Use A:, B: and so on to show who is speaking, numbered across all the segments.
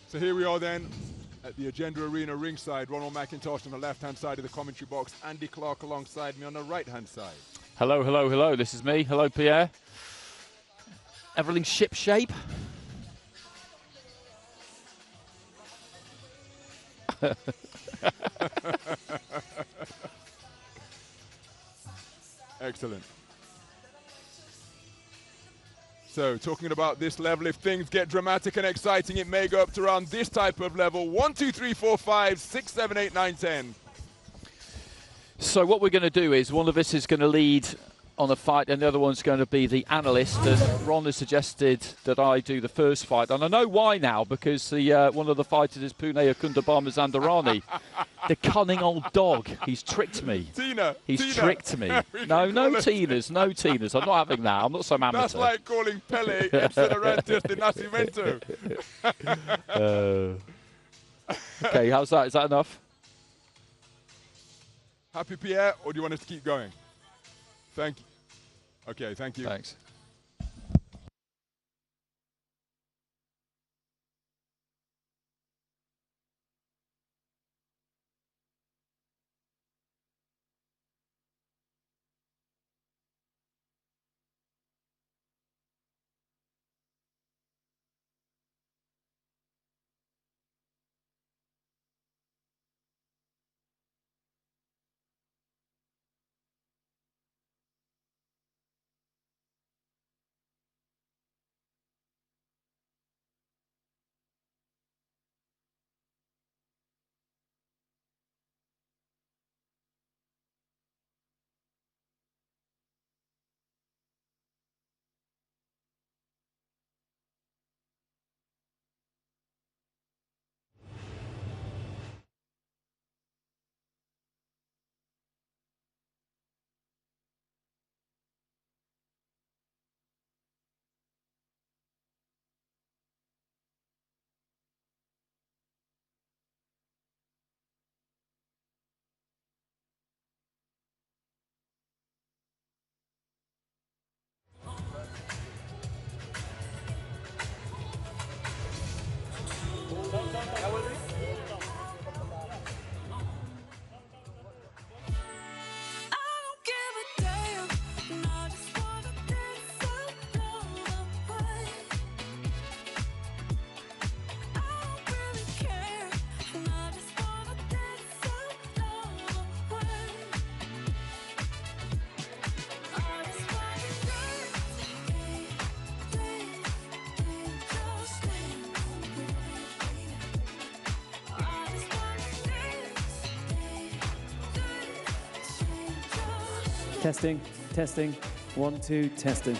A: So here we are then at the Agenda Arena ringside. Ronald McIntosh on the left-hand side of the commentary box. Andy Clark alongside me on the right-hand side.
B: Hello, hello, hello. This is me. Hello, Pierre. Everything ship-shape?
A: Excellent. So, talking about this level, if things get dramatic and exciting, it may go up to around this type of level. 1, 2, 3, 4, 5, 6, 7, 8, 9, 10.
B: So what we're going to do is one of us is going to lead on a fight and the other one's going to be the analyst. And Ron has suggested that I do the first fight. And I know why now, because the one of the fighters is Puneh Akhundtabarmazandarani. The cunning old dog. He's tricked me. He's tricked me. No Tinas, no Tinas. I'm not having that. I'm not so amateur.
A: That's like calling Pele Epsilarantis de Nascimento.
B: Okay, how's that? Is that enough?
A: Happy, Pierre, or do you want us to keep going? Thank you. Okay, thank you.
B: Thanks.
C: Testing, testing, 1, 2, testing.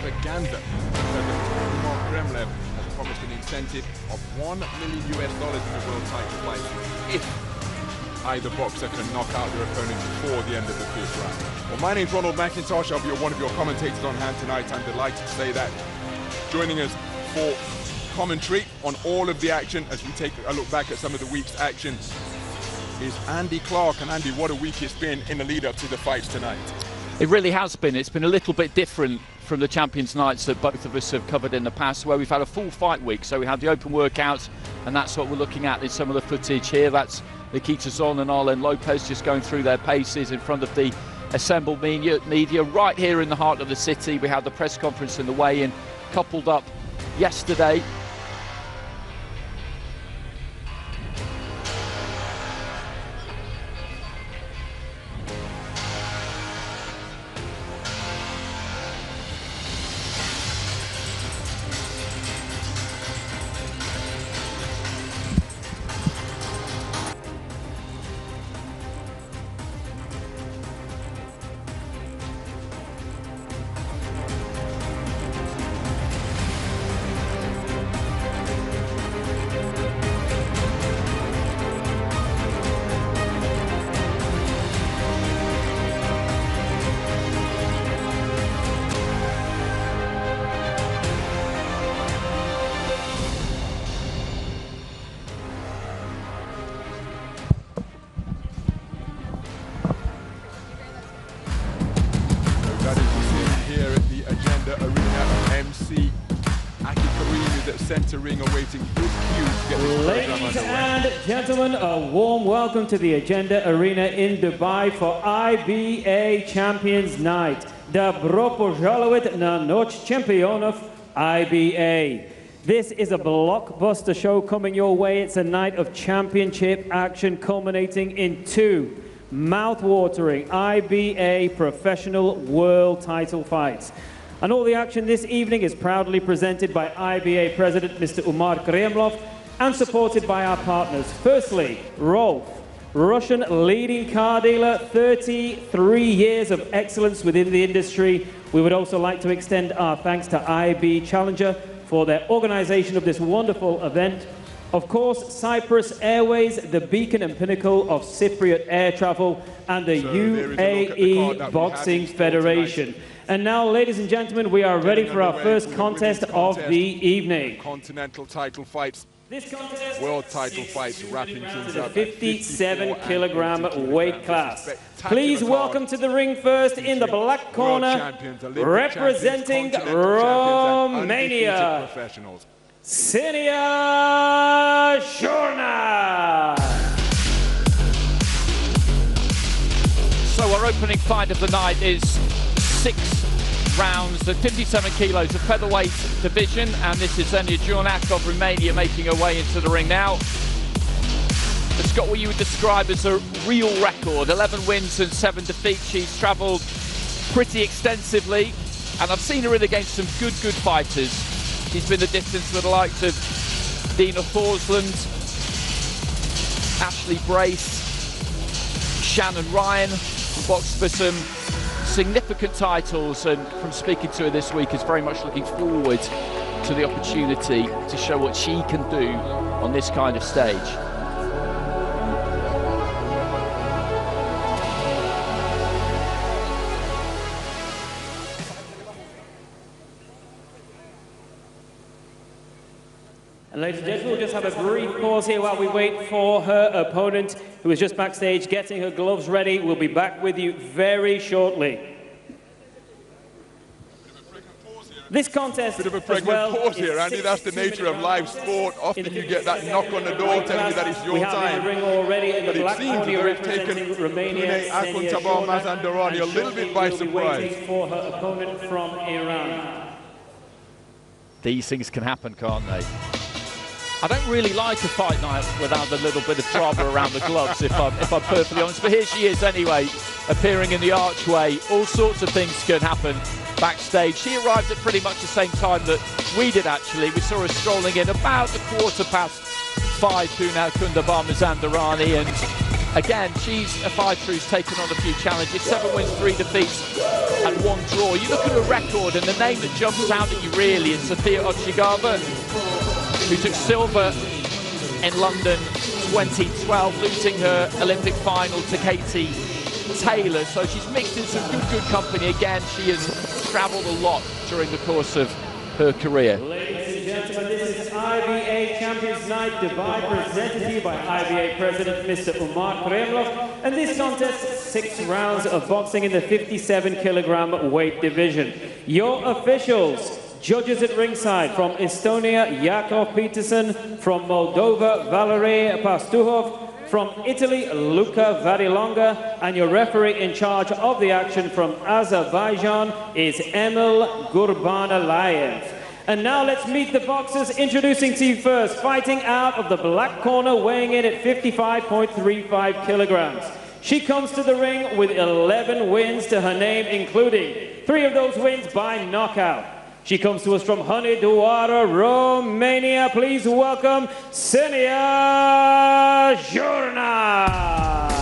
A: extravaganza. Kremlev has promised an incentive of $1 million in the world title fight if either boxer can knock out their opponent before the end of the 5th round. Well, my name's Ronald McIntosh. I'll be one of your commentators on hand tonight. I'm delighted to say that. Joining us for commentary on all of the action as we take a look back at some of the week's action is Andy Clark. And Andy, what a week it's been in the lead up to the fights tonight.
B: It really has been. It's been a little bit different from the Champions Nights that both of us have covered in the past, where we've had a full fight week. So we had the open workouts, and that's what we're looking at in some of the footage here. That's Nikita and Arlen Lopez just going through their paces in front of the assembled media right here in the heart of the city. We had the press conference and the weigh-in coupled up yesterday.
A: Ring awaiting his cue to get this
C: Ladies and gentlemen, a warm welcome to the Agenda Arena in Dubai for IBA Champions Night. Добро пожаловать на Ночь чемпионов IBA. This is a blockbuster show coming your way. It's a night of championship action culminating in 2 mouth-watering IBA professional world title fights. And all the action this evening is proudly presented by IBA President Mr. Umar Kremlov and supported by our partners. Firstly, Rolf, Russian leading car dealer, 33 years of excellence within the industry. We would also like to extend our thanks to IB Challenger for their organization of this wonderful event. Of course, Cyprus Airways, the beacon and pinnacle of Cypriot air travel, and the UAE Boxing Federation. And now, ladies and gentlemen, we are ready for our first contest of the evening.
A: Continental title fights.
C: This contest,
A: world title fights, wrapping things up.
C: 57-kilogram weight class. Please welcome to the ring first in the black corner, representing Romania, Xenia Jorneac.
B: So our opening fight of the night is 6 rounds at 57 kilos of featherweight division, and this is Xenia Jorneac of Romania making her way into the ring now. It's got what you would describe as a real record, 11 wins and 7 defeats. She's travelled pretty extensively, and I've seen her in against some good fighters. She's been the distance with the likes of Dina Thorsland, Ashley Brace, Shannon Ryan, boxed for some significant titles, and from speaking to her this week is very much looking forward to the opportunity to show what she can do on this kind of stage.
C: And ladies and gentlemen, we'll just have a brief pause here while we wait for her opponent, who is just backstage getting her gloves ready. We'll be back with you very shortly. This contest,
A: bit of a pregnant pause here, Andy. That's the nature of live sport. Often you get that knock on the door telling you that it's your time.
C: We have in the ring already in the black
A: corner
C: representing Romania,
A: Puneh, Akhundtabarmazandarani a little bit by surprise.
C: For her opponent from Iran.
B: These things can happen, can't they? I don't really like a fight night without a little bit of drama around the gloves, if I'm perfectly honest. But here she is anyway, appearing in the archway. All sorts of things can happen backstage. She arrived at pretty much the same time that we did, actually. We saw her strolling in about 5:15, Puneh Akhundtabarmazandarani, and Again, she's a fighter who's taken on a few challenges, 7 wins, 3 defeats, and 1 draw. You look at her record, and the name that jumps out at you really is Sofia Ochigava, who took silver in London 2012, losing her Olympic final to Katie Taylor. So she's mixed in some good company. Again, she has travelled a lot during the course of her career.
C: Ladies and gentlemen, this is IBA Champions Night Dubai, presented to you by IBA President Mr. Umar Kremlov. And this contest, 6 rounds of boxing in the 57-kilogram weight division. Your officials: judges at ringside, from Estonia, Jakov Peterson; from Moldova, Valery Pastuhov; from Italy, Luca Varilonga; and your referee in charge of the action from Azerbaijan is Emil Gurbanalayev. And now let's meet the boxers. Introducing to you first, fighting out of the black corner, weighing in at 55.35 kilograms. She comes to the ring with 11 wins to her name, including 3 of those wins by knockout. She comes to us from Hunedoara, Romania. Please welcome Xenia Jorneac.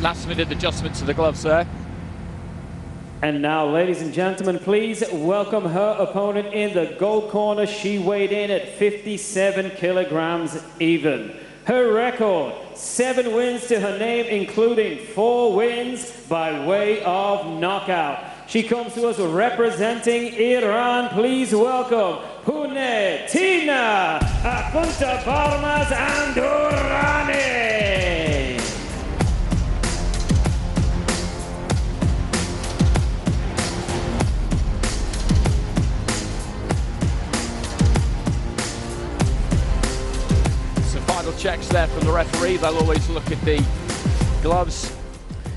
B: Last minute adjustment to the gloves there.
C: And now, ladies and gentlemen, please welcome her opponent in the gold corner. She weighed in at 57 kilograms even. Her record, 7 wins to her name, including 4 wins by way of knockout. She comes to us representing Iran. Please welcome Puneh Tina Akhundtabarmazandarani.
B: Checks there from the referee. They'll always look at the gloves,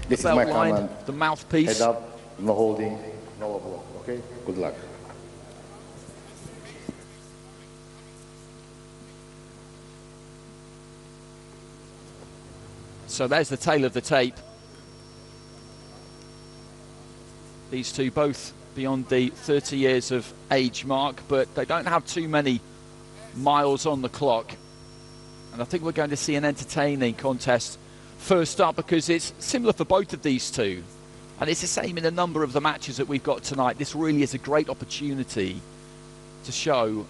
D: This
B: the
D: is my
B: belt line,
D: command.
B: the mouthpiece.
D: Head up, no holding, no block. Okay? Good luck.
B: So there's the tail of the tape. These two both beyond the 30 years of age mark, but they don't have too many miles on the clock. And I think we're going to see an entertaining contest first up, because it's similar for both of these two. And it's the same in a number of the matches that we've got tonight. This really is a great opportunity to show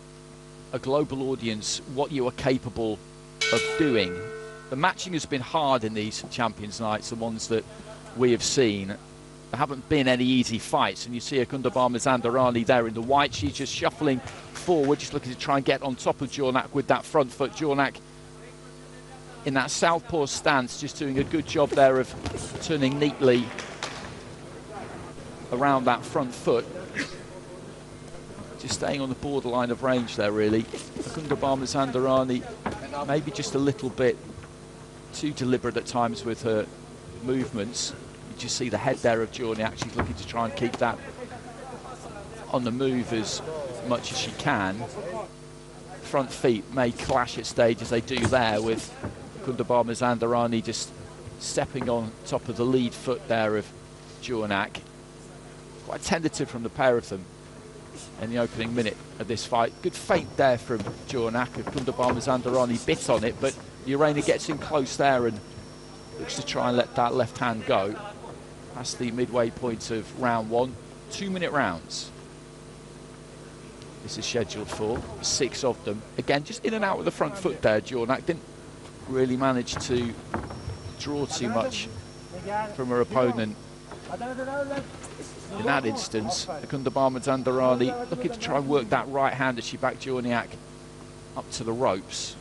B: a global audience what you are capable of doing. The matching has been hard in these Champions Nights, the ones that we have seen. There haven't been any easy fights, and you see Akhundtabarmazandarani there in the white. She's just shuffling forward, just looking to try and get on top of Jorneac with that front foot. Jorneac in that southpaw stance, just doing a good job there of turning neatly around that front foot. Just staying on the borderline of range there, really. Akhundtabarmazandarani maybe just a little bit too deliberate at times with her movements. You just see the head there of Jorneac. She's looking to try and keep that on the move as much as she can. Front feet may clash at stages, they do there, with Akhundtabarmazandarani just stepping on top of the lead foot there of Jorneac. Quite tentative from the pair of them in the opening minute of this fight. Good feint there from Jorneac. Akhundtabarmazandarani bit on it, but the Iranian gets in close there and looks to try and let that left hand go. Past the midway point of round 1. 2-minute rounds. This is scheduled for 6 of them. Again, just in and out with the front foot there. Jorneac didn't really manage to draw too much from her opponent in that instance. Akhundtabarmazandarani looking to try and work that right hand as she backed Jorneac up to the ropes.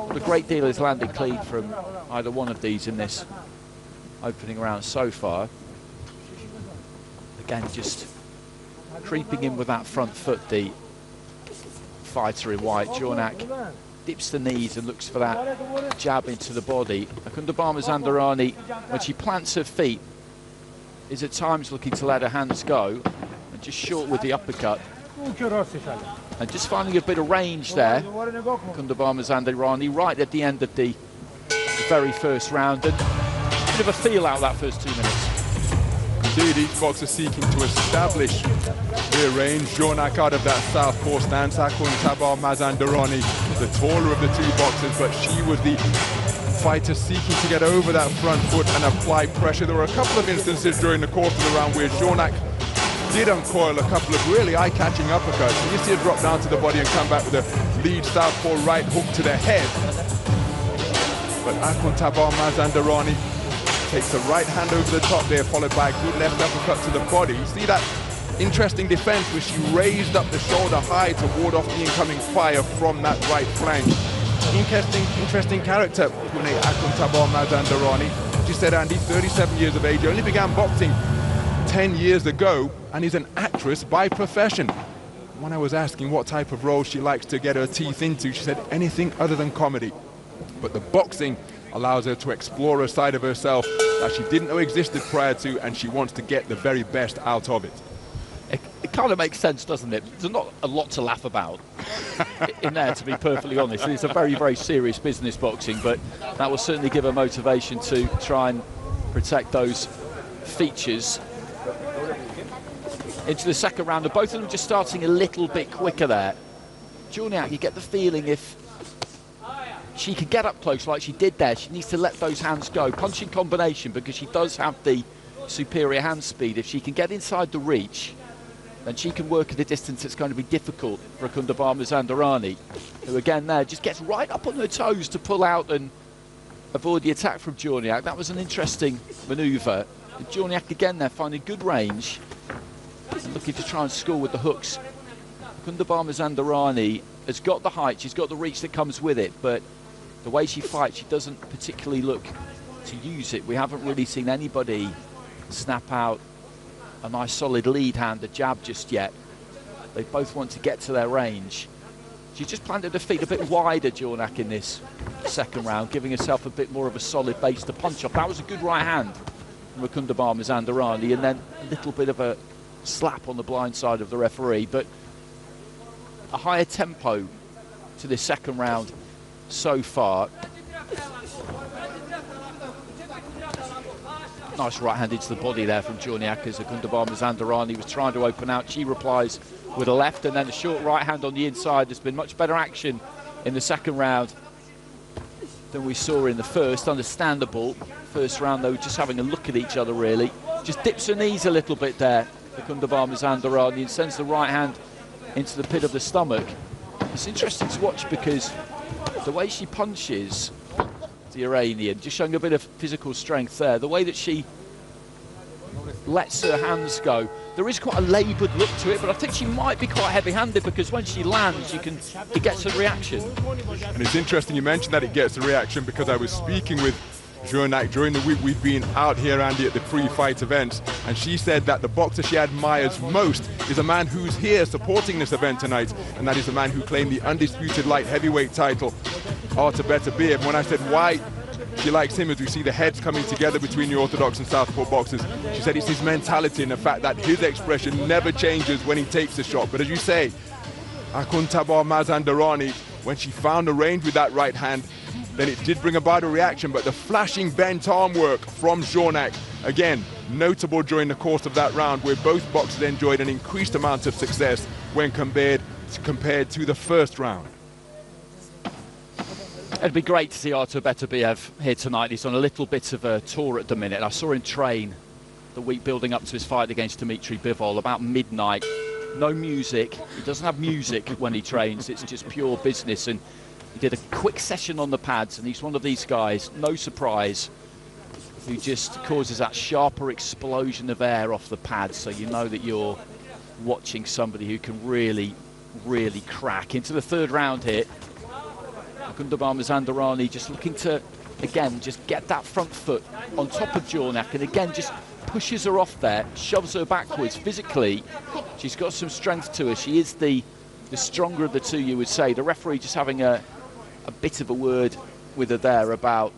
B: But a great deal has landed clean from either one of these in this opening round so far. Again, just creeping in with that front foot, the fighter in white. Jorneac dips the knees and looks for that jab into the body. Akhundtabarmazandarani, when she plants her feet, is at times looking to let her hands go, and just short with the uppercut. And just finding a bit of range there. Akhundtabarmazandarani right at the end of the very first round, and a bit of a feel out that first 2 minutes.
A: Indeed, each boxer seeking to establish their range. Jorneac out of that southpaw stance. Akhundtabarmazandarani, the taller of the two boxers, but she was the fighter seeking to get over that front foot and apply pressure. There were a couple of instances during the course of the round where Jorneac did uncoil a couple of really eye-catching uppercuts. And you see her drop down to the body and come back with a lead southpaw right hook to the head. But Akhundtabarmazandarani takes the right hand over the top there, followed by a good left uppercut to the body. You see that interesting defense where she raised up the shoulder high to ward off the incoming fire from that right flank. Interesting character, Puneh Akhundtabarmazandarani. She said, Andy, 37 years of age, only began boxing 10 years ago, and is an actress by profession. When I was asking what type of role she likes to get her teeth into, she said anything other than comedy. But the boxing allows her to explore a side of herself that she didn't know existed prior to, and she wants to get the very best out of it.
B: It kind of makes sense, doesn't it? There's not a lot to laugh about in there, to be perfectly honest. It's a very, very serious business, boxing, but that will certainly give her motivation to try and protect those features. Into the second round, and both of them just starting a little bit quicker there. Jorneac, you get the feeling if she can get up close like she did there, she needs to let those hands go. Punching combination, because she does have the superior hand speed. If she can get inside the reach, then she can work at a distance that's going to be difficult for Akhundtabarmazandarani, who again there just gets right up on her toes to pull out and avoid the attack from Jorneac. That was an interesting manoeuvre. Jorneac again there finding good range, looking to try and score with the hooks. Akhundtabarmazandarani has got the height, she's got the reach that comes with it, but the way she fights, she doesn't particularly look to use it. We haven't really seen anybody snap out a nice solid lead hand, a jab just yet. They both want to get to their range. She just planted her feet a bit wider, Jorneac, in this second round, giving herself a bit more of a solid base to punch off. That was a good right hand from Akhundtabarmazandarani, and then a little bit of a slap on the blind side of the referee, but a higher tempo to this second round so far. Nice right hand into the body there from Jorneac as Akhundtabarmazandarani was trying to open out. She replies with a left and then a short right hand on the inside. There's been much better action in the second round than we saw in the first. Understandable. First round, though, just having a look at each other, really. Just dips her knees a little bit there, Akhundtabarmazandarani, and sends the right hand into the pit of the stomach. It's interesting to watch because the way she punches the Iranian, just showing a bit of physical strength there, the way that she lets her hands go, there is quite a laboured look to it, but I think she might be quite heavy-handed because when she lands, it gets a reaction.
A: And it's interesting you mentioned that it gets a reaction, because I was speaking with Jorneac during the week we've been out here, Andy, at the pre-fight events, and she said that the boxer she admires most is a man who's here supporting this event tonight, and that is the man who claimed the undisputed light heavyweight title, Artush. And when I said why she likes him, as we see the heads coming together between the orthodox and southpaw boxers, she said it's his mentality and the fact that his expression never changes when he takes a shot. But as you say, Akhundtabarmazandarani, when she found the range with that right hand, then it did bring about a reaction, but the flashing bent arm work from Jorneac, again, notable during the course of that round, where both boxers enjoyed an increased amount of success when compared to the first round.
B: It'd be great to see Artush here tonight. He's on a little bit of a tour at the minute. I saw him train the week building up to his fight against Dmitry Bivol about midnight. No music. He doesn't have music when he trains. It's just pure business. And he did a quick session on the pads, and he's one of these guys, no surprise, who just causes that sharper explosion of air off the pads, so you know that you're watching somebody who can really, really crack. Into the third round here, Akhundtabarmazandarani just looking to, again, just get that front foot on top of Jorneac, and again just pushes her off there, shoves her backwards. Physically, she's got some strength to her. She is the stronger of the two, you would say. The referee just having a bit of a word with her there about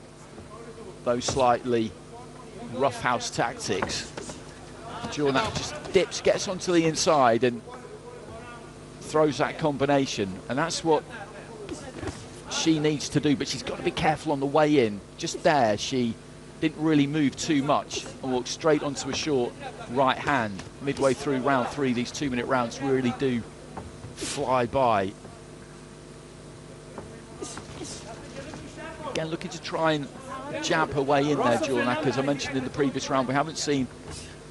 B: those slightly roughhouse tactics. Jorneac just dips, gets onto the inside and throws that combination, and that's what she needs to do, but she's got to be careful on the way in. Just there, she didn't really move too much and walked straight onto a short right hand. Midway through round 3, these 2-minute rounds really do fly by. Again, looking to try and jab her way in there, Jorneac. As I mentioned in the previous round, we haven't seen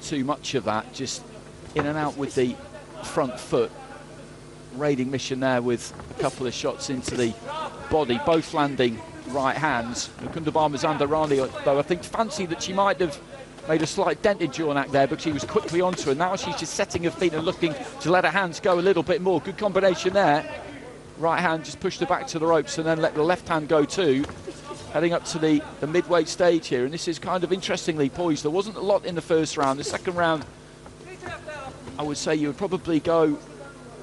B: too much of that, just in and out with the front foot. Raiding mission there with a couple of shots into the body, both landing right hands. Akhundtabarmazandarani, though, I think fancied that she might have made a slight dent in Jorneac there, but she was quickly onto her. Now she's just setting her feet and looking to let her hands go a little bit more. Good combination there. Right hand just pushed her back to the ropes and then let the left hand go too. Heading up to the midway stage here, and this is kind of interestingly poised. There wasn't a lot in the first round. The second round, I would say you would probably go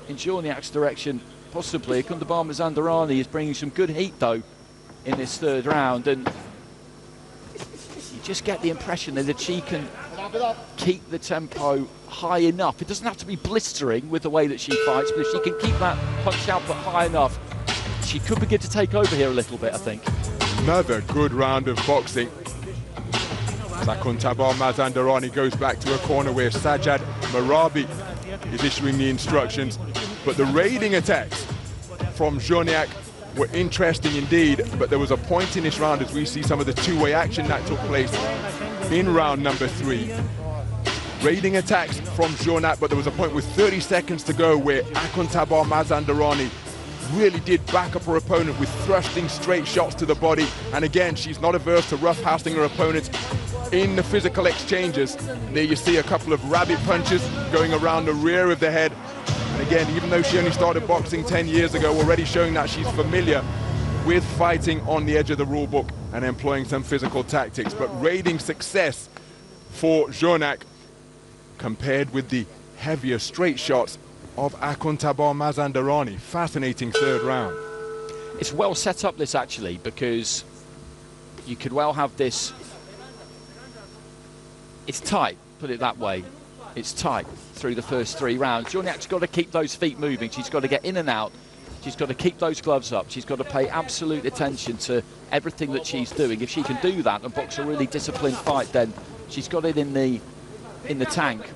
B: in Jorneac's direction, possibly. Akhundtabarmazandarani is bringing some good heat though in this third round, and you just get the impression that she can keep the tempo high enough. It doesn't have to be blistering with the way that she fights, but if she can keep that punch output high enough, she could begin to take over here a little bit, I think.
A: Another good round of boxing. Akhundtabarmazandarani goes back to a corner where Sajjad Marabi is issuing the instructions. But the raiding attacks from Jorneac were interesting indeed. But there was a point in this round as we see some of the two-way action that took place in round number 3. Raiding attacks from Jorneac, but there was a point with 30 seconds to go where Akhundtabarmazandarani really did back up her opponent with thrusting straight shots to the body. And again, she's not averse to roughhousing her opponents in the physical exchanges. There you see a couple of rabbit punches going around the rear of the head. And again, even though she only started boxing 10 years ago, already showing that she's familiar with fighting on the edge of the rule book and employing some physical tactics. But raiding success for Jorneac compared with the heavier straight shots of Akhundtabarmazandarani. Fascinating third round.
B: It's well set up, this, actually, because you could well have this. It's tight, put it that way. It's tight through the first 3 rounds. Jorneac's got to keep those feet moving. She's got to get in and out. She's got to keep those gloves up. She's got to pay absolute attention to everything that she's doing. If she can do that and box a really disciplined fight, then she's got it in the tank,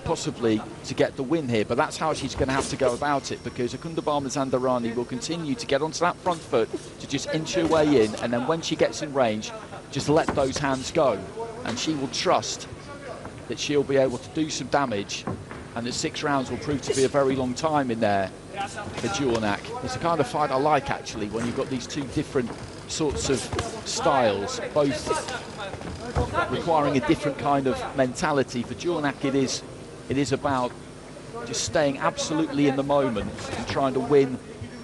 B: possibly to get the win here. But that's how she's going to have to go about it, because Akhundtabarmazandarani will continue to get onto that front foot to just inch her way in, and then when she gets in range, just let those hands go, and she will trust that she'll be able to do some damage, and that 6 rounds will prove to be a very long time in there for Jorneac. It's the kind of fight I like, actually, when you've got these two different sorts of styles, both requiring a different kind of mentality. For Jorneac, it is about just staying absolutely in the moment and trying to win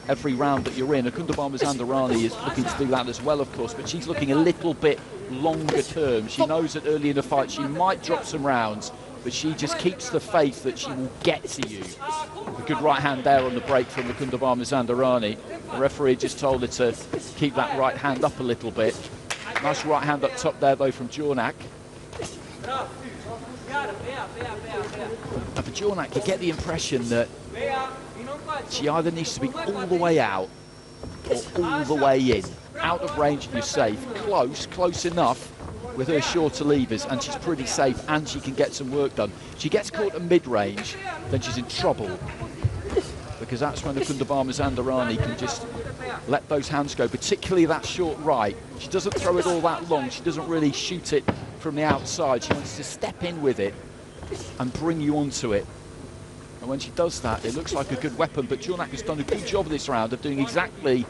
B: every round that you're in. Akhundtabarmazandarani is looking to do that as well, of course, but she's looking a little bit longer term. She knows that early in the fight she might drop some rounds, but she just keeps the faith that she will get to you. A good right hand there on the break from Akhundtabarmazandarani. The referee just told her to keep that right hand up a little bit. Nice right hand up top there, though, from Jorneac. And for Jorneac, you get the impression that she either needs to be all the way out or all the way in. Out of range and you're safe. Close enough with her shorter levers, and she's pretty safe, and she can get some work done. She gets caught at mid-range, then she's in trouble, because that's when Akhundtabarmazandarani can just let those hands go, particularly that short right. She doesn't throw it all that long. She doesn't really shoot it from the outside. She wants to step in with it and bring you onto it. And when she does that, it looks like a good weapon. But Jorneac has done a good job this round of doing exactly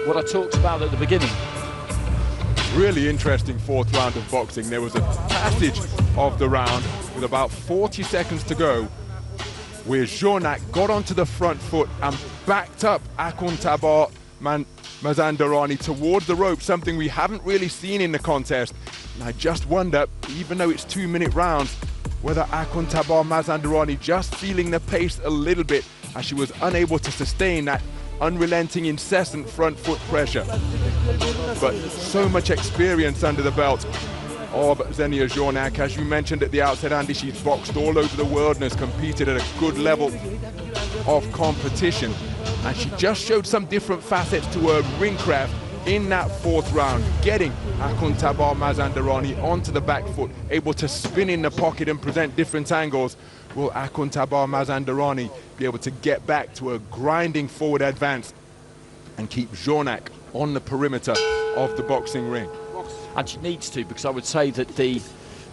B: what I talked about at the beginning.
A: Really interesting 4th round of boxing. There was a passage of the round with about 40 seconds to go, where Jorneac got onto the front foot and backed up Akhundtabarmazandarani towards the rope, something we haven't really seen in the contest. And I just wonder, even though it's 2-minute rounds, whether Akhundtabarmazandarani just feeling the pace a little bit, as she was unable to sustain that unrelenting, incessant front foot pressure. But so much experience under the belt of Xenia Jorneac. As you mentioned at the outset, Andy, she's boxed all over the world and has competed at a good level of competition. and she just showed some different facets to her ring craft in that fourth round, getting Akhundtabarmazandarani onto the back foot, able to spin in the pocket and present different angles. Will Akhundtabarmazandarani be able to get back to a grinding forward advance and keep Jorneac on the perimeter of the boxing ring?
B: And she needs to, because I would say that the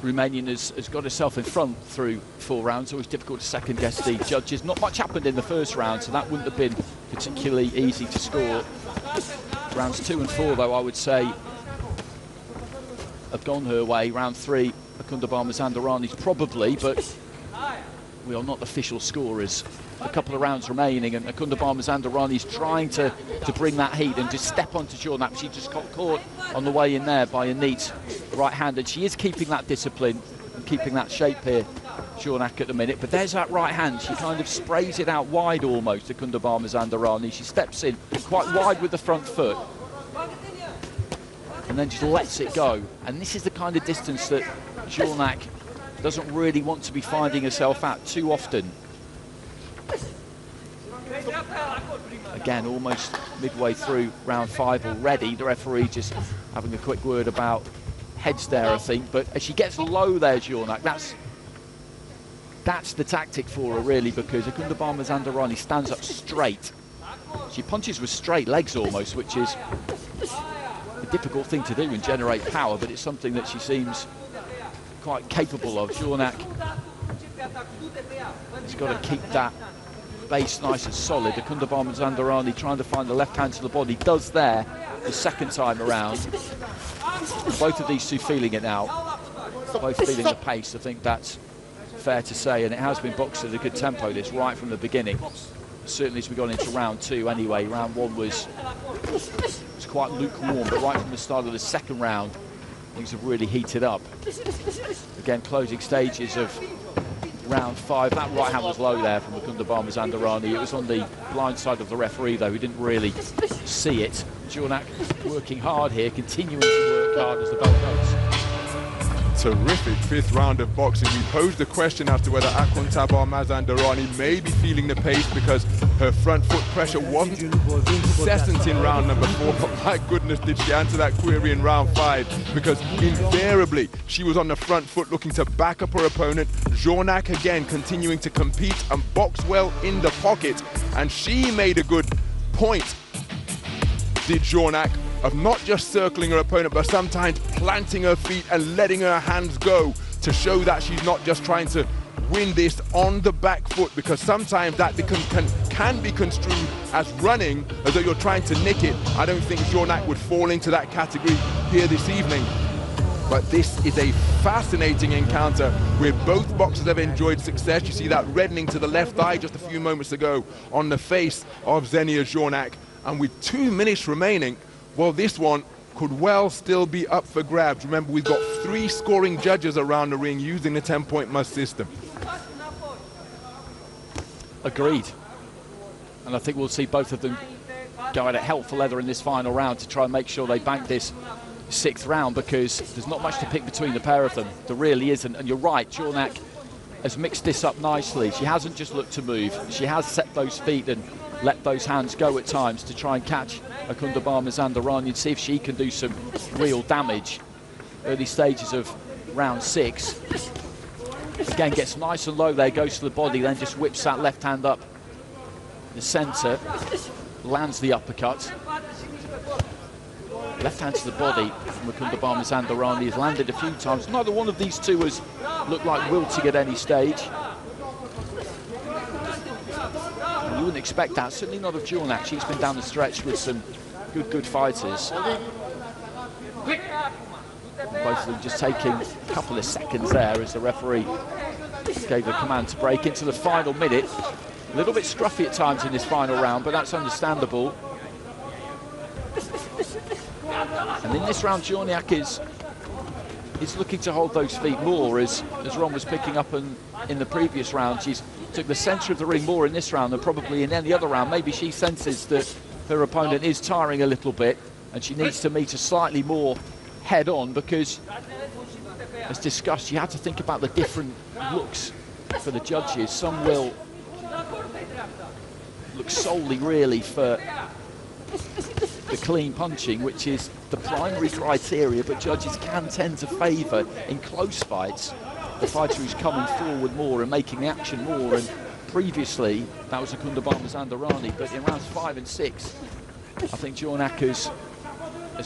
B: Romanian has got herself in front through 4 rounds. Always difficult to second guess the judges. Not much happened in the first round, so that wouldn't have been particularly easy to score. Rounds 2 and 4, though, I would say, have gone her way. Round 3, Akhundtabarmazandarani's probably, but we are not official scorers. A couple of rounds remaining, and Akhundtabarmazandarani's trying to bring that heat and just step onto Jorneac. She just got caught on the way in there by a neat right hand, and she is keeping that discipline and keeping that shape here, Jorneac, at the minute. But there's that right hand. She kind of sprays it out wide almost, Akhundtabarmazandarani. She steps in quite wide with the front foot and then just lets it go. And this is the kind of distance that Jorneac doesn't really want to be finding herself at too often. Again, almost midway through round 5 already. The referee just having a quick word about heads there, I think. But as she gets low there, Jorneac, that's the tactic for her, really, because Akhundtabarmazandarani stands up straight. She punches with straight legs almost, which is a difficult thing to do and generate power, but it's something that she seems quite capable of. Jorneac has got to keep that base nice and solid. Akhundtabarmazandarani trying to find the left hand to the body, does there the second time around. Both of these two feeling it now, both feeling the pace. I think that's fair to say, and it has been boxed at a good tempo this right from the beginning. Certainly as we got into round 2 anyway. Round 1 was quite lukewarm, but right from the start of the second round things have really heated up. Again, closing stages of round 5. That right hand was low there from Akhundtabarmazandarani. It was on the blind side of the referee, though, who didn't really see it. Jorneac working hard here, continuing to work hard as the bell goes.
A: Terrific 5th round of boxing. We posed the question as to whether Akhundtabarmazandarani may be feeling the pace because her front foot pressure wasn't incessant in round number 4, but my goodness did she answer that query in round 5, because invariably she was on the front foot looking to back up her opponent. Jorneac again continuing to compete and box well in the pocket, and she made a good point, did Jorneac, of not just circling her opponent, but sometimes planting her feet and letting her hands go to show that she's not just trying to win this on the back foot, because sometimes that can be construed as running, as though you're trying to nick it. I don't think Jorneac would fall into that category here this evening. But this is a fascinating encounter where both boxers have enjoyed success. You see that reddening to the left eye just a few moments ago on the face of Xenia Jorneac. And with 2 minutes remaining, well, this one could well still be up for grabs. Remember, we've got 3 scoring judges around the ring using the 10-point must system.
B: Agreed. And I think we'll see both of them go at it hell for leather in this final round to try and make sure they bank this 6th round, because there's not much to pick between the pair of them. There really isn't. And you're right, Jorneac has mixed this up nicely. She hasn't just looked to move. She has set those feet and let those hands go at times to try and catch Akhundtabarmazandarani and see if she can do some real damage. Early stages of round 6. Again, gets nice and low there, goes to the body, then just whips that left hand up the centre, lands the uppercut. Left hand to the body from Akhundtabarmazandarani has landed a few times. Neither one of these two has looked like wilting at any stage. And you wouldn't expect that, certainly not of Jorneac. She's been down the stretch with some good fighters. Both of them just taking a couple of seconds there as the referee gave the command to break into the final minute. A little bit scruffy at times in this final round, but that's understandable. And in this round, Jorneac is looking to hold those feet more, as Ron was picking up in the previous round. She's took the centre of the ring more in this round than probably in any other round. Maybe she senses that her opponent is tiring a little bit and she needs to meet her slightly more head on, because as discussed, you have to think about the different looks for the judges. Some will looks solely really for the clean punching, which is the primary criteria, but judges can tend to favour in close fights the fighter who's coming forward more and making the action more. And previously that was Akhundtabarmazandarani, but in rounds 5 and 6 I think Jorneac has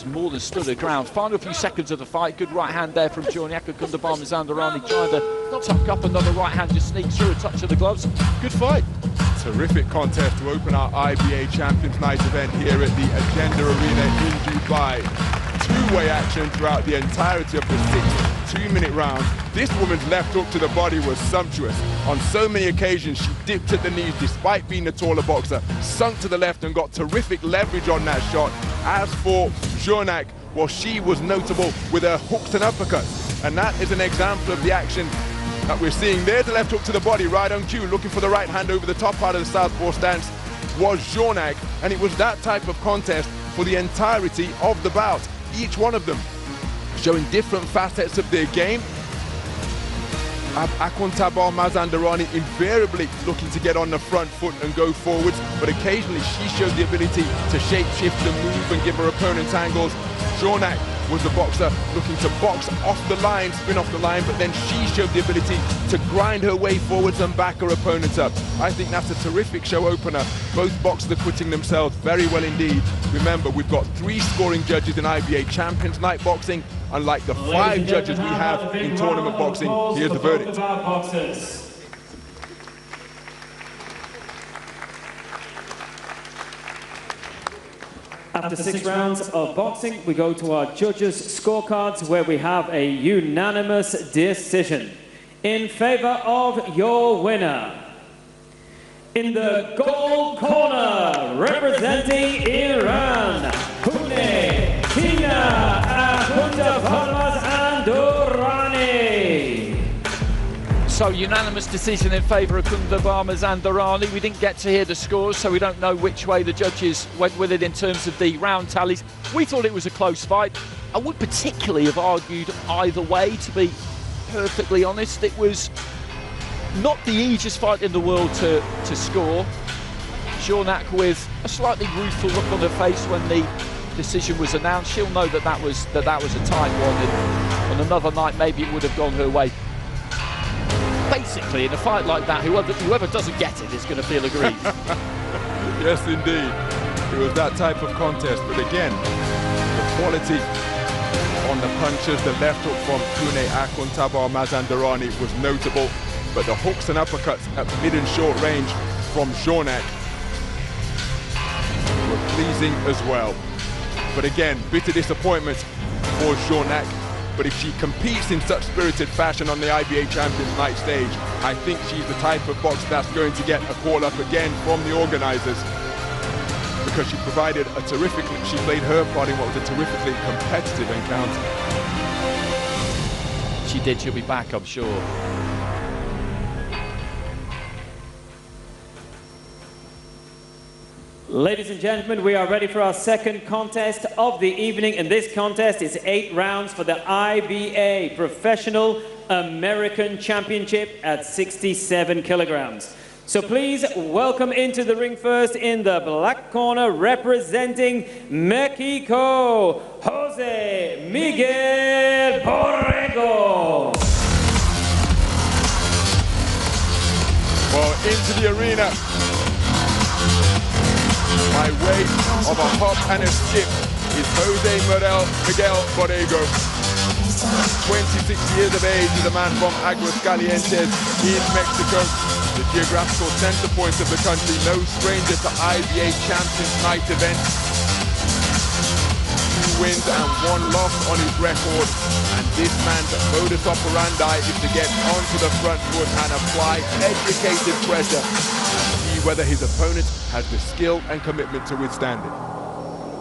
B: more than stood her ground. Final few seconds of the fight, good right hand there from Jorneac. Akhundtabarmazandarani trying to tuck up, another right hand just sneaks through, a touch of the gloves. Good fight.
A: Terrific contest to open our IBA Champions Night event here at the Agenda Arena in Dubai. Two-way action throughout the entirety of the 6 2-minute rounds. This woman's left hook to the body was sumptuous. On so many occasions, she dipped at the knees despite being a taller boxer, sunk to the left and got terrific leverage on that shot. As for Jorneac, well, she was notable with her hooks and uppercuts. And that is an example of the action that we're seeing. There's the left hook to the body, right on cue, looking for the right hand over the top part of the southpaw stance was Jorneac, and it was that type of contest for the entirety of the bout. Each one of them showing different facets of their game. Akhundtabarmazandarani invariably looking to get on the front foot and go forwards, but occasionally she showed the ability to shape shift and move and give her opponents angles. Jorneac was the boxer looking to box off the line, spin off the line, but then she showed the ability to grind her way forwards and back her opponents up. I think that's a terrific show opener. Both boxers are quitting themselves very well indeed. Remember, we've got 3 scoring judges in IBA Champions Night Boxing, unlike the 5 judges we have in tournament boxing. Here's the verdict.
C: After 6 rounds of boxing, we go to our judges' scorecards, where we have a unanimous decision in favor of your winner. In the gold corner, representing Iran, Puneh, Akhundtabarmazandarani.
B: So unanimous decision in favour of Akhundtabarmazandarani. We didn't get to hear the scores, so we don't know which way the judges went with it in terms of the round tallies. We thought it was a close fight. I would particularly have argued either way, to be perfectly honest. It was not the easiest fight in the world to score. Jorneac with a slightly rueful look on her face when the decision was announced. She'll know that that was a tight one, and on another night maybe it would have gone her way. Basically, in a fight like that, whoever doesn't get it is going to feel aggrieved.
A: Yes, indeed. It was that type of contest. But again, the quality on the punches, the left hook from Puneh Akhundtabarmazandarani was notable. But the hooks and uppercuts at mid and short range from Jorneac were pleasing as well. But again, bitter disappointment for Jorneac. But if she competes in such spirited fashion on the IBA Champions Night stage, I think she's the type of boxer that's going to get a call up again from the organisers, because she provided a terrific, she played her part in what was a terrifically competitive encounter.
B: She did, she'll be back, I'm sure.
C: Ladies and gentlemen, we are ready for our second contest of the evening, and this contest is 8 rounds for the IBA Professional American Championship at 67 kilograms. So please welcome into the ring first, in the black corner, representing Mexico, Jose Miguel Borrego.
A: Well, into the arena, by way of a hop and a skip, is Jose Miguel Borrego. 26 years of age, is a man from Aguascalientes in Mexico, the geographical center point of the country, no stranger to IBA Champions Night events. 2 wins and 1 loss on his record, and this man's modus operandi is to get onto the front foot and apply educated pressure, whether his opponent has the skill and commitment to withstand it.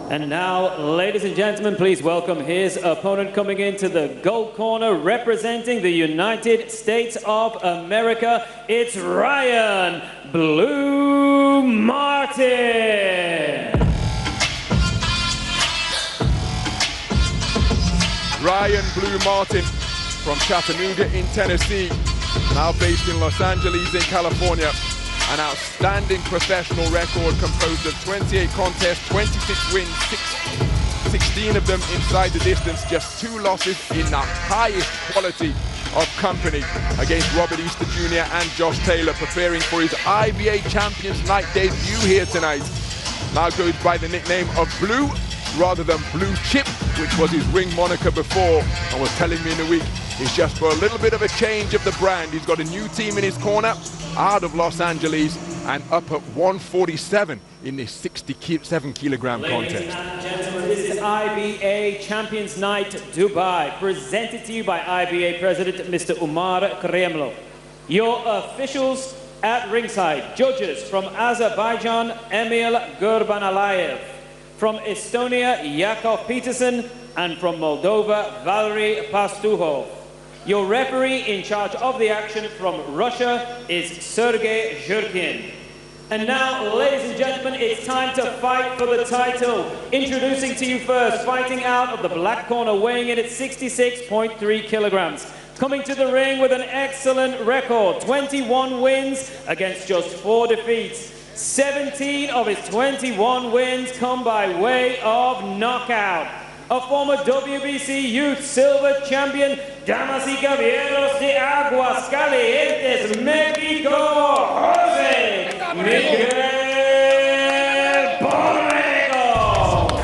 C: And now, ladies and gentlemen, please welcome his opponent, coming into the gold corner, representing the United States of America. It's Ryan Blue Martin.
A: Ryan Blue Martin from Chattanooga in Tennessee, now based in Los Angeles in California. an outstanding professional record composed of 28 contests, 26 wins, 16 of them inside the distance, just 2 losses in the highest quality of company against Robert Easter Jr. and Josh Taylor, preparing for his IBA Champions Night debut here tonight. Now goes by the nickname of Blue rather than Blue Chip, which was his ring moniker before, and was telling me in the week it's just for a little bit of a change of the brand. He's got a new team in his corner out of Los Angeles and up at 147 in this 67 kilogram contest.
C: Ladies and gentlemen, this is IBA Champions Night Dubai, presented to you by IBA President Mr. Umar Kremlov. Your officials at ringside: judges from Azerbaijan, Emil Gurbanalayev; from Estonia, Yakov Peterson; and from Moldova, Valery Pastuhov. Your referee in charge of the action from Russia is Sergei Zhurkin. And now, ladies and gentlemen, it's time to fight for the title. Introducing to you first, fighting out of the black corner, weighing in at 66.3 kilograms. Coming to the ring with an excellent record, 21 wins against just 4 defeats. 17 of his 21 wins come by way of knockout. A former WBC Youth Silver Champion, Damas y Caballeros de Aguascalientes, Mexico, Jose Miguel Borrego.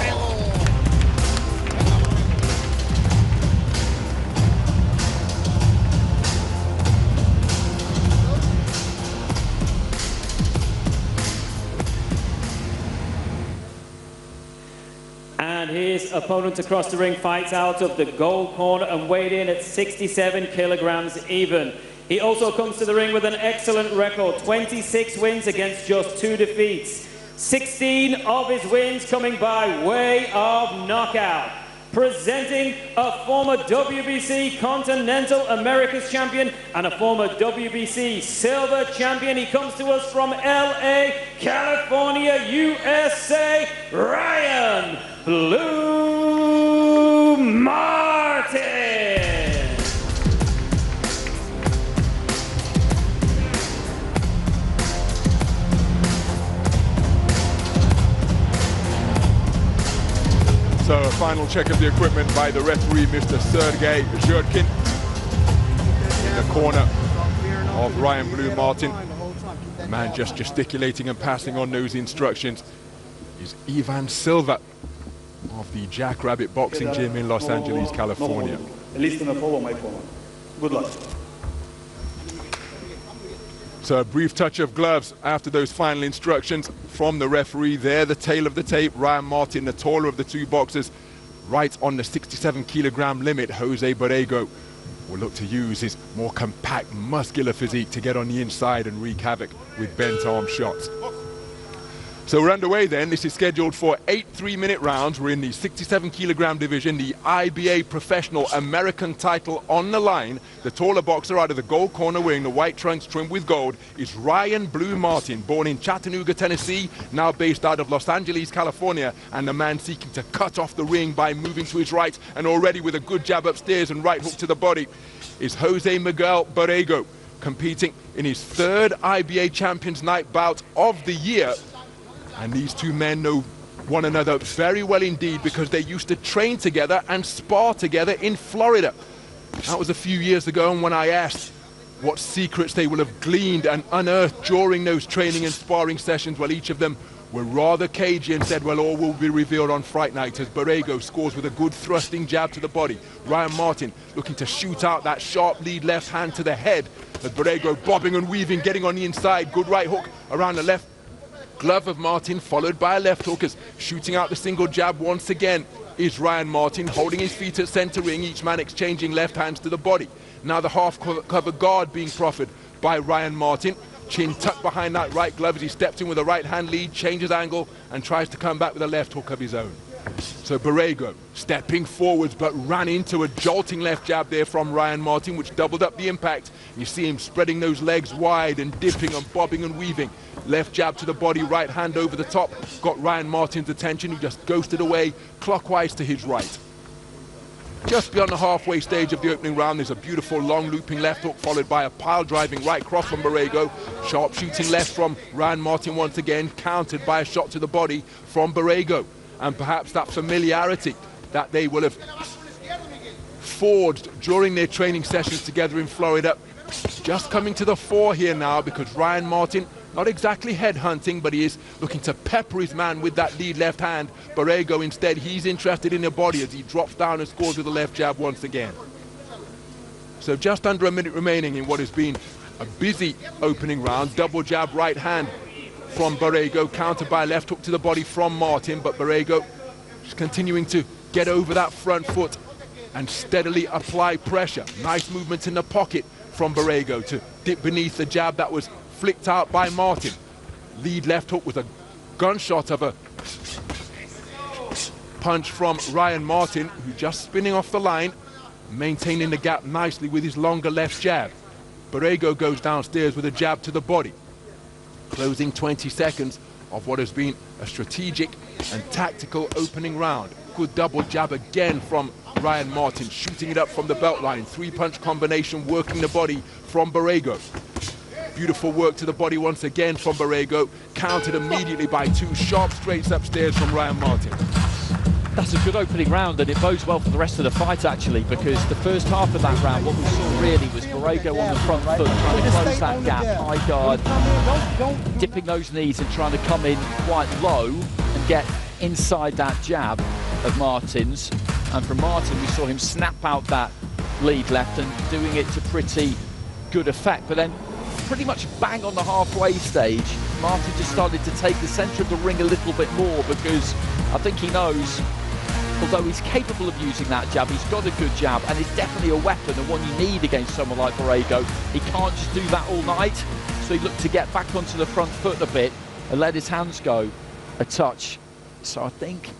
C: And his opponent across the ring fights out of the gold corner and weighed in at 67 kilograms even. He also comes to the ring with an excellent record, 26 wins against just 2 defeats. 16 of his wins coming by way of knockout. Presenting a former WBC Continental Americas champion and a former WBC Silver champion. He comes to us from LA, California, USA, Ryan Blue Martin.
A: So a final check of the equipment by the referee, Mr. Sergei Zhurkin. In the corner of Ryan Blue Martin. The man just gesticulating and passing on those instructions is Ivan Silva of the Jackrabbit Boxing Gym in Los Angeles, California.
E: Listen and follow my command. Good luck.
A: So a brief touch of gloves after those final instructions from the referee there. The tail of the tape, Ryan Martin, the taller of the 2 boxers, right on the 67 kilogram limit. Jose Borrego will look to use his more compact, muscular physique to get on the inside and wreak havoc with bent arm shots. So we're underway then. This is scheduled for 8 3-minute rounds. We're in the 67 kilogram division, the IBA Professional American title on the line. The taller boxer out of the gold corner wearing the white trunks trimmed with gold is Ryan Blue Martin, born in Chattanooga, Tennessee, now based out of Los Angeles, California, and the man seeking to cut off the ring by moving to his right and already with a good jab upstairs and right hook to the body is Jose Miguel Borrego, competing in his 3rd IBA Champions Night bout of the year. And these 2 men know one another very well indeed because they used to train together and spar together in Florida. That was a few years ago, and when I asked what secrets they will have gleaned and unearthed during those training and sparring sessions, well, each of them were rather cagey and said, well, all will be revealed on Fright Night, as Borrego scores with a good thrusting jab to the body. Ryan Martin looking to shoot out that sharp lead left hand to the head, as Borrego bobbing and weaving, getting on the inside. Good right hook around the left glove of Martin, followed by a left hook, as shooting out the single jab once again is Ryan Martin, holding his feet at center ring, each man exchanging left hands to the body. Now the half cover guard being proffered by Ryan Martin, chin tucked behind that right glove as he steps in with a right hand lead, changes angle and tries to come back with a left hook of his own. So Borrego stepping forwards but ran into a jolting left jab there from Ryan Martin, which doubled up the impact. You see him spreading those legs wide and dipping and bobbing and weaving. Left jab to the body, right hand over the top. Got Ryan Martin's attention, who just ghosted away clockwise to his right. Just beyond the halfway stage of the opening round, there's a beautiful long looping left hook followed by a pile driving right cross from Borrego. Sharp shooting left from Ryan Martin once again, countered by a shot to the body from Borrego. And perhaps that familiarity that they will have forged during their training sessions together in Florida, just coming to the fore here now, because Ryan Martin, not exactly headhunting, but he is looking to pepper his man with that lead left hand. Borrego instead, he's interested in the body as he drops down and scores with the left jab once again. So just under a minute remaining in what has been a busy opening round. Double jab right hand from Borrego, countered by a left hook to the body from Martin, but Borrego just continuing to get over that front foot and steadily apply pressure. Nice movement in the pocket from Borrego to dip beneath the jab that was flicked out by Martin. Lead left hook with a gunshot of a punch from Ryan Martin, who just spinning off the line, maintaining the gap nicely with his longer left jab. Borrego goes downstairs with a jab to the body. Closing 20 seconds of what has been a strategic and tactical opening round. Good double jab again from Ryan Martin, shooting it up from the belt line. Three-punch combination working the body from Borrego. Beautiful work to the body once again from Borrego, countered immediately by two sharp straights upstairs from Ryan Martin.
B: That's a good opening round, and it bodes well for the rest of the fight actually, because the first half of that round, what we saw really was Borrego on the front foot, trying to close that gap, high guard, dipping those knees and trying to come in quite low and get inside that jab of Martin's. And from Martin, we saw him snap out that lead left and doing it to pretty good effect. But then pretty much bang on the halfway stage, Martin just started to take the centre of the ring a little bit more, because I think he knows, although he's capable of using that jab, he's got a good jab and it's definitely a weapon and one you need against someone like Borrego. He can't just do that all night, so he looked to get back onto the front foot a bit and let his hands go a touch. So I think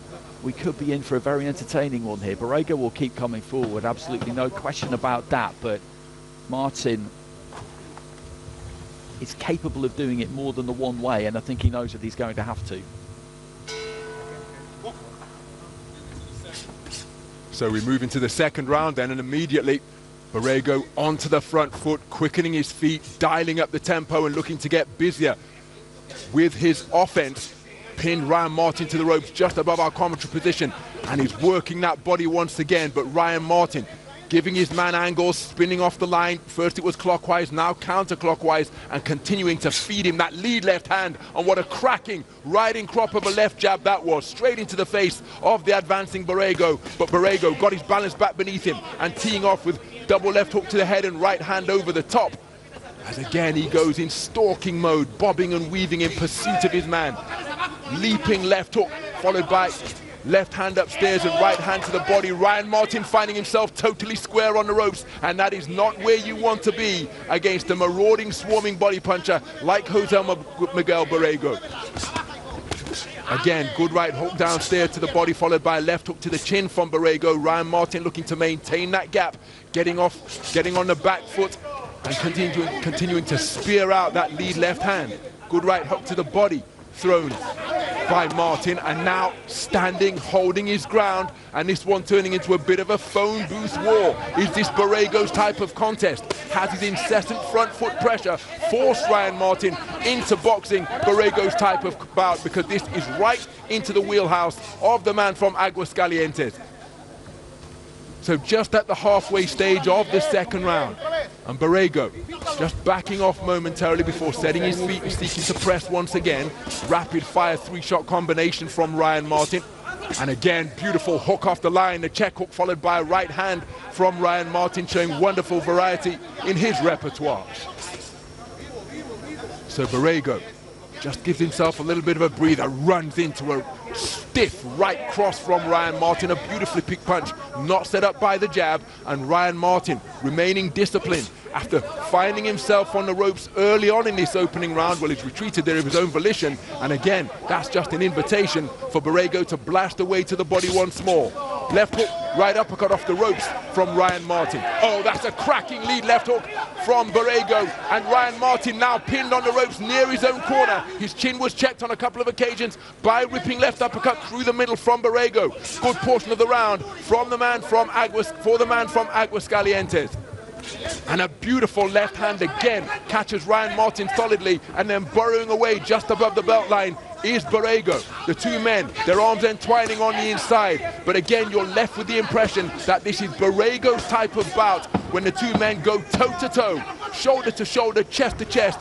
B: we could be in for a very entertaining one here. Borrego will keep coming forward, absolutely no question about that, but Martin is capable of doing it more than the one way, and I think he knows that he's going to have to.
A: So we move into the second round then, and immediately Borrego onto the front foot, quickening his feet, dialing up the tempo and looking to get busier with his offense. Pinned Ryan Martin to the ropes just above our commentary position, and he's working that body once again, but Ryan Martin giving his man angles, spinning off the line. First it was clockwise, now counterclockwise, and continuing to feed him that lead left hand. And what a cracking riding crop of a left jab that was, straight into the face of the advancing Borrego. But Borrego got his balance back beneath him and teeing off with double left hook to the head and right hand over the top. As again he goes in stalking mode, bobbing and weaving in pursuit of his man. Leaping left hook, followed by left hand upstairs and right hand to the body. Ryan Martin finding himself totally square on the ropes, and that is not where you want to be against a marauding, swarming body puncher like Miguel Borrego. Again, good right hook downstairs to the body, followed by a left hook to the chin from Borrego. Ryan Martin looking to maintain that gap, getting on the back foot and continuing to spear out that lead left hand. Good right hook to the body, thrown by Martin, and now standing, holding his ground, and this one turning into a bit of a phone booth war. Is this Borrego's type of contest? Has his incessant front foot pressure forced Ryan Martin into boxing Borrego's type of bout? Because this is right into the wheelhouse of the man from Aguascalientes. So just at the halfway stage of the second round, and Borrego just backing off momentarily before setting his feet and seeking to press once again. Rapid fire three-shot combination from Ryan Martin. And again, beautiful hook off the line, the check hook followed by a right hand from Ryan Martin, showing wonderful variety in his repertoire. So Borrego just gives himself a little bit of a breather, runs into a stiff right cross from Ryan Martin, a beautifully picked punch, not set up by the jab, and Ryan Martin remaining disciplined after finding himself on the ropes early on in this opening round. Well, he's retreated there of his own volition, and again, that's just an invitation for Borrego to blast away to the body once more. Left hook, right uppercut off the ropes from Ryan Martin. Oh, that's a cracking lead left hook from Borrego. And Ryan Martin now pinned on the ropes near his own corner. His chin was checked on a couple of occasions by ripping left uppercut through the middle from Borrego. Good portion of the round from the man from Aguascalientes. And a beautiful left hand again catches Ryan Martin solidly, and then burrowing away just above the belt line is Borrego. The two men, their arms entwining on the inside, but again you're left with the impression that this is Borrego's type of bout when the two men go toe to toe, shoulder to shoulder, chest to chest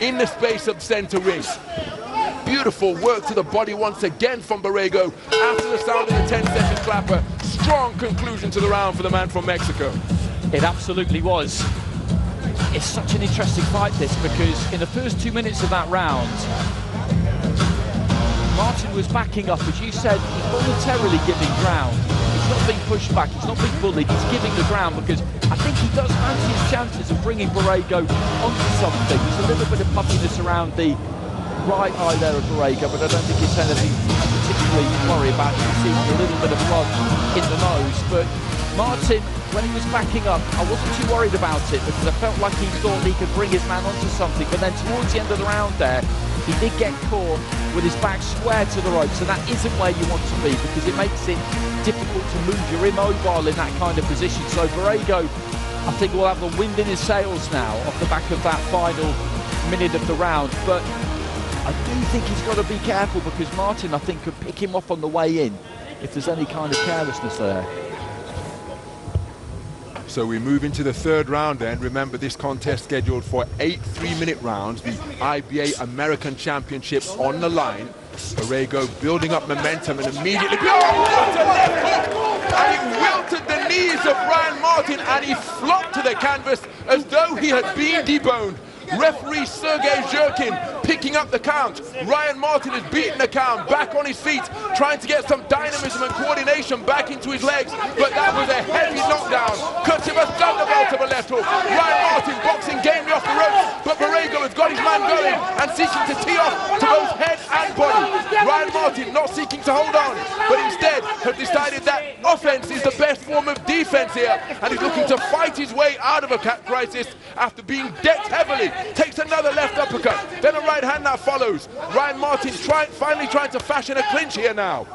A: in the space of center ring. Beautiful work to the body once again from Borrego after the sound of the 10-second clapper. Strong conclusion to the round for the man from Mexico.
B: It absolutely was. It's such an interesting fight, this, because in the first 2 minutes of that round, Martin was backing up, as you said, he's voluntarily giving ground. He's not being pushed back, he's not being bullied, he's giving the ground because I think he does fancy his chances of bringing Borrego onto something. There's a little bit of puffiness around the right eye there of Borrego, but I don't think it's anything particularly to worry about. You can see a little bit of blood in the nose, but Martin, when he was backing up, I wasn't too worried about it because I felt like he thought he could bring his man onto something, but then towards the end of the round there, he did get caught with his back square to the ropes, and that isn't where you want to be because it makes it difficult to move. You're immobile in that kind of position. So Borrego, I think, will have the wind in his sails now off the back of that final minute of the round, but I do think he's got to be careful because Martin, I think, could pick him off on the way in if there's any kind of carelessness there.
A: So we move into the third round then. Remember, this contest scheduled for 8 3-minute rounds. The IBA American Championship on the line. Borrego building up momentum and immediately... Oh, what a left hook! And it wilted the knees of Ryan Martin and he flopped to the canvas as though he had been deboned. Referee Sergei Zhurkin picking up the count. Ryan Martin has beaten the count, back on his feet, trying to get some dynamism and coordination back into his legs, but that was a heavy knockdown. Courtesy of a thunderbolt of a left hook. Ryan Martin boxing gamely off the ropes, but Borrego has got his man going and seeking to tee off to both head and body. Ryan Martin not seeking to hold on, but instead have decided that offense is the best form of defense here, and he's looking to fight his way out of a crisis after being decked heavily. Takes another left uppercut, then a right hand that follows. Ryan Martin finally trying to fashion a clinch here now.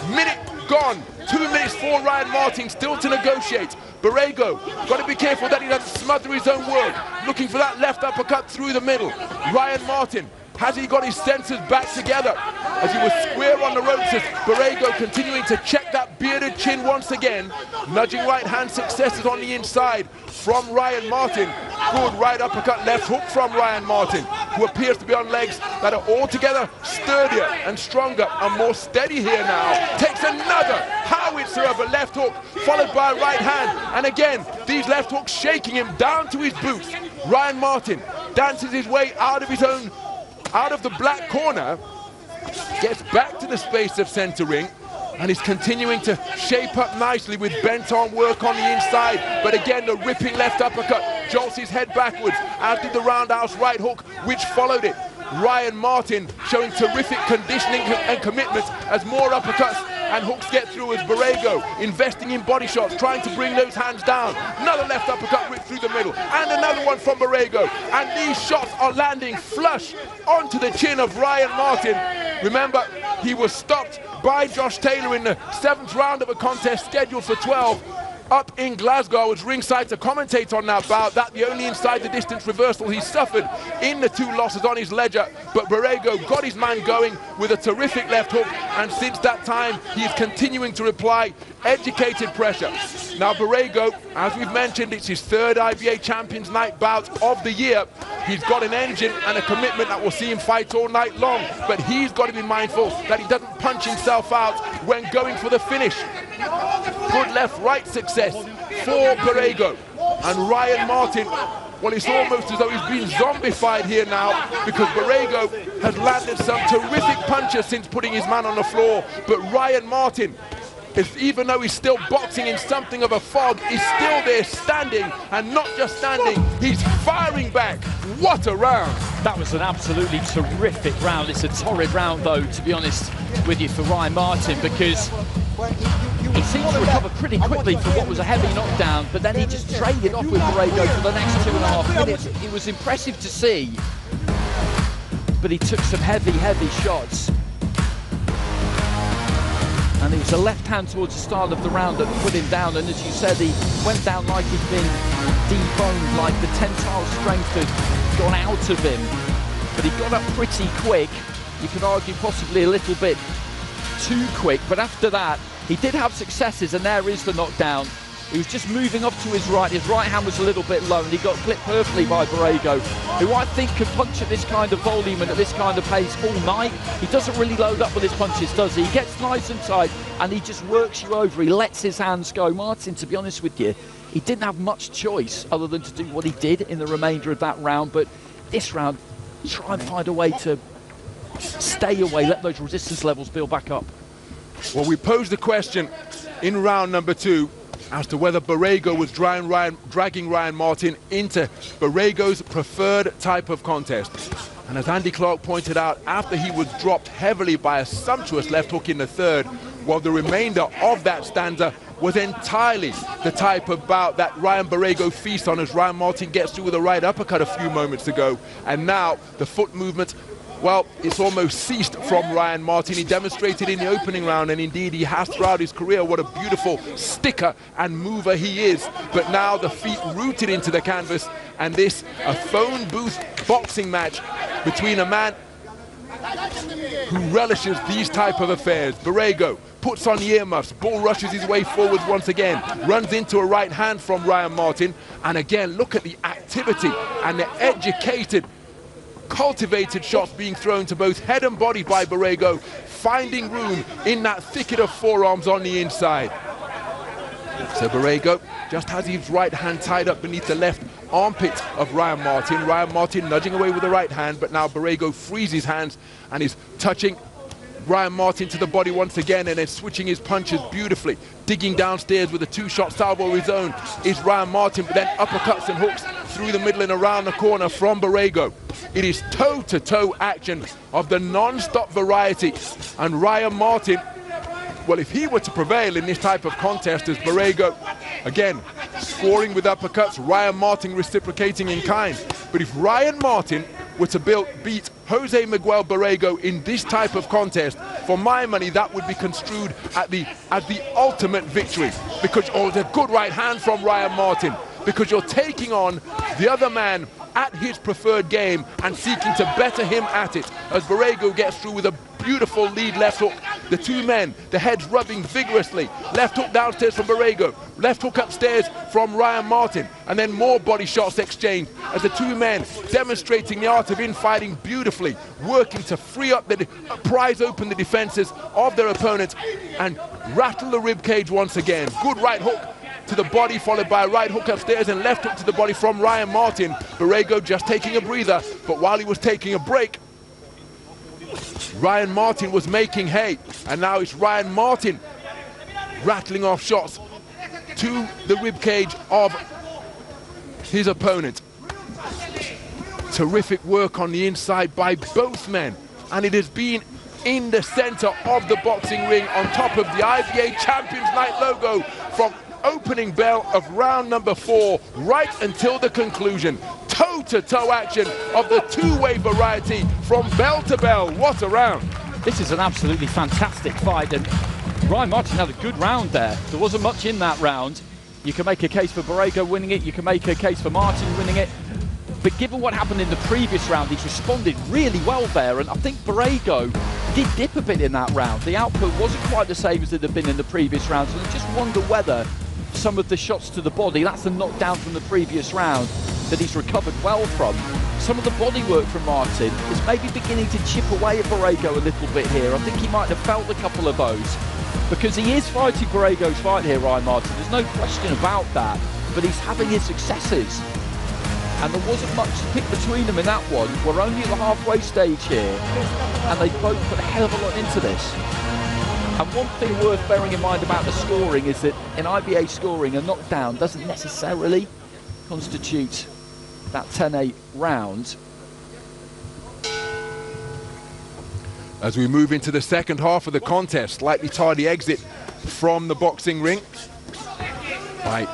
A: Minute gone, 2 minutes for Ryan Martin still to negotiate. Borrego, got to be careful that he doesn't smother his own work. Looking for that left uppercut through the middle. Ryan Martin, has he got his senses back together? As he was square on the ropes as Borrego continuing to check that bearded chin once again. Nudging right hand successes on the inside from Ryan Martin. Good right uppercut left hook from Ryan Martin, who appears to be on legs that are altogether sturdier and stronger and more steady here now. Takes another howitzer of a left hook, followed by a right hand. And again, these left hooks shaking him down to his boots. Ryan Martin dances his way out of the black corner, gets back to the space of center ring, and is continuing to shape up nicely with bent arm work on the inside. But again, the ripping left uppercut jolts his head backwards, as did the roundhouse right hook, which followed it. Ryan Martin showing terrific conditioning and commitment as more uppercuts and hooks get through, as Borrego investing in body shots, trying to bring those hands down. Another left uppercut ripped through the middle, and another one from Borrego. And these shots are landing flush onto the chin of Ryan Martin. Remember, he was stopped by Josh Taylor in the 7th round of a contest scheduled for 12 up in Glasgow. I was ringside to commentate on that bout. That the only inside the distance reversal he suffered in the 2 losses on his ledger. But Borrego got his man going with a terrific left hook, and since that time he is continuing to apply educated pressure. Now Borrego, as we've mentioned, it's his 3rd IBA Champions Night bout of the year. He's got an engine and a commitment that will see him fight all night long, but he's got to be mindful that he doesn't punch himself out when going for the finish. Good left-right success for Borrego. And Ryan Martin, well, it's almost as though he's been zombified here now, because Borrego has landed some terrific punches since putting his man on the floor. But Ryan Martin, even though he's still boxing in something of a fog, he's still there standing, and not just standing, he's firing back. What a round!
B: That was an absolutely terrific round. It's a torrid round, though, to be honest with you, for Ryan Martin, because He seemed to recover pretty quickly from what was a heavy knockdown, but then he just traded off with Borrego for the next 2.5 minutes. It was impressive to see, but he took some heavy shots. And it was a left hand towards the start of the round that put him down, and as you said, he went down like he'd been deboned, like the tensile strength had gone out of him. But he got up pretty quick. You could argue possibly a little bit too quick, but after that he did have successes, and there is the knockdown. He was just moving up to his right hand was a little bit low, and he got clipped perfectly by Borrego, who I think can punch at this kind of volume and at this kind of pace all night. He doesn't really load up with his punches, does he? He gets nice and tight and he just works you over. He lets his hands go. Martin, to be honest with you, he didn't have much choice other than to do what he did in the remainder of that round, but this round, try and find a way to stay away, let those resistance levels build back up.
A: Well, we posed the question in round number 2 as to whether Borrego was dragging Ryan Martin into Borrego's preferred type of contest. And as Andy Clark pointed out, after he was dropped heavily by a sumptuous left hook in the third, while the remainder of that stanza was entirely the type of bout that Ryan Borrego feasts on, as Ryan Martin gets through with a right uppercut a few moments ago. And now the foot movement, well, it's almost ceased from Ryan Martin. He demonstrated in the opening round, and indeed he has throughout his career, what a beautiful sticker and mover he is. But now the feet rooted into the canvas, and this, a phone booth boxing match between a man who relishes these type of affairs. Borrego puts on the earmuffs, bull rushes his way forward once again, runs into a right hand from Ryan Martin, and again, look at the activity and the educated, cultivated shots being thrown to both head and body by Borrego, finding room in that thicket of forearms on the inside. So Borrego just has his right hand tied up beneath the left armpit of Ryan Martin. Ryan Martin nudging away with the right hand, but now Borrego frees his hands and is touching Ryan Martin to the body once again, and then switching his punches beautifully. Digging downstairs with a two-shot salvo of his own is Ryan Martin, but then uppercuts and hooks through the middle and around the corner from Borrego. It is toe-to-toe action of the non-stop variety, and Ryan Martin, well, if he were to prevail in this type of contest as Borrego, again, scoring with uppercuts, Ryan Martin reciprocating in kind. But if Ryan Martin were to beat Jose Miguel Borrego in this type of contest, for my money, that would be construed as the ultimate victory. Because, oh, the good right hand from Ryan Martin, because you're taking on the other man at his preferred game and seeking to better him at it, as Borrego gets through with a beautiful lead left hook. The two men, the heads rubbing vigorously. Left hook downstairs from Borrego, left hook upstairs from Ryan Martin, and then more body shots exchanged as the two men demonstrating the art of infighting beautifully, working to free up prise open the defenses of their opponents and rattle the rib cage once again. Good right hook to the body, followed by a right hook upstairs and left hook to the body from Ryan Martin. Borrego just taking a breather, but while he was taking a break, Ryan Martin was making hay, and now it's Ryan Martin rattling off shots to the ribcage of his opponent. Terrific work on the inside by both men, and it has been in the center of the boxing ring on top of the IBA Champions Night logo from opening bell of round number 4 right until the conclusion. Toe-to-toe action of the two-way variety from bell to bell. What a round.
B: This is an absolutely fantastic fight, and Ryan Martin had a good round there. There wasn't much in that round. You can make a case for Borrego winning it, you can make a case for Martin winning it, but given what happened in the previous round, he's responded really well there, and I think Borrego did dip a bit in that round. The output wasn't quite the same as it had been in the previous rounds, and I just wonder whether some of the shots to the body, that's the knockdown from the previous round that he's recovered well from. Some of the body work from Martin is maybe beginning to chip away at Borrego a little bit here. I think he might have felt a couple of those, because he is fighting Borrego's fight here, Ryan Martin. There's no question about that, but he's having his successes. And there wasn't much to pick between them in that one. We're only at the halfway stage here, and they both put a hell of a lot into this. And one thing worth bearing in mind about the scoring is that in IBA scoring, a knockdown doesn't necessarily constitute that 10-8 round.
A: As we move into the second half of the contest, slightly tardy exit from the boxing ring by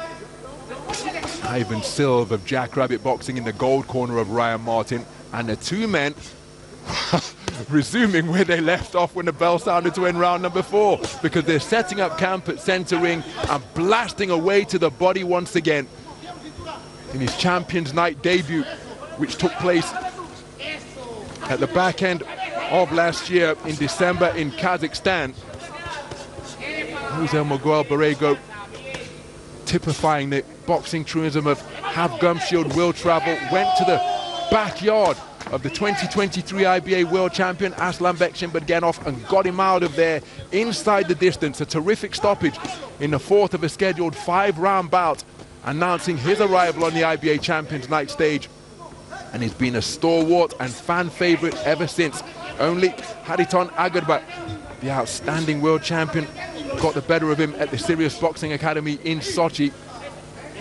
A: Ivan Silv of Jackrabbit Boxing in the gold corner of Ryan Martin. And the two men resuming where they left off when the bell sounded to end round number 4, because they're setting up camp at centre ring and blasting away to the body once again. In his Champions Night debut, which took place at the back end of last year in December in Kazakhstan, Jose Miguel Borrego typifying the boxing truism of have gum shield, will travel, went to the backyard of the 2023 IBA world champion Aslan Bekşenbergenov and got him out of there inside the distance. A terrific stoppage in the 4th of a scheduled 5-round bout, announcing his arrival on the IBA Champions Night stage. And he's been a stalwart and fan favorite ever since. Only Hariton Agarbek, the outstanding world champion, got the better of him at the Sirius Boxing Academy in Sochi.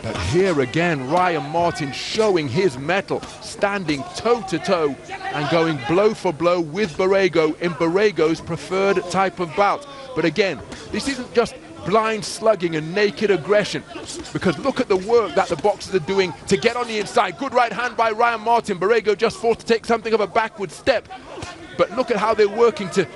A: But here again, Ryan Martin showing his mettle, standing toe-to-toe and going blow for blow with Borrego in Borrego's preferred type of bout. But again, this isn't just blind slugging and naked aggression, because look at the work that the boxers are doing to get on the inside. Good right hand by Ryan Martin. Borrego just forced to take something of a backward step. But look at how they're working to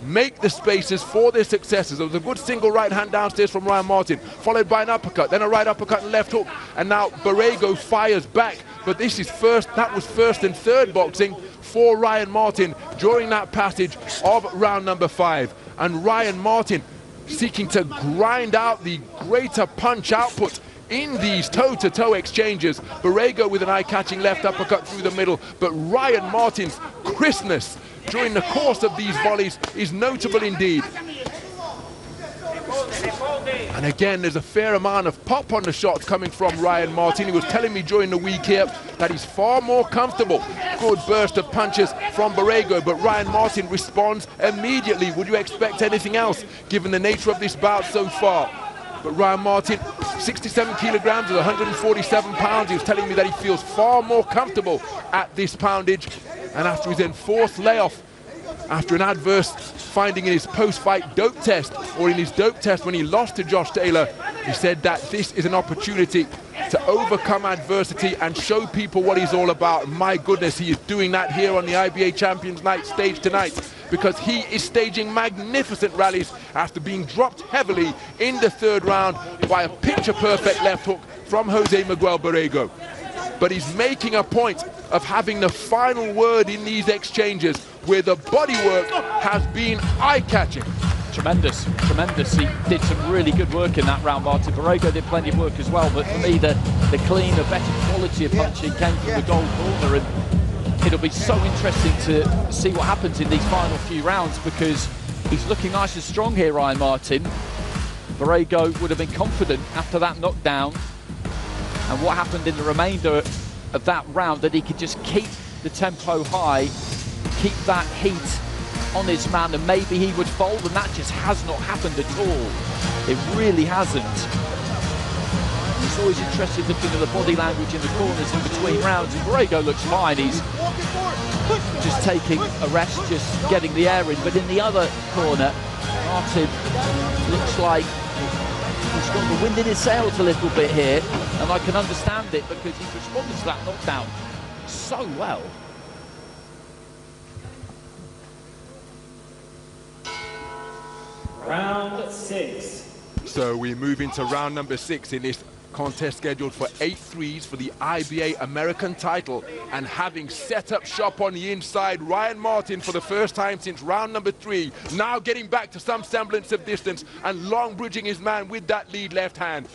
A: make the spaces for their successes. There was a good single right hand downstairs from Ryan Martin, followed by an uppercut, then a right uppercut and left hook, and now Borrego fires back. But this is that was first and third boxing for Ryan Martin during that passage of round number 5. And Ryan Martin seeking to grind out the greater punch output in these toe-to-toe exchanges. Borrego with an eye-catching left uppercut through the middle, but Ryan Martin's crispness during the course of these volleys is notable indeed. And again, there's a fair amount of pop on the shots coming from Ryan Martin. He was telling me during the week here that he's far more comfortable. Good burst of punches from Borrego, but Ryan Martin responds immediately. Would you expect anything else, given the nature of this bout so far? But Ryan Martin, 67 kilograms, 147 pounds. He was telling me that he feels far more comfortable at this poundage. And after his enforced layoff, after an adverse finding in his post-fight dope test, or in his dope test when he lost to Josh Taylor, he said that this is an opportunity to overcome adversity and show people what he's all about. My goodness, he is doing that here on the IBA Champions Night stage tonight, because he is staging magnificent rallies after being dropped heavily in the 3rd round by a picture-perfect left hook from Jose Miguel Borrego. But he's making a point of having the final word in these exchanges, where the bodywork has been eye-catching.
B: Tremendous, tremendous. He did some really good work in that round. Martin Borrego did plenty of work as well, but for me, the cleaner, better quality of punching came from the gold corner, and it'll be so interesting to see what happens in these final few rounds, because he's looking nice and strong here, Ryan Martin. Borrego would have been confident after that knockdown, and what happened in the remainder of that round, that he could just keep the tempo high, keep that heat on his man, and maybe he would fold, and that just has not happened at all. It really hasn't. It's always interesting looking at the body language in the corners in between rounds, and Borrego looks fine. He's just taking a rest, just getting the air in, but in the other corner, Martin looks like he's got the wind in his sails a little bit here, and I can understand it, because he's responded to that knockdown so well.
C: Round 6.
A: So we move into round number 6 in this contest scheduled for 8 threes for the IBA American title. And having set up shop on the inside, Ryan Martin, for the first time since round number 3, now getting back to some semblance of distance and long bridging his man with that lead left hand.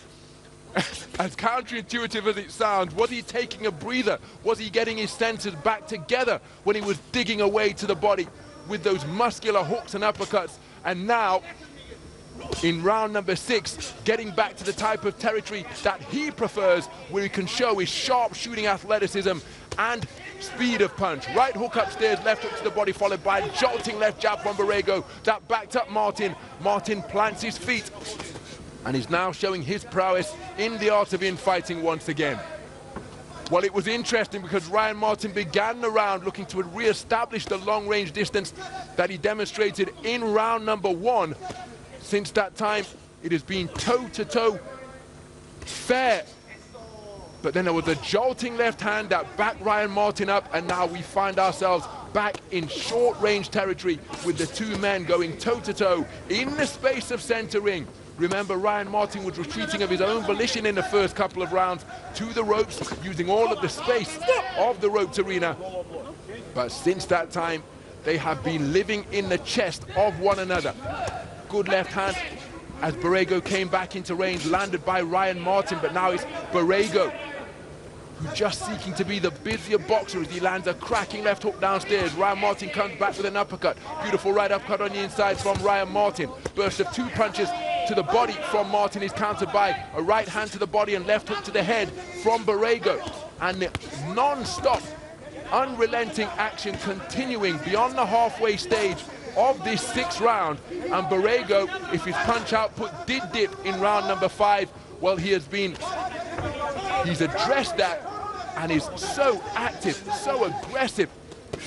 A: As counterintuitive as it sounds, was he taking a breather? Was he getting his senses back together when he was digging away to the body with those muscular hooks and uppercuts? And now, in round number 6, getting back to the type of territory that he prefers, where he can show his sharp shooting athleticism and speed of punch. Right hook upstairs, left hook to the body, followed by a jolting left jab from Borrego. That backed up Martin. Martin plants his feet and is now showing his prowess in the art of infighting once again. Well, it was interesting because Ryan Martin began the round looking to re-establish the long-range distance that he demonstrated in round number 1. Since that time, it has been toe-to-toe fair. But then there was a jolting left hand that backed Ryan Martin up, and now we find ourselves back in short-range territory with the two men going toe-to-toe in the space of center ring. Remember, Ryan Martin was retreating of his own volition in the first couple of rounds to the ropes, using all of the space of the roped arena. But since that time, they have been living in the chest of one another. Good left hand as Borrego came back into range, landed by Ryan Martin, but now it's Borrego who just seeking to be the busier boxer as he lands a cracking left hook downstairs. Ryan Martin comes back with an uppercut. Beautiful right uppercut on the inside from Ryan Martin. Burst of two punches to the body from Martin is countered by a right hand to the body and left hook to the head from Borrego. And the non-stop, unrelenting action continuing beyond the halfway stage of this sixth round. And Borrego, if his punch output did dip in round number 5, well, he's addressed that and is so active, so aggressive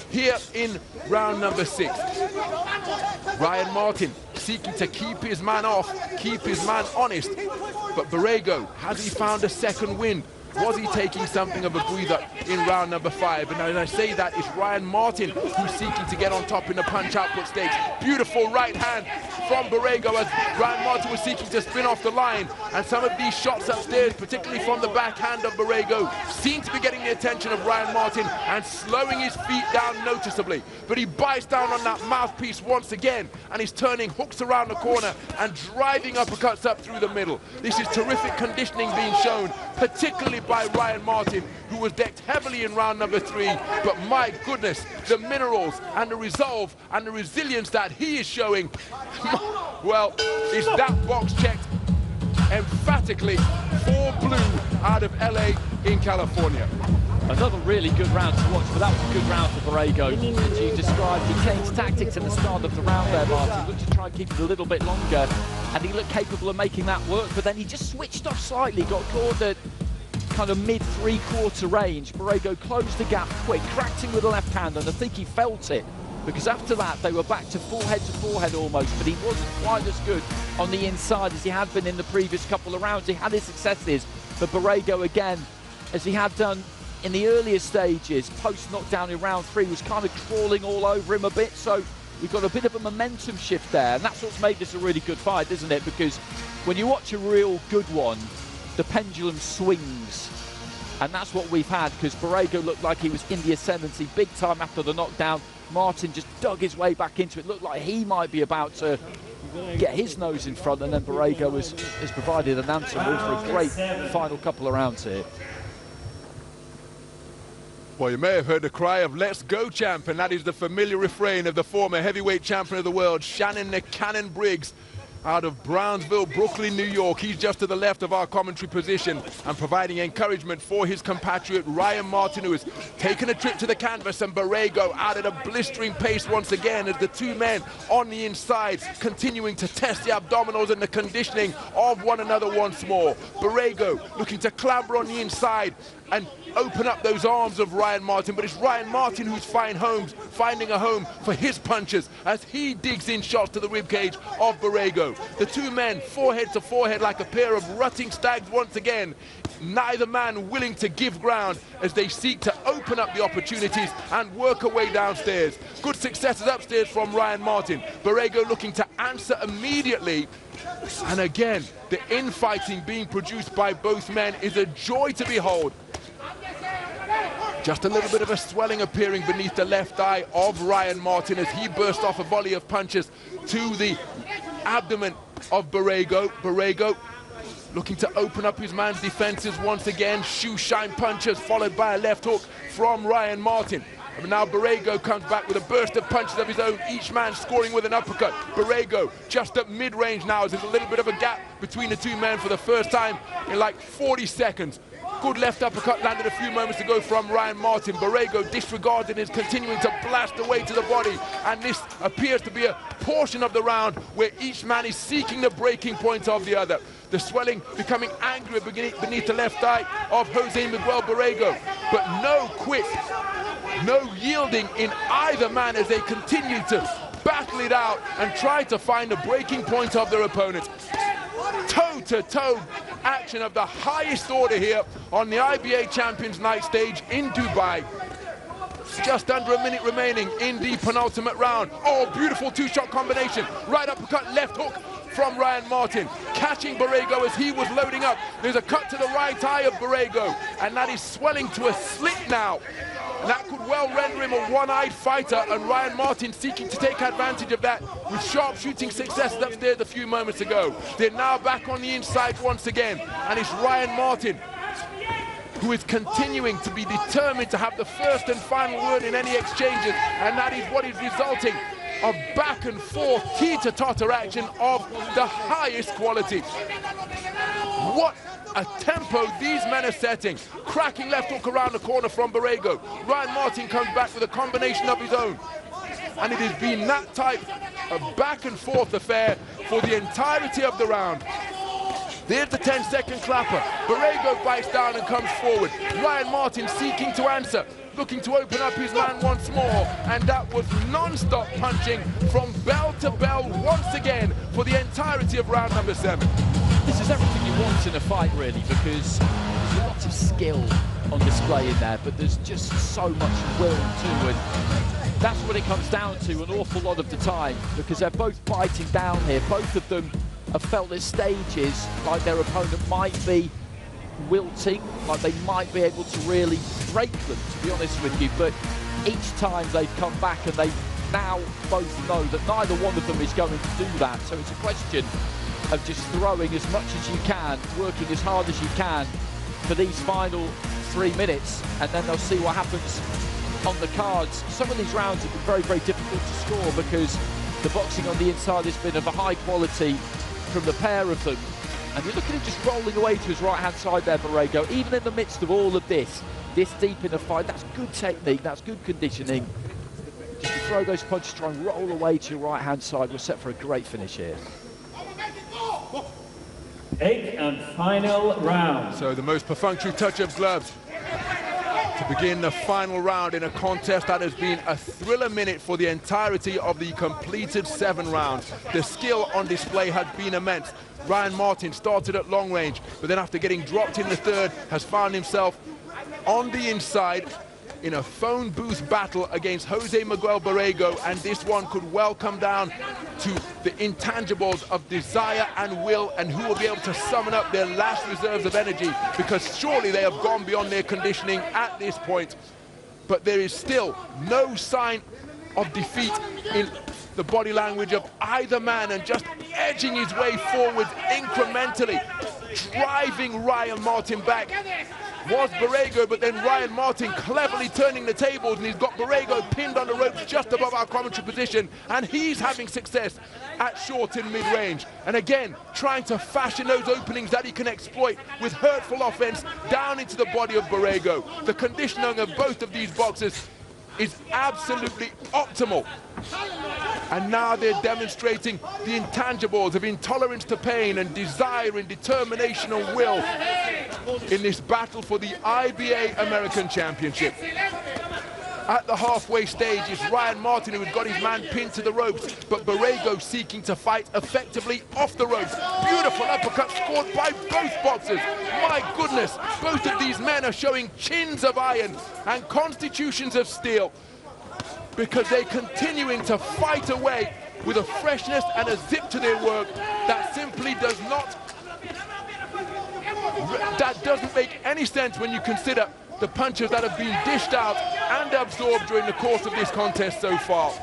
A: here in round number 6. Ryan Martin seeking to keep his man off, keep his man honest, but Borrego, has he found a second wind? Was he taking something of a breather in round number 5? And as I say that, it's Ryan Martin who's seeking to get on top in the punch output stakes. Beautiful right hand from Borrego as Ryan Martin was seeking to spin off the line. And some of these shots upstairs, particularly from the backhand of Borrego, seem to be getting the attention of Ryan Martin and slowing his feet down noticeably. But he bites down on that mouthpiece once again, and he's turning hooks around the corner and driving uppercuts up through the middle. This is terrific conditioning being shown, particularly by Ryan Martin, who was decked heavily in round number 3. But my goodness, the minerals and the resolve and the resilience that he is showing, well, is that box checked emphatically for blue out of LA in California.
B: Another really good round to watch, but that was a good round for Borrego. As you described, he changed tactics at the start of the round there, Martin. Looked to try and keep it a little bit longer, and he looked capable of making that work, but then he just switched off slightly, got caught at kind of mid three-quarter range. Borrego closed the gap quick, cracked him with a left hand, and I think he felt it, because after that they were back to forehead almost, but he wasn't quite as good on the inside as he had been in the previous couple of rounds. He had his successes, but Borrego again, as he had done in the earlier stages, post-knockdown in round 3, was kind of crawling all over him a bit, so we've got a bit of a momentum shift there, and that's what's made this a really good fight, isn't it? Because when you watch a real good one, the pendulum swings, and that's what we've had, because Borrego looked like he was in the ascendancy big time after the knockdown. Martin just dug his way back into it, looked like he might be about to get his nose in front, and then Borrego has provided an answer for a great final couple of rounds here.
A: Well, you may have heard the cry of "Let's go, champ," and that is the familiar refrain of the former heavyweight champion of the world, Shannon the Cannon Briggs, out of Brownsville, Brooklyn, New York. He's just to the left of our commentary position and providing encouragement for his compatriot Ryan Martin, who has taken a trip to the canvas, and Borrego out at a blistering pace once again as the two men on the inside continuing to test the abdominals and the conditioning of one another once more. Borrego looking to clamber on the inside and open up those arms of Ryan Martin, but it's Ryan Martin who's finding a home for his punches as he digs in shots to the ribcage of Borrego. The two men forehead to forehead like a pair of rutting stags once again, neither man willing to give ground as they seek to open up the opportunities and work a way downstairs. Good successes upstairs from Ryan Martin. Borrego looking to answer immediately, and again the infighting being produced by both men is a joy to behold. Just a little bit of a swelling appearing beneath the left eye of Ryan Martin as he burst off a volley of punches to the abdomen of Borrego. Borrego looking to open up his man's defenses once again. Shoe shine punches followed by a left hook from Ryan Martin. And now Borrego comes back with a burst of punches of his own, each man scoring with an uppercut. Borrego just at mid-range now as there's a little bit of a gap between the two men for the first time in like 40 seconds. Good left uppercut landed a few moments ago from Ryan Martin. Borrego disregarded and is continuing to blast away to the body. And this appears to be a portion of the round where each man is seeking the breaking point of the other. The swelling becoming angrier beneath the left eye of Jose Miguel Borrego. But no quit, no yielding in either man as they continue to battle it out and try to find the breaking point of their opponent. Toe-to-toe action of the highest order here on the IBA Champions Night stage in Dubai. Just under a minute remaining in the penultimate round. Oh, beautiful two-shot combination. Right uppercut, left hook from Ryan Martin, catching Borrego as he was loading up. There's a cut to the right eye of Borrego, and that is swelling to a slit now. And that could well render him a one-eyed fighter, and Ryan Martin seeking to take advantage of that with sharpshooting successes upstairs a few moments ago. They're now back on the inside once again, and it's Ryan Martin who is continuing to be determined to have the first and final word in any exchanges, and that is what is resulting of back and forth teeter-totter action of the highest quality. What a tempo these men are setting. Cracking left hook around the corner from Borrego. Ryan Martin comes back with a combination of his own. And it has been that type of back and forth affair for the entirety of the round. There's the 10-second clapper. Borrego bites down and comes forward. Ryan Martin seeking to answer, looking to open up his man once more, and that was non-stop punching from bell to bell once again for the entirety of round number 7.
B: This is everything you want in a fight, really, because there's a lot of skill on display in there, but there's just so much will too, and that's what it comes down to an awful lot of the time, because they're both biting down here. Both of them have felt at stages like their opponent might be wilting, like they might be able to really break them, to be honest with you, but each time they've come back and they now both know that neither one of them is going to do that. So it's a question of just throwing as much as you can, working as hard as you can for these final 3 minutes, and then they'll see what happens on the cards. Some of these rounds have been very, very difficult to score because the boxing on the inside has been of a high quality from the pair of them. And you look at him just rolling away to his right-hand side there, Borrego, even in the midst of all of this deep in a fight. That's good technique, that's good conditioning. Just to throw those punches, try and roll away to your right-hand side. We're set for a great finish here.
C: 8th and final round.
A: So the most perfunctory touch of gloves to begin the final round in a contest that has been a thriller minute for the entirety of the completed 7 rounds. The skill on display has been immense. Ryan Martin started at long range, but then after getting dropped in the 3rd, has found himself on the inside in a phone booth battle against Jose Miguel Borrego, and this one could well come down to the intangibles of desire and will, and who will be able to summon up their last reserves of energy, because surely they have gone beyond their conditioning at this point. But there is still no sign of defeat in the body language of either man, and just edging his way forward incrementally, driving Ryan Martin back was Borrego, but then Ryan Martin cleverly turning the tables, and he's got Borrego pinned on the ropes just above our commentary position, and he's having success at short and mid-range. And again, trying to fashion those openings that he can exploit with hurtful offense down into the body of Borrego. The conditioning of both of these boxers is absolutely optimal. And now they're demonstrating the intangibles of intolerance to pain and desire and determination and will in this battle for the IBA American Championship. At the halfway stage is Ryan Martin, who has got his man pinned to the ropes, but Borrego seeking to fight effectively off the ropes. Beautiful uppercut scored by both boxers. My goodness, both of these men are showing chins of iron and constitutions of steel, because they're continuing to fight away with a freshness and a zip to their work that simply doesn't make any sense when you consider the punches that have been dished out and absorbed during the course of this contest so far.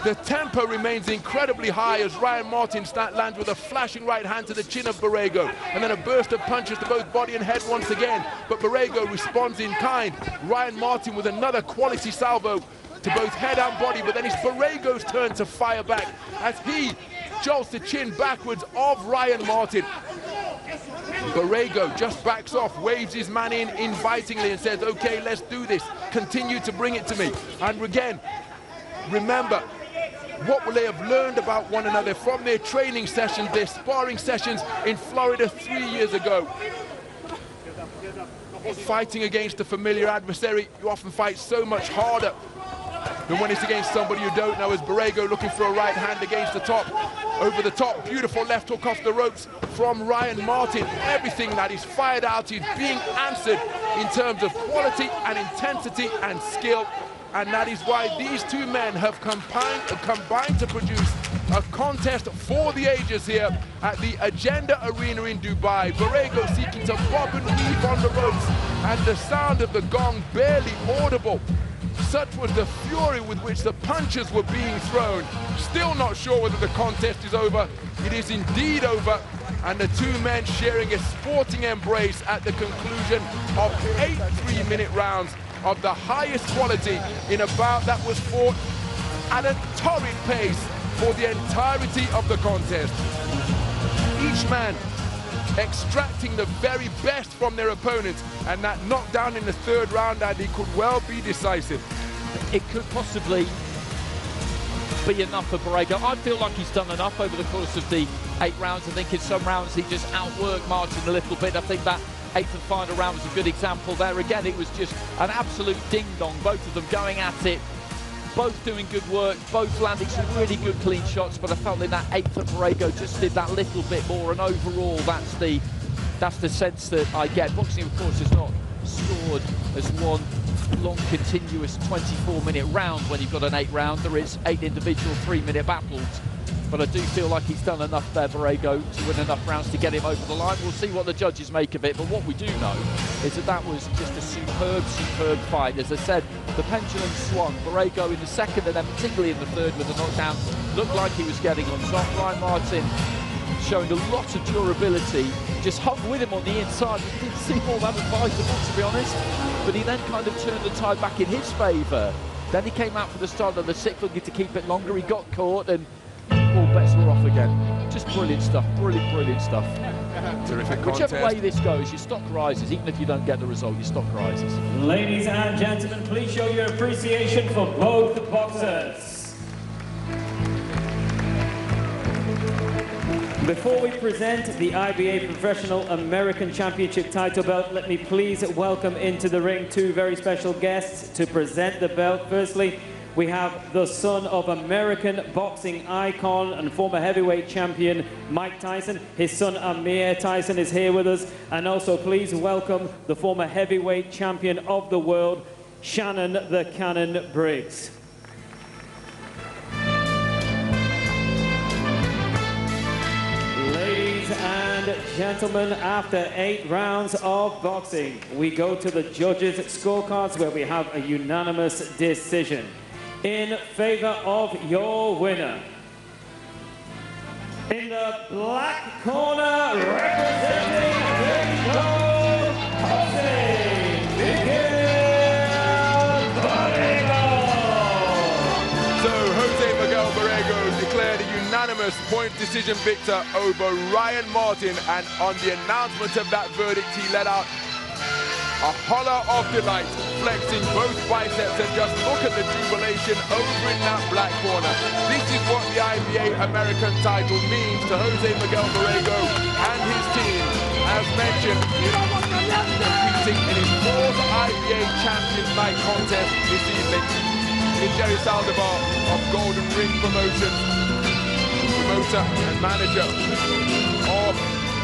A: The tempo remains incredibly high as Ryan Martin lands with a flashing right hand to the chin of Borrego, and then a burst of punches to both body and head once again, but Borrego responds in kind. Ryan Martin with another quality salvo to both head and body, but then it's Borrego's turn to fire back as he jolts the chin backwards of Ryan Martin. Borrego just backs off, waves his man in invitingly and says, okay, let's do this, continue to bring it to me. And again, remember, what will they have learned about one another from their training sessions, their sparring sessions in Florida 3 years ago. Fighting against a familiar adversary, you often fight so much harder. than when it's against somebody you don't know, as Borrego looking for a right hand against the top. Over the top, beautiful left hook off the ropes from Ryan Martin. Everything that is fired out is being answered in terms of quality and intensity and skill. And that is why these two men have combined to produce a contest for the ages here at the Agenda Arena in Dubai. Borrego seeking to bob and weave on the ropes, and the sound of the gong barely audible. Such was the fury with which the punches were being thrown. Still not sure whether the contest is over. It is indeed over, and the two men sharing a sporting embrace at the conclusion of 8 3-minute rounds of the highest quality in a bout that was fought at a torrid pace for the entirety of the contest. Each man extracting the very best from their opponents, and that knockdown in the third round, Andy, could well be decisive.
B: It could possibly be enough for Borrego. I feel like he's done enough over the course of the 8 rounds. I think in some rounds he just outworked Martin a little bit. I think that 8th and final round was a good example there. Again, it was just an absolute ding-dong, both of them going at it, both doing good work, both landing some really good clean shots, but I felt in that 8th that Borrego just did that little bit more, and overall that's the sense that I get. Boxing, of course, is not scored as one long continuous 24-minute round. When you've got an 8 round, there is 8 individual 3-minute battles, but I do feel like he's done enough there, Borrego, to win enough rounds to get him over the line. We'll see what the judges make of it, but what we do know is that that was just a superb fight. As I said, the pendulum swung. Borrego in the second, and then particularly in the third with the knockdown, looked like he was getting on top. Ryan Martin showing a lot of durability, just hung with him on the inside. We didn't see all that advisable, to be honest, but he then kind of turned the tide back in his favour. Then he came out for the start of the 6th, looking to keep it longer. He got caught, and all bets were off again. Just brilliant stuff, brilliant stuff.
A: Terrific
B: Whichever
A: contest.
B: way this goes, your stock rises. Even if you don't get the result, your stock rises.
C: Ladies and gentlemen, please show your appreciation for both boxers. Before we present the IBA Professional American Championship title belt, let me please welcome into the ring 2 very special guests to present the belt. Firstly, we have the son of American boxing icon and former heavyweight champion Mike Tyson. His son Amir Tyson is here with us. And also please welcome the former heavyweight champion of the world, Shannon the Cannon Briggs. Ladies and gentlemen, after 8 rounds of boxing, we go to the judges' scorecards, where we have a unanimous decision in favor of your winner. In the black corner, representing Finol, Miguel.
A: So Jose Miguel Borrego declared a unanimous point decision victor over Ryan Martin, and on the announcement of that verdict, he let out a holler of delight, flexing both biceps, and just look at the jubilation over in that black corner. This is what the IBA American title means to Jose Miguel Borrego and his team. As mentioned, competing in his 4th IBA Champions Night contest this evening is Jerry Saldivar of Golden Ring Promotions, promoter and manager of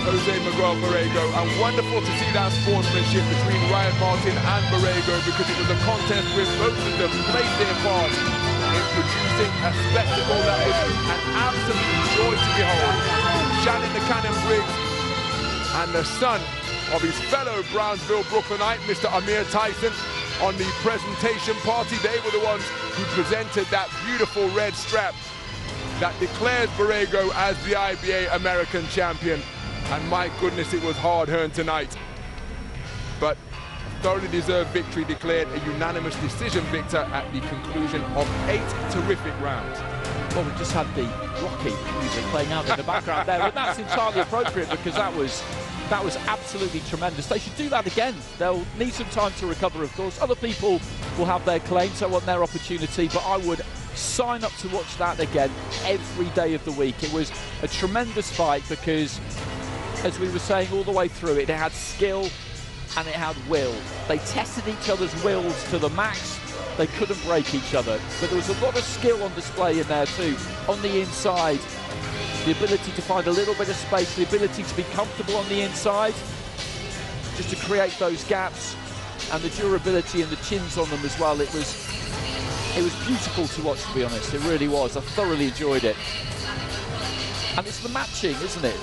A: Jose Miguel Borrego, and wonderful to see that sportsmanship between Ryan Martin and Borrego, because it was a contest where both of them played their part in producing a spectacle that was an absolute joy to behold. Shannon the Cannon Briggs and the son of his fellow Brownsville Brooklynite, Mr. Amir Tyson, on the presentation party. They were the ones who presented that beautiful red strap that declares Borrego as the IBA American champion. And my goodness, it was hard-earned tonight. But a thoroughly deserved victory, declared a unanimous decision victor at the conclusion of 8 terrific rounds.
B: Well, we just had the Rocky music playing out in the background there, and that's entirely appropriate, because that was absolutely tremendous. They should do that again. They'll need some time to recover, of course. Other people will have their claims, so want their opportunity, but I would sign up to watch that again every day of the week. It was a tremendous fight, because as we were saying all the way through it, it had skill and it had will. They tested each other's wills to the max. They couldn't break each other. But there was a lot of skill on display in there too. On the inside, the ability to find a little bit of space, the ability to be comfortable on the inside, just to create those gaps, and the durability and the chins on them as well. It was beautiful to watch, to be honest. It really was. I thoroughly enjoyed it. And it's the matching, isn't it?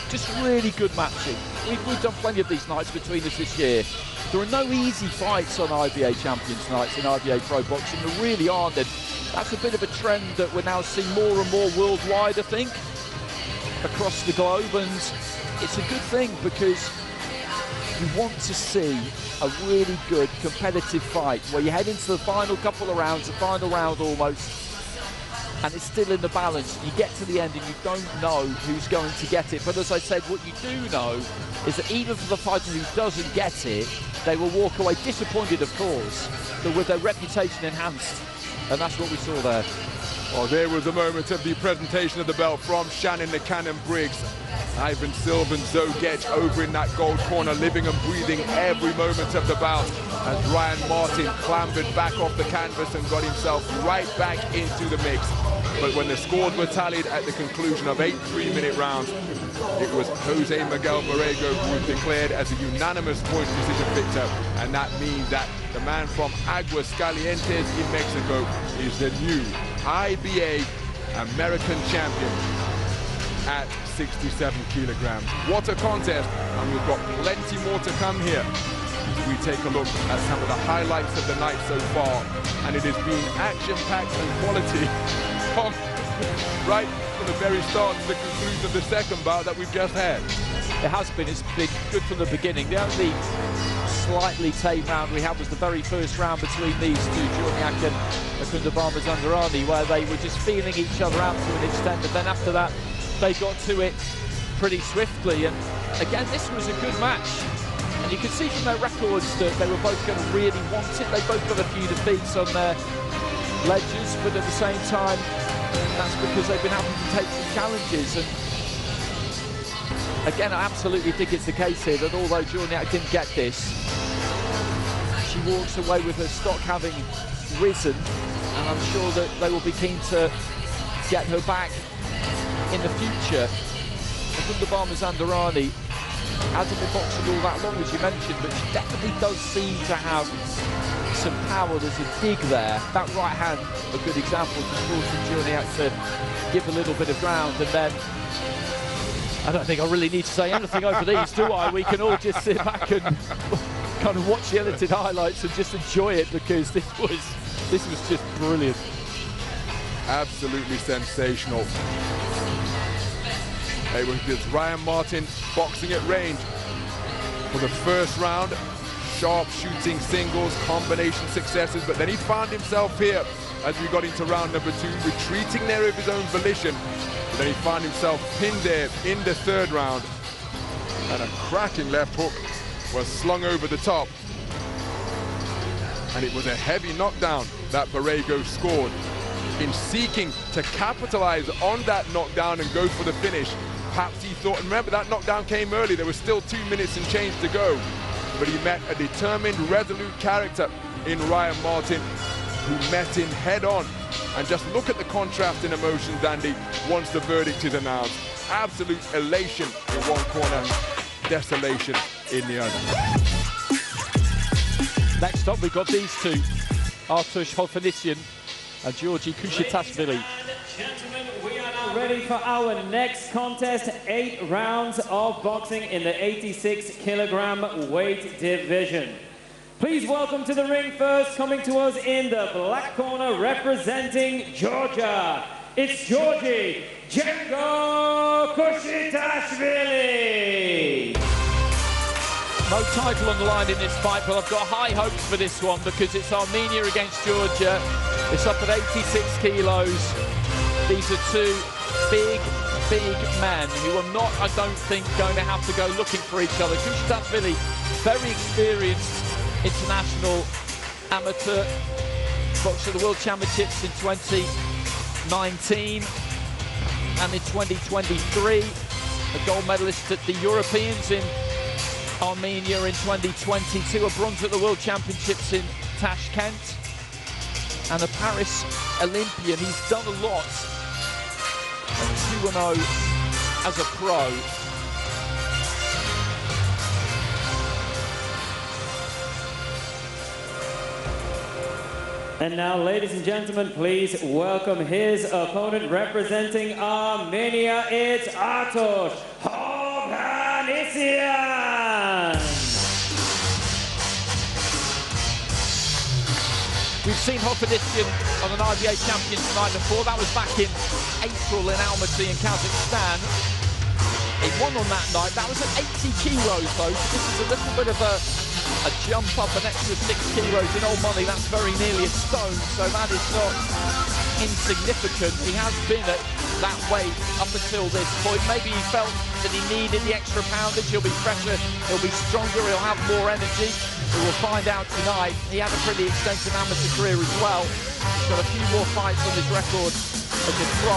B: Just really good matching. We've done plenty of these nights between us this year. There are no easy fights on IBA Champions Nights in IBA Pro Boxing. There really aren't. And that's a bit of a trend that we're now seeing more and more worldwide, I think, across the globe. And it's a good thing because you want to see a really good competitive fight where you head into the final couple of rounds, the final round almost, and it's still in the balance. You get to the end and you don't know who's going to get it. But as I said, what you do know is that even for the fighter who doesn't get it, they will walk away disappointed, of course, but with their reputation enhanced. And that's what we saw there.
A: Well, there was a moment of the presentation of the belt from Shannon the Cannon Briggs. Ivan Sylvan Zogetch over in that gold corner, living and breathing every moment of the bout as Ryan Martin clambered back off the canvas and got himself right back into the mix. But when the scores were tallied at the conclusion of 8 3-minute rounds, it was Jose Miguel Borrego who was declared as a unanimous point decision victor, and that means that the man from Aguascalientes in Mexico is the new IBA American champion at 67 kilograms. What a contest, and we've got plenty more to come here as we take a look at some of the highlights of the night so far, and it has been action-packed and quality from right from the very start to the conclusion of the second bout that we've just had.
B: It has been. It's been good from the beginning. The only slightly tame round we had was the very first round between these two, Jorneac and Akhundtabarmazandarani, where they were just feeling each other out to an extent, and then after that they got to it pretty swiftly. And again, this was a good match, and you could see from their records that they were both going to really want it. They both got a few defeats on their ledgers, but at the same time, that's because they've been having to take some challenges. And again, I absolutely think it's the case here that although Jorneac didn't get this, she walks away with her stock having risen, and I'm sure that they will be keen to get her back in the future. Akhundtabarmazandarani hasn't been boxing all that long, as you mentioned, but she definitely does seem to have some power. There's a dig there. That right hand, a good example, just forcing Jorneac to give a little bit of ground, and then I don't think I really need to say anything over these, do I? We can all just sit back and kind of watch the edited highlights and just enjoy it, because this was just brilliant.
A: Absolutely sensational. It was just Ryan Martin boxing at range for the first round. Sharp shooting singles, combination successes, but then he found himself here as we got into round number 2, retreating there of his own volition. But then he found himself pinned there in the third round, and a cracking left hook was slung over the top. And it was a heavy knockdown that Borrego scored. In seeking to capitalize on that knockdown and go for the finish, perhaps he thought, and remember that knockdown came early, there was still 2 minutes and change to go, but he met a determined, resolute character in Ryan Martin, who met him head on. And just look at the contrast in emotions, Andy, once the verdict is announced. Absolute elation in one corner, desolation in the other.
B: Next up, we've got these two, Artush Hovhannisyan and Georgii Kushitashvili.
C: Gentlemen, we are now ready for our next contest. 8 rounds of boxing in the 86 kilogram weight division. Please welcome to the ring first, coming to us in the black corner, representing Georgia, it's Georgii Kushitashvili.
B: No title on the line in this fight, but I've got high hopes for this one because it's Armenia against Georgia. It's up at 86 kilos. These are two big men who are not, I don't think, going to have to go looking for each other. Kushitashvili, very experienced international amateur, boxed at the World Championships in 2019 and in 2023. A gold medalist at the Europeans in Armenia in 2022, a bronze at the World Championships in Tashkent. and a Paris Olympian. He's done a lot. 2-0 as a pro.
C: And now, ladies and gentlemen, please welcome his opponent representing Armenia. It's Artush Hovhannisyan.
B: We've seen Hovhannisyan on an IBA Champions night before. That was back in April in Almaty in Kazakhstan. He won on that night. That was at 80 kilos though, so this is a little bit of a jump up, an extra 6 kilos in old money. That's very nearly a stone, so that is not insignificant. He has been at that weight up until this point. Maybe he felt that he needed the extra poundage. He'll be fresher, he'll be stronger, he'll have more energy. We will find out tonight. He had a pretty extensive amateur career as well. He's got a few more fights on his record as a pro.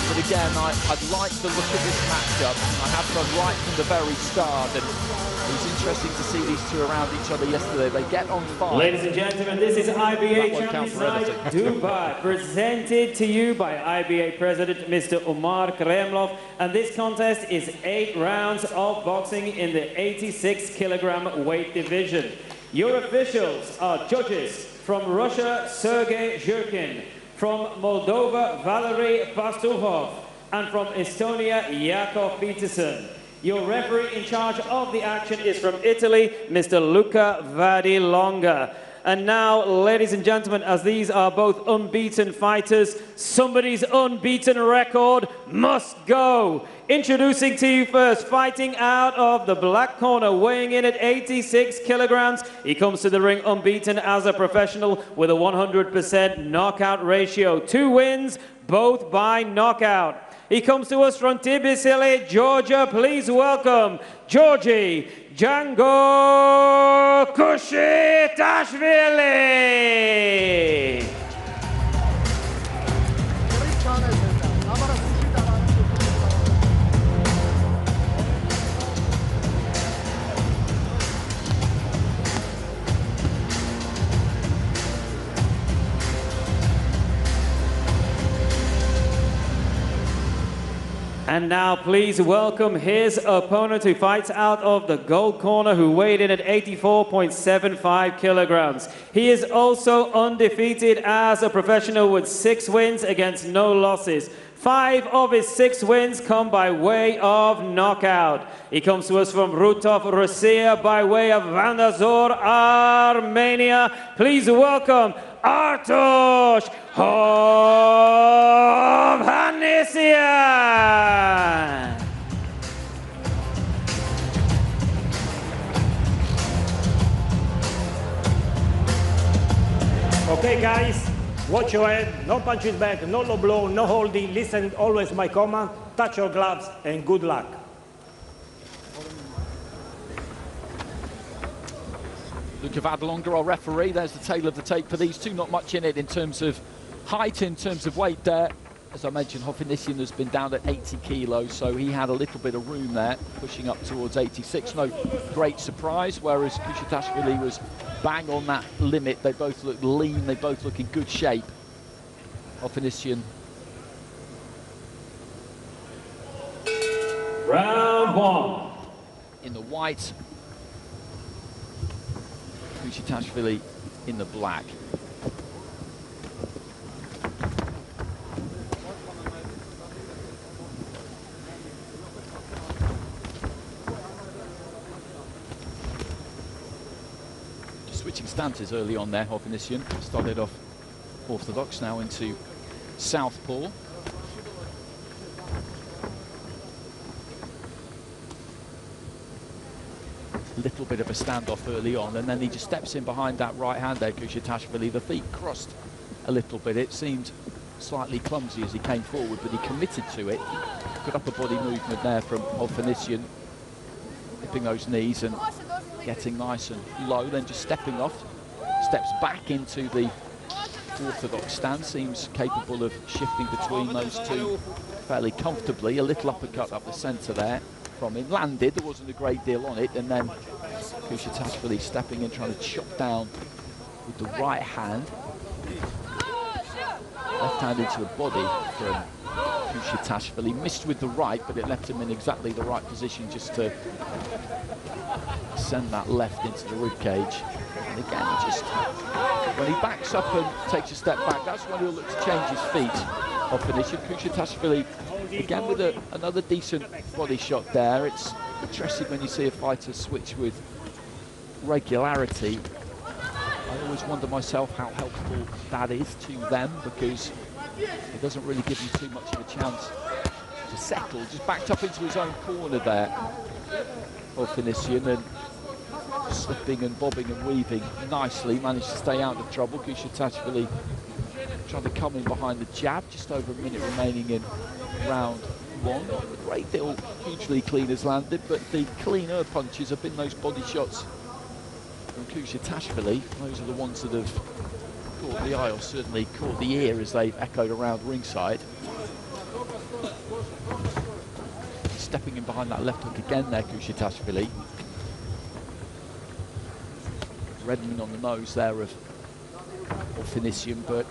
B: But again, I'd like to look at this matchup. I have done right from the very start, and it was interesting to see these two around each other yesterday. They get on fire.
C: Ladies and gentlemen, this is IBA Champions Night Dubai, presented to you by IBA President Mr. Umar Kremlov, and this contest is 8 rounds of boxing in the 86-kilogram weight division. Your officials are judges from Russia, Sergei Zhurkin, from Moldova, Valery Pastuhov, and from Estonia, Jakov Peterson. Your referee in charge of the action is from Italy, Mr. Luca Vadilonga. And now, ladies and gentlemen, as these are both unbeaten fighters, somebody's unbeaten record must go. Introducing to you first, fighting out of the black corner, weighing in at 86 kilograms. He comes to the ring unbeaten as a professional with a 100% knockout ratio. 2 wins, both by knockout. He comes to us from Tbilisi, Georgia. Please welcome Georgii Django Kushitashvili. And now please welcome his opponent who fights out of the gold corner, who weighed in at 84.75 kilograms. He is also undefeated as a professional with 6 wins against no losses. 5 of his 6 wins come by way of knockout. He comes to us from Rutov, Russia, by way of Vandazor, Armenia. Please welcome Artush Hovhannisyan.
F: Okay, guys, watch your head, no punches back, no low blow, no holding, listen always my command, touch your gloves, and good luck.
B: Luca Vadilonga, our referee. There's the tail of the tape for these two. Not much in it in terms of height, in terms of weight there. As I mentioned, Hovhannisyan has been down at 80 kilos, so he had a little bit of room there, pushing up towards 86. No great surprise, whereas Kushitashvili was bang on that limit. They both look lean, they both look in good shape. Hovhannisyan.
C: Round 1.
B: In the white, Kushitashvili in the black. Just switching stances early on there, Hovhannisyan started off orthodox, now into southpaw. Little bit of a standoff early on, and then he just steps in behind that right hand there, Kushitashvili. The feet crossed a little bit. It seemed slightly clumsy as he came forward, but he committed to it. Good upper body movement there from Hovhannisyan, dipping those knees and getting nice and low, then just stepping off, steps back into the orthodox stance, seems capable of shifting between those two fairly comfortably. A little uppercut up the centre there from him, landed, there wasn't a great deal on it, and then Kushitashvili stepping in, trying to chop down with the right hand. Left hand into the body from Kushitashvili. Missed with the right, but it left him in exactly the right position just to send that left into the ribcage. And again, just when he backs up and takes a step back, that's when he'll look to change his feet. Hovhannisyan. Kushitashvili again with another decent body shot there. It's interesting when you see a fighter switch with regularity. I always wonder myself how helpful that is to them, because it doesn't really give him too much of a chance to settle. Just backed up into his own corner there, Hovhannisyan, and slipping and bobbing and weaving nicely, managed to stay out of trouble. Kushitashvili trying to come in behind the jab, just over a minute remaining in round one. Not a great deal hugely clean has landed, but the cleaner punches have been those body shots from Kushitashvili. Those are the ones that have caught the eye, or certainly caught the ear, as they've echoed around ringside. Stepping in behind that left hook again there, Kushitashvili. Reddening on the nose there of Hovhannisyan, but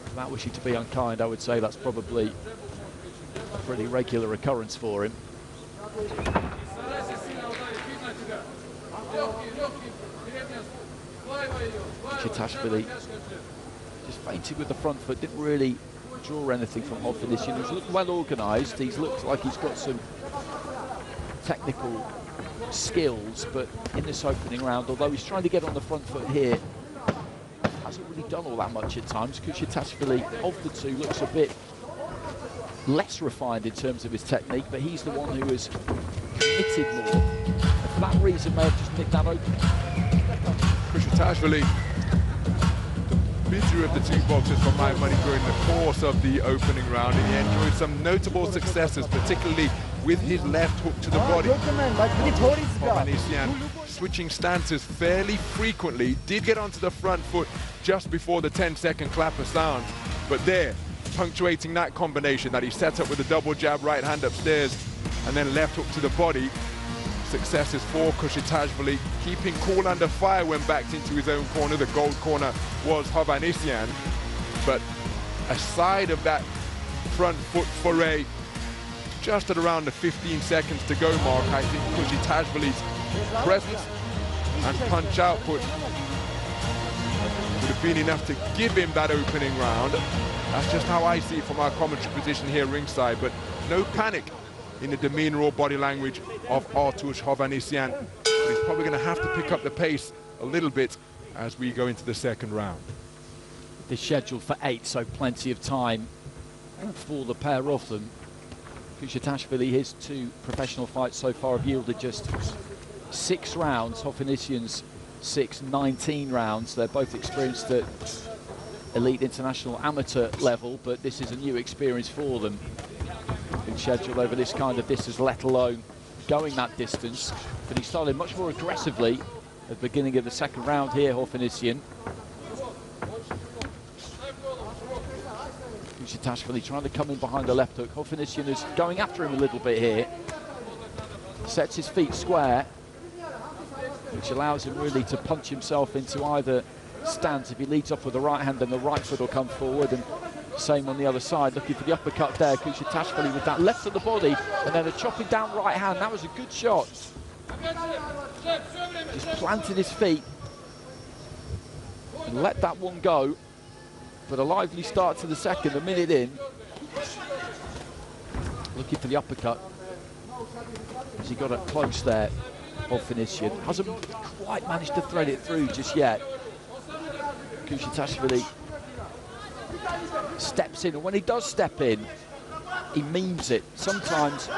B: without wishing to be unkind, I would say that's probably a pretty regular occurrence for him. Kushitashvili just fainted with the front foot, didn't really draw anything from Hovhannisyan. He's looked well organised, he's looked like he's got some technical skills, but in this opening round, although he's trying to get on the front foot here, hasn't really done all that much at times. Kushitashvili, of the two, looks a bit less refined in terms of his technique, but he's the one who has committed more, and for that reason may have just nicked that open.
A: Kushitashvili, the bitter of the two boxers for my money during the course of the opening round, and he enjoyed some notable successes, particularly with his left hook to the body. Hovhannisyan switching stances fairly frequently, did get onto the front foot just before the 10-second clapper sounds, but there, punctuating that combination that he set up with a double jab right hand upstairs and then left hook to the body. Successes for Kushitashvili, keeping cool under fire when backed into his own corner. The gold corner was Hovhannisyan, but aside of that front foot foray, just at around the 15 seconds to go mark, I think Kushitashvili's presence and punch output would have been enough to give him that opening round. That's just how I see it from our commentary position here ringside, but no panic in the demeanor or body language of Artush Hovhannisyan. But he's probably going to have to pick up the pace a little bit as we go into the second round.
B: They're scheduled for 8, so plenty of time for the pair of them. Kushitashvili, his 2 professional fights so far have yielded just 6 rounds. Hovhannisyan's 19 rounds. They're both experienced at elite international amateur level, but this is a new experience for them. Been scheduled over this kind of distance, let alone going that distance. But he started much more aggressively at the beginning of the second round here, Hovhannisyan. Kushitashvili trying to come in behind the left hook. Hovhannisyan is going after him a little bit here. Sets his feet square, which allows him really to punch himself into either stance. If he leads off with the right hand, then the right foot will come forward, and same on the other side. Looking for the uppercut there, Kushitashvili with that left of the body, and then a chopping down right hand. That was a good shot. Just planted his feet and let that one go. But a lively start to the second, a minute in. Looking for the uppercut, as he got up close there. Hovhannisyan hasn't quite managed to thread it through just yet. Kushitashvili steps in, and when he does step in, he means it. Sometimes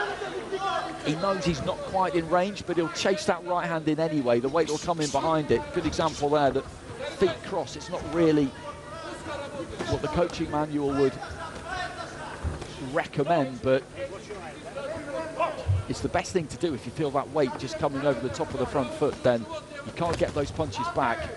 B: he knows he's not quite in range, but he'll chase that right hand in anyway. The weight will come in behind it. Good example there, that feet cross. It's not really what the coaching manual would recommend, but it's the best thing to do. If you feel that weight just coming over the top of the front foot, then you can't get those punches back.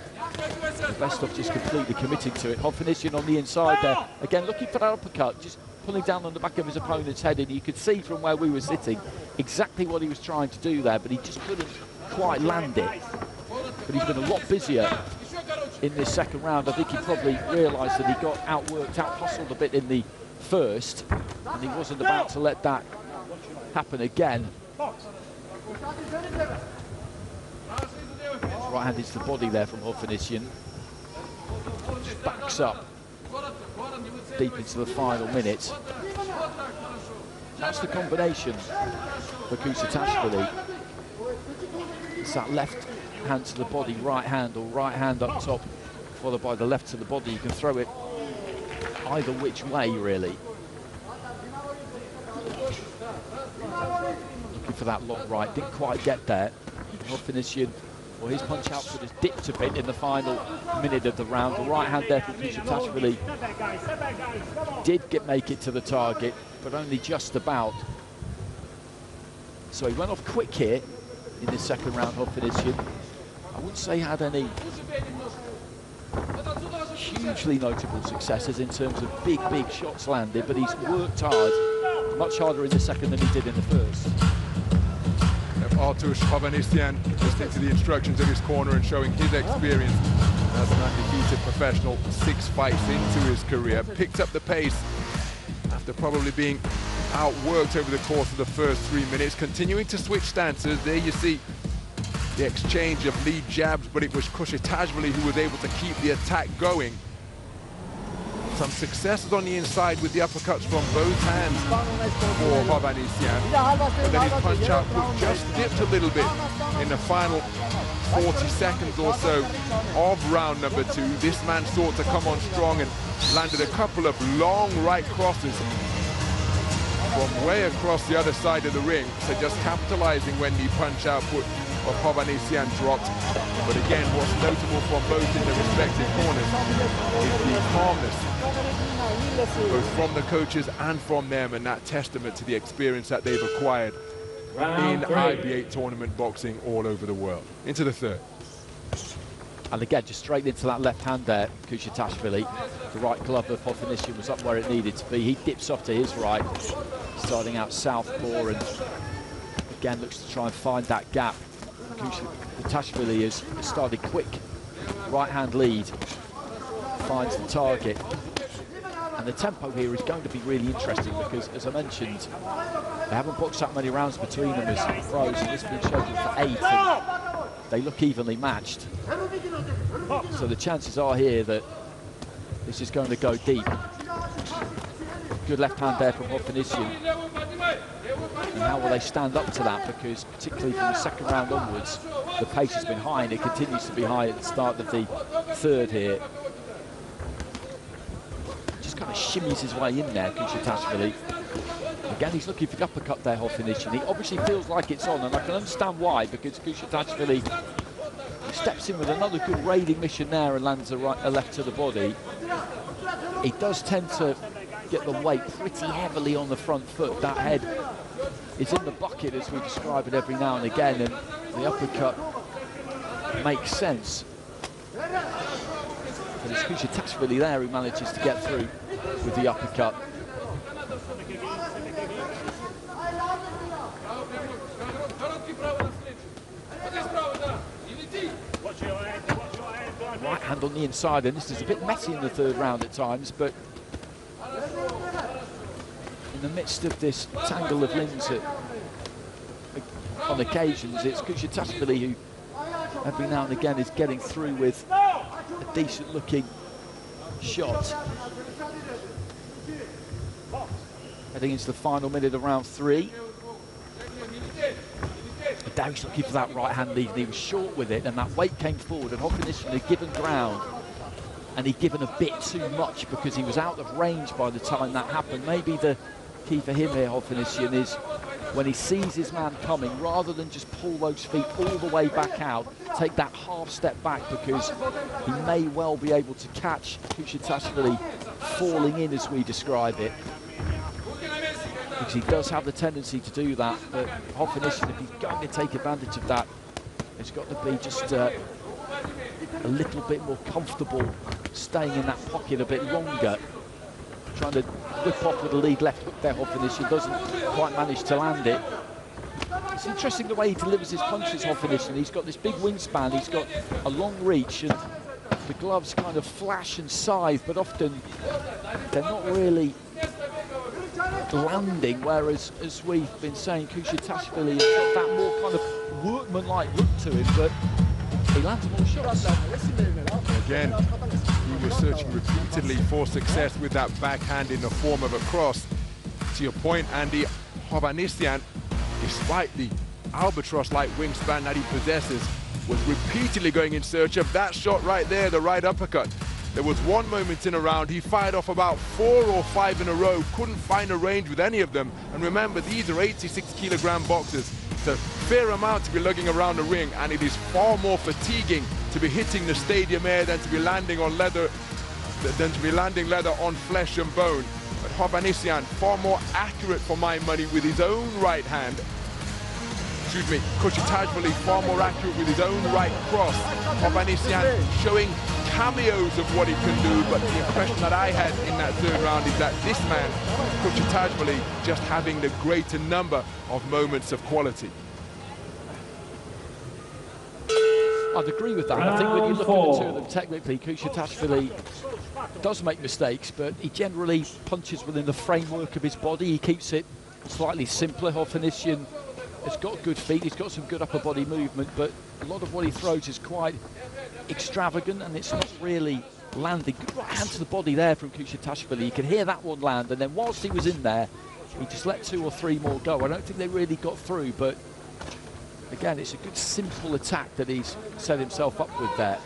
B: The best of just completely committing to it. Hovhannisyan on the inside there, again looking for that uppercut, just pulling down on the back of his opponent's head, and you could see from where we were sitting exactly what he was trying to do there, but he just couldn't quite land it. But he's been a lot busier in this second round. I think he probably realised that he got outworked, out-hustled a bit in the first, and he wasn't about to let that happen again. Right hand into the body there from Hovhannisyan. Just backs up deep into the final minute. That's the combination for Kushitashvili. It's that left hand to the body, right hand, or right hand up top, followed by the left to the body. You can throw it either which way, really. Looking for that long right, didn't quite get there. Hovhannisyan, well, his punch output has dipped a bit in the final minute of the round. The right hand there from Kushitashvili did make it to the target, but only just about. So he went off quick here in the second round, Hovhannisyan. I wouldn't say he had any hugely notable successes in terms of big shots landed, but he's worked hard, much harder in the second than he did in the first.
A: Artush Hovhannisyan listening to the instructions of his corner and showing his experience as an undefeated professional, 6 fights into his career. Picked up the pace after probably being outworked over the course of the first 3 minutes, continuing to switch stances. There you see the exchange of lead jabs, but it was Kushitashvili who was able to keep the attack going. Some successes on the inside with the uppercuts from both hands for Hovhannisyan, but then his punch output just dipped a little bit in the final 40 seconds or so of round number 2. This man sought to come on strong and landed a couple of long right crosses from way across the other side of the ring, so just capitalizing when the punch output of Hovhannisyan dropped. But again, what's notable from both in the respective corners is the calmness, both from the coaches and from them, and that testament to the experience that they've acquired in IBA tournament boxing all over the world. Into the third.
B: And again, just straight into that left hand there, Kushitashvili. The right glove of Hovhannisyan was up where it needed to be. He dips off to his right, starting out southpaw, and again looks to try and find that gap. Kushitashvili has started quick. Right hand lead, finds the target. And the tempo here is going to be really interesting because, as I mentioned, they haven't boxed that many rounds between them as pros, and this has been scheduled for 8. And they look evenly matched. So the chances are here that this is going to go deep. Good left hand there from Hovhannisyan. And how will they stand up to that? Because particularly from the second round onwards, the pace has been high, and it continues to be high at the start of the third here. Just kind of shimmies his way in there, Kushitashvili. Again, he's looking for the uppercut there, Hovhannisyan. He obviously feels like it's on, and I can understand why, because Kushitashvili steps in with another good raiding mission there and lands a left to the body. He does tend to get the weight pretty heavily on the front foot. That head is in the bucket, as we describe it every now and again, and the uppercut makes sense. But it's Kushitashvili there who manages to get through with the uppercut. Right hand on the inside, and this is a bit messy in the third round at times, but in the midst of this tangle of limbs on occasions, it's Kushitashvili who every now and again is getting through with a decent looking shot. Heading into the final minute of round 3. Now he's looking for that right hand lead, and he was short with it, and that weight came forward, and Hovhannisyan had given ground, and he'd given a bit too much because he was out of range by the time that happened. Maybe the key for him here, Hovhannisyan, is when he sees his man coming, rather than just pull those feet all the way back out, take that half step back, because he may well be able to catch Kushitashvili falling in, as we describe it. Because he does have the tendency to do that, but Hovhannisyan, if he's going to take advantage of that, it's got to be just a little bit more comfortable staying in that pocket a bit longer. Trying to whip off with the lead left hook there, Hovhannisyan doesn't quite manage to land it. It's interesting the way he delivers his punches, Hovhannisyan. He's got this big wingspan, he's got a long reach, and the gloves kind of flash and scythe, but often they're not really landing, whereas, as we've been saying, Kushitashvili has got that more kind of workman-like look to him, but he lands more shots.
A: Again, he was searching repeatedly for success with that backhand in the form of a cross. To your point, Andy, Hovhannisyan, despite the albatross-like wingspan that he possesses, was repeatedly going in search of that shot right there, the right uppercut. There was one moment in a round, he fired off about 4 or 5 in a row, couldn't find a range with any of them. And remember, these are 86-kilogram boxers. It's a fair amount to be lugging around the ring, and it is far more fatiguing to be hitting the stadium air than to be landing on leather, on flesh and bone. But Hovhannisyan, far more accurate for my money with his own right hand. Excuse me, Kushitashvili far more accurate with his own right cross. Hovhannisyan showing cameos of what he can do, but the impression that I had in that third round is that this man, Kushitashvili, just having the greater number of moments of quality.
B: I'd agree with that. I think when you look at the two of them technically, Kushitashvili does make mistakes, but he generally punches within the framework of his body. He keeps it slightly simpler. Hovhannisyan has got good feet, he's got some good upper body movement, but a lot of what he throws is quite extravagant and it's not really landing. Good right hand to the body there from Kushitashvili. You can hear that one land, and then whilst he was in there, he just let 2 or 3 more go. I don't think they really got through, but again, it's a good simple attack that he's set himself up with there.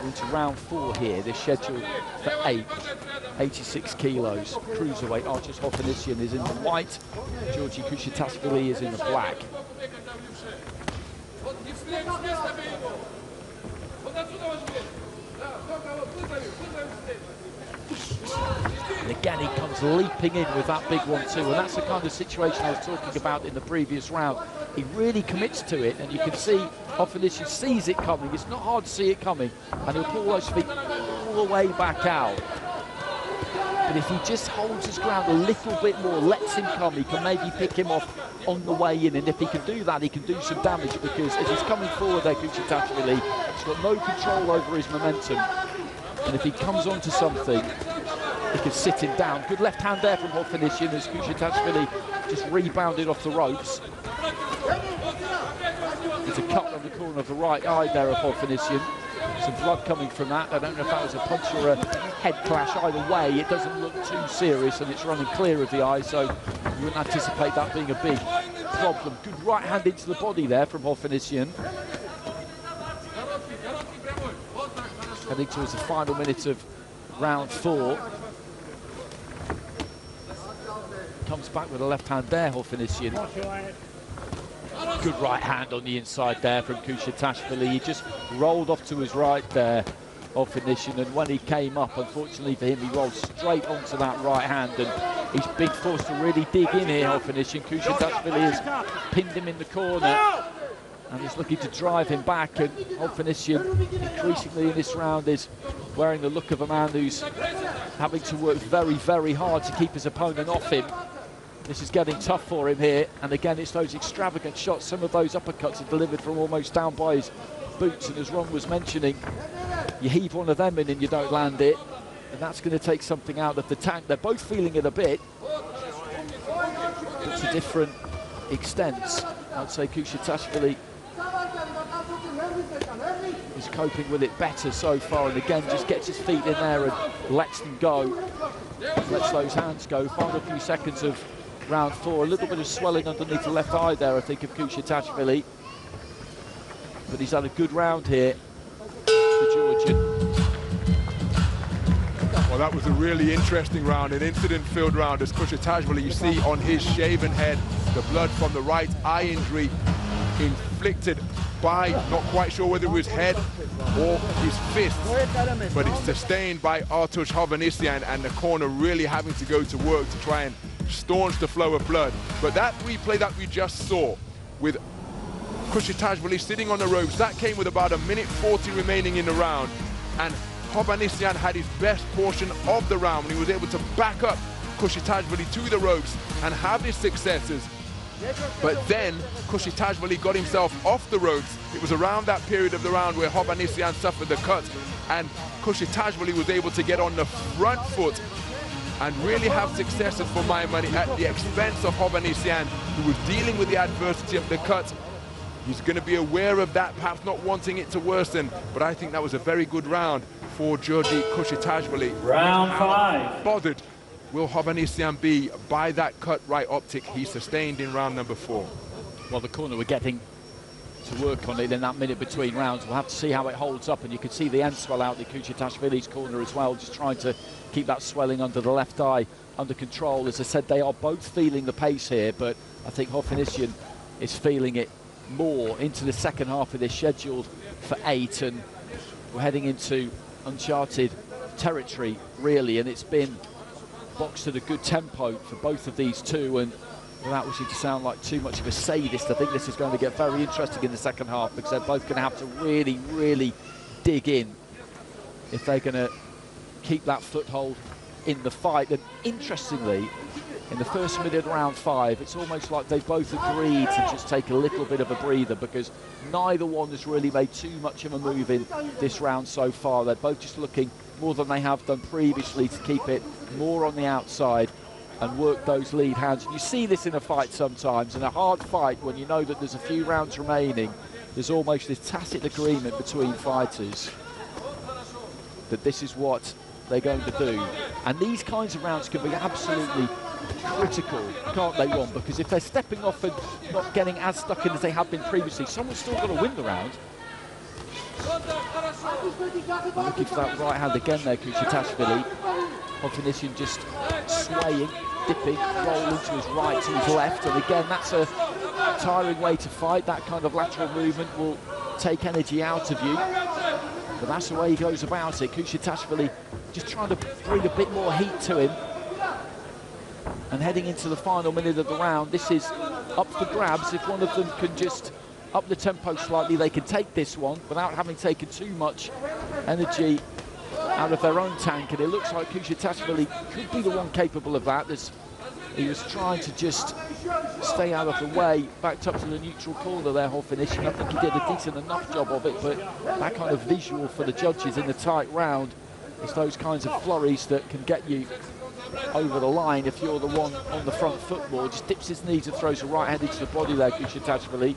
B: We're into round 4 here. They're scheduled for 8, 86 kilos. Cruiserweight. Artush Hovhannisyan is in the white. Georgii Kushitashvili is in the black. And again, he comes leaping in with that big one too, and that's the kind of situation I was talking about in the previous round. He really commits to it, and you can see Hovhannisyan sees it coming. It's not hard to see it coming, and he'll pull those feet all the way back out. But if he just holds his ground a little bit more, lets him come, he can maybe pick him off on the way in, and if he can do that, he can do some damage, because as he's coming forward there, Kushitashvili, he's got no control over his momentum, and if he comes onto something, he can sit him down. Good left hand there from Hovhannisyan as Kushitashvili just rebounded off the ropes. There's a cut on the corner of the right eye there of Hovhannisyan. Some blood coming from that. I don't know if that was a punch or a head clash. Either way, it doesn't look too serious, and it's running clear of the eye, so you wouldn't anticipate that being a big problem. Good right hand into the body there from Hovhannisyan. Heading towards the final minute of round 4. Comes back with a left hand there, Hovhannisyan. Good right hand on the inside there from Kushitashvili. He just rolled off to his right there, Hovhannisyan, and when he came up, unfortunately for him, he rolled straight onto that right hand, and he's being forced to really dig in here, Hovhannisyan. Kushitashvili has pinned him in the corner, and he's looking to drive him back, and Hovhannisyan, increasingly in this round, is wearing the look of a man who's having to work very, very hard to keep his opponent off him. This is getting tough for him here, and again, it's those extravagant shots. Some of those uppercuts are delivered from almost down by his boots, and as Ron was mentioning, you heave one of them in and you don't land it, and that's going to take something out of the tank. They're both feeling it a bit, but to different extents. I'd say Kushitashvili is coping with it better so far, and again, just gets his feet in there and lets them go, lets those hands go. Final few seconds of round 4, a little bit of swelling underneath the left eye there, I think, of Kushitashvili. But he's had a good round here, the Georgian.
A: Well, that was a really interesting round, an incident-filled round, as Kushitashvili, you see on his shaven head, the blood from the right eye injury inflicted by, not quite sure whether it was head or his fist, but it's sustained by Artush Hovhannisyan, and the corner really having to go to work to try and staunch the flow of blood. But that replay that we just saw with Kushitashvili sitting on the ropes, that came with about 1:40 remaining in the round, and Hovhannisyan had his best portion of the round when he was able to back up Kushitashvili to the ropes and have his successes But then Kushitashvili got himself off the ropes. It was around that period of the round where Hovhannisyan suffered the cut, and Kushitashvili was able to get on the front foot and really have successes for my money at the expense of Hovhannisyan, who was dealing with the adversity of the cut. He's going to be aware of that, perhaps not wanting it to worsen, but I think that was a very good round for Georgii Kushitashvili.
C: Round
A: How
C: 5.
A: bothered will Hovhannisyan be by that cut right optic he sustained in round number 4?
B: Well, the corner we're getting to work on it in that minute between rounds. We'll have to see how it holds up, and you can see the end swell out in Kushitashvili's corner as well, just trying to keep that swelling under the left eye under control. As I said, they are both feeling the pace here, but I think Hovhannisyan is feeling it more into the second half of this, scheduled for 8, and we're heading into uncharted territory really, and it's been boxed at a good tempo for both of these two, and without wishing to sound like too much of a sadist, I think this is going to get very interesting in the second half, because they're both going to have to really, really dig in if they're going to keep that foothold in the fight. And interestingly, in the first minute of round 5, it's almost like they've both agreed to just take a little bit of a breather, because neither one has really made too much of a move in this round so far. They're both just looking more than they have done previously to keep it more on the outside and work those lead hands. You see this in a fight sometimes, in a hard fight, when you know that there's a few rounds remaining, there's almost this tacit agreement between fighters that this is what they're going to do. And these kinds of rounds can be absolutely critical, can't they, Ron? Because if they're stepping off and not getting as stuck in as they have been previously, someone's still got to win the round. Looking for that right hand again there, Kushitashvili. Hovhannisyan just swaying, dipping, rolling to his right, to his left, and again, that's a tiring way to fight. That kind of lateral movement will take energy out of you, but that's the way he goes about it. Kushitashvili just trying to bring a bit more heat to him. And heading into the final minute of the round, this is up for grabs. If one of them can just up the tempo slightly, they can take this one without having taken too much energy out of their own tank, and it looks like Kushitashvili could be the one capable of that. He was trying to just stay out of the way, backed up to the neutral corner there, Hovhannisyan. I think he did a decent enough job of it, but that kind of visual for the judges in the tight round is those kinds of flurries that can get you over the line if you're the one on the front foot more. Just dips his knees and throws a right hand into the body there, Kushitashvili.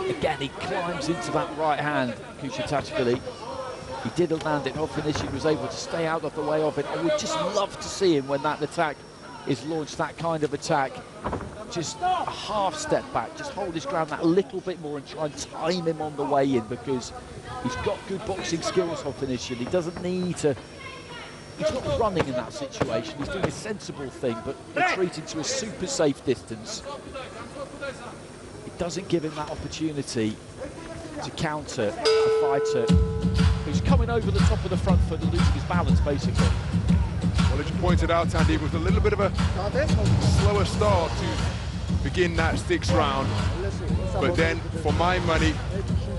B: Again, he climbs into that right hand, Kushitashvili. He did land it. Hovhannisyan was able to stay out of the way of it. I would just love to see him when that attack is launched, that kind of attack. Just a half step back, just hold his ground that little bit more and try and time him on the way in, because he's got good boxing skills, Hovhannisyan. He doesn't need to... He's not running in that situation. He's doing a sensible thing, but retreating to a super safe distance. It doesn't give him that opportunity to counter a fighter who's coming over the top of the front foot and losing his balance, basically.
A: Well, as you pointed out, Andy, it was a little bit of a slower start to begin that 6th round. But then, for my money,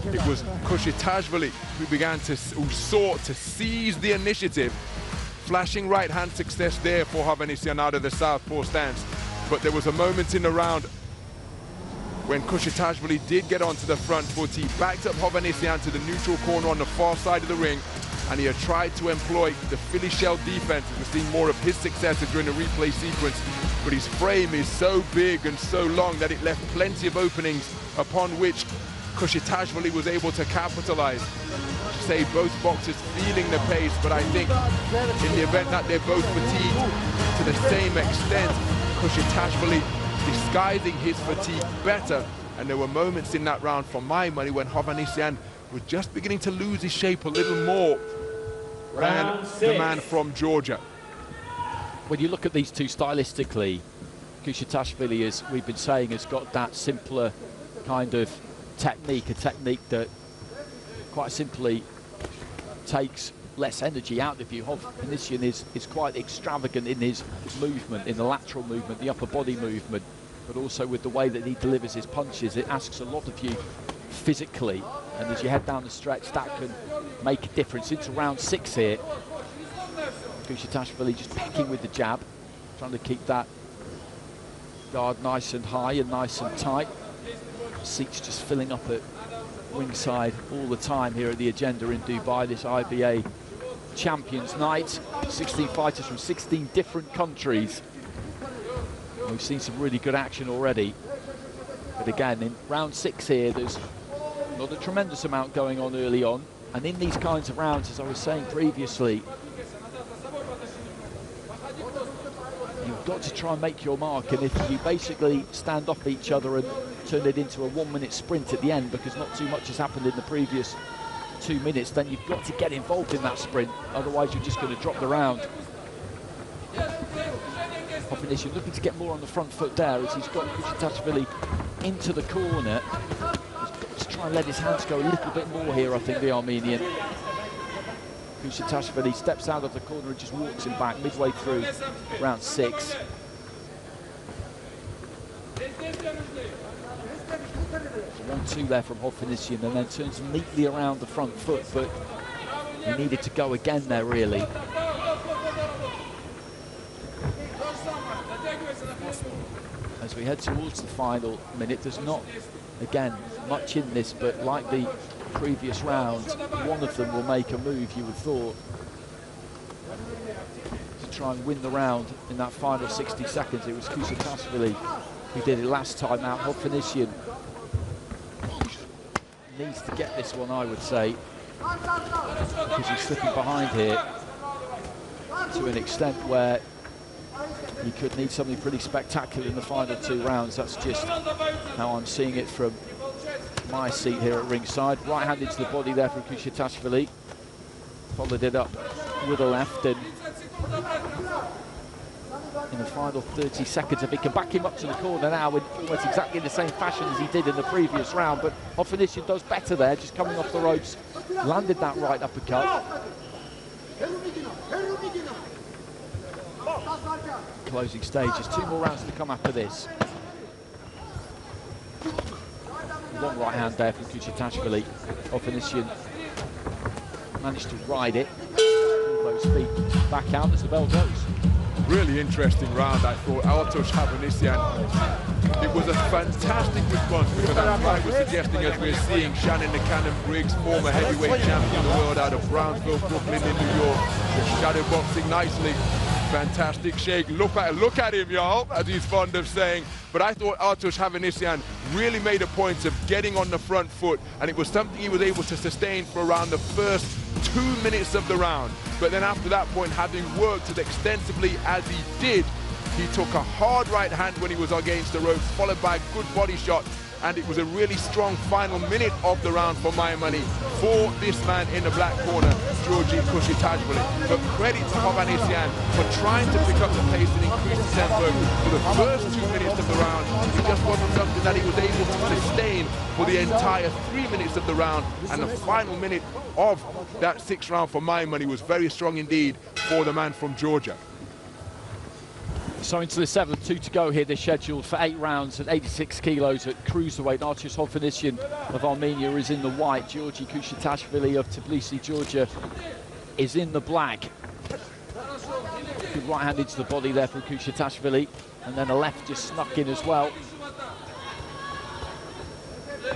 A: it was Kushitashvili who sought to seize the initiative. Flashing right hand success there for Hovhannisyan out of the southpaw stance. But there was a moment in the round when Kushitashvili did get onto the front foot. He backed up Hovhannisyan to the neutral corner on the far side of the ring, and he had tried to employ the Philly shell defense. We're seeing more of his successes during the replay sequence, but his frame is so big and so long that it left plenty of openings upon which Kushitashvili was able to capitalize. Say both boxers feeling the pace, but I think in the event that they're both fatigued to the same extent, Kushitashvili disguising his fatigue better. And there were moments in that round, for my money, when Hovhannisyan was just beginning to lose his shape a little more than the man from Georgia.
B: When you look at these two stylistically, Kushitashvili, as we've been saying, has got that simpler kind of technique, a technique that quite simply takes less energy out of you. Hovhannisyan is quite extravagant in his movement, in the lateral movement, the upper body movement, but also with the way that he delivers his punches. It asks a lot of you physically, and as you head down the stretch, that can make a difference. Into round 6 here, Kushitashvili just pecking with the jab, trying to keep that guard nice and high and nice and tight. Seats just filling up at ringside all the time here at the agenda in Dubai, this IBA Champions Night. 16 fighters from 16 different countries. We've seen some really good action already. But again, in round 6 here, there's not a tremendous amount going on early on. And in these kinds of rounds, as I was saying previously, you've got to try and make your mark. And if you basically stand off each other and turn it into a 1-minute sprint at the end, because not too much has happened in the previous 2 minutes, then you've got to get involved in that sprint. Otherwise, you're just going to drop the round. Hovhannisyan looking to get more on the front foot there as he's got Kushitashvili into the corner. He's got to try and let his hands go a little bit more here, I think, the Armenian. Kushitashvili steps out of the corner and just walks him back midway through round 6. 1-2 there from Hovhannisyan, and then turns neatly around the front foot, but he needed to go again there, really. As we head towards the final minute, there's not, again, much in this, but like the previous round, one of them will make a move, you would thought, to try and win the round in that final 60 seconds. It was Kushitashvili who did it last time out. Hovhannisyan needs to get this one, I would say, because he's slipping behind here to an extent where he could need something pretty spectacular in the final 2 rounds. That's just how I'm seeing it from my seat here at ringside. Right hand into the body there from Kushitashvili. Followed it up with a left, and in the final 30 seconds, if he can back him up to the corner now in almost exactly the same fashion as he did in the previous round, but Hovhannisyan does better there, just coming off the ropes, landed that right uppercut. Closing stages, 2 more rounds to come after this. One right hand there from Kushitashvili. Hovhannisyan managed to ride it, pull those feet back out as the bell goes.
A: Really interesting round, I thought. Artush Hovhannisyan, it was a fantastic response, because as Mike was suggesting, as we're seeing Shannon the Cannon Briggs, former heavyweight champion of the world out of Brownsville, Brooklyn in New York, just shadow boxing nicely. Fantastic shake. Look at him, y'all, as he's fond of saying. But I thought Artush Hovhannisyan really made a point of getting on the front foot, and it was something he was able to sustain for around the first 2 minutes of the round. But then after that point, having worked as extensively as he did, he took a hard right hand when he was against the ropes, followed by a good body shot, and it was a really strong final minute of the round for my money for this man in the black corner, Georgii Kushitashvili. But credit to Hovhannisyan for trying to pick up the pace and increase the tempo for the first 2 minutes of the round. It just wasn't something that he was able to sustain for the entire 3 minutes of the round, and the final minute of that 6th round for my money was very strong indeed for the man from Georgia.
B: So into the 7th, 2 to go here. They're scheduled for 8 rounds at 86 kilos at cruiserweight. Artush Hovhannisyan of Armenia is in the white. Georgii Kushitashvili of Tbilisi, Georgia is in the black. Good right hand into the body there from Kushitashvili, and then a left just snuck in as well.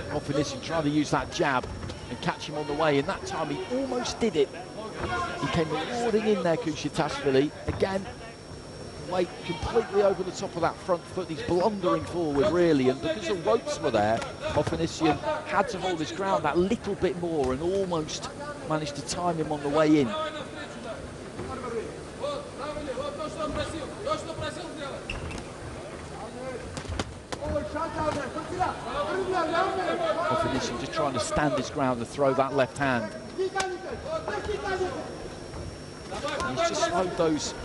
B: Hovhannisyan trying to use that jab and catch him on the way, and that time he almost did it. He came marauding in there, Kushitashvili. Again, weight completely over the top of that front foot. He's blundering forward, really, and because the ropes were there, Hovhannisyan had to hold his ground that little bit more and almost managed to time him on the way in. Hovhannisyan just trying to stand his ground and throw that left hand. He's just slowed those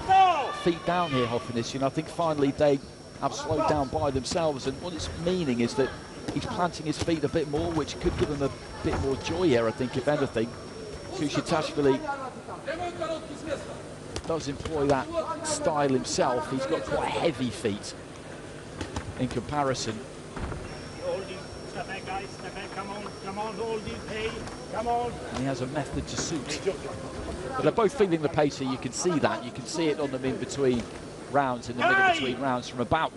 B: feet down here, Hovhannisyan. I think finally they have slowed down by themselves, and what it's meaning is that he's planting his feet a bit more, which could give him a bit more joy here, I think, if anything. Kushitashvili does employ that style himself. He's got quite heavy feet in comparison.
F: guys, step back, come on, hold it, hey, come on.
B: And he has a method to suit. But they're both feeling the pace here, you can see that. You can see it on them in between rounds, in the middle between rounds, from about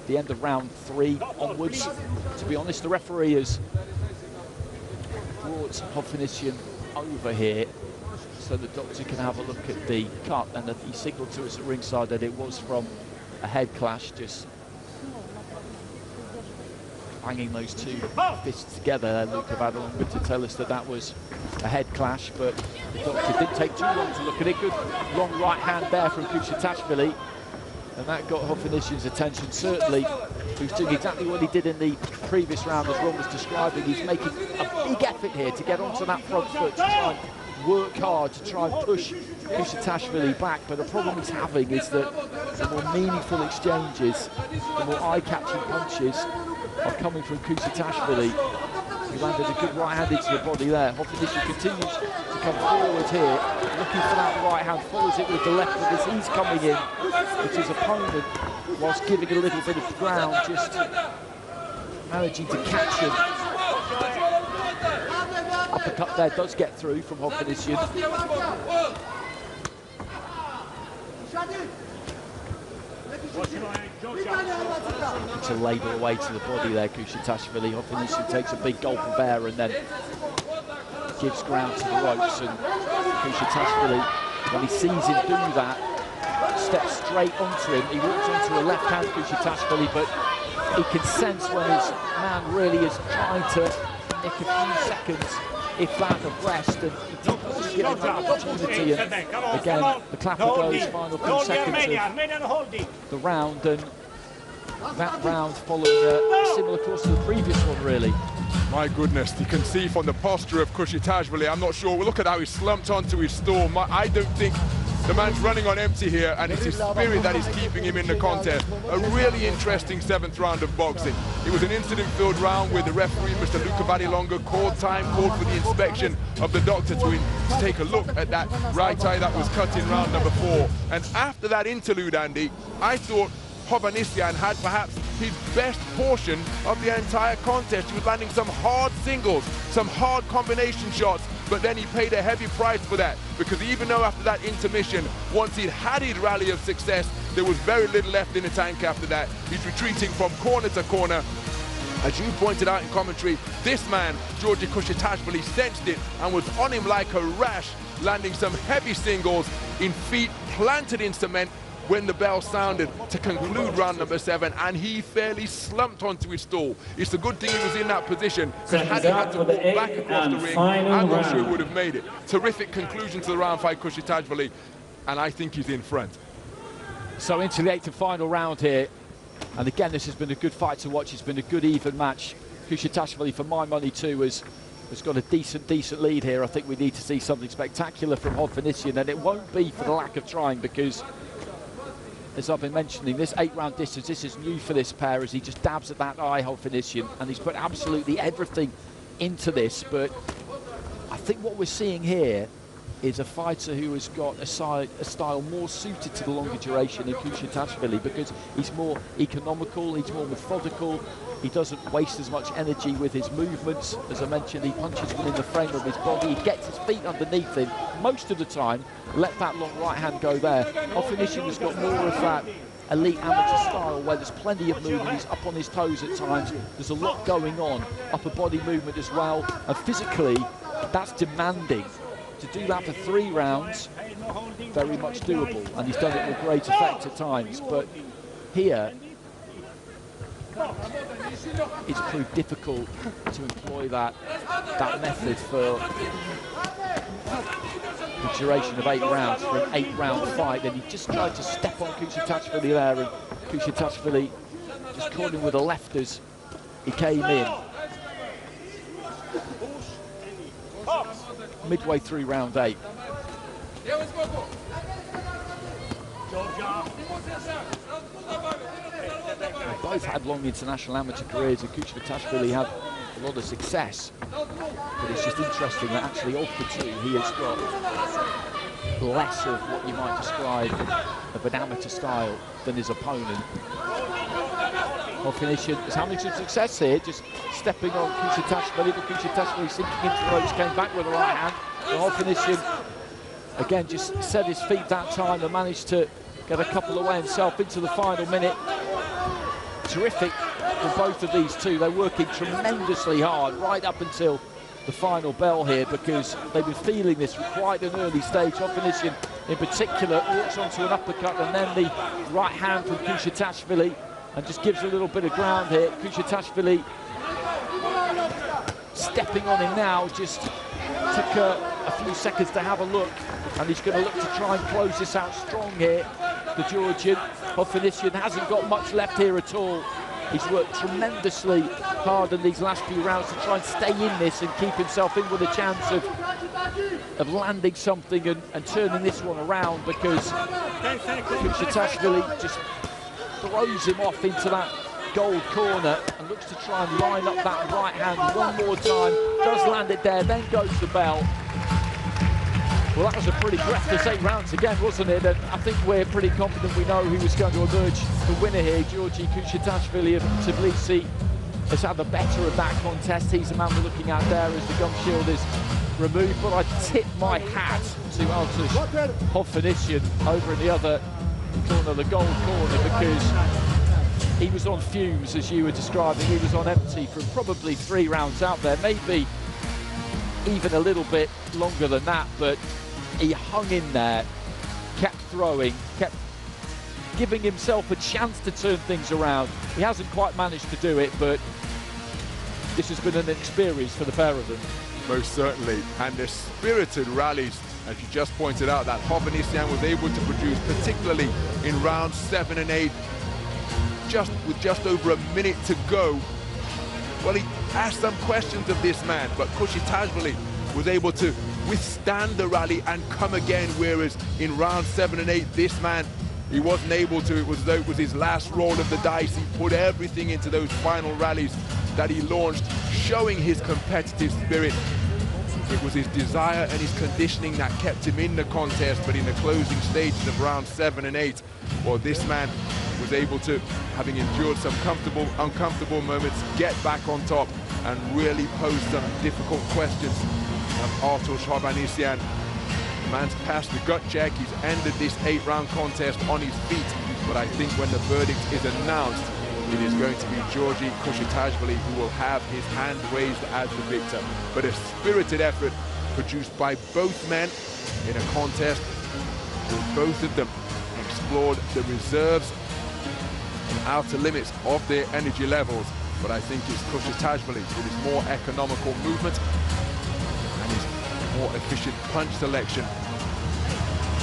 B: the end of round 3 onwards. To be honest, the referee has brought Hovhannisyan over here so the doctor can have a look at the cut, and he signalled to us at ringside that it was from a head clash, just banging those two fists together. Luca Vadalonga to tell us that that was a head clash, but the doctor didn't take too long to look at it. Good long right hand there from Kushitashvili, and that got Hovhannisyan's attention, certainly. Who's doing exactly what he did in the previous round, as Ron was describing. He's making a big effort here to get onto that front foot, to try and work hard, to try and push Kushitashvili back. But the problem he's having is that the more meaningful exchanges, the more eye-catching punches are coming from Kushitashvili. He landed a good right hand into the body there. Hovhannisyan continues to come forward here, looking for that right hand, follows it with the left, but as he's coming in, it's his opponent, whilst giving a little bit of ground, just managing to catch him. Uppercut there does get through from Hovhannisyan. To labour away to the body there, Kushitashvili. Hovhannisyan takes a big gulp of air and then gives ground to the ropes, and Kushitashvili, when he sees him do that, steps straight onto him. He walks onto a left hand, Kushitashvili, but he can sense when his man really is trying to nick a few seconds, if that, of rest, and he doesn't give him that opportunity. And again, the clapper goes, final few seconds of the round, and that round following a similar course to the previous one, really.
A: My goodness, you can see from the posture of Kushitashvili, I'm not sure, look at how he slumped onto his stool. I don't think the man's running on empty here, and it's his spirit that is keeping him in the contest. A really interesting 7th round of boxing. It was an incident-filled round with the referee, Mr. Luca Vadalonga, called for the inspection of the doctor to take a look at that right eye that was cut in round number 4. And after that interlude, Andy, I thought Hovhannisyan had perhaps his best portion of the entire contest. He was landing some hard singles, some hard combination shots, but then he paid a heavy price for that, because even though after that intermission, once he'd had his rally of success, there was very little left in the tank after that. He's retreating from corner to corner. As you pointed out in commentary, this man, Georgii Kushitashvili, sensed it and was on him like a rash, landing some heavy singles in feet planted in cement when the bell sounded to conclude round number 7, and he fairly slumped onto his stool. It's a good thing he was in that position, because had he had to walk back across the ring, I'm not sure he would have made it. Terrific conclusion to the round by Kushitashvili, and I think he's in front.
B: So into the 8th and final round here, and again this has been a good fight to watch. It's been a good even match. Kushitashvili, for my money too, has got a decent lead here. I think we need to see something spectacular from Hovhannisyan, and it won't be for the lack of trying, because as I've been mentioning, this 8-round distance, this is new for this pair, as he just dabs at that eye, Hovhannisyan, and he's put absolutely everything into this. But I think what we're seeing here is a fighter who has got a style more suited to the longer duration than Kushitashvili, because he's more economical, he's more methodical, he doesn't waste as much energy with his movements. As I mentioned, he punches within the frame of his body, he gets his feet underneath him most of the time, let that long right hand go there. Hovhannisyan has got more of that elite amateur style where there's plenty of movement, he's up on his toes at times, there's a lot going on, upper body movement as well, and physically that's demanding. To do that for 3 rounds, very much doable, and he's done it with great effect at times. But here, it's proved difficult to employ that method for the duration of 8 rounds, for an 8-round fight. And he just tried to step on Kushitashvili there, and Kushitashvili just caught him with a left as he came in. Midway through round 8. They both had long international amateur careers, and Kushitashvili had a lot of success. But it's just interesting that actually of the two, he has got less of what you might describe of an amateur style than his opponent. Hovhannisyan is having some success here, just stepping on Kushitashvili, but Kushitashvili sinking into the ropes, came back with a right hand. And Hovhannisyan, again, just set his feet that time and managed to get a couple away himself into the final minute. Terrific for both of these two. They're working tremendously hard right up until the final bell here, because they've been feeling this from quite an early stage. Hovhannisyan in particular walks onto an uppercut and then the right hand from Kushitashvili and just gives a little bit of ground here. Kushitashvili stepping on him now, just took a few seconds to have a look, and he's going to look to try and close this out strong here, the Georgian. Hovhannisyan hasn't got much left here at all. He's worked tremendously hard in these last few rounds to try and stay in this and keep himself in with a chance of landing something and turning this one around, because Kushitashvili just throws him off into that gold corner and looks to try and line up that right hand one more time. Does land it there, then goes the bell. Well, that was a pretty breathless 8 rounds again, wasn't it? And I think we're pretty confident we know who was going to emerge the winner here. Georgii Kushitashvili of Tbilisi has had the better of that contest. He's the man we're looking at there as the gum shield is removed. But I tip my hat to Artush Hovhannisyan over in the other corner, the gold corner, because he was on fumes, as you were describing. He was on empty from probably 3 rounds out there, maybe even a little bit longer than that, but he hung in there, kept throwing, kept giving himself a chance to turn things around. He hasn't quite managed to do it, but this has been an experience for the pair of them.
A: Most certainly, and the spirited rallies, as you just pointed out, that Hovhannisyan was able to produce, particularly in rounds 7 and 8, with just over a minute to go. Well, he asked some questions of this man, but Kushitashvili was able to withstand the rally and come again, whereas in round 7 and 8, this man, he wasn't able to. It was though it was his last roll of the dice. He put everything into those final rallies that he launched, showing his competitive spirit. It was his desire and his conditioning that kept him in the contest, but in the closing stages of round 7 and 8, well, this man was able to, having endured some comfortable, uncomfortable moments, get back on top and really pose some difficult questions of Artush Hovhannisyan. The man's passed the gut check. He's ended this 8-round contest on his feet, but I think when the verdict is announced, it is going to be Georgii Kushitashvili who will have his hand raised as the victor. But a spirited effort produced by both men in a contest where both of them explored the reserves and outer limits of their energy levels. But I think it's Kushitashvili with his more economical movement and his more efficient punch selection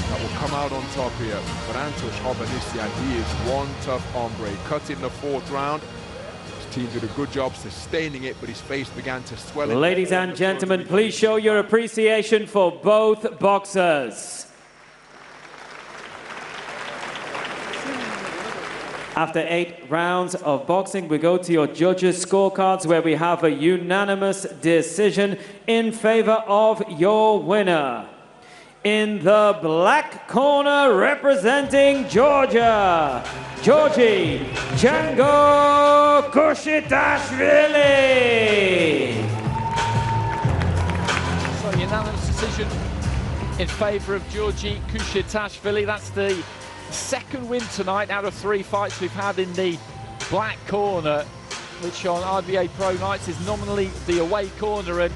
A: that will come out on top here. But Artush Hovhannisyan, he is one tough hombre. Cut in the 4th round. His team did a good job sustaining it, but his face began to swell.
C: Ladies and gentlemen, please show your appreciation for both boxers. After 8 rounds of boxing, we go to your judges' scorecards, where we have a unanimous decision in favor of your winner. In the black corner, representing Georgia, Georgii Django Kushitashvili.
B: So unanimous decision in favour of Georgii Kushitashvili. That's the 2nd win tonight out of 3 fights we've had in the black corner, which on IBA Pro nights is nominally the away corner, and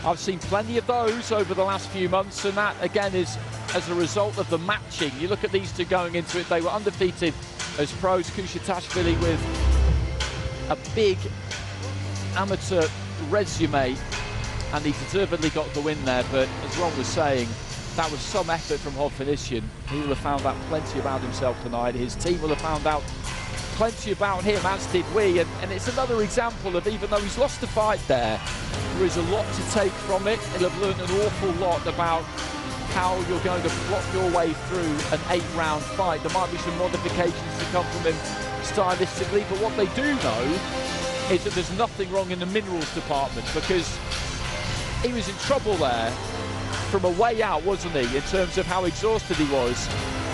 B: I've seen plenty of those over the last few months, and that again is as a result of the matching. You look at these two going into it, they were undefeated as pros. Kushitashvili with a big amateur resume, and he deservedly got the win there, but as Ron was saying, that was some effort from Hovhannisyan. He will have found out plenty about himself tonight. His team will have found out plenty about him, as did we. And it's another example of, even though he's lost a fight there is a lot to take from it. He'll have learned an awful lot about how you're going to plot your way through an 8-round fight. There might be some modifications to come from him stylistically, but what they do know is that there's nothing wrong in the minerals department, because he was in trouble there from a way out, wasn't he, in terms of how exhausted he was.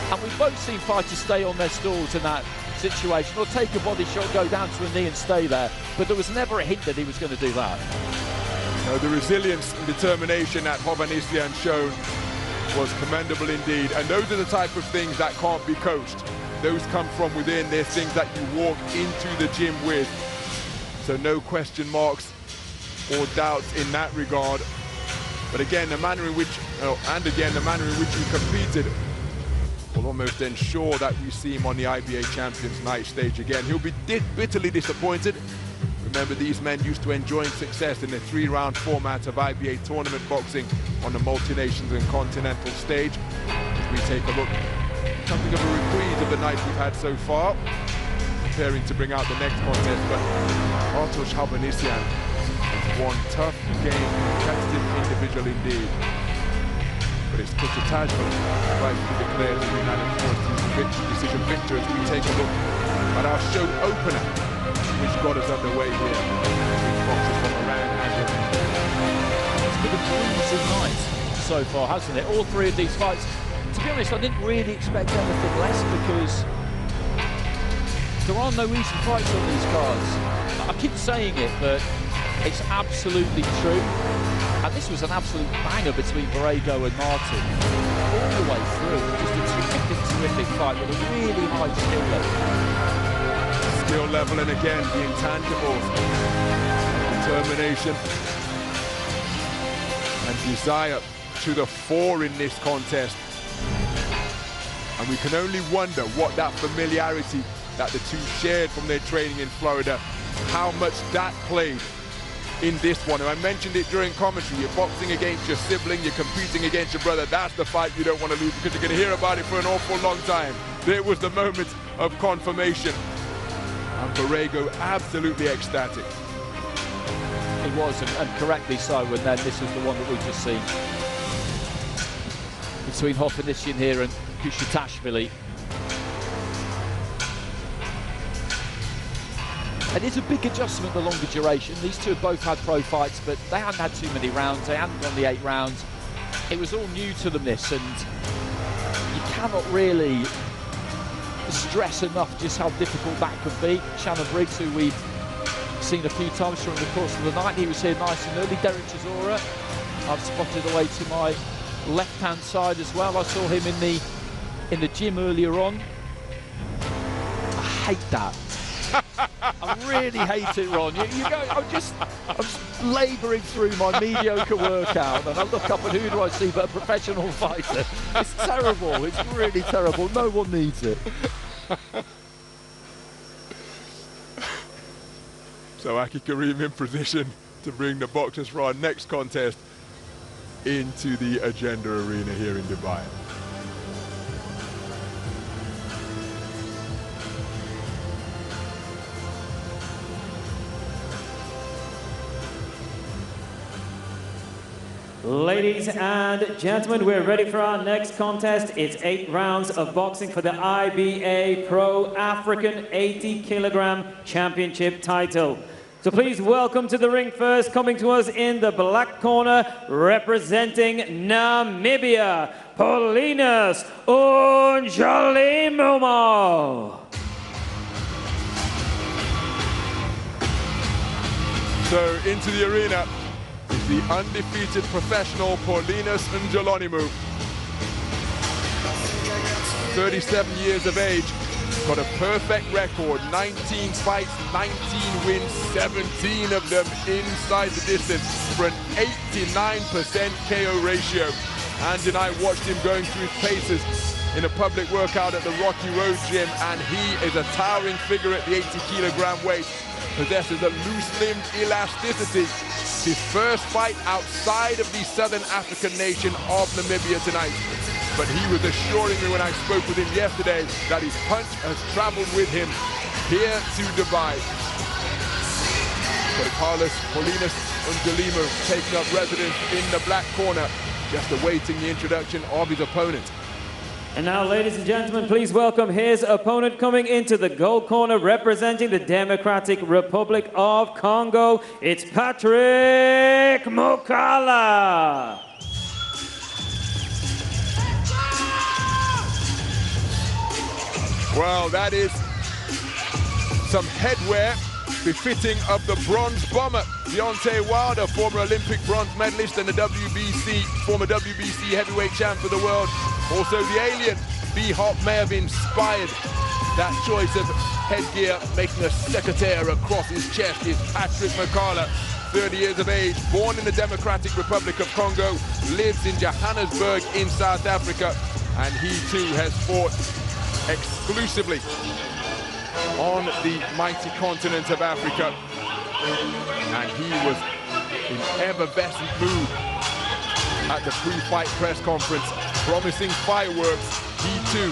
B: And we've both seen fighters stay on their stools in that situation, or take a body shot, go down to a knee and stay there. But there was never a hint that he was going to do that.
A: No, the resilience and determination that Hovhannisyan shown was commendable indeed. And those are the type of things that can't be coached. Those come from within. There's things that you walk into the gym with. So no question marks or doubts in that regard. But again, the manner in which, the manner in which he competed will almost ensure that we see him on the IBA Champions Night stage again. He'll be bitterly disappointed. Remember, these men used to enjoying success in the 3-round format of IBA tournament boxing on the multi-nations and continental stage. As we take a look, something of a reprise of the night we've had so far, preparing to bring out the next contest. But Artush Hovhannisyan has won tough game, competitive individual indeed. But it's Kushitashvili rightfully declared the unanimous decision victor as we take a look at our show opener, which got us underway here. Boxers from Iran and
B: It's been a bruising night so far, hasn't it? All three of these fights. To be honest, I didn't really expect anything less because there are no easy fights on these cards. I keep saying it, but it's absolutely true. And this was an absolute banger between Borrego and Martin all the way through. Just a terrific fight with a really high skill level.
A: Skill level, and again, the intangibles, determination and desire to the fore in this contest. And we can only wonder what that familiarity that the two shared from their training in Florida, how much that played in this one. And I mentioned it during commentary, you're boxing against your sibling, you're competing against your brother. That's the fight you don't want to lose, because you're going to hear about it for an awful long time. There was the moment of confirmation. And Borrego absolutely ecstatic.
B: He was, and correctly so, and then this is the one that we've just seen. Between Hovhannisyan here and Kushitashvili. And it's a big adjustment, the longer duration. These two have both had pro fights, but they hadn't had too many rounds. They hadn't gone the 8 rounds. It was all new to them, this, and you cannot really stress enough just how difficult that could be. Shannon Briggs, who we've seen a few times during the course of the night, he was here nice and early. Derek Chisora, I've spotted away to my left-hand side as well. I saw him in the gym earlier on. I hate that. I really hate it, Ron. You go, I'm just labouring through my mediocre workout, and I look up and who do I see but a professional fighter? It's terrible. It's really terrible. No one needs it.
A: So Aki Karim in position to bring the boxers for our next contest into the Agenda Arena here in Dubai.
C: Ladies and gentlemen, we're ready for our next contest. It's 8 rounds of boxing for the IBA Pro African 80-kilogram championship title. So please welcome to the ring first, coming to us in the black corner, representing Namibia, Paulinus Ndjolonimu.
A: So into the arena is the undefeated professional Paulinus Ndjolonimu. 37 years of age, got a perfect record, 19 fights, 19 wins, 17 of them inside the distance for an 89% KO ratio. Andy and I watched him going through his paces in a public workout at the Rocky Road gym, and he is a towering figure at the 80-kilogram weight. Possesses a loose-limbed elasticity. His first fight outside of the southern African nation of Namibia tonight. But he was assuring me when I spoke with him yesterday that his punch has traveled with him here to Dubai. So Paulinus Ndjolonimu taking up residence in the black corner, just awaiting the introduction of his opponent.
C: And now, ladies and gentlemen, please welcome his opponent coming into the gold corner, representing the Democratic Republic of Congo. It's Patrick Mukala.
A: Well, that is some headwear befitting of the bronze bomber. Deontay Wilder, former Olympic bronze medalist and the former WBC heavyweight champ of the world. Also the alien, B-Hop, may have inspired that choice of headgear, making a secataire across his chest is Patrick Mukala, 30 years of age, born in the Democratic Republic of Congo, lives in Johannesburg in South Africa, and he too has fought exclusively on the mighty continent of Africa. And he was in effervescent mood at the pre-fight press conference, promising fireworks. He too,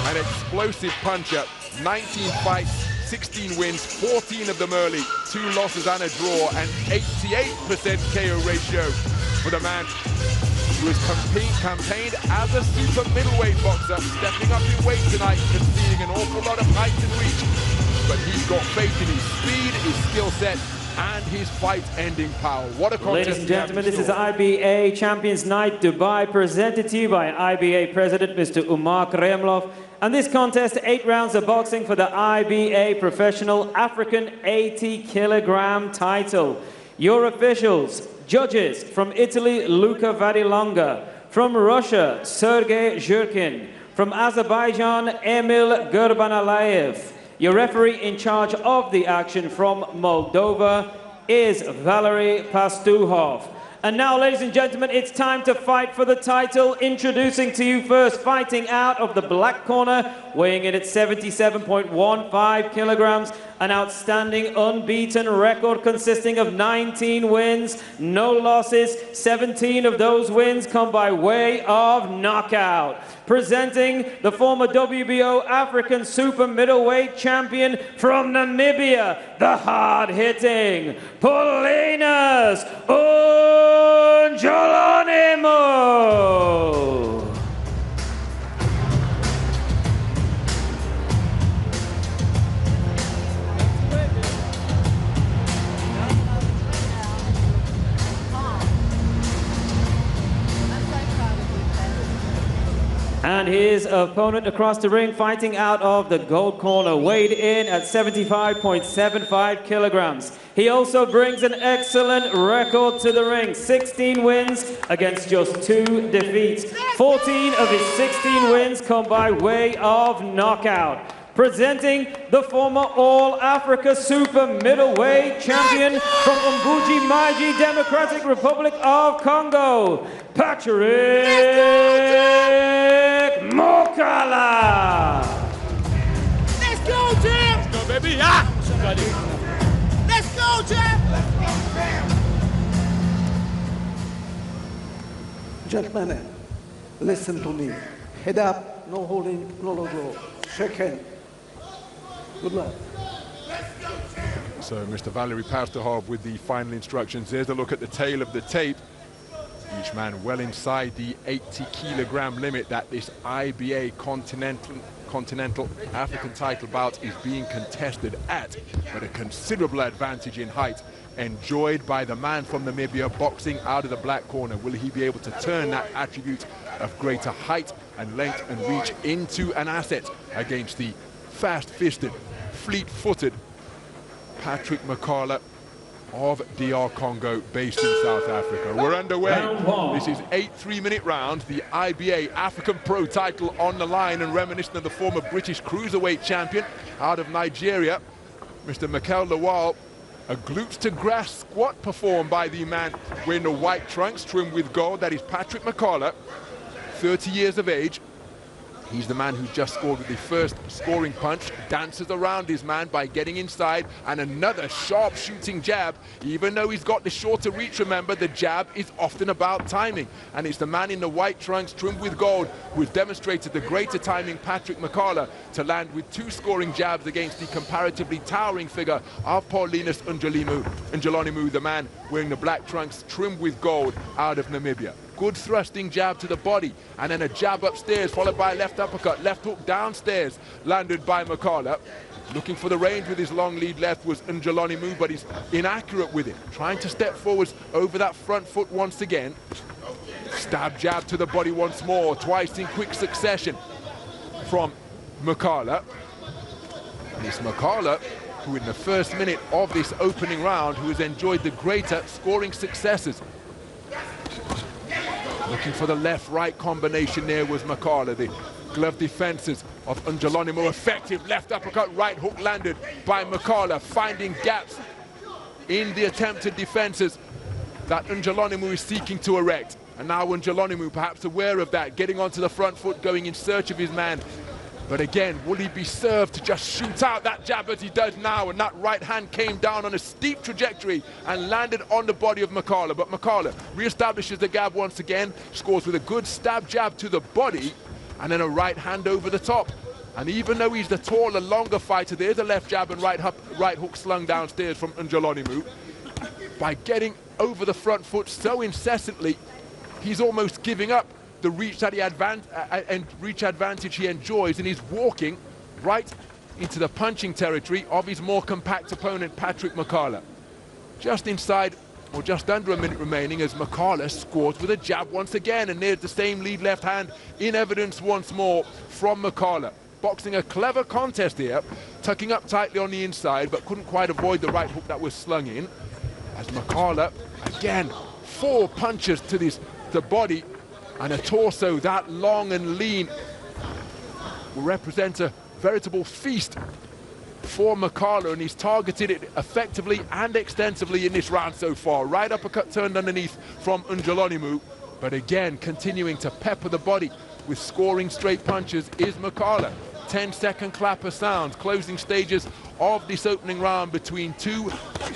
A: an explosive puncher, 19 fights, 16 wins, 14 of them early, 2 losses and a draw, and 88% KO ratio for the man who has campaigned as a super middleweight boxer, stepping up in weight tonight and seeing an awful lot of height and reach. But he's got faith in his speed, his skill set, and his fight-ending power. What a contest.
C: Ladies and gentlemen, this is IBA Champions Night Dubai, presented to you by IBA President Mr. Umar Kremlov. And this contest, 8 rounds of boxing for the IBA Professional African 80-kilogram title. Your officials: judges from Italy, Luca Vadilonga; from Russia, Sergei Zhurkin; from Azerbaijan, Emil Gurbanalayev. Your referee in charge of the action from Moldova is Valery Pastuhov. And now, ladies and gentlemen, it's time to fight for the title. Introducing to you first, fighting out of the black corner, weighing in at 77.15 kilograms, an outstanding unbeaten record consisting of 19 wins, no losses. 17 of those wins come by way of knockout. Presenting the former WBO African super middleweight champion from Namibia, the hard-hitting Paulinus Ndjolonimu. And his opponent across the ring, fighting out of the gold corner, weighed in at 75.75 kilograms. He also brings an excellent record to the ring. 16 wins against just 2 defeats. 14 of his 16 wins come by way of knockout. Presenting the former All-Africa Super Middleweight Champion from Umbuji Maji, Democratic Republic of Congo, Patrick Mukala.
G: Let's go, Jim!
A: Let's go, baby! Ah!
G: Let's go, Jim!
H: Gentlemen, listen to me. Head up, no holding, no logo. Shake hand. Good luck.
A: So Mr. Valery Pastuhov with the final instructions. There's a look at the tail of the tape. Each man well inside the 80-kilogram limit that this IBA Continental African title bout is being contested at, but a considerable advantage in height enjoyed by the man from Namibia boxing out of the black corner. Will he be able to turn that attribute of greater height and length and reach into an asset against the fast-fisted, fleet-footed Patrick Mukala of DR Congo, based in South Africa? We're underway. This is 8 3-minute rounds. The IBA African Pro title on the line, and reminiscent of the former British cruiserweight champion out of Nigeria, Mr. Miguel Lawal. A glutes to grass squat performed by the man wearing the white trunks trimmed with gold. That is Patrick Mukala, 30 years of age. He's the man who just scored with the first scoring punch, dances around his man by getting inside, and another sharp shooting jab. Even though he's got the shorter reach, remember, the jab is often about timing. And it's the man in the white trunks trimmed with gold who has demonstrated the greater timing, Patrick Mukala, to land with 2 scoring jabs against the comparatively towering figure of Paulinus Ndjolonimu, the man wearing the black trunks trimmed with gold out of Namibia. Good thrusting jab to the body, and then a jab upstairs, followed by a left uppercut, left hook downstairs, landed by Mukala. Looking for the range with his long lead left was Ndjolonimu, but he's inaccurate with it. Trying to step forwards over that front foot once again. Stab jab to the body once more, twice in quick succession from Mukala. And it's Mukala who in the first minute of this opening round who has enjoyed the greater scoring successes. Looking for the left-right combination there was Mukala. The glove defenses of Ndjolonimu, effective left uppercut, right hook landed by Mukala, finding gaps in the attempted defenses that Ndjolonimu is seeking to erect. And now Ndjolonimu, perhaps aware of that, getting onto the front foot, going in search of his man. But again, will he be served to just shoot out that jab as he does now? And that right hand came down on a steep trajectory and landed on the body of Mukala. But Mukala reestablishes the jab once again, scores with a good stab jab to the body, and then a right hand over the top. And even though he's the taller, longer fighter, there's a left jab and right hook slung downstairs from Ndjolonimu. By getting over the front foot so incessantly, he's almost giving up the reach that reach advantage he enjoys, and he's walking right into the punching territory of his more compact opponent, Patrick Mukala. Just inside, or just under a minute remaining, as Mukala scores with a jab once again, and there's the same lead left hand in evidence once more from Mukala. Boxing a clever contest here, tucking up tightly on the inside, but couldn't quite avoid the right hook that was slung in. As Mukala, again, 4 punches to the body, and a torso that long and lean will represent a veritable feast for Mukala, and he's targeted it effectively and extensively in this round so far. Right uppercut turned underneath from Ndjolonimu, but again continuing to pepper the body with scoring straight punches is Mukala. 10-second clapper sounds, closing stages of this opening round between two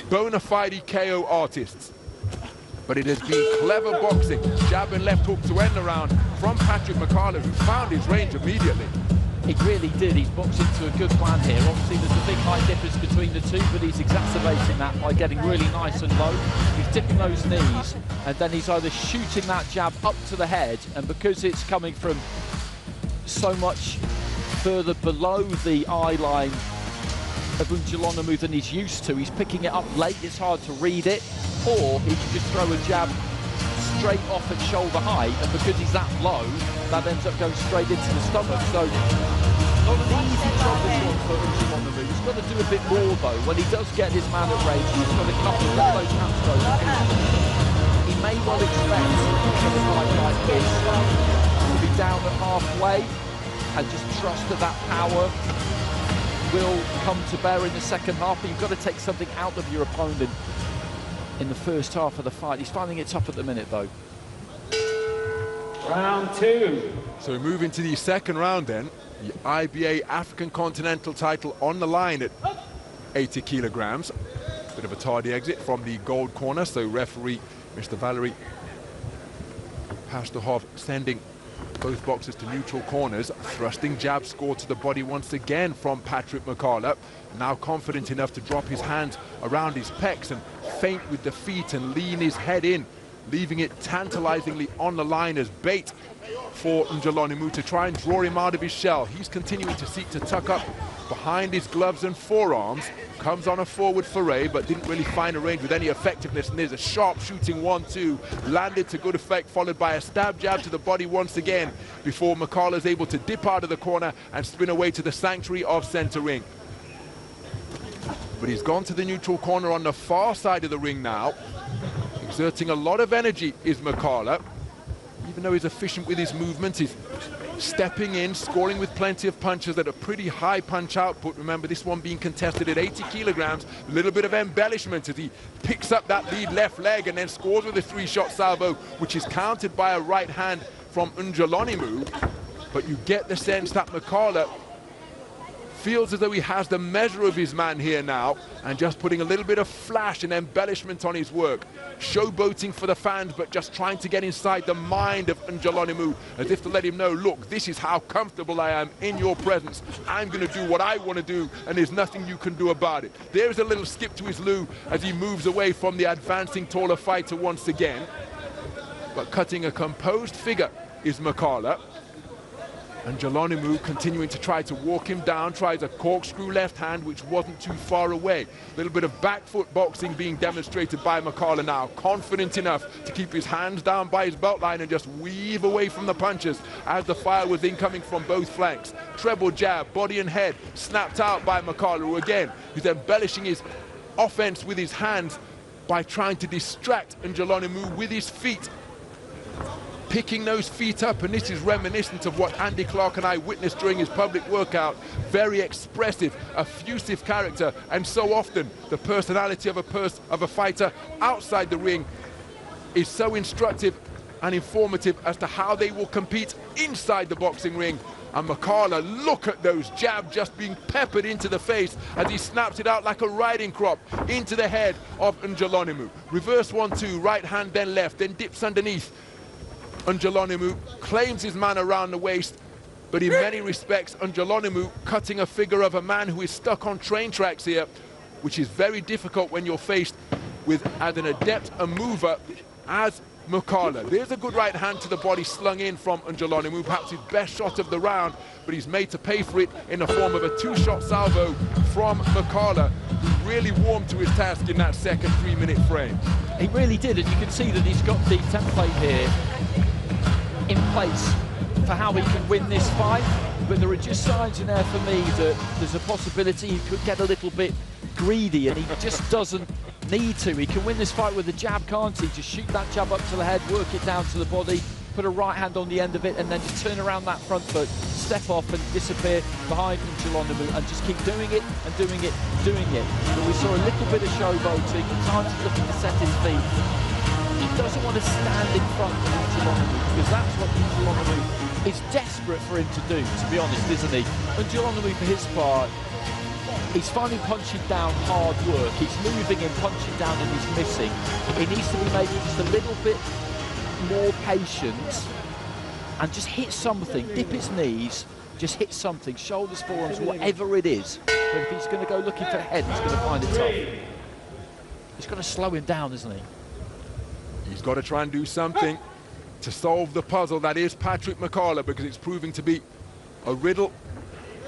A: bona fide KO artists. But it has been clever boxing, jab and left hook to end the round from Patrick Mukala, who found his range immediately.
B: He really did. He's boxed into a good plan here. Obviously, there's a big height difference between the two, but he's exacerbating that by getting really nice and low. He's dipping those knees, and then he's either shooting that jab up to the head, and because it's coming from so much further below the eye line of Ndjolonimu than he's used to, he's picking it up late, it's hard to read it, or he can just throw a jab straight off at shoulder height, and because he's that low, that ends up going straight into the stomach. So not an easy job this one for Ndjolonimu. He's got to do a bit more though. When he does get his man at range, he's got to couple those hands throws. He may well expect a fight like this to be down at halfway and just trust that that power will come to bear in the second half, but you've got to take something out of your opponent in the first half of the fight. He's finding it tough at the minute though.
C: Round 2.
A: So we move into the second round then. The IBA African Continental title on the line at 80 kilograms. Bit of a tardy exit from the gold corner, so referee Mr. Valery Pastorhov sending both boxers to neutral corners. Thrusting jab score to the body once again from Patrick Mukala. Now confident enough to drop his hands around his pecs and feint with the feet and lean his head in, leaving it tantalizingly on the line as bait for Ndjolonimu to try and draw him out of his shell. He's continuing to seek to tuck up behind his gloves and forearms. Comes on a forward foray, but didn't really find a range with any effectiveness. And there's a sharp shooting 1-2, landed to good effect, followed by a stab jab to the body once again, before Mukala is able to dip out of the corner and spin away to the sanctuary of center ring. But he's gone to the neutral corner on the far side of the ring now. Exerting a lot of energy is Mukala. Even though he's efficient with his movement, he's stepping in, scoring with plenty of punches at a pretty high punch output. Remember, this one being contested at 80 kilograms. A little bit of embellishment as he picks up that lead left leg and then scores with a 3-shot salvo, which is countered by a right hand from Ndjolonimu. But you get the sense that Mukala feels as though he has the measure of his man here now, and just putting a little bit of flash and embellishment on his work. Showboating for the fans, but just trying to get inside the mind of Ndjolonimu, as if to let him know, look, this is how comfortable I am in your presence. I'm going to do what I want to do, and there's nothing you can do about it. There's a little skip to his loo as he moves away from the advancing taller fighter once again. But cutting a composed figure is Mukala. Ndjolonimu continuing to try to walk him down, tries a corkscrew left hand, which wasn't too far away. A little bit of back foot boxing being demonstrated by Mukala now, confident enough to keep his hands down by his belt line and just weave away from the punches as the fire was incoming from both flanks. Treble jab, body and head, snapped out by Mukala, who again is embellishing his offense with his hands by trying to distract Ndjolonimu with his feet. Picking those feet up, and this is reminiscent of what Andy Clark and I witnessed during his public workout. Very expressive, effusive character, and so often the personality of a fighter outside the ring is so instructive and informative as to how they will compete inside the boxing ring. And Mukala, look at those jabs just being peppered into the face as he snaps it out like a riding crop into the head of Ndjolonimu. Reverse 1-2, right hand then left, then dips underneath. Ndjolonimu claims his man around the waist, but in many respects, Ndjolonimu cutting a figure of a man who is stuck on train tracks here, which is very difficult when you're faced with as an adept a mover as Mukala. There's a good right hand to the body slung in from Ndjolonimu, perhaps his best shot of the round, but he's made to pay for it in the form of a two-shot salvo from Mukala, who really warmed to his task in that second 3-minute frame.
B: He really did, and you can see that he's got the template here in place for how he can win this fight, but there are just signs in there for me that there's a possibility he could get a little bit greedy, and he just doesn't need to. He can win this fight with a jab, can't he? Just shoot that jab up to the head, work it down to the body, put a right hand on the end of it, and then just turn around that front foot, step off and disappear behind Ndjolonimu, and just keep doing it and doing it, doing it. But we saw a little bit of showboating, at times he's looking to set his feet. He doesn't want to stand in front of Ndjolonimu, because that's what Ndjolonimu is desperate for him to do, to be honest, isn't he? Ndjolonimu, for his part, he's finally punching down hard work. He's moving in, punching down, and he's missing. He needs to be maybe just a little bit more patient and just hit something, dip his knees, just hit something, shoulders, forearms, whatever it is. But if he's going to go looking for the head, he's going to find it tough. He's going to slow him down, isn't he?
A: He's got to try and do something to solve the puzzle that is Patrick Mukala, because it's proving to be a riddle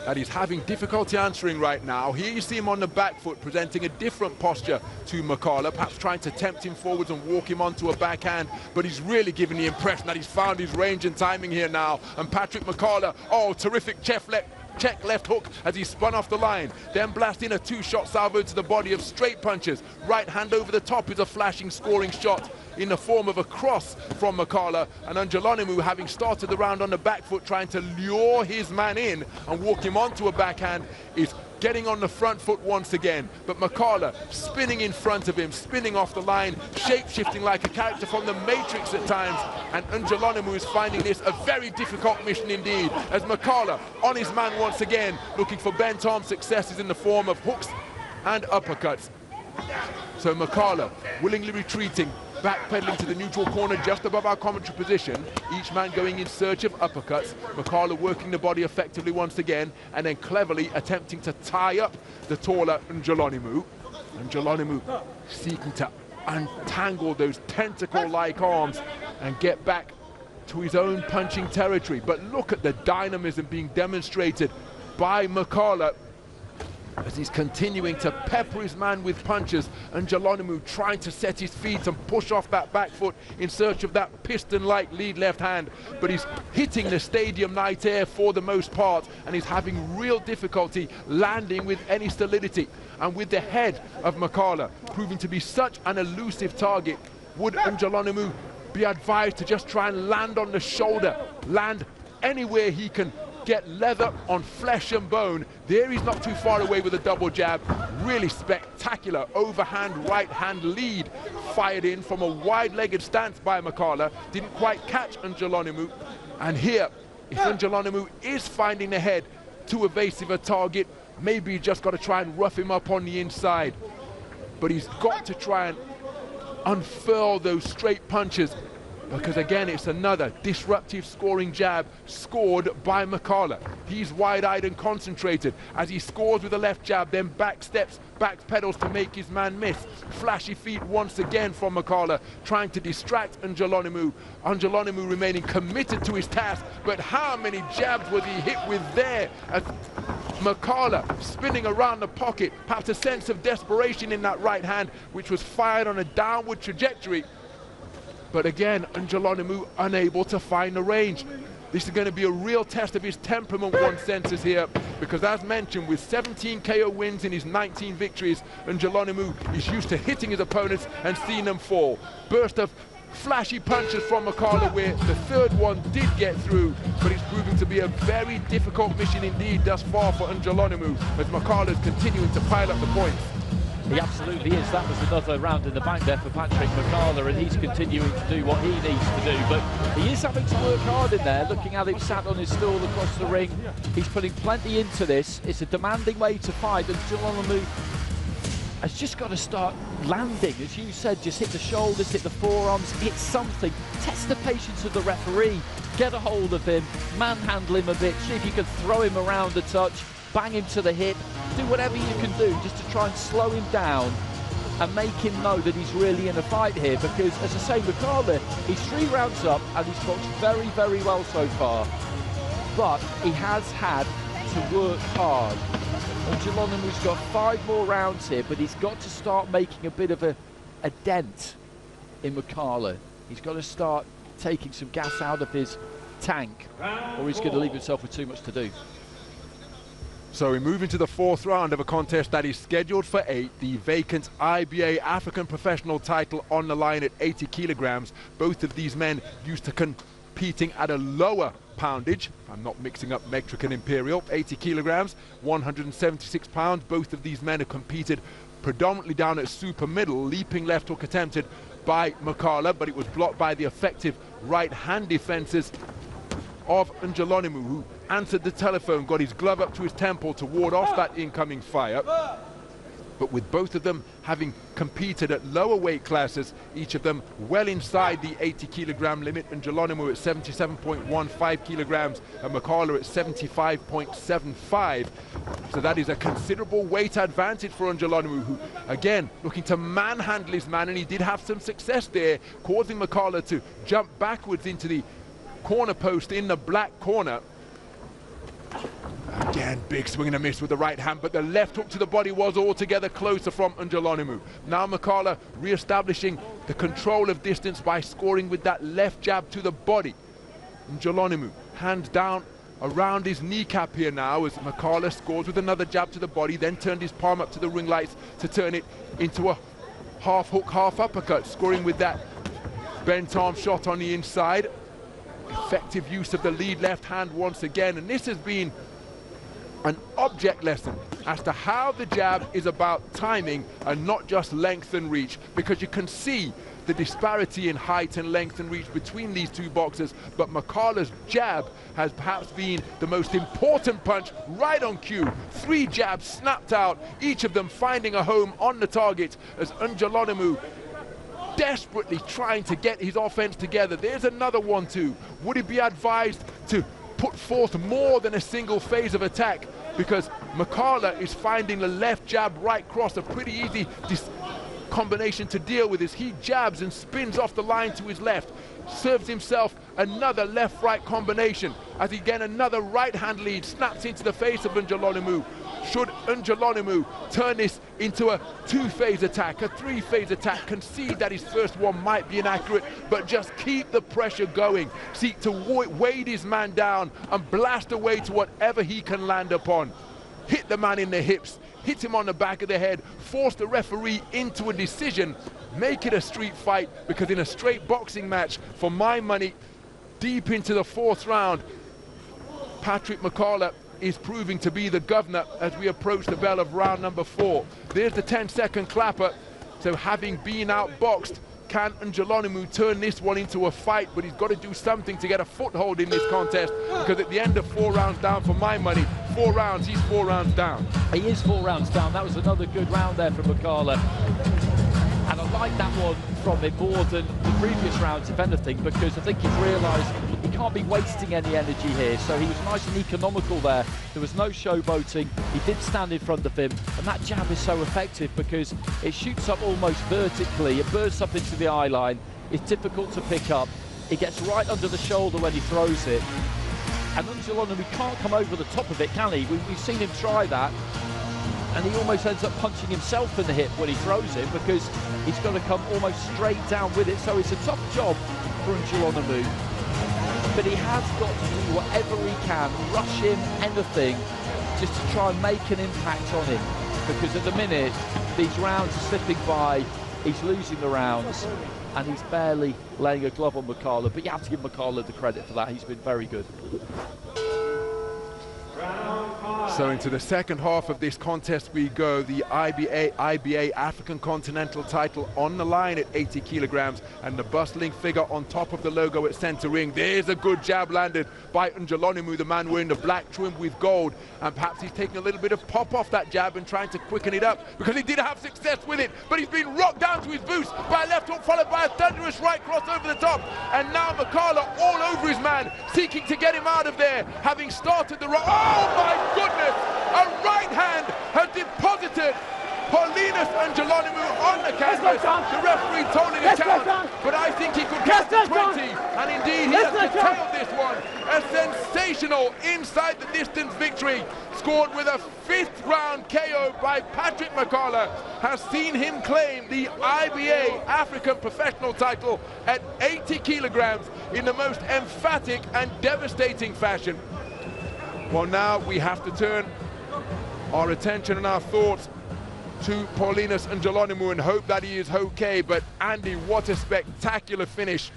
A: that he's having difficulty answering right now. Here you see him on the back foot, presenting a different posture to Mukala, perhaps trying to tempt him forwards and walk him onto a backhand, but he's really giving the impression that he's found his range and timing here now. And Patrick Mukala, oh, terrific check left hook as he spun off the line, then blast in a two-shot salvo to the body of straight punches. Right hand over the top is a flashing scoring shot in the form of a cross from Mukala, and Ndjolonimu, having started the round on the back foot, trying to lure his man in and walk him onto a backhand, is getting on the front foot once again. But Mukala spinning in front of him, spinning off the line, shape-shifting like a character from the Matrix at times, and Ndjolonimu is finding this a very difficult mission indeed, as Mukala on his man once again, looking for bent-arm successes in the form of hooks and uppercuts. So Mukala willingly retreating, backpedaling to the neutral corner just above our commentary position, each man going in search of uppercuts. Mukala working the body effectively once again, and then cleverly attempting to tie up the taller Ndjolonimu. Ndjolonimu seeking to untangle those tentacle-like arms and get back to his own punching territory. But look at the dynamism being demonstrated by Mukala as he's continuing to pepper his man with punches, and Ndjolonimu trying to set his feet and push off that back foot in search of that piston-like lead left hand. But he's hitting the stadium night air for the most part, and he's having real difficulty landing with any solidity. And with the head of Mukala proving to be such an elusive target, would Ndjolonimu be advised to just try and land on the shoulder, land anywhere he can get leather on flesh and bone? There he's not too far away with a double jab. Really spectacular overhand right hand lead fired in from a wide-legged stance by Mukala. Didn't quite catch Ndjolonimu. And here, if Ndjolonimu is finding the head too evasive a target, maybe he's just got to try and rough him up on the inside. But he's got to try and unfurl those straight punches because again it's another disruptive scoring jab scored by Mukala. He's wide-eyed and concentrated as he scores with the left jab, then back steps, back pedals to make his man miss. Flashy feet once again from Mukala, trying to distract Ndjolonimu. Ndjolonimu remaining committed to his task, but how many jabs was he hit with there? As Mukala spinning around the pocket, perhaps a sense of desperation in that right hand, which was fired on a downward trajectory. But again, Ndjolonimu unable to find the range. This is going to be a real test of his temperament, one senses here, because as mentioned, with 17 KO wins in his 19 victories, Ndjolonimu is used to hitting his opponents and seeing them fall. Burst of flashy punches from Mukala, where the third one did get through, but it's proving to be a very difficult mission indeed thus far for Ndjolonimu, as Mukala is continuing to pile up the points.
B: He absolutely is. That was another round in the bank there for Patrick Mukala, and he's continuing to do what he needs to do. But he is having to work hard in there. Looking at him sat on his stool across the ring, he's putting plenty into this. It's a demanding way to fight, and Ndjolonimu has just got to start landing. As you said, just hit the shoulders, hit the forearms, hit something. Test the patience of the referee. Get a hold of him, manhandle him a bit, see if you can throw him around a touch, bang him to the hip, do whatever you can do just to try and slow him down and make him know that he's really in a fight here, because as I say, Mukala, he's 3 rounds up and he's boxed very, very well so far, but he has had to work hard. Ndjolonimu's got 5 more rounds here, but he's got to start making a bit of a dent in Mukala. He's got to start taking some gas out of his tank, or he's going to leave himself with too much to do.
A: So we move into the 4th round of a contest that is scheduled for 8, the vacant IBA African professional title on the line at 80 kilograms. Both of these men used to competing at a lower poundage. I'm not mixing up metric and imperial. 80 kilograms, 176 pounds. Both of these men have competed predominantly down at super middle. Leaping left hook attempted by Mukala, but it was blocked by the effective right hand defenses of Ndjolonimu, who answered the telephone, got his glove up to his temple to ward off that incoming fire. But with both of them having competed at lower weight classes, each of them well inside the 80 kilogram limit, Ndjolonimu at 77.15 kilograms and Mukala at 75.75. So that is a considerable weight advantage for Ndjolonimu, who again looking to manhandle his man, and he did have some success there, causing Mukala to jump backwards into the corner post in the black corner. Again, big swing and a miss with the right hand, but the left hook to the body was altogether closer from Ndjolonimu. Now Mukala re-establishing the control of distance by scoring with that left jab to the body. Ndjolonimu, hand down around his kneecap here now as Mukala scores with another jab to the body, then turned his palm up to the ring lights to turn it into a half hook, half uppercut, scoring with that bent arm shot on the inside. Effective use of the lead left hand once again, and this has been an object lesson as to how the jab is about timing and not just length and reach, because you can see the disparity in height and length and reach between these two boxers, but Mukala's jab has perhaps been the most important punch right on cue. 3 jabs snapped out, each of them finding a home on the target as Ndjolonimu desperately trying to get his offense together. There's another 1-2. Would it be advised to put forth more than a single phase of attack, because Mukala is finding the left jab right cross a pretty easy combination to deal with as he jabs and spins off the line to his left, serves himself another left-right combination as again another right hand lead snaps into the face of Ndjolonimu. Should Ndjolonimu turn this into a 2-phase attack, a 3-phase attack, concede that his first one might be inaccurate, but just keep the pressure going, seek to weight his man down and blast away to whatever he can land upon. Hit the man in the hips, hit him on the back of the head, force the referee into a decision, make it a street fight, because in a straight boxing match, for my money, deep into the 4th round, Patrick Mukala is proving to be the governor as we approach the bell of round number 4. There's the 10-second clapper. So having been outboxed, can Ndjolonimu turn this one into a fight? But he's got to do something to get a foothold in this contest, because at the end of 4 rounds down, for my money, 4 rounds, he's 4 rounds down.
B: He is 4 rounds down. That was another good round there from Mukala. And a like that one from him more than the previous rounds, if anything, because I think he's realised he can't be wasting any energy here. So he was nice and economical there. There was no showboating. He did stand in front of him, and that jab is so effective because it shoots up almost vertically. It bursts up into the eye line. It's difficult to pick up. It gets right under the shoulder when he throws it. And Ndjolonimu can't come over the top of it, can he? We've seen him try that. And he almost ends up punching himself in the hip when he throws it because he's got to come almost straight down with it. So it's a tough job for Ndjolonimu. But he has got to do whatever he can, rush him, anything, just to try and make an impact on him. Because at the minute, these rounds are slipping by, he's losing the rounds, and he's barely laying a glove on Mukala. But you have to give Mukala the credit for that. He's been very good.
A: So into the second half of this contest we go. The IBA African Continental title on the line at 80 kilograms, and the bustling figure on top of the logo at center ring. There's a good jab landed by Ndjolonimu, the man wearing the black trim with gold, and perhaps he's taking a little bit of pop off that jab and trying to quicken it up because he did have success with it, but he's been rocked down to his boots by a left hook followed by a thunderous right cross over the top, and now Mukala all over his man, seeking to get him out of there, having started the right. Oh my goodness! A right hand has deposited Paulinus and Ndjolonimu on the canvas. The referee tolling a count, but I think he could get to 20, and indeed he has curtailed this one. A sensational inside the distance victory, scored with a 5th round KO by Patrick Mukala, has seen him claim the IBA African professional title at 80 kilograms in the most emphatic and devastating fashion. Well, now we have to turn our attention and our thoughts to Paulinus and Ndjolonimu and hope that he is okay. But Andy, what a spectacular finish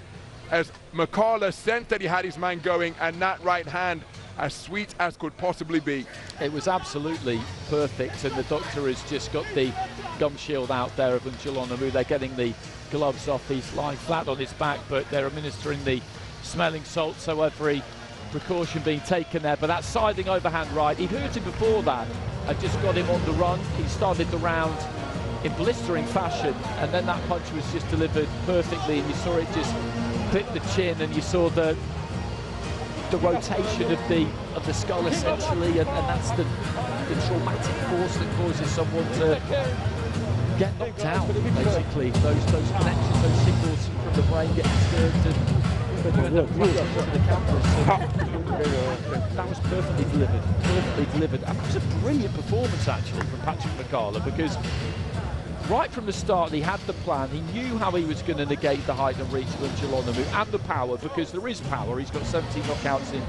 A: as Mukala sensed that he had his man going, and that right hand as sweet as could possibly be.
B: It was absolutely perfect, and the doctor has just got the gum shield out there of Ndjolonimu. They're getting the gloves off. He's lying flat on his back, but they're administering the smelling salt, so every precaution being taken there. But that siding overhand right, he'd hurt him before that and just got him on the run. He started the round in blistering fashion, and then that punch was just delivered perfectly, and you saw it just clip the chin, and you saw the rotation of the skull essentially, and that's the traumatic force that causes someone to get knocked out, basically. Those connections, those signals from the brain get disturbed, and that was perfectly delivered. And it was a brilliant performance actually from Patrick Mukala, because right from the start he had the plan. He knew how he was going to negate the height and reach of Ndjolonimu and the power, because there is power. He's got 17 knockouts in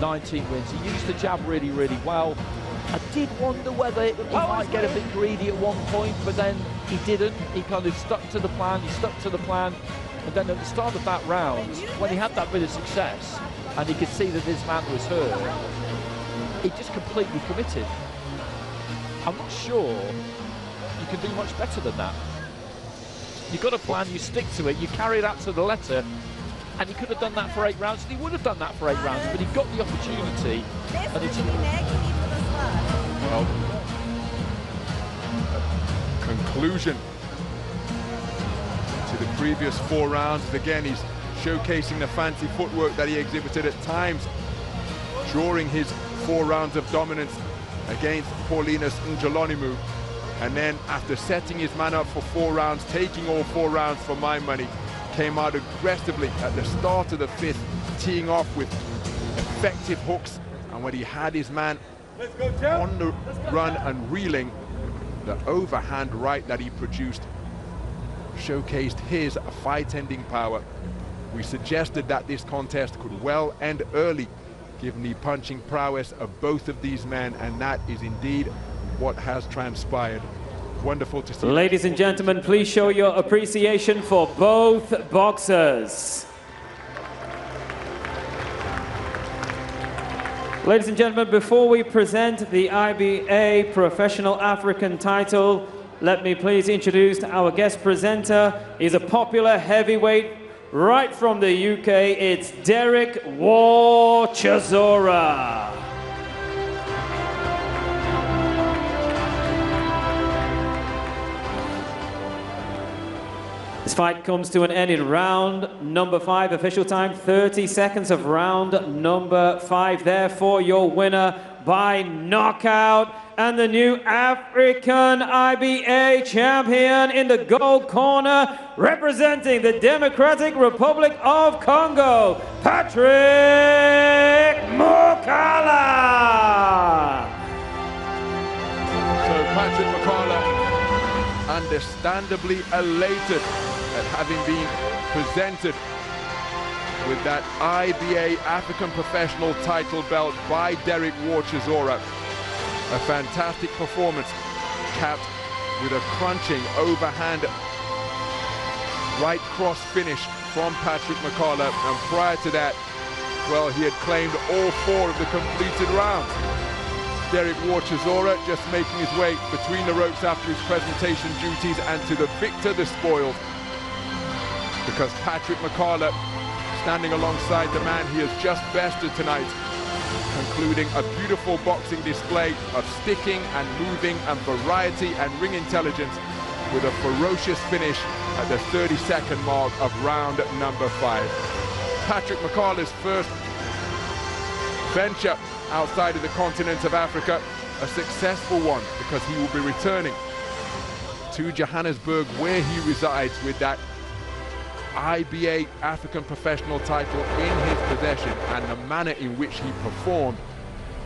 B: 19 wins. He used the jab really, really well. I did wonder whether he might get a bit greedy at one point, but then he didn't. He kind of stuck to the plan. And then at the start of that round, when he had that bit of success, and he could see that his man was hurt, he just completely committed. I'm not sure you can do much better than that. You've got a plan, you stick to it, you carry that to the letter, and he could have done that for 8 rounds, and he would have done that for 8 rounds, but he got the opportunity, and he took it.
A: Well, conclusion to the previous 4 rounds. Again, he's showcasing the fancy footwork that he exhibited at times during his 4 rounds of dominance against Paulinus Ndjolonimu. And then after setting his man up for 4 rounds, taking all 4 rounds for my money, came out aggressively at the start of the 5th, teeing off with effective hooks. And when he had his man on the run and reeling, the overhand right that he produced showcased his fight-ending power. We suggested that this contest could well end early, given the punching prowess of both of these men, and that is indeed what has transpired. Wonderful to see.
C: Ladies and gentlemen, please show your appreciation for both boxers. Ladies and gentlemen, before we present the IBA Professional African title, let me please introduce our guest presenter. He's a popular heavyweight right from the UK. It's Derek War Chisora. fight comes to an end in round number 5. Official time, 30 seconds of round number 5. Therefore, your winner by knockout and the new African IBA champion in the gold corner, representing the Democratic Republic of Congo, Patrick Mukala.
A: So Patrick Mukala, understandably elated at having been presented with that IBA African Professional title belt by Derek Warchizora. A fantastic performance, capped with a crunching overhand right cross finish from Patrick Mukala, and prior to that, well, he had claimed all 4 of the completed rounds. Derek Warchizora just making his way between the ropes after his presentation duties, and to the victor the spoils, because Patrick Mukala standing alongside the man he has just bested tonight, concluding a beautiful boxing display of sticking and moving and variety and ring intelligence, with a ferocious finish at the 32nd mark of round number 5. Patrick Mukala's first venture outside of the continent of Africa, a successful one, because he will be returning to Johannesburg, where he resides, with that IBA African Professional title in his possession, and the manner in which he performed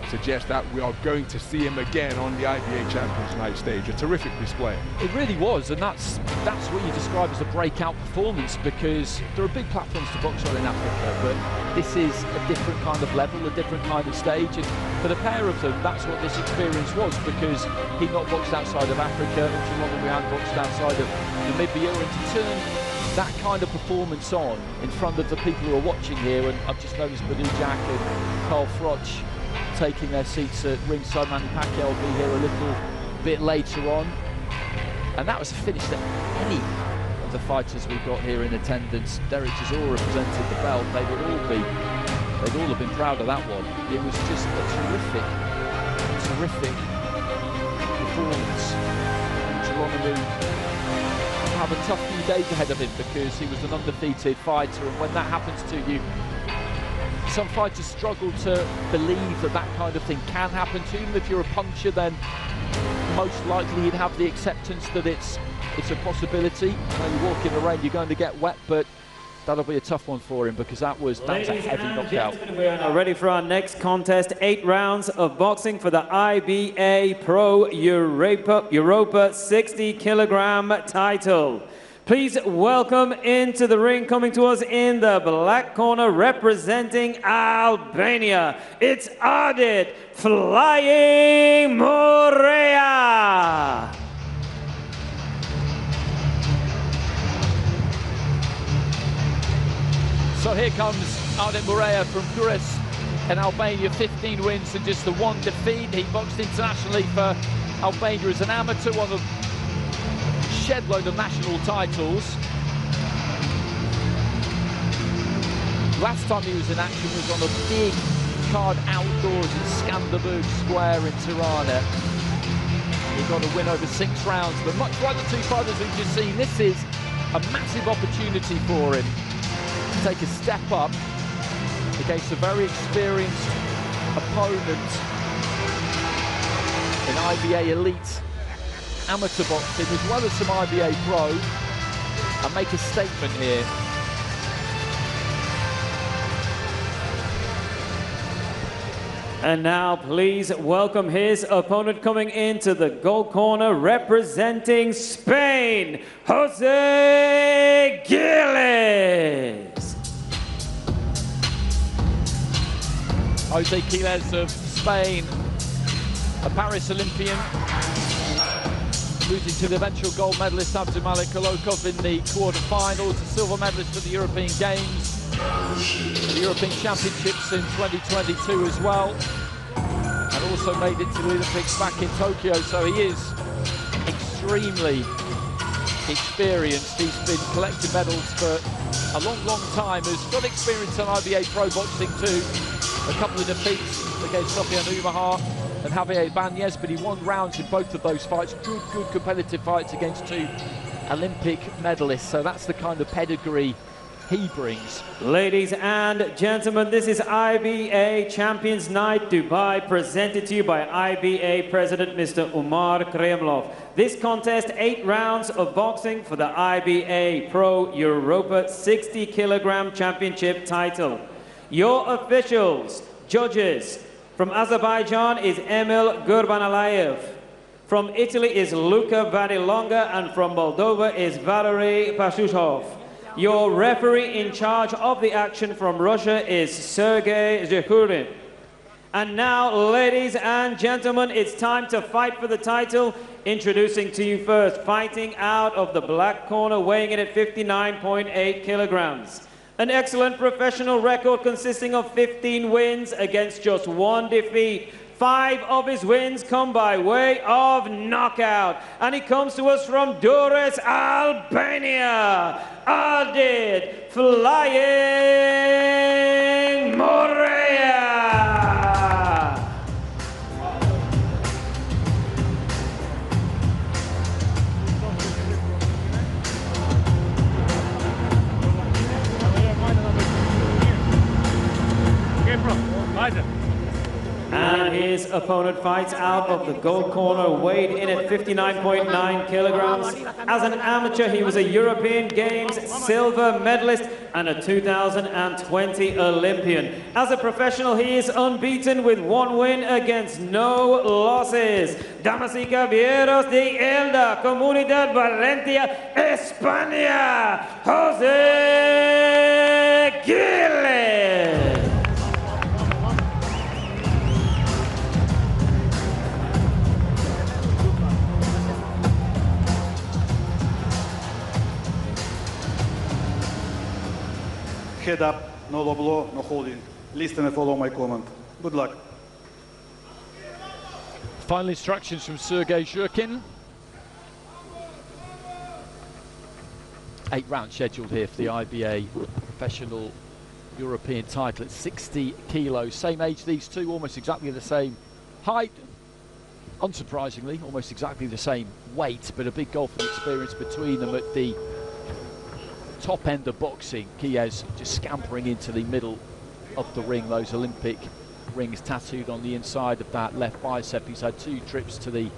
A: suggests that we are going to see him again on the IBA Champions Night stage. A terrific display.
B: It really was, and that's what you describe as a breakout performance, because there are big platforms to box on in Africa, but this is a different kind of level, a different kind of stage, and for the pair of them, that's what this experience was, because he'd not boxed outside of Africa, Ndjolonimu hadn't boxed outside of Namibia, and to turn that kind of performance on in front of the people who are watching here, and I've just noticed Murja and Carl Froch taking their seats at ringside. Manny Pacquiao will be here a little bit later on, and that was a finish that any of the fighters we've got here in attendance, Derek Chisora represented the belt, they'd all have been proud of that one. It was just a terrific performance. Ndjolonimu have a tough few days ahead of him, because he was an undefeated fighter, and when that happens to you, some fighters struggle to believe that that kind of thing can happen to him. If you're a puncher, then most likely he'd have the acceptance that it's a possibility. When you walk in the rain, you're going to get wet, but that'll be a tough one for him, because that was a heavy knockout.
C: We are now ready for our next contest. 8 rounds of boxing for the IBA Pro Europa 60 kilogram title. Please welcome into the ring, coming to us in the black corner, representing Albania, it's Ardit Flying Murja.
B: So here comes Ardit Murja from Quiles in Albania, 15 wins and just the 1 defeat. He boxed internationally for Albania as an amateur, won a shed load of national titles. Last time he was in action was on a big card outdoors in Skanderberg Square in Tirana. He got a win over 6 rounds, but much like the 2 fighters we've just seen, this is a massive opportunity for him to take a step up against a very experienced opponent in IBA Elite amateur boxing, as well as some IBA Pro, and make a statement here.
C: And now please welcome his opponent, coming into the gold corner, representing Spain, Jose Quiles.
B: Jose Quiles of Spain, a Paris Olympian, losing to the eventual gold medalist Abdulmalik Kolokov in the quarter-finals, a silver medalist at the European Games, the European Championships in 2022 as well, and also made it to the Olympics back in Tokyo. So he is extremely experienced. He's been collecting medals for a long time, has got experience on IBA Pro boxing too. A couple of defeats against Sofian Umahar and Javier Banez, but he won rounds in both of those fights. Good competitive fights against 2 Olympic medalist, so that's the kind of pedigree he brings.
C: Ladies and gentlemen, this is IBA Champions Night Dubai, presented to you by IBA President Mr. Umar Kremlov. This contest, 8 rounds of boxing for the IBA Pro Europa 60 kilogram championship title. Your officials, judges, from Azerbaijan is Emil Gurbanalayev. From Italy is Luca Vanilonga, and from Moldova is Valery Pashushov. Your referee in charge of the action from Russia is Sergei Zhekurin. And now, ladies and gentlemen, it's time to fight for the title. Introducing to you first, fighting out of the black corner, weighing in at 59.8 kilograms. An excellent professional record consisting of 15 wins against just 1 defeat. 5 of his wins come by way of knockout. And he comes to us from Durrës, Albania. Ardit, Flying Murja. And his opponent fights out of the gold corner, weighed in at 59.9 kilograms. As an amateur, he was a European Games silver medalist and a 2020 Olympian. As a professional, he is unbeaten with 1 win against no losses. Damas y caballeros de Elda, Comunidad Valencia, España, José Quiles.
E: Head up, no low blow, no holding. Listen and follow my command. Good luck.
B: Final instructions from Sergei Zhekurin. 8 rounds scheduled here for the IBA professional European title at 60 kilos. Same age, these two, almost exactly the same height. Unsurprisingly, almost exactly the same weight, but a big golfing experience between them at the top end of boxing. Quiles just scampering into the middle of the ring, those Olympic rings tattooed on the inside of that left bicep. He's had 2 trips to the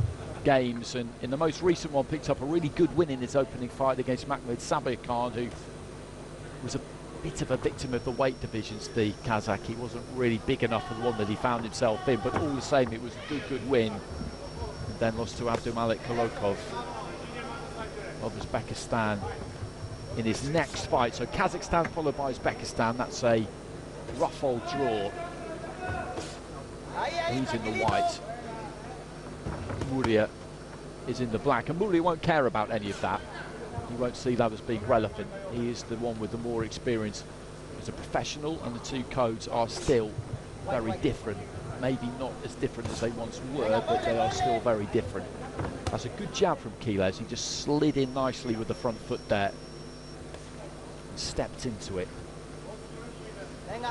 B: games, and in the most recent one picked up a really good win in his opening fight against Mahmoud Sabir Khan, who was a bit of a victim of the weight divisions, the Kazakh. He wasn't really big enough for the one that he found himself in, but all the same it was a good win. And then lost to Abdulmalik Kolokov of Uzbekistan in his next fight. So Kazakhstan followed by Uzbekistan. That's a rough old draw. He's in the white. Murja is in the black, and Murja won't care about any of that. He won't see that as being relevant. He is the one with the more experience as a professional, and the 2 codes are still very different. Maybe not as different as they once were, but they are still very different. That's a good jab from Quiles. He just slid in nicely with the front foot there and stepped into it. And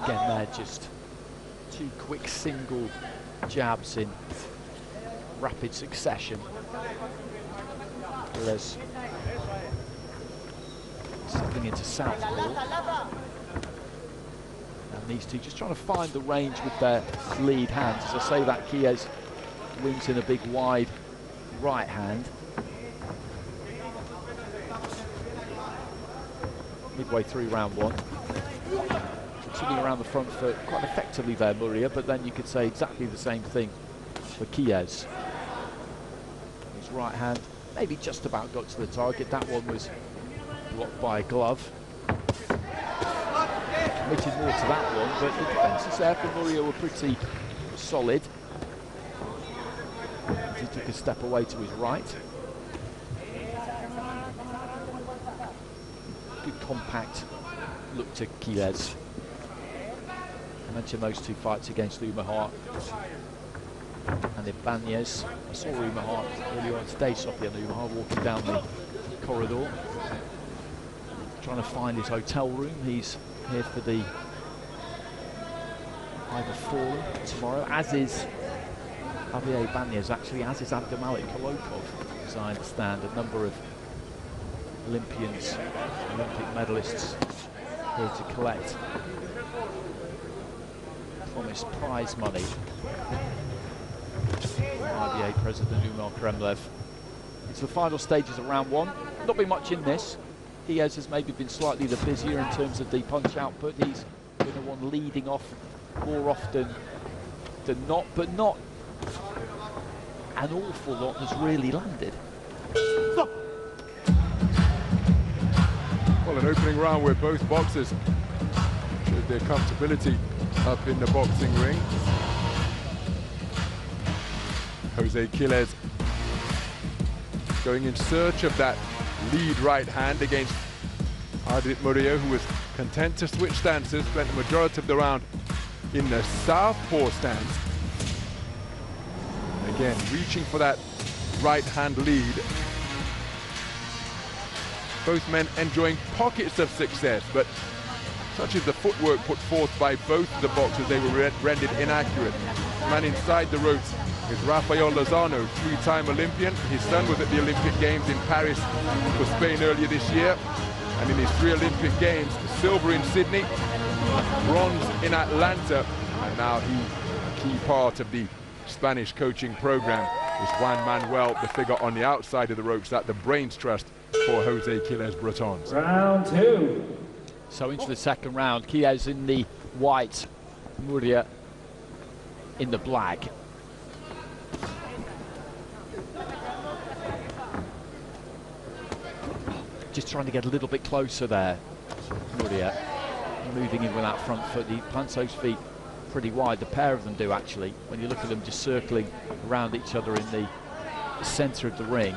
B: again there, just 2 quick single jabs in rapid succession. Quiles stepping into southpaw. And these 2 just trying to find the range with their lead hands. As I say that, Quiles wings in a big wide right hand. Midway through round 1. Continuing around the front foot quite effectively there, Murja, but then you could say exactly the same thing for Quiles. His right hand maybe just about got to the target. That one was blocked by a glove. Committed more to that one, but the defences there for Murja were pretty solid. He took a step away to his right. Good compact look to Quiles. I mentioned those 2 fights against Umar and Ibanez. I saw Umar earlier on today, Sofian Umar walking down the corridor, trying to find his hotel room. He's here for the Ivor Forum tomorrow, as is Javier Ibanez, actually, as is Abdulmalik Kolokov. as I understand, a number of Olympians, Olympic medalists here to collect promised prize money. IBA President Umar Kremlev. It's the final stages of round one. Not been much in this. Quiles has maybe been slightly the busier in terms of the punch output. He's been the one leading off more often than not, but not an awful lot has really landed.
A: Well, an opening round where both boxers showed their comfortability up in the boxing ring. Jose Quiles going in search of that lead right hand against Ardit Murja, who was content to switch stances, spent the majority of the round in the southpaw stance. Again, reaching for that right hand lead. Both men enjoying pockets of success, but such is the footwork put forth by both the boxers, they were rendered inaccurate. Man inside the ropes is Rafael Lozano, three-time Olympian. His son was at the Olympic Games in Paris for Spain earlier this year. And in his 3 Olympic Games, silver in Sydney, bronze in Atlanta, and now he, a key part of the Spanish coaching program, is Juan Manuel, the figure on the outside of the ropes at the brains trust for Jose Quiles Bretons.
C: Round 2.
B: So into the second round, Quiles in the white, Murja in the black. Just trying to get a little bit closer there, Murja, moving in with that front foot. He plants those feet pretty wide, the pair of them do actually, when you look at them just circling around each other in the centre of the ring.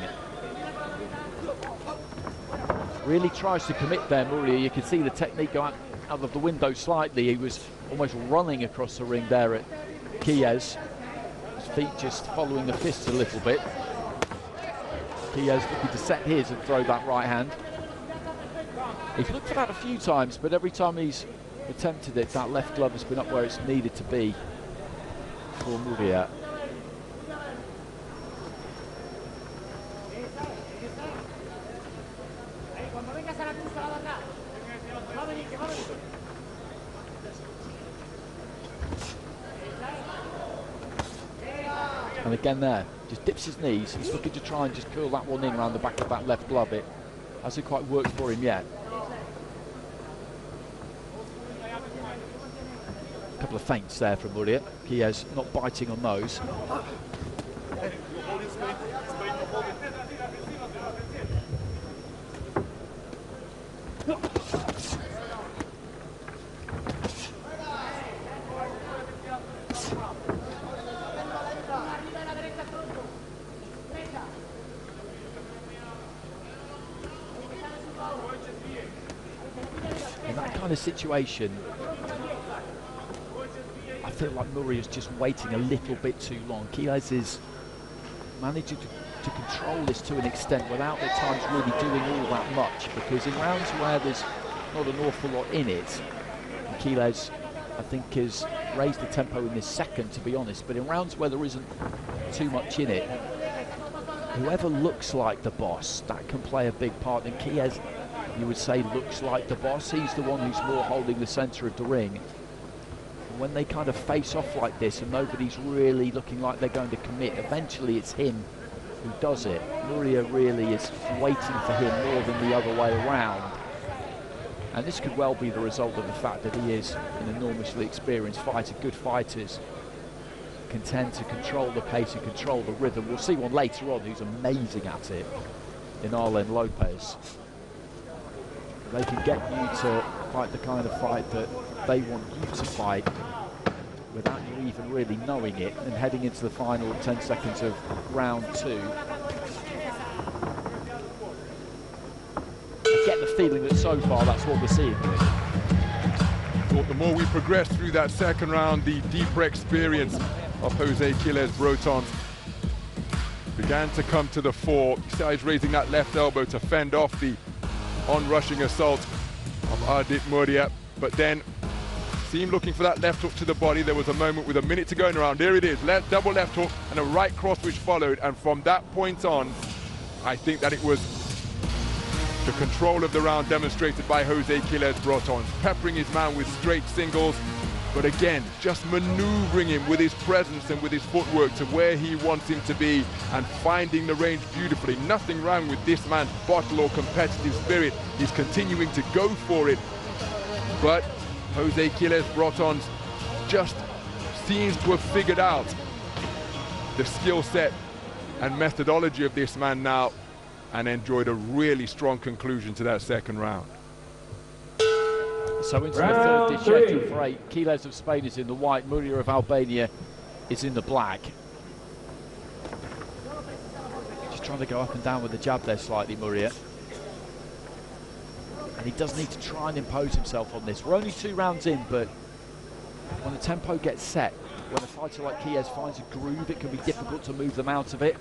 B: Really tries to commit there, Murja. You can see the technique go out of the window slightly. He was almost running across the ring there at Quiles. His feet just following the fists a little bit. Quiles looking to set his and throw that right hand. He's looked for that a few times, but every time he's attempted it, that left glove has been up where it's needed to be for Murja. And again there, just dips his knees. He's looking to try and just curl that one in around the back of that left glove. It hasn't quite worked for him yet. A couple of feints there from Murja. Quiles not biting on those. Situation, I feel like Murja is just waiting a little bit too long. Quiles is managing to control this to an extent without at times really doing all that much, because in rounds where there's not an awful lot in it, Quiles I think has raised the tempo in this second, to be honest, but in rounds where there isn't too much in it, whoever looks like the boss, that can play a big part. And Quiles, you would say, looks like the boss. He's the one who's more holding the centre of the ring. And when they kind of face off like this and nobody's really looking like they're going to commit, eventually it's him who does it. Murja really is waiting for him more than the other way around. And this could well be the result of the fact that he is an enormously experienced fighter. Good fighters can tend to control the pace and control the rhythm. We'll see one later on who's amazing at it in Arlen Lopez. They can get you to fight the kind of fight that they want you to fight without you even really knowing it. And heading into the final 10 seconds of round 2, I get the feeling that so far that's what we're seeing.
A: But the more we progress through that second round, the deeper experience of Jose Quiles Bretons began to come to the fore. You see how he's raising that left elbow to fend off the on-rushing assault of Ardit Murja, but then see him looking for that left hook to the body. There was a moment with a minute to go in the round. There it is, double left hook and a right cross which followed, and from that point on, I think that it was the control of the round demonstrated by Jose Quiles brought on, peppering his man with straight singles, but again, just maneuvering him with his presence and with his footwork to where he wants him to be and finding the range beautifully. Nothing wrong with this man's bottle or competitive spirit. He's continuing to go for it, but Jose Quiles brought on just seems to have figured out the skill set and methodology of this man now, and enjoyed a really strong conclusion to that second round.
B: So into the third dish schedule for 8. Quiles of Spain is in the white, Murja of Albania is in the black. Just trying to go up and down with the jab there slightly, Murja. And he does need to try and impose himself on this. We're only 2 rounds in, but when the tempo gets set, when a fighter like Quiles finds a groove, it can be difficult to move them out of it.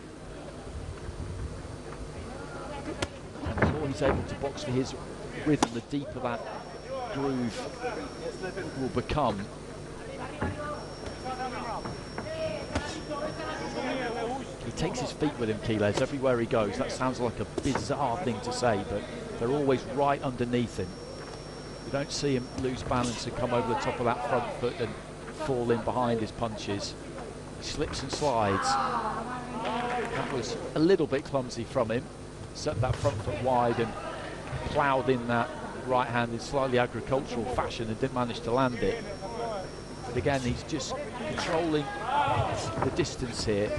B: And the more he's able to box for his rhythm, the deeper that groove will become. He takes his feet with him, Quiles, everywhere he goes. That sounds like a bizarre thing to say, but they're always right underneath him. You don't see him lose balance and come over the top of that front foot and fall in behind his punches. He slips and slides. That was a little bit clumsy from him. Set that front foot wide and ploughed in that right hand in slightly agricultural fashion and didn't manage to land it. But again, he's just controlling the distance here.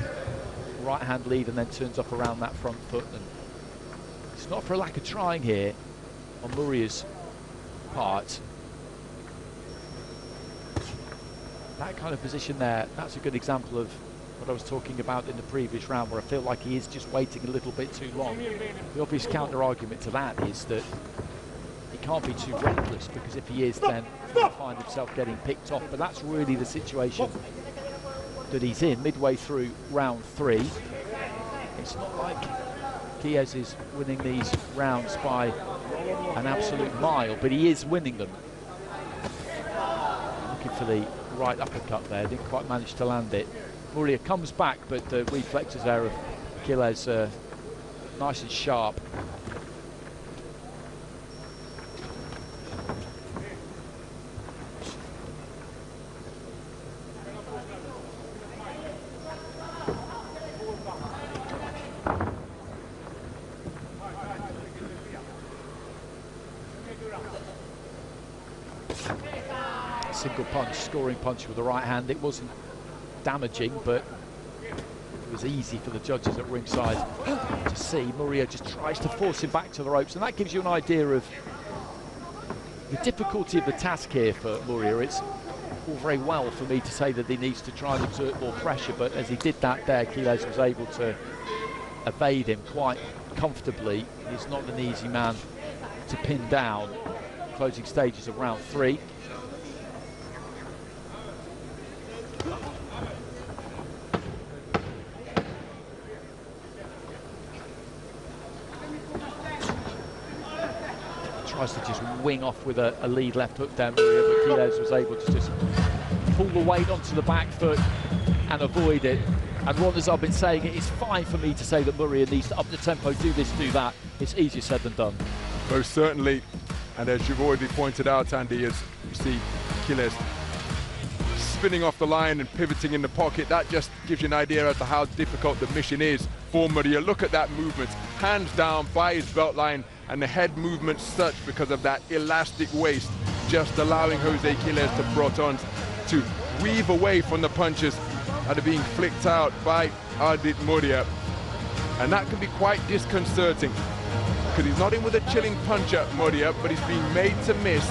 B: Right hand lead and then turns up around that front foot. And it's not for a lack of trying here on Murja's part. That kind of position there, that's a good example of what I was talking about in the previous round, where I feel like he is just waiting a little bit too long. The obvious counter-argument to that is that he can't be too reckless, because if he is, then he'll find himself getting picked off. But that's really the situation that he's in midway through round 3. It's not like Quiles is winning these rounds by an absolute mile, but he is winning them. Looking for the right uppercut there, didn't quite manage to land it. Murja comes back, but the reflexes there of Quiles nice and sharp. Single punch, scoring punch with the right hand. It wasn't damaging, but it was easy for the judges at ringside to see. Murja just tries to force him back to the ropes, and that gives you an idea of the difficulty of the task here for Murja. It's all very well for me to say that he needs to try and exert more pressure, but as he did that there, Quiles was able to evade him quite comfortably. He's not an easy man to pin down. Closing stages of round 3. Tries to just wing off with a lead left hook down Murja, but Quiles was able to just pull the weight onto the back foot and avoid it. And Ron, as I've been saying, it is fine for me to say that Murja needs to up the tempo, do this, do that. It's easier said than done.
A: Most certainly, and as you've already pointed out, Andy, as you see Quiles spinning off the line and pivoting in the pocket, that just gives you an idea as to how difficult the mission is for Murja. Look at that movement, hands down by his belt line, and the head movement such because of that elastic waist, just allowing Jose Quiles to Brotons to weave away from the punches that are being flicked out by Ardit Murja. And that can be quite disconcerting, because he's not in with a chilling puncher, Murja, but he's being made to miss.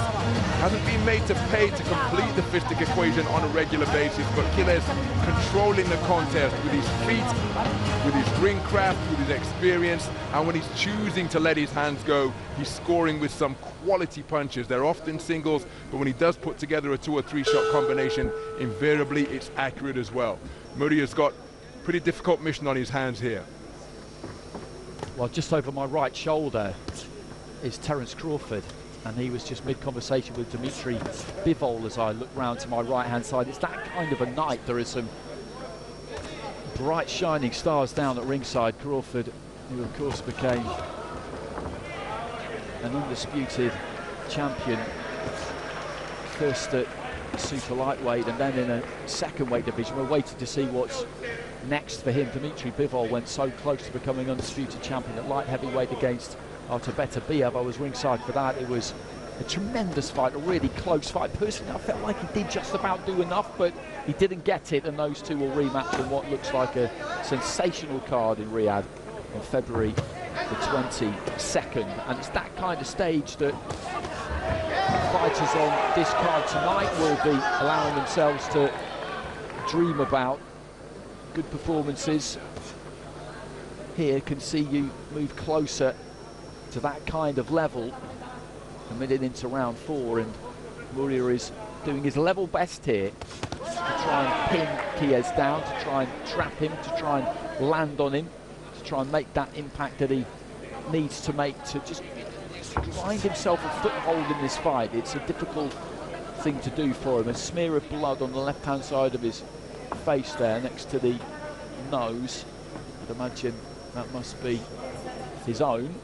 A: Hasn't been made to pay to complete the fistic equation on a regular basis, but Quiles controlling the contest with his feet, with his ring craft, with his experience, and when he's choosing to let his hands go, he's scoring with some quality punches. They're often singles, but when he does put together a 2 or 3 shot combination, invariably it's accurate as well. Murja's got a pretty difficult mission on his hands here.
B: Well, just over my right shoulder is Terence Crawford, and he was just mid-conversation with Dimitri Bivol as I look round to my right-hand side. It's that kind of a night. There is some bright shining stars down at ringside. Crawford who of course became an undisputed champion, first at super lightweight and then in a second weight division. We're waiting to see what's next for him. Dmitry Bivol went so close to becoming undisputed champion at light heavyweight against Artush. I was ringside for that. It was a tremendous fight, a really close fight. Personally, I felt like he did just about do enough, but he didn't get it, and those two will rematch in what looks like a sensational card in Riyadh on February the 22nd. And it's that kind of stage that fighters on this card tonight will be allowing themselves to dream about. Good performances here can see you move closer to that kind of level a minute into round 4, and Murja is doing his level best here to try and pin Quiles down, to try and trap him, to try and land on him, to try and make that impact that he needs to make to just find himself a foothold in this fight. It's a difficult thing to do for him. A smear of blood on the left-hand side of his face there next to the nose. I'd imagine that must be his own.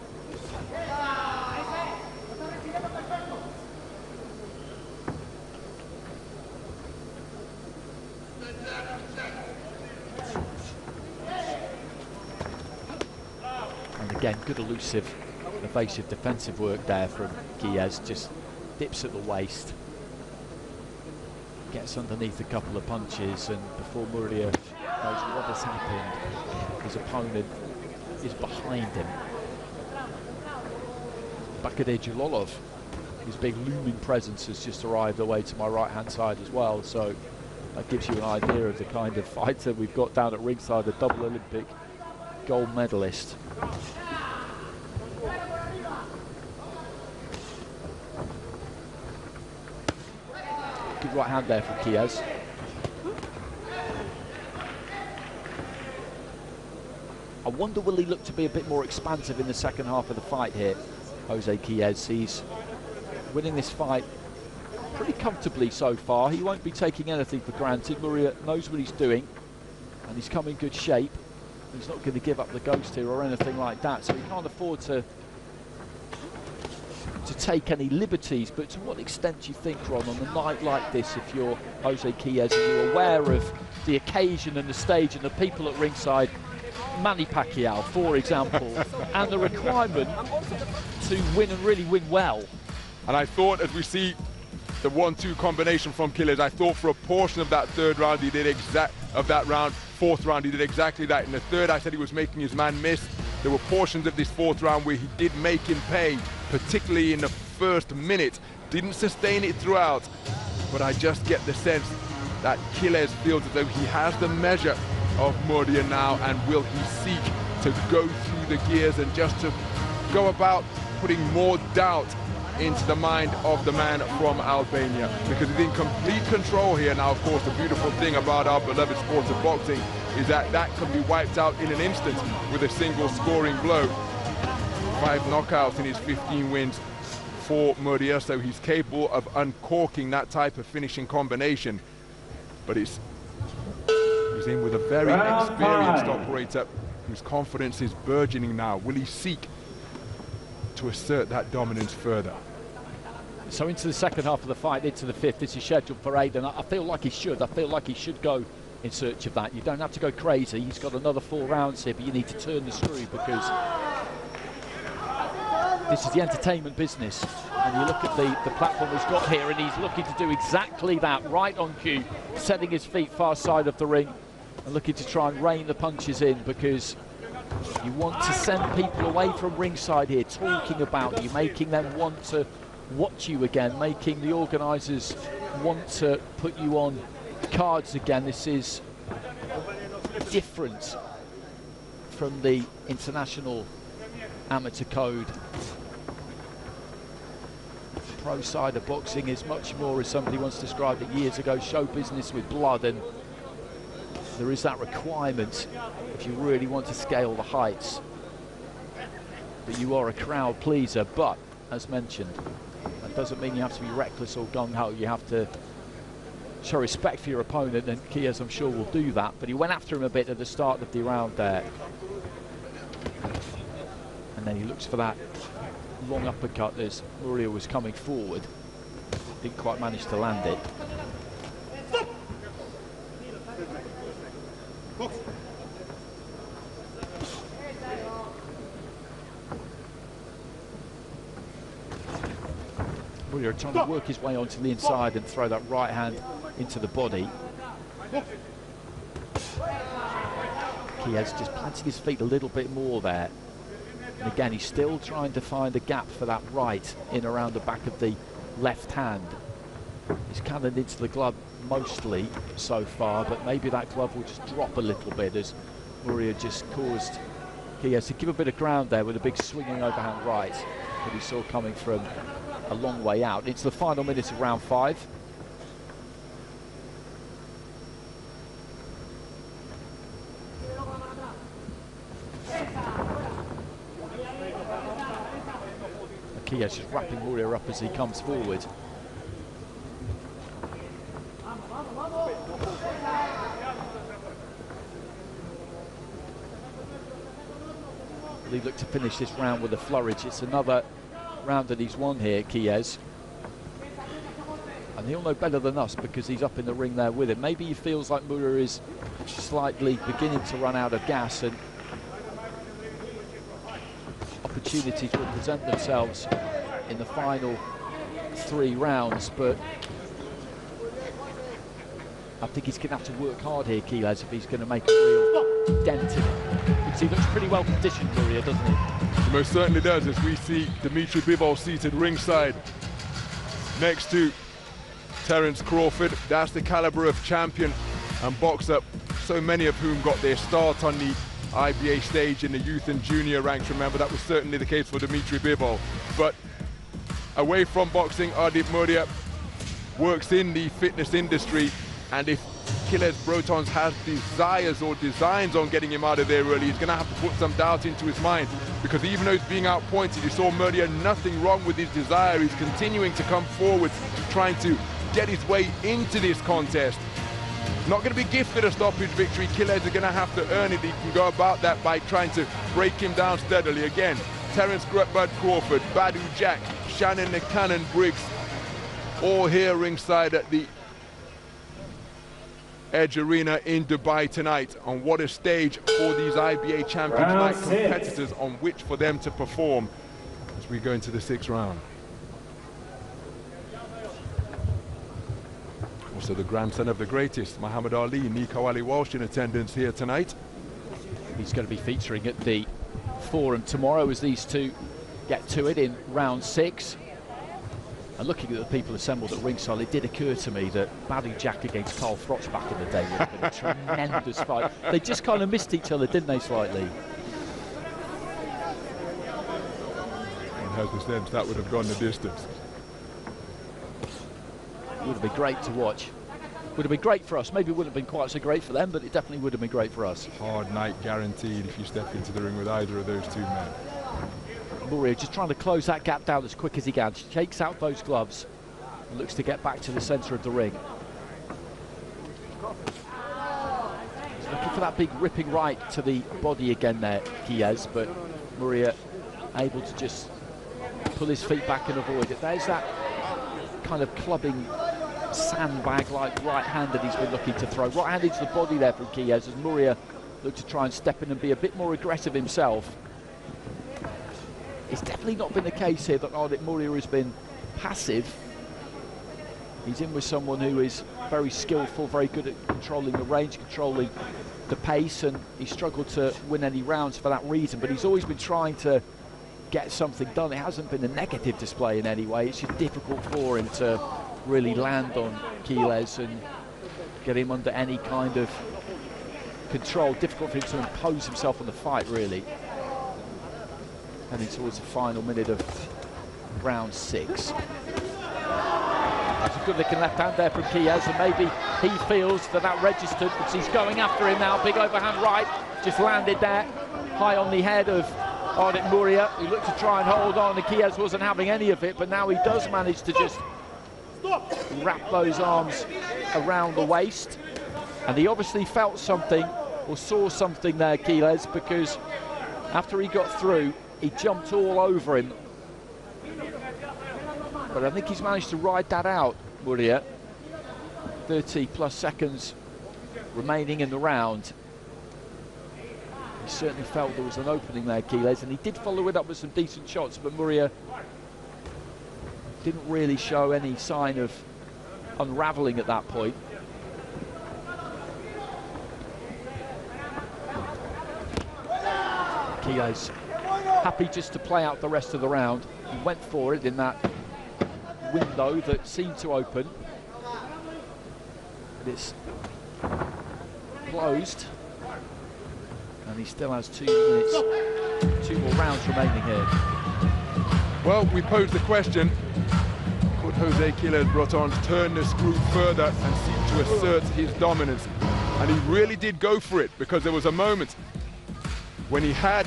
B: And again, good elusive, evasive defensive work there from Quiles. Just dips at the waist, gets underneath a couple of punches, and before Murja knows what has happened, his opponent is behind him. Bakadeh Jalolov, his big looming presence, has just arrived away to my right-hand side as well, so that gives you an idea of the kind of fighter we've got down at ringside, a double Olympic gold medalist. Good right hand there from Quiles. I wonder, will he look to be a bit more expansive in the second half of the fight here, Jose Quiles? He's winning this fight pretty comfortably so far. He won't be taking anything for granted. Murja knows what he's doing, and he's come in good shape. He's not going to give up the ghost here or anything like that, so he can't afford to take any liberties. But to what extent do you think, Ron, on a night like this, if you're Jose Quiles and you're aware of the occasion and the stage and the people at ringside, Manny Pacquiao, for example, and the requirement to win and really win well?
A: And I thought, as we see the 1-2 combination from Quiles, I thought for a portion of that third round he did fourth round he did exactly that. In the third, I said he was making his man miss. There were portions of this fourth round where he did make him pay, particularly in the first minute. Didn't sustain it throughout, but I just get the sense that Quiles feels as though he has the measure of Murja now, and will he seek to go through the gears and just to go about putting more doubt into the mind of the man from Albania, because he's in complete control here now. Of course, the beautiful thing about our beloved sport of boxing is that that can be wiped out in an instant with a single scoring blow. 5 knockouts in his 15 wins for Murja, so he's capable of uncorking that type of finishing combination. But he's in with a very experienced operator whose confidence is burgeoning now. Will he seek to assert that dominance further?
B: So into the second half of the fight, into the 5th. This is scheduled for 8, and I feel like he should. I feel like he should go in search of that. You don't have to go crazy. He's got another 4 rounds here, but you need to turn the screw, because this is the entertainment business. And you look at the platform he's got here, and he's looking to do exactly that, right on cue, setting his feet far side of the ring and looking to try and rain the punches in, because you want to send people away from ringside here talking about you, making them want to watch you again, making the organisers want to put you on cards again. This is different from the international amateur code. Pro side of boxing is much more, as somebody once described it years ago, show business with blood, and there is that requirement, if you really want to scale the heights, that you are a crowd pleaser. But as mentioned, that doesn't mean you have to be reckless or gung-ho. You have to show respect for your opponent, and Quiles, I'm sure, will do that. But he went after him a bit at the start of the round there. And then he looks for that long uppercut as Murja was coming forward. Didn't quite manage to land it. Murja trying to work his way onto the inside and throw that right hand into the body. Quiles just planting his feet a little bit more there. And again, he's still trying to find a gap for that right in around the back of the left hand. He's cannoned into the glove mostly so far, but maybe that glove will just drop a little bit as Murja just caused Quiles to give a bit of ground there with a big swinging overhand right that he saw coming from a long way out. It's the final minute of round 5. Quiles just wrapping Murja up as he comes forward. He looked to finish this round with a flourish. It's another round that he's won here, Quiles. And he'll know better than us because he's up in the ring there with him. Maybe he feels like Murja is slightly beginning to run out of gas and opportunities will present themselves in the final 3 rounds, but I think he's going to have to work hard here, Quiles, if he's going to make a real dent in it. Because he looks pretty well conditioned, Murja, doesn't he?
A: He most certainly does, as we see Dmitry Bivol seated ringside next to Terence Crawford. That's the caliber of champion and boxer, so many of whom got their start on the IBA stage in the youth and junior ranks. Remember, that was certainly the case for Dmitry Bivol. But away from boxing, Ardit Murja works in the fitness industry, and if Quiles Brotons has desires or designs on getting him out of there early, he's going to have to put some doubt into his mind, because even though he's being outpointed, you saw Murja, nothing wrong with his desire. He's continuing to come forward, trying to get his way into this contest. Not going to be gifted a stoppage victory. Quiles are going to have to earn it. He can go about that by trying to break him down steadily. Again, Terence Bud Crawford, Badu Jack, Shannon the Cannon Briggs, all here ringside at the Edge Arena in Dubai tonight. On what a stage for these IBA Champions Night competitors on which for them to perform as we go into the 6th round. Also the grandson of the greatest, Muhammad Ali, Nico Ali Walsh, in attendance here tonight.
B: He's going to be featuring at the Forum tomorrow as these two get to it in round 6. And looking at the people assembled at ringside, it did occur to me that Badu Jack against Carl Froch back in the day would have been a tremendous fight. They just kind of missed each other, didn't they, slightly?
A: One has the sense that would have gone the distance.
B: Would have been great to watch. Would have been great for us. Maybe it wouldn't have been quite so great for them, but it definitely would have been great for us.
A: Hard night guaranteed if you step into the ring with either of those 2 men.
B: Murja just trying to close that gap down as quick as he can. Shakes out those gloves and looks to get back to the centre of the ring. He's looking for that big ripping right to the body again there, Quiles, but Murja able to just pull his feet back and avoid it. There's that kind of clubbing sandbag-like right hand that he's been looking to throw. Right hand into the body there from Quiles as Murja looked to try and step in and be a bit more aggressive himself. It's definitely not been the case here that Ardit Murja has been passive. He's in with someone who is very skillful, very good at controlling the range, controlling the pace, and he struggled to win any rounds for that reason, but he's always been trying to get something done. It hasn't been a negative display in any way. It's just difficult for him to really land on Quiles and get him under any kind of control. Difficult for him to impose himself on the fight, really. Heading towards the final minute of round 6. That's a good looking left hand there from Quiles, and maybe he feels that that registered because he's going after him now. Big overhand right, just landed there, high on the head of Ardit Murja. He looked to try and hold on, and Quiles wasn't having any of it, but now he does manage to just wrap those arms around the waist. And he obviously felt something or saw something there, Quiles, because after he got through, He jumped all over him. But I think he's managed to ride that out, Murja. 30 plus seconds remaining in the round. He certainly felt there was an opening there, Quiles, and he did follow it up with some decent shots, but Murja didn't really show any sign of unravelling at that point. Quiles happy just to play out the rest of the round. He went for it in that window that seemed to open. But it's closed. And he still has 2 minutes, 2 more rounds remaining here.
A: Well, we posed the question, could Jose Quiles Brotons turn the screw further and seek to assert his dominance? And he really did go for it, because there was a moment when he had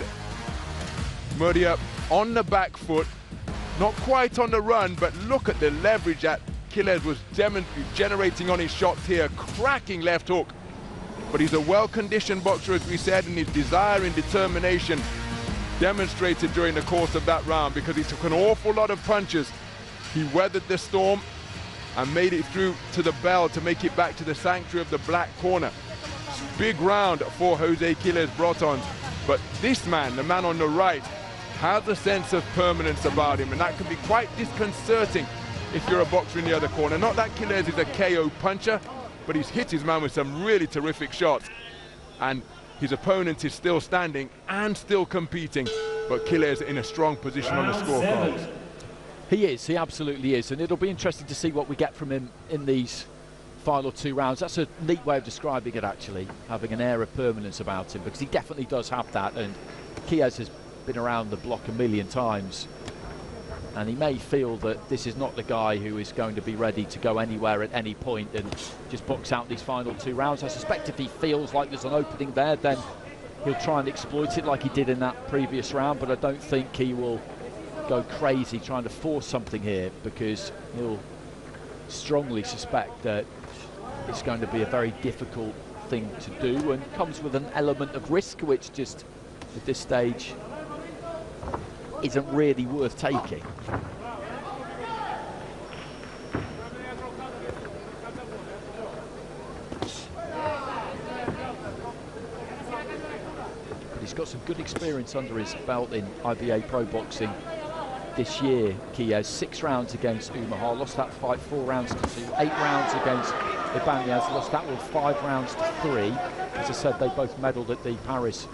A: Murja on the back foot, not quite on the run, but look at the leverage that Quiles was generating on his shots here. Cracking left hook. But he's a well-conditioned boxer, as we said, and his desire and determination demonstrated during the course of that round, because he took an awful lot of punches. He weathered the storm and made it through to the bell to make it back to the sanctuary of the black corner. Big round for Jose Quiles Brotons. But this man, the man on the right, has a sense of permanence about him, and that can be quite disconcerting if you're a boxer in the other corner. Not that Quiles is a KO puncher, but he's hit his man with some really terrific shots, and his opponent is still standing and still competing, but Quiles in a strong position on the scorecard.
B: He is, he absolutely is, and it'll be interesting to see what we get from him in these final 2 rounds. That's a neat way of describing it, actually, having an air of permanence about him, because he definitely does have that, and Quiles has been around the block a million times, and he may feel that this is not the guy who is going to be ready to go anywhere at any point and just box out these final 2 rounds. I suspect if he feels like there's an opening there, then he'll try and exploit it like he did in that previous round, but I don't think he will go crazy trying to force something here, because he'll strongly suspect that it's going to be a very difficult thing to do, and comes with an element of risk which just at this stage isn't really worth taking. But he's got some good experience under his belt in IBA pro boxing this year. Quiles 6 rounds against Umahar, lost that fight 4 rounds to 2, 8 rounds against Ibanez, lost that one 5 rounds to 3. As I said, they both medalled at the Paris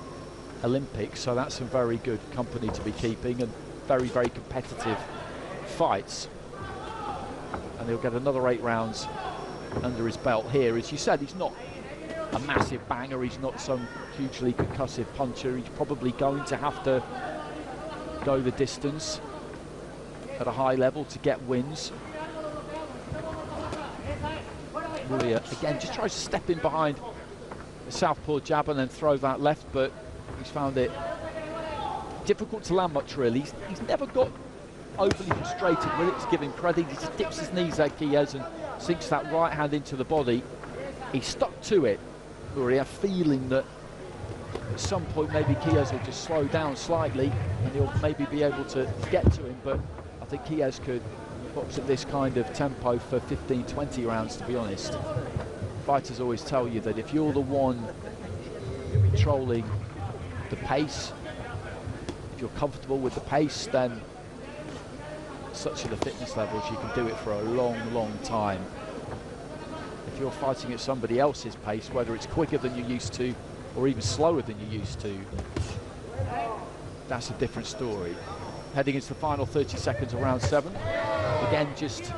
B: Olympics, so that's some very good company to be keeping, and very, very competitive fights. And he'll get another 8 rounds under his belt here. As you said, he's not a massive banger, he's not some hugely concussive puncher. He's probably going to have to go the distance at a high level to get wins. Murja again just tries to step in behind the southpaw jab and then throw that left, but he's found it difficult to land much, really. He's never got overly frustrated with it, to give him credit. He just dips his knees at Quiles and sinks that right hand into the body. He stuck to it, Murja, feeling that at some point maybe Quiles will just slow down slightly and he'll maybe be able to get to him, but I think Quiles could box at this kind of tempo for 15, 20 rounds, to be honest. Fighters always tell you that if you're the one controlling the pace, if you're comfortable with the pace, then such are the fitness levels, you can do it for a long, long time. If you're fighting at somebody else's pace, whether it's quicker than you're used to or even slower than you're used to, that's a different story. Heading into the final 30 seconds of round 7. Again, just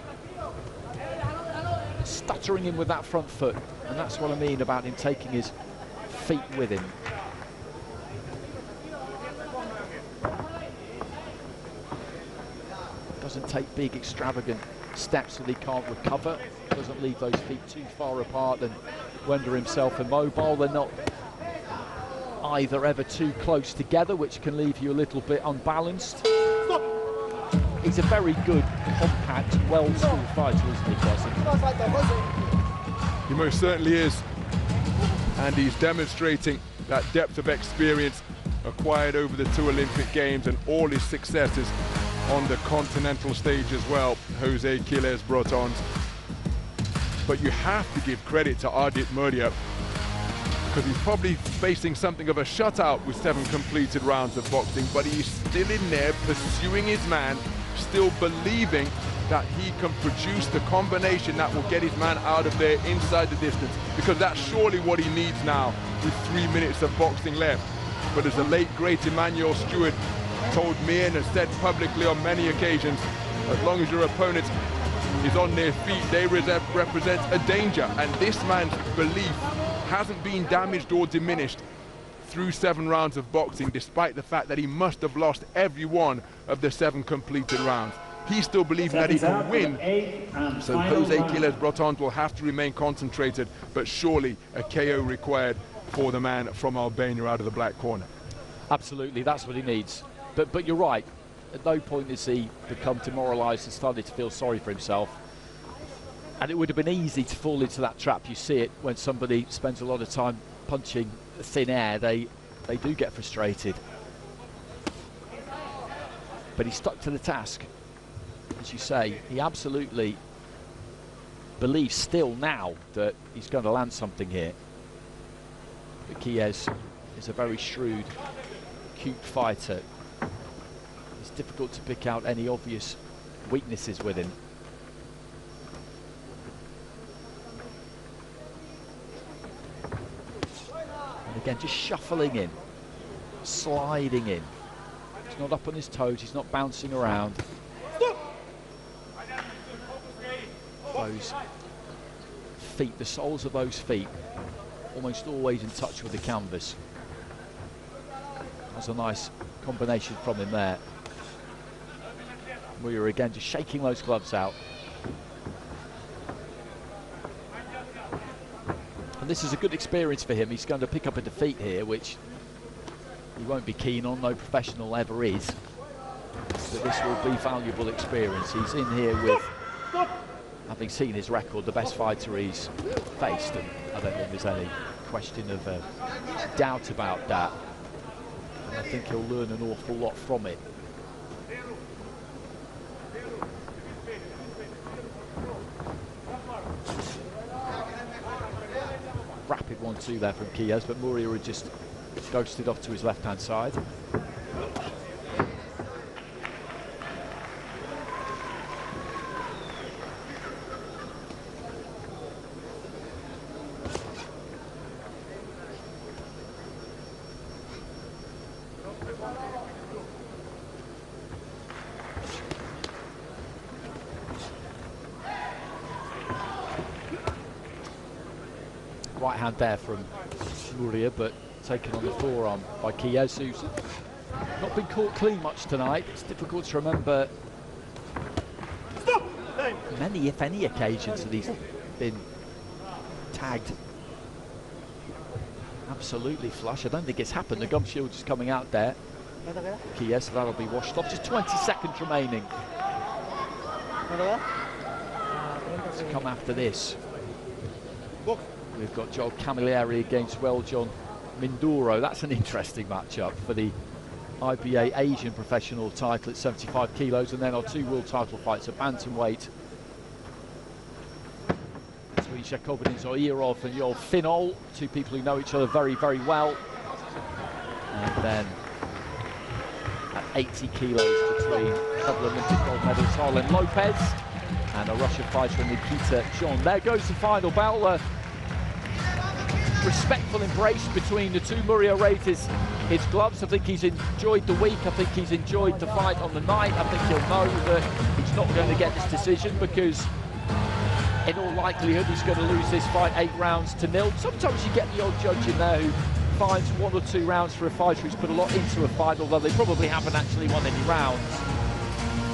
B: stuttering in with that front foot, and that's what I mean about him taking his feet with him. Doesn't take big extravagant steps that he can't recover, doesn't leave those feet too far apart and render himself immobile. They're not either ever too close together, which can leave you a little bit unbalanced. He's a very good, compact, well-schooled fighter, isn't he, Classic?
A: He most certainly is, and he's demonstrating that depth of experience acquired over the 2 Olympic Games and all his successes on the continental stage as well, Jose Quiles Bretons. But you have to give credit to Ardit Murja, because he's probably facing something of a shutout with 7 completed rounds of boxing, but he's still in there pursuing his man, still believing that he can produce the combination that will get his man out of there inside the distance, because that's surely what he needs now with 3 minutes of boxing left. But as the late great Emmanuel Stewart told me and has said publicly on many occasions, as long as your opponent is on their feet, they represent a danger, and this man's belief hasn't been damaged or diminished through 7 rounds of boxing, despite the fact that he must have lost every one of the 7 completed rounds. He's still believing that he can win, so Jose Quiles Bretons will have to remain concentrated, but surely a KO required for the man from Albania out of the black corner.
B: Absolutely, that's what he needs. But you're right, at no point has he become demoralised and started to feel sorry for himself. And it would have been easy to fall into that trap. You see it when somebody spends a lot of time punching thin air, they do get frustrated. But he stuck to the task. As you say, he absolutely believes still now that he's going to land something here. But Quiles is a very shrewd, cute fighter. It's difficult to pick out any obvious weaknesses with him. And again, just shuffling in, sliding in. He's not up on his toes, he's not bouncing around. Those feet, the soles of those feet, almost always in touch with the canvas. That's a nice combination from him there. We were again just shaking those gloves out. And this is a good experience for him. He's going to pick up a defeat here, which he won't be keen on, no professional ever is. But this will be valuable experience. He's in here with, having seen his record, the best fighter he's faced, and I don't think there's any question of doubt about that. And I think he'll learn an awful lot from it. Rapid 1-2 there from Quiles, but Murja had just ghosted off to his left-hand side. Right hand there from Murja, but taken on the forearm by Quiles, who's not been caught clean much tonight. It's difficult to remember many, if any, occasions that he's been tagged absolutely flush. I don't think it's happened. The gum shield is coming out there. Quiles, so that'll be washed off. Just 20 seconds remaining to come after this. We've got Joel Camilleri against Weljon Mindoro. That's an interesting matchup for the IBA Asian professional title at 75 kilos, and then our 2 world title fights at bantamweight between Shakhobidin Zoirov and Yoel Finol, 2 people who know each other very, very well. And then at 80 kilos between a couple of Olympic gold medalists, Arlen Lopez, and a Russian fighter, Nikita. There goes the final battle. Respectful embrace between the two. Murja raised his gloves. I think he's enjoyed the week. I think he's enjoyed the fight on the night. I think he'll know that he's not going to get this decision, because in all likelihood he's going to lose this fight 8-0. Sometimes you get the odd judge in there who finds 1 or 2 rounds for a fighter who's put a lot into a fight, although they probably haven't actually won any rounds.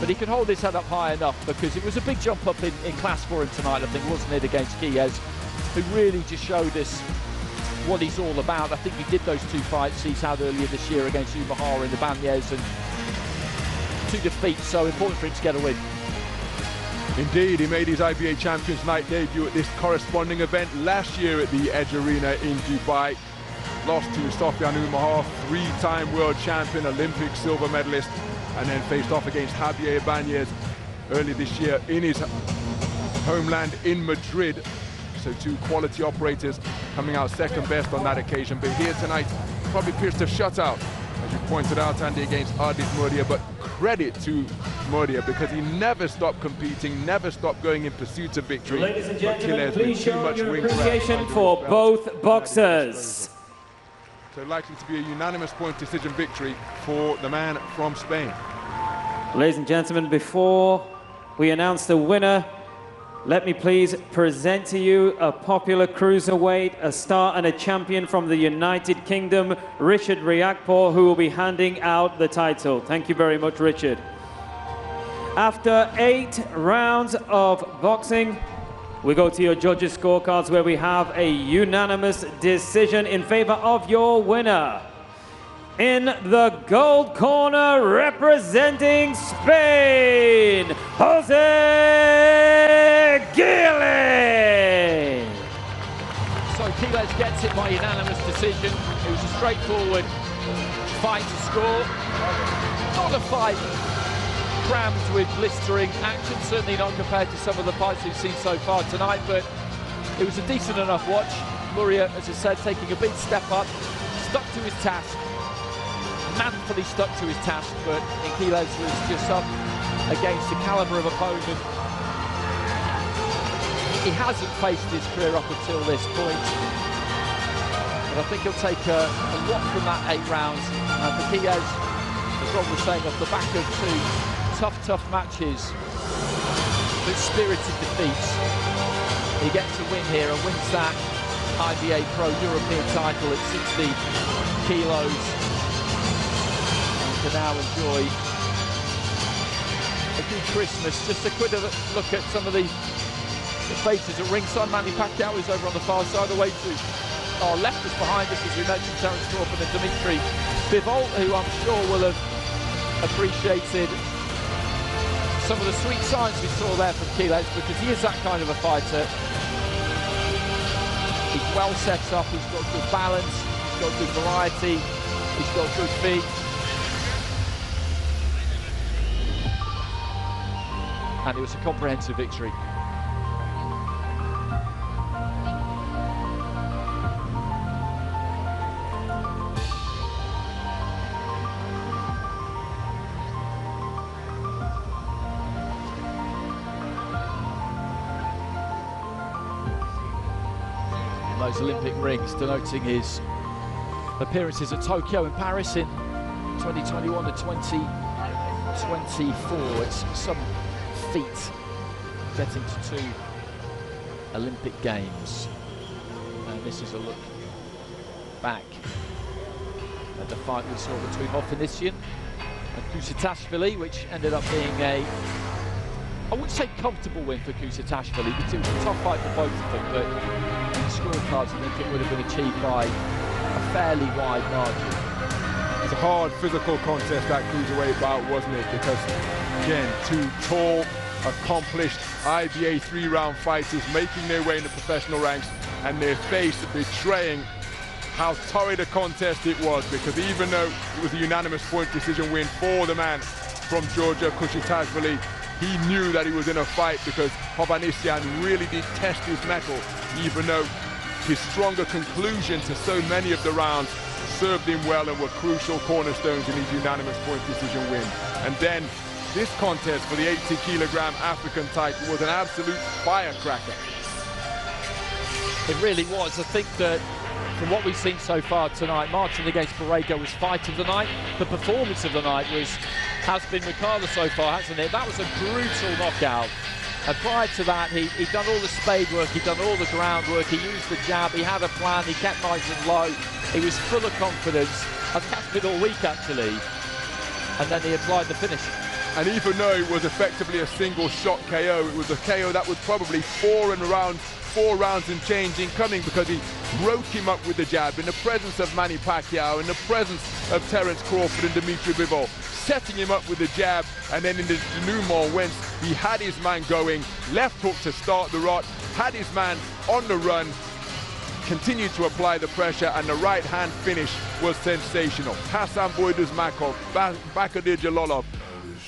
B: But he can hold his head up high enough, because it was a big jump up in class for him tonight, I think, wasn't it, against Quiles, who really just showed us what he's all about. I think he did those 2 fights he's had earlier this year against Hovhannisyan in the Banyas, and 2 defeats, so important for him to get a win.
A: Indeed, he made his IBA Champions Night debut at this corresponding event last year at the Edge Arena in Dubai. lost to Zoirov, three-time world champion, Olympic silver medalist, and then faced off against Javier Ibanez early this year in his homeland in Madrid. So two quality operators coming out second best on that occasion. But here tonight, probably pierced a shutout, as you pointed out, Andy, against Ardit Murja. But credit to Murja because he never stopped competing, never stopped going in pursuit of victory.
C: Ladies and gentlemen,
A: Quiles
C: please
A: with too
C: show
A: much
C: your
A: wing press
C: appreciation
A: under
C: for
A: his belt.
C: both boxers.
A: So likely to be a unanimous point decision victory for the man from Spain.
C: Ladies and gentlemen, before we announce the winner, let me please present to you a popular cruiserweight, a star and a champion from the United Kingdom, Richard Riakporhe, who will be handing out the title. Thank you very much, Richard. After 8 rounds of boxing, we go to your judges' scorecards where we have a unanimous decision in favor of your winner. In the gold corner, representing Spain, Jose Quiles.
B: So Quiles gets it by unanimous decision. It was a straightforward fight to score. Not a fight crammed with blistering action, certainly not compared to some of the fights we've seen so far tonight, but it was a decent enough watch. Murja, as I said, taking a big step up, stuck to his task, manfully stuck to his task, but Quiles was just up against the calibre of opponent he hasn't faced in his career up until this point. But I think he'll take a lot from that 8 rounds. And for Quiles, as Ron was saying, off the back of 2 tough matches, but spirited defeats, he gets a win here and wins that IBA Pro European title at 60 kilos. And can now enjoy a good Christmas. Just a quick look at some of the faces at ringside. Manny Pacquiao is over on the far side, away to our left, is behind us, as we mentioned, Terence Crawford and Dimitri Bivol, who I'm sure will have appreciated some of the sweet signs we saw there from Quiles, because he is that kind of a fighter. He's well set up, he's got good balance, he's got good variety, he's got good feet. And it was a comprehensive victory. Those Olympic rings denoting his appearances at Tokyo and Paris in 2021 and 2024. It's some feat getting to 2 Olympic Games. And this is a look back at the fight we saw between Hovhannisyan and Kushitashvili, which ended up being I wouldn't say comfortable win for Kushitashvili, but it was a tough fight for both of them. But scorecards, I think it would have been achieved by a fairly wide margin.
A: It's a hard physical contest, that cruiserweight bout, wasn't it? Because, again, 2 tall, accomplished IBA 3-round fighters making their way in the professional ranks, and their face betraying how torrid a contest it was, because even though it was a unanimous point decision win for the man from Georgia, Kushitashvili, he knew that he was in a fight, because Hovhannisyan really did test his mettle, even though his stronger conclusion to so many of the rounds served him well and were crucial cornerstones in his unanimous point decision win. And then this contest for the 80-kilogram African title was an absolute firecracker.
B: It really was. I think that from what we've seen so far tonight, Martin against Borrego was fight of the night. The performance of the night has been Mukala so far, hasn't it? That was a brutal knockout. And prior to that, he'd done all the spade work, he'd done all the groundwork, he used the jab, he had a plan, he kept nice and low. He was full of confidence. I've kept it all week, actually. And then he applied the finish.
A: And even though it was effectively a single shot KO, it was a KO that was probably 4 rounds and change in coming, because he broke him up with the jab in the presence of Manny Pacquiao, in the presence of Terence Crawford and Dimitri Bivol, setting him up with the jab, and then in the denouement, whence he had his man going, left hook to start the rot, had his man on the run, continued to apply the pressure, and the right hand finish was sensational. Hassan Boyduzmakov, Bahadur Jalolov.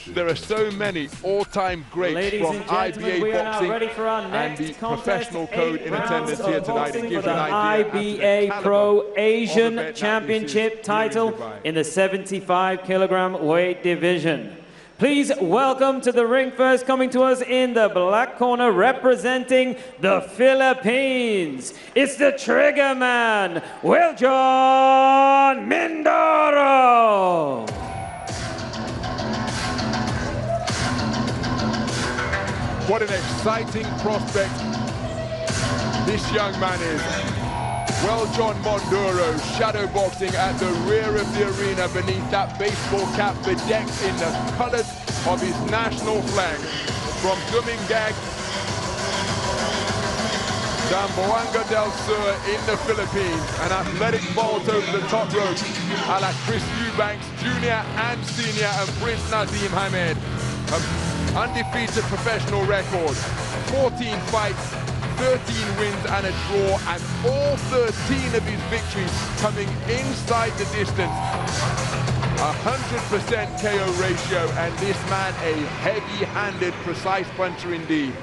A: There are so many all-time greats
C: Ladies
A: from
C: and gentlemen, we
A: IBA
C: are now ready
A: boxing
C: for our
A: and
C: next
A: the
C: contest.
A: professional code in attendance here tonight. It gives you
C: For
A: an
C: the
A: idea as to the
C: IBA
A: caliber
C: Pro
A: of
C: Asian
A: event that
C: Championship
A: this is here in
C: title
A: Dubai.
C: in the 75 kilogram weight division. Please welcome to the ring first, coming to us in the black corner, representing the Philippines. It's the trigger man, Weljon Mindoro.
A: What an exciting prospect this young man is. Weljon Mindoro shadowboxing at the rear of the arena beneath that baseball cap bedecked in the colors of his national flag. From Dumingag, Zamboanga del Sur in the Philippines, an athletic vault over the top rope a la Chris Eubanks Jr. and Senior and Prince Nazim Hamed. Undefeated professional record, 14 fights, 13 wins and a draw, and all 13 of his victories coming inside the distance. 100% KO ratio, and this man a heavy-handed, precise puncher indeed.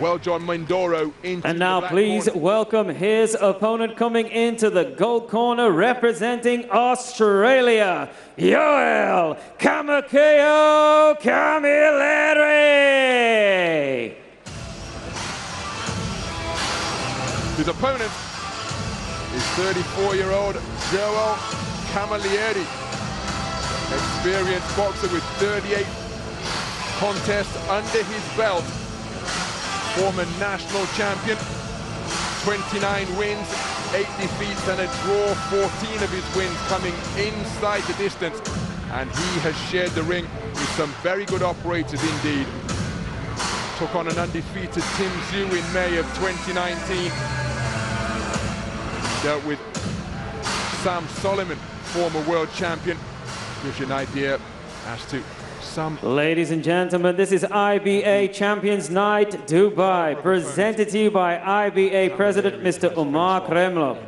A: Weljon Mindoro into
C: And now
A: the black
C: please
A: corner.
C: welcome his opponent coming into the gold corner, representing Australia, Yoel Camilleri.
A: His opponent is 34-year-old Joel Camilleri, experienced boxer with 38 contests under his belt, former national champion, 29 wins, 8 defeats and a draw, 14 of his wins coming inside the distance, and he has shared the ring with some very good operators indeed. Took on an undefeated Tim Zhu in May of 2019. Dealt with Sam Solomon, former world champion. Gives you an idea as to some...
C: Ladies and gentlemen, this is IBA Champions Night Dubai, presented to you by IBA President Mr. Umar Kremlov.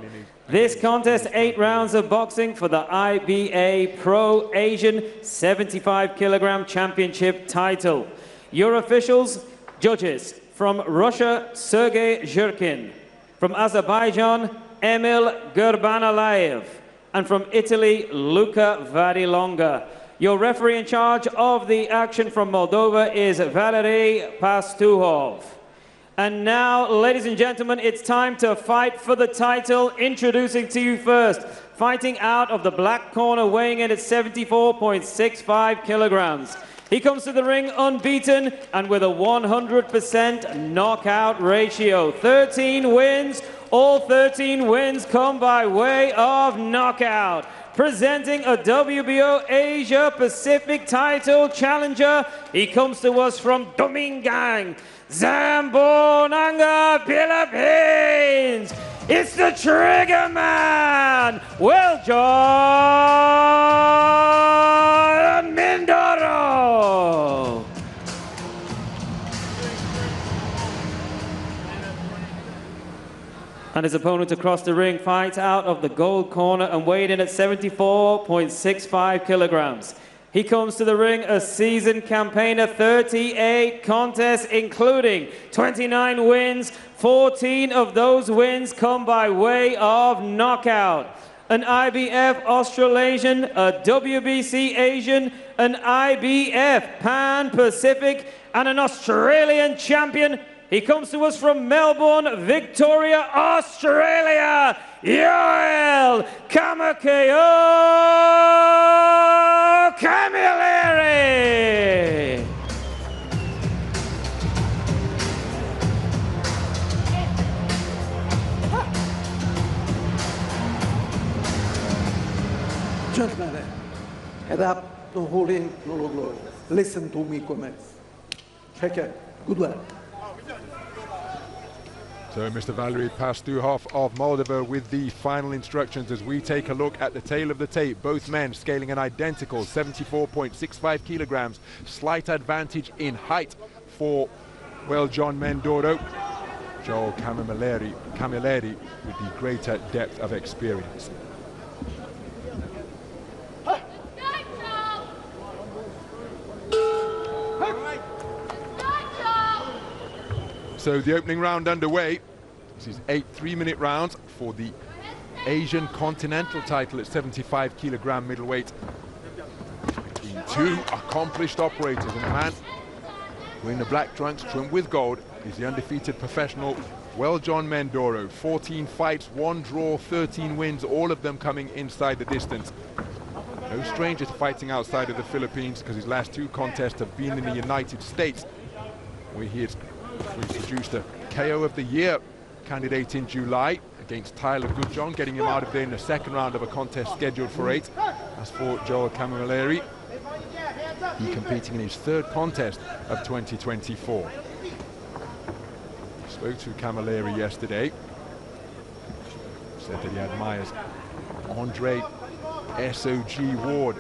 C: This contest, 8 rounds of boxing for the IBA Pro Asian 75 kilogram championship title. Your officials, judges, from Russia, Sergei Zhurkin, from Azerbaijan, Emil Gurbanalayev, and from Italy, Luca Varilonga. Your referee in charge of the action from Moldova is Valery Pastuhov. And now, ladies and gentlemen, it's time to fight for the title. Introducing to you first, fighting out of the black corner, weighing in at 74.65 kilograms. He comes to the ring unbeaten and with a 100% knockout ratio. 13 wins. All 13 wins come by way of knockout. Presenting a WBO Asia Pacific title challenger, he comes to us from Dumingang, Zamboanga, Philippines. It's the trigger man, Weljon Mindoro. And his opponent across the ring fights out of the gold corner and weighed in at 74.65 kilograms. He comes to the ring a seasoned campaigner, 38 contests, including 29 wins. 14 of those wins come by way of knockout. An IBF Australasian, a WBC Asian, an IBF Pan-Pacific, and an Australian champion. He comes to us from Melbourne, Victoria, Australia, Yoel Camilleri.
H: Gentlemen, head up, no holding, no low blow. Listen to me comments. Check it. Good luck.
A: So Mr. Valery Pastuhov of Moldova with the final instructions as we take a look at the tail of the tape. Both men scaling an identical 74.65 kilograms. Slight advantage in height for Weljon Mindoro. Joel Camilleri with the greater depth of experience. So the opening round underway. This is 8 3-minute rounds for the Asian Continental title at 75 kilogram middleweight. Between two accomplished operators, and the man wearing the black trunks trimmed with gold is the undefeated professional Weljon Mindoro. 14 fights, 1 draw, 13 wins, all of them coming inside the distance. No stranger to fighting outside of the Philippines, because his last 2 contests have been in the United States, where he has produced a KO of the year candidate in July against Tyler Goodjohn, getting him out of there in the second round of a contest scheduled for 8. As for Joel Camilleri, he competing in his 3rd contest of 2024. Spoke to Camilleri yesterday, said that he admires Andre SOG Ward,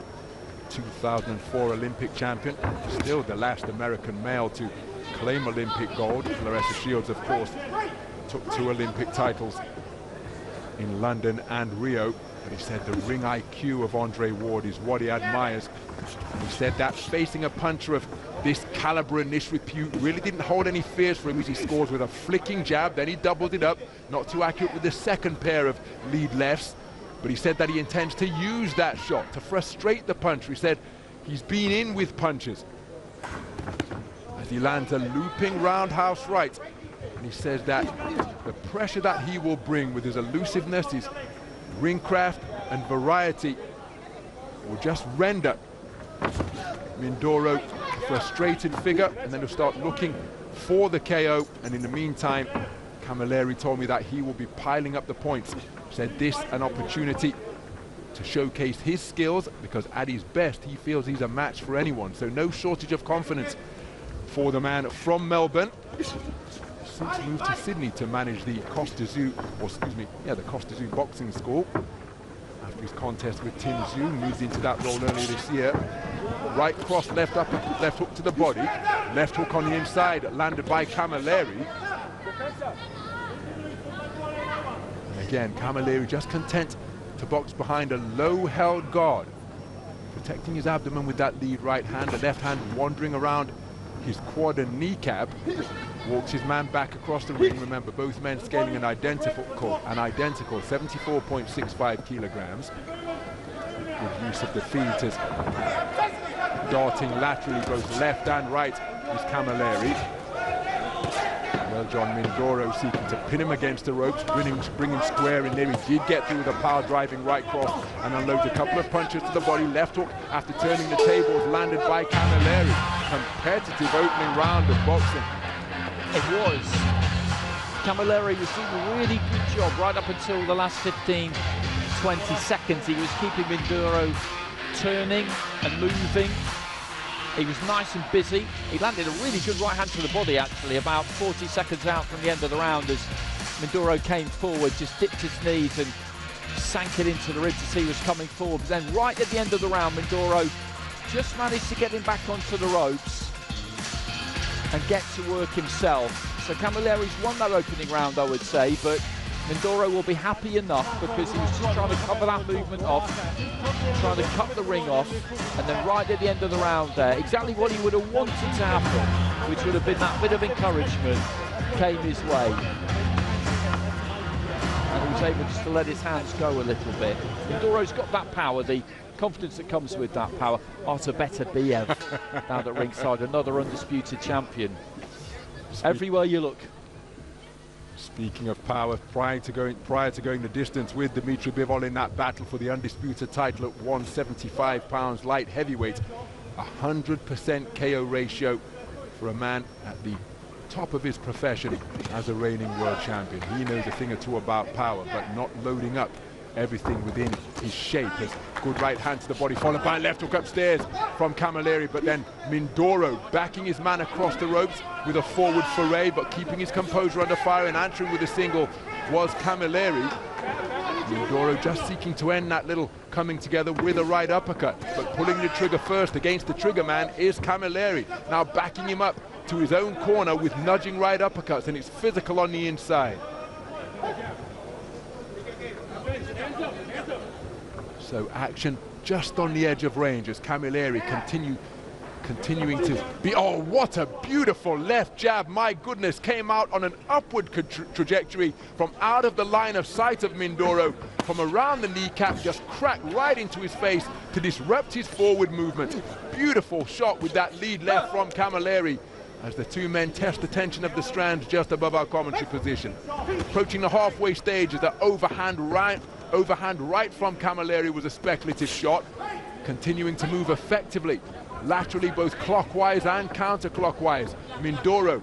A: 2004 Olympic champion, still the last American male to claim Olympic gold. Claressa Shields, of course, took 2 Olympic titles in London and Rio, but he said the ring IQ of Andre Ward is what he admires. He said that facing a puncher of this caliber and this repute really didn't hold any fears for him, as he scores with a flicking jab, then he doubled it up, not too accurate with the second pair of lead lefts, but he said that he intends to use that shot to frustrate the puncher. He said he's been in with punches, as he lands a looping roundhouse right. And he says that the pressure that he will bring with his elusiveness, his ring craft and variety will just render Mindoro a frustrated figure, and then he'll start looking for the KO. And in the meantime, Camilleri told me that he will be piling up the points. Said this an opportunity to showcase his skills, because at his best he feels he's a match for anyone. So no shortage of confidence for the man from Melbourne. Since moved to Sydney to manage the Costa Zoo, or excuse me, yeah, the Costa Zoo boxing school. After his contest with Tim Zoo, moved into that role earlier this year. Right cross, left hook to the body, left hook on the inside, landed by Camilleri. And again, Camilleri just content to box behind a low-held guard, protecting his abdomen with that lead right hand, the left hand wandering around his quad and kneecap. Walks his man back across the ring. Remember, both men scaling an identical 74.65 kilograms. Good use of the feet, as darting laterally both left and right is Camilleri. Weljon Mindoro seeking to pin him against the ropes, bring him square in there. He did get through with a power driving right cross and unloads a couple of punches to the body. Left hook after turning the tables, landed by Camilleri. Competitive opening round of boxing.
B: It was. Camilleri was doing a really good job right up until the last 15, 20 seconds. He was keeping Mindoro turning and moving. He was nice and busy. He landed a really good right hand to the body, actually, about 40 seconds out from the end of the round, as Mindoro came forward, just dipped his knees and sank it into the ribs as he was coming forward. But then right at the end of the round, Mindoro just managed to get him back onto the ropes and get to work himself. So Camilleri's won that opening round, I would say, but Mindoro will be happy enough, because he was just trying to cover that movement off, trying to cut the ring off, and then right at the end of the round there, exactly what he would have wanted to happen, which would have been that bit of encouragement, came his way. And he was able just to let his hands go a little bit. Mindoro's got that power, the confidence that comes with that power. Artur Beterbiev down at ringside, another undisputed champion. Everywhere you look.
A: Speaking of power, prior to going the distance with Dmitry Bivol in that battle for the undisputed title at 175 pounds light heavyweight, 100% KO ratio for a man at the top of his profession as a reigning world champion. He knows a thing or two about power, but not loading up everything within his shape. As good right hand to the body, followed by a left hook upstairs from Camilleri, but then Mindoro backing his man across the ropes with a forward foray, but keeping his composure under fire and answering with a single was Camilleri. Mindoro just seeking to end that little coming together with a right uppercut, but pulling the trigger first against the trigger man is Camilleri. Now backing him up into his own corner with nudging right uppercuts, and it's physical on the inside. So action just on the edge of range as Camilleri continuing to be, oh, what a beautiful left jab, my goodness, came out on an upward trajectory from out of the line of sight of Mindoro, from around the kneecap, just cracked right into his face to disrupt his forward movement. Beautiful shot with that lead left from Camilleri as the two men test the tension of the strands just above our commentary position. Approaching the halfway stage as the overhand right from Camilleri was a speculative shot, continuing to move effectively laterally, both clockwise and counterclockwise. Mindoro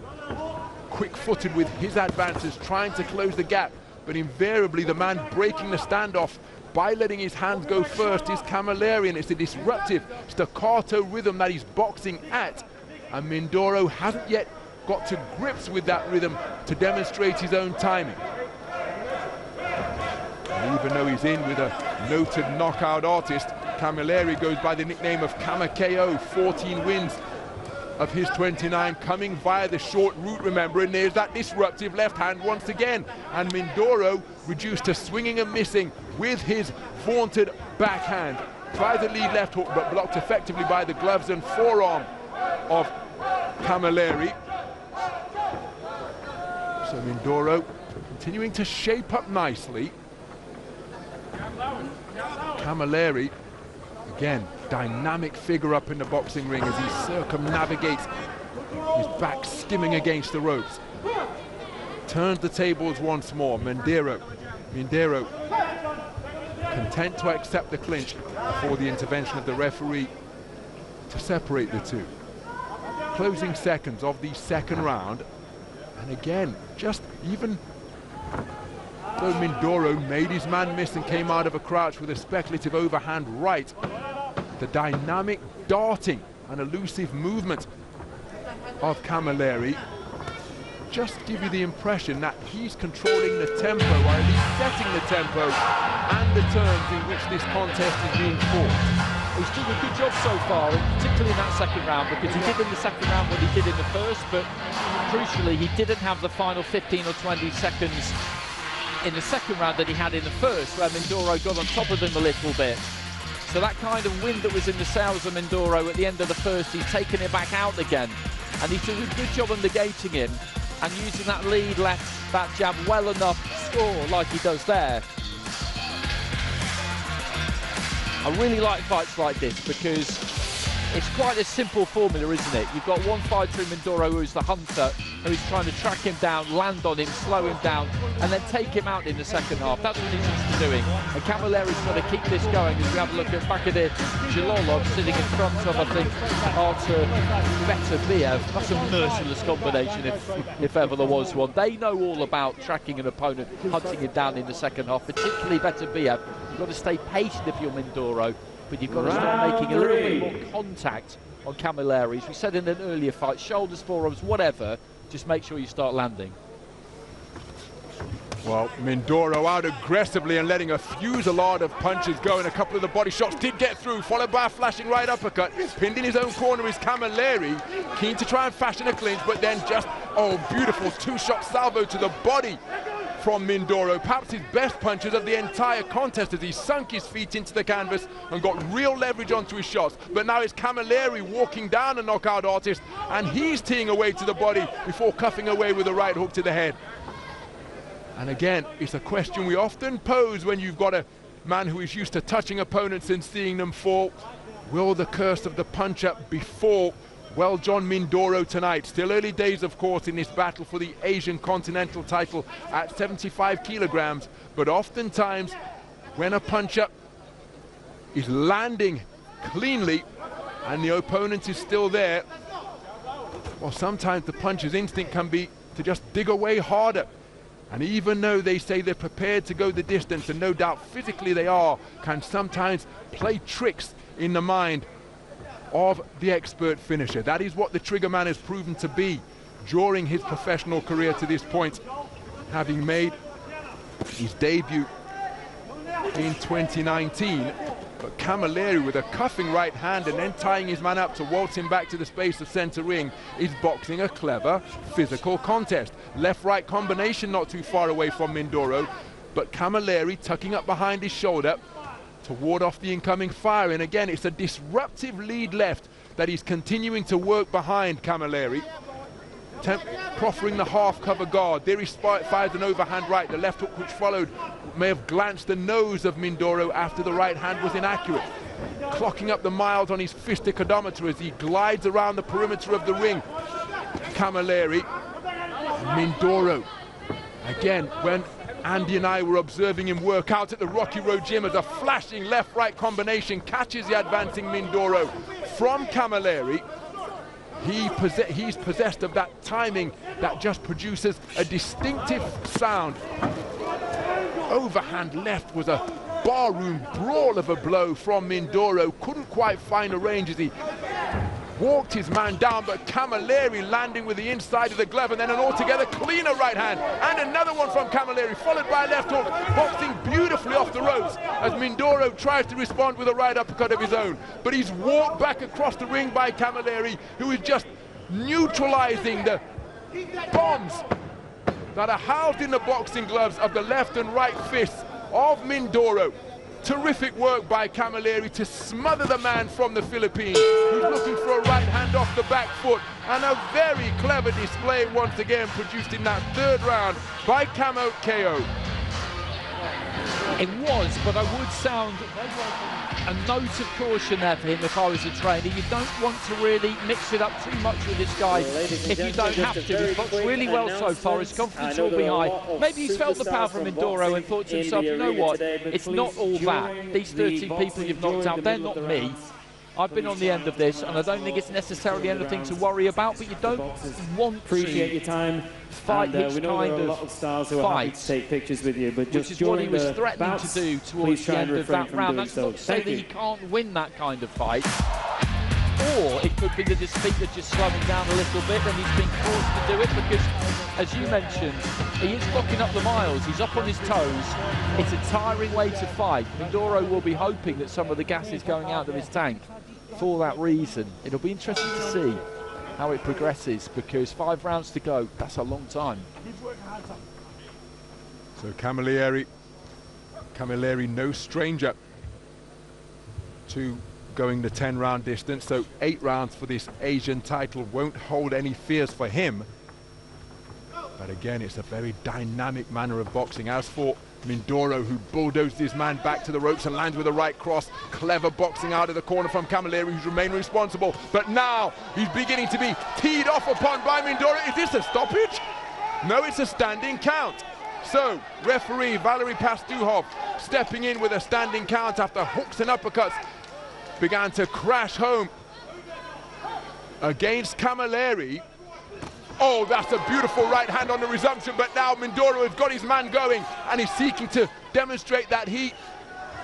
A: quick-footed with his advances, trying to close the gap, but invariably the man breaking the standoff by letting his hands go first is Camilleri, and it's a disruptive staccato rhythm that he's boxing at, and Mindoro hasn't yet got to grips with that rhythm to demonstrate his own timing. And even though he's in with a noted knockout artist, Camilleri goes by the nickname of Kama-KO, 14 wins of his 29 coming via the short route, remember, and there's that disruptive left hand once again, and Mindoro reduced to swinging and missing with his vaunted backhand. Tries the lead left hook, but blocked effectively by the gloves and forearm of Camilleri. So Mindoro continuing to shape up nicely. Camilleri, again, dynamic figure up in the boxing ring as he circumnavigates, his back skimming against the ropes. Turns the tables once more. Mindoro content to accept the clinch before the intervention of the referee to separate the two. Closing seconds of the second round, and again, just even though Mindoro made his man miss and came out of a crouch with a speculative overhand right, the dynamic darting and elusive movement of Camilleri just give you the impression that he's controlling the tempo, or at least setting the tempo and the terms in which this contest is being fought.
B: He's doing a good job so far, particularly in that second round, because he did in the second round what he did in the first, but crucially he didn't have the final 15 or 20 seconds in the second round that he had in the first, where Mindoro got on top of him a little bit. So that kind of wind that was in the sails of Mindoro at the end of the first, he's taken it back out again, and he's doing a good job of negating him and using that lead left, that jab well enough to score like he does there. I really like fights like this because it's quite a simple formula, isn't it? You've got one fighter in Mindoro who's the hunter, who's trying to track him down, land on him, slow him down, and then take him out in the second half. That's what he's used to doing. And Camilleri's got to keep this going as we have a look at Bakidir Jalolov sitting in front of, I think, Artush. That's a merciless combination if ever there was one. They know all about tracking an opponent, hunting him down in the second half, particularly Bakidir. You've got to stay patient if you're Mindoro, but you've got to start making a little bit more contact on Camilleri. As we said in an earlier fight, shoulders, forearms, whatever, just make sure you start landing.
A: Well, Mindoro out aggressively and letting a fusillade of punches go, and a couple of the body shots did get through, followed by a flashing right uppercut. Pinned in his own corner is Camilleri, keen to try and fashion a clinch, but then just, oh, beautiful two-shot salvo to the body from Mindoro, perhaps his best punches of the entire contest, as he sunk his feet into the canvas and got real leverage onto his shots. But now it's Camilleri walking down a knockout artist, and he's teeing away to the body before cuffing away with a right hook to the head. And again, it's a question we often pose when you've got a man who is used to touching opponents and seeing them fall. Will the curse of the puncher befall Weljon Mindoro tonight? Still early days, of course, in this battle for the Asian Continental title at 75 kilograms. But oftentimes, when a puncher is landing cleanly and the opponent is still there, well, sometimes the puncher's instinct can be to just dig away harder. And even though they say they're prepared to go the distance, and no doubt physically they are, can sometimes play tricks in the mind of the expert finisher. That is what the trigger man has proven to be during his professional career to this point, having made his debut in 2019 But Camilleri, with a cuffing right hand and then tying his man up to waltz him back to the space of center ring, is boxing a clever physical contest. Left-right combination not too far away from Mindoro, but Camilleri tucking up behind his shoulder to ward off the incoming fire. And again, it's a disruptive lead left that he's continuing to work behind Camilleri. Proffering the half-cover guard. There he fires an overhand right. The left hook which followed may have glanced the nose of Mindoro after the right hand was inaccurate. Clocking up the miles on his fistic odometer as he glides around the perimeter of the ring. Camilleri. Mindoro. Again, when Andy and I were observing him work out at the Rocky Road Gym, as a flashing left-right combination catches the advancing Mindoro from Camilleri. He's possessed of that timing that just produces a distinctive sound. Overhand left was a barroom brawl of a blow from Mindoro. Couldn't quite find a range as he walked his man down, but Camilleri landing with the inside of the glove, and then an altogether cleaner right hand, and another one from Camilleri, followed by a left hook, boxing beautifully off the ropes as Mindoro tries to respond with a right uppercut of his own. But he's walked back across the ring by Camilleri, who is just neutralizing the bombs that are housed in the boxing gloves of the left and right fists of Mindoro. Terrific work by Camilleri to smother the man from the Philippines, who's looking for a right hand off the back foot, and a very clever display once again produced in that third round by Camo KO.
B: It was, but I would sound a note of caution there for him if I was a trainer. You don't want to really mix it up too much with this guy if you don't have to. He's boxed really well so far, his confidence will be high. Maybe he's felt the power from Mindoro and thought to himself, you know what, it's not all that. These 13 people you've knocked out, they're not me. I've been on the end of this, and I don't think it's necessarily anything to worry about, but you don't want
C: appreciate your time.
B: Fight
C: and,
B: his
C: we know
B: kind
C: there are a
B: of
C: lot of stars who are happy to take pictures with you, but just
B: which is what he was threatening
C: bouts,
B: to do towards the end of that round. That's not to say that he can't win that kind of fight, or it could be that his feet are just slowing down a little bit and he's being forced to do it because, as you mentioned, he is clocking up the miles, he's up on his toes. It's a tiring way to fight. Mindoro will be hoping that some of the gas is going out of his tank. For that reason, it'll be interesting to see how it progresses, because 5 rounds to go, that's a long time.
A: So Camilleri no stranger to going the 10-round distance, so 8 rounds for this Asian title won't hold any fears for him. But again, it's a very dynamic manner of boxing. As for Mindoro, who bulldozed his man back to the ropes and lands with a right cross. Clever boxing out of the corner from Camilleri, who's remained responsible. But now he's beginning to be teed off upon by Mindoro. Is this a stoppage? No, it's a standing count. So, referee Valery Pastuhov stepping in with a standing count after hooks and uppercuts began to crash home against Camilleri. Oh, that's a beautiful right hand on the resumption, but now Mindoro has got his man going, and he's seeking to demonstrate that he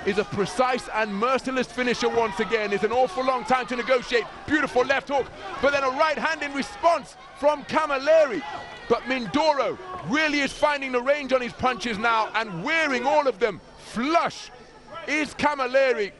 A: is a precise and merciless finisher once again. It's an awful long time to negotiate. Beautiful left hook, but then a right hand in response from Camilleri. But Mindoro really is finding the range on his punches now and wearing all of them flush. Is Camilleri.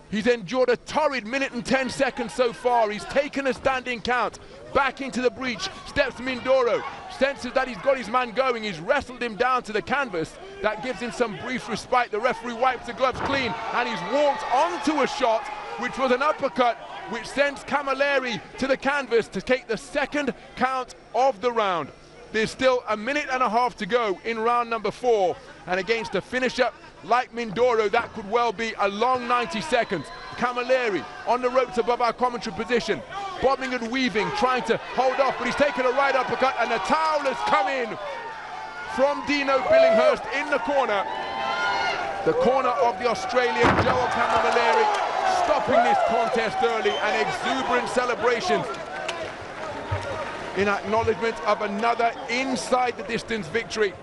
A: He's endured a torrid minute and 10 seconds so far. He's taken a standing count. Back into the breach, steps Mindoro, senses that he's got his man going. He's wrestled him down to the canvas. That gives him some brief respite. The referee wipes the gloves clean, and he's walked onto a shot, which was an uppercut, which sends Camilleri to the canvas to take the second count of the round. There's still a minute and a half to go in round number 4, and against a finisher like Mindoro, that could well be a long 90 seconds. Camilleri on the ropes above our commentary position, bobbing and weaving, trying to hold off, but he's taken a right uppercut, and the towel has come in from Dino Billinghurst in the corner. The corner of the Australian Joel Camilleri, stopping this contest early, and exuberant celebrations in acknowledgement of another inside the distance victory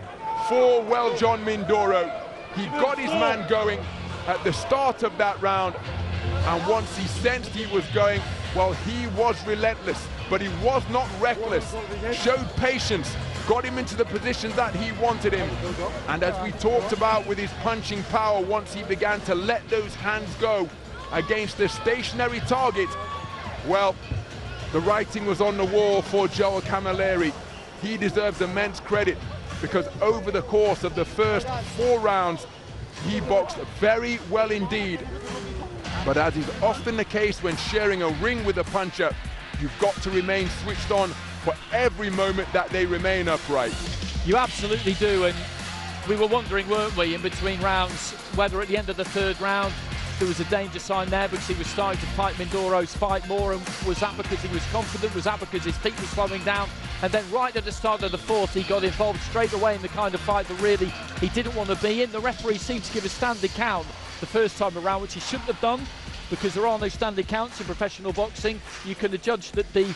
A: for Weljon Mindoro. He got his man going at the start of that round, and once he sensed he was going, well, he was relentless, but he was not reckless. Showed patience, got him into the positions that he wanted him. And as we talked about with his punching power, once he began to let those hands go against the stationary target, well, the writing was on the wall for Joel Camilleri. He deserves immense credit because over the course of the first 4 rounds, he boxed very well indeed. But as is often the case when sharing a ring with a puncher, you've got to remain switched on for every moment that they remain upright.
B: You absolutely do, and we were wondering, weren't we, in between rounds, whether at the end of the 3rd round there was a danger sign there because he was starting to fight Mindoro's fight more, and was that because he was confident, was that because his feet were slowing down? And then right at the start of the 4th, he got involved straight away in the kind of fight that really he didn't want to be in. The referee seemed to give a standing count the first time around, which he shouldn't have done, because there are no standing counts in professional boxing. You can judge that the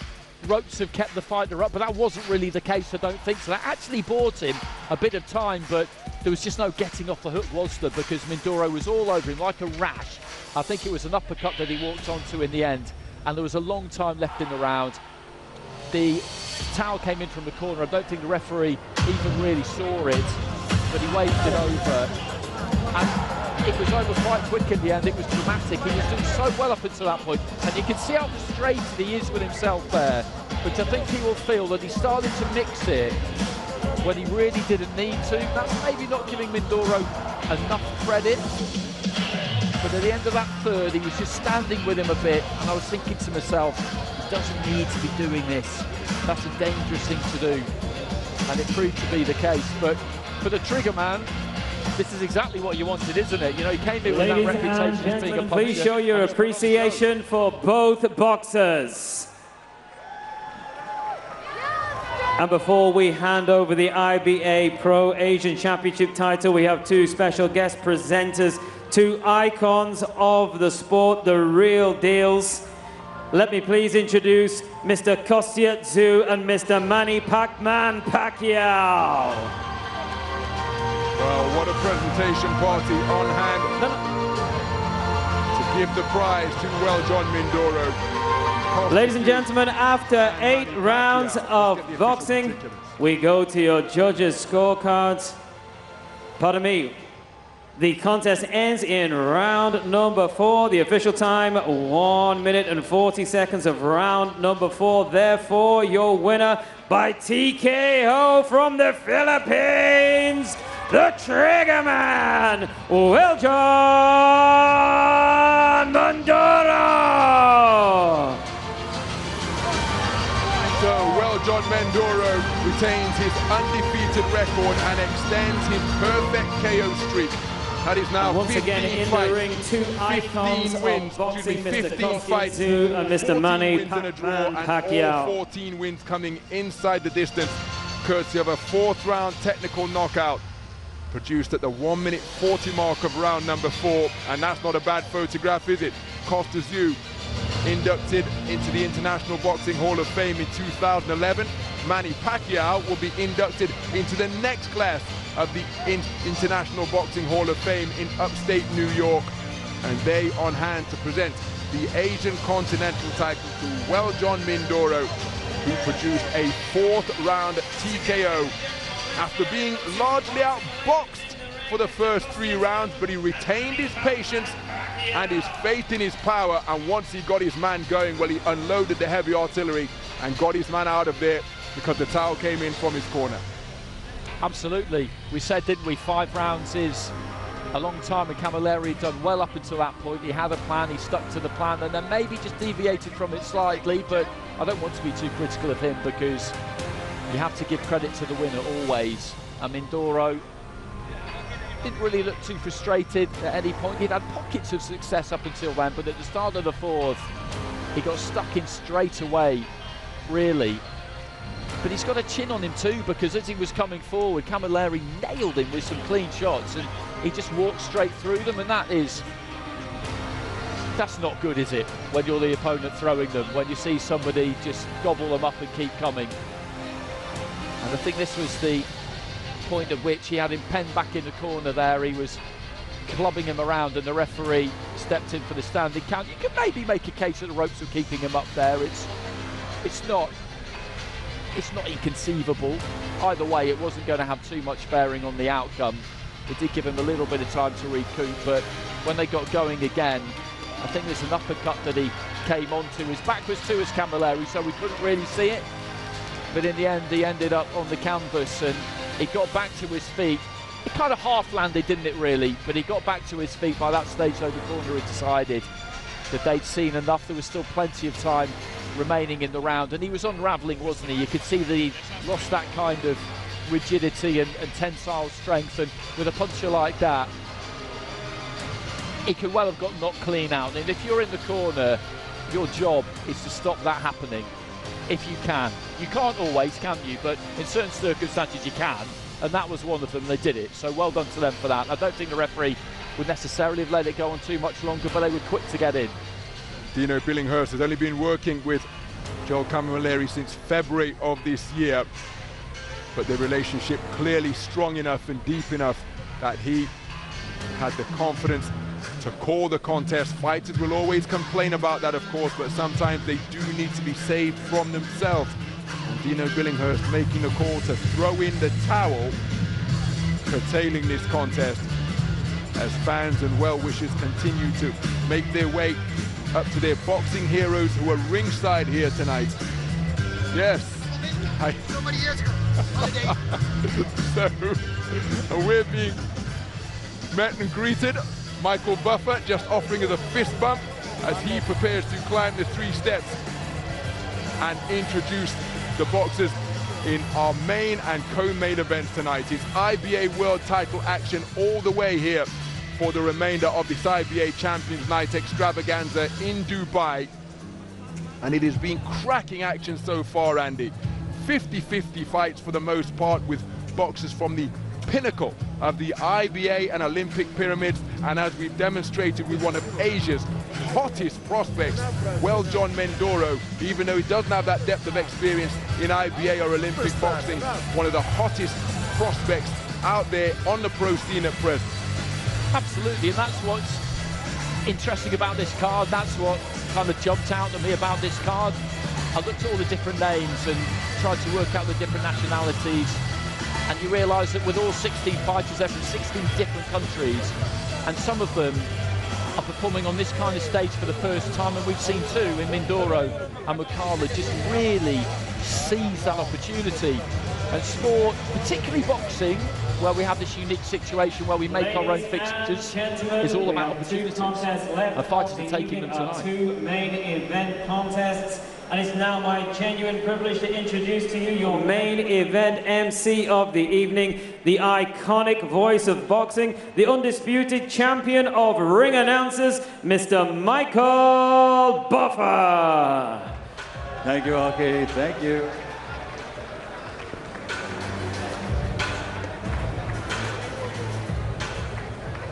B: ropes have kept the fighter up, but that wasn't really the case, I don't think. So that actually bought him a bit of time, but there was just no getting off the hook, was there? Because Mindoro was all over him like a rash. I think it was an uppercut that he walked onto in the end, and there was a long time left in the round. The towel came in from the corner. I don't think the referee even really saw it, but he waved it over. And it was over quite quick in the end. It was dramatic. He was doing so well up until that point, and you can see how frustrated he is with himself there. But I think he will feel that he started to mix it when he really didn't need to. That's maybe not giving Mindoro enough credit. But at the end of that 3rd, he was just standing with him a bit, and I was thinking to myself, he doesn't need to be doing this. That's a dangerous thing to do. And it proved to be the case. But for the trigger man, this is exactly what you wanted, isn't it? You know, he came in with that reputation as being a puncher.
C: Please show your appreciation for both boxers. And before we hand over the IBA Pro Asian Championship title, we have 2 special guest presenters, 2 icons of the sport, the real deals. Let me please introduce Mr. Kostya Tszyu and Mr. Manny Pacman Pacquiao.
A: Well, what a presentation party on hand to give the prize to Weljon Mindoro.
C: Ladies and gentlemen, after 8 rounds of boxing, we go to your judges' scorecards. Pardon me. The contest ends in round number 4. The official time, 1 minute and 40 seconds of round number 4. Therefore, your winner by TKO from the Philippines, the Trigger Man, Weljon Mindoro.
A: So Weljon Mindoro retains his undefeated record and extends his perfect KO streak. That is now
C: once again in the ring, 2 icons of boxing, Mr. Kostya Tszyu and Mr. Manny Pacquiao.
A: 14 wins coming inside the distance, courtesy of a 4th round technical knockout produced at the 1 minute 40 mark of round number 4. And that's not a bad photograph, is it? Kostya Tszyu inducted into the International Boxing Hall of Fame in 2011. Manny Pacquiao will be inducted into the next class of the International Boxing Hall of Fame in upstate New York. And they on hand to present the Asian Continental title to Weljon Mindoro, who produced a 4th round TKO after being largely outboxed for the first 3 rounds, but he retained his patience and his faith in his power, and once he got his man going, well, he unloaded the heavy artillery and got his man out of there because the towel came in from his corner.
B: Absolutely. We said, didn't we, 5 rounds is a long time, and Camilleri had done well up until that point. He had a plan, he stuck to the plan, and then maybe just deviated from it slightly, but I don't want to be too critical of him because you have to give credit to the winner always. And Mindoro didn't really look too frustrated at any point. He'd had pockets of success up until then, but at the start of the 4th, he got stuck in straight away, really. But he's got a chin on him too, because as he was coming forward, Camilleri nailed him with some clean shots, and he just walked straight through them, and that's not good, is it, when you're the opponent throwing them, when you see somebody just gobble them up and keep coming. And I think this was the point at which he had him penned back in the corner there. He was clubbing him around, and the referee stepped in for the standing count. You could maybe make a case that the ropes were keeping him up there. It's it's not inconceivable. Either way, it wasn't going to have too much bearing on the outcome. It did give him a little bit of time to recoup, but when they got going again, I think there's an uppercut that he came onto. His back was to his Camilleri, so we couldn't really see it. But in the end, he ended up on the canvas and he got back to his feet. It kind of half landed, didn't it, really? But he got back to his feet. By that stage, though, the corner had decided that they'd seen enough. There was still plenty of time remaining in the round, and he was unravelling, wasn't he? You could see that he lost that kind of rigidity and tensile strength, and with a puncher like that, he could well have got knocked clean out. And if you're in the corner, your job is to stop that happening, if you can. You can't always, can you? But in certain circumstances you can, and that was one of them. They did it, so well done to them for that. I don't think the referee would necessarily have let it go on too much longer, but they were quick to get in.
A: Dino Billinghurst has only been working with Joel Camilleri since February of this year, but the relationship clearly strong enough and deep enough that he had the confidence to call the contest. Fighters will always complain about that, of course, but sometimes they do need to be saved from themselves. And Dino Billinghurst making the call to throw in the towel, curtailing this contest as fans and well-wishers continue to make their way up to their boxing heroes who are ringside here tonight. Yes. So we're being met and greeted. Michael Buffer just offering us a fist bump as he prepares to climb the 3 steps and introduce the boxers in our main and co-main events tonight. It's IBA World Title action all the way here for the remainder of this IBA Champions Night extravaganza in Dubai. And it has been cracking action so far, Andy. 50-50 fights for the most part, with boxers from the pinnacle of the IBA and Olympic pyramids, and as we've demonstrated with one of Asia's hottest prospects, Weljon Mindoro, even though he doesn't have that depth of experience in IBA or Olympic boxing, one of the hottest prospects out there on the pro scene at present.
B: Absolutely, and that's what's interesting about this card. That's what kind of jumped out at me about this card. I looked at all the different names and tried to work out the different nationalities, and you realise that with all 16 fighters, they're from 16 different countries, and some of them are performing on this kind of stage for the first time, and we've seen two in Mindoro and Mukala just really seize that opportunity. And sport, particularly boxing, where we have this unique situation where we make our own fixtures, is all about opportunities. And fighters are taking them tonight.
C: 2 main event contests. And it's now my genuine privilege to introduce to you your main event MC of the evening, the iconic voice of boxing, the undisputed champion of ring announcers, Mr. Michael Buffer.
I: Thank you, Aki. Thank you.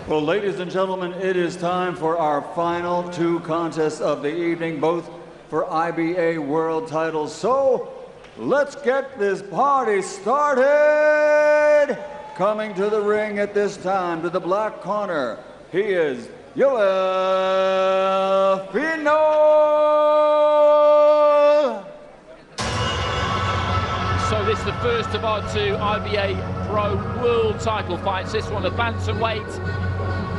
I: Well, ladies and gentlemen, it is time for our final 2 contests of the evening, both for IBA world titles. So let's get this party started. Coming to the ring at this time, to the black corner, he is Yoel Finol.
B: So this is the first of our 2 IBA Pro World title fights. This one a bantamweight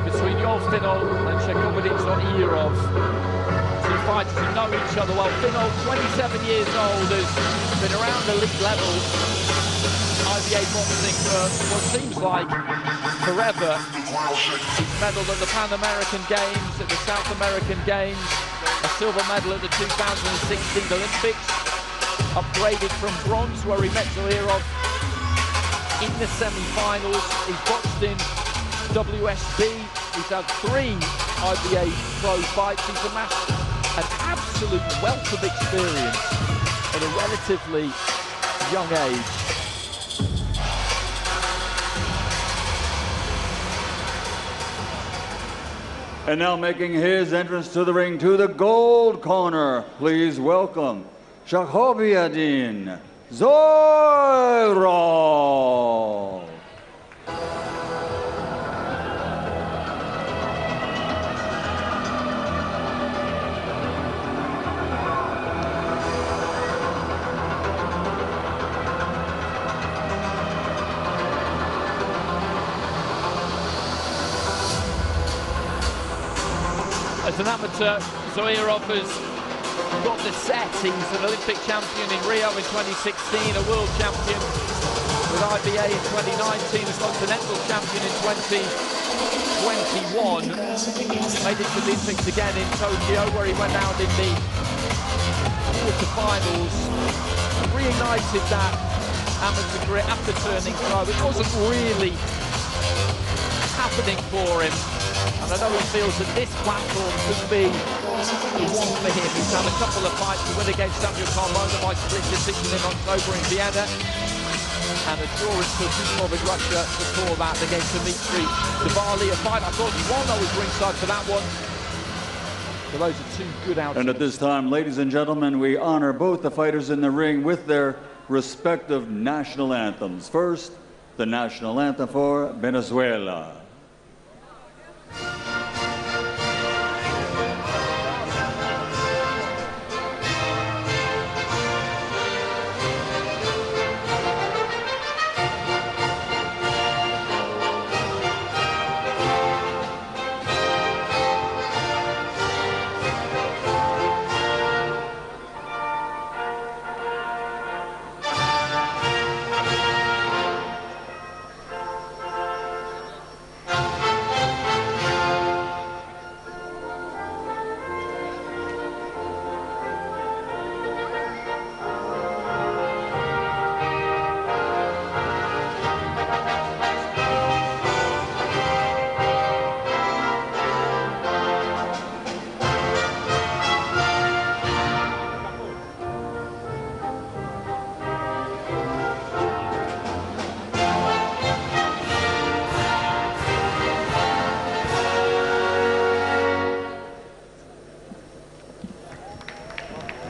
B: between Yoel Finol and Shakhobidin Zoirov. 2 fighters who know each other well. Finol, 27 years old, has been around the elite level IBA boxing for what seems like forever. He's medalled at the Pan American Games, at the South American Games, a silver medal at the 2016 Olympics, upgraded from bronze where he met Zoirov in the semi-finals. He's boxed in WSB. He's had 3 IBA pro fights. He's amassed an absolute wealth of experience at a relatively young age.
I: And now making his entrance to the ring, to the gold corner, please welcome Shakhobidin Zoirov.
B: As an amateur, Zoirov has got the set. He's an Olympic champion in Rio in 2016, a world champion with IBA in 2019, a continental champion in 2021. Made it to the Olympics again in Tokyo, where he went out in the quarterfinals and reignited that amateur career after turning pro. It wasn't really happening for him, and I know he feels that this platform could be the one for him. He's had a couple of fights to win against Samuel Carmona by split decision in October in Vienna, and a draw in Turkey in Russia before that against Dimitri Davali, a fight I thought he won. I was ringside for that one. So those are two good outcomes.
I: And at this time, ladies and gentlemen, we honor both the fighters in the ring with their respective national anthems. First, the national anthem for Venezuela.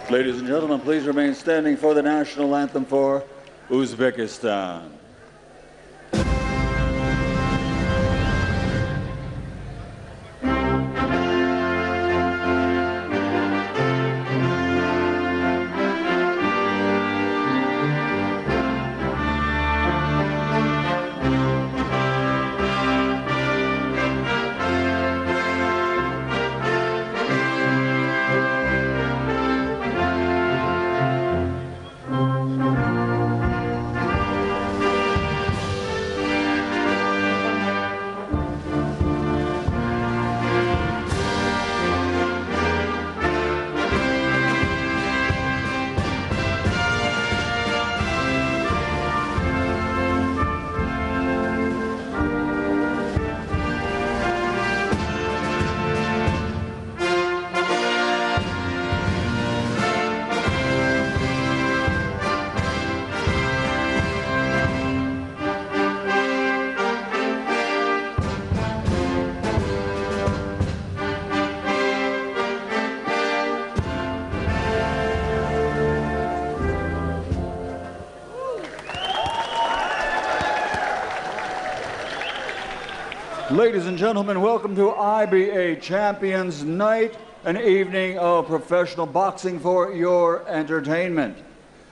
I: Ladies and gentlemen, please remain standing for the national anthem for Uzbekistan. Ladies and gentlemen, welcome to IBA Champions Night, an evening of professional boxing for your entertainment.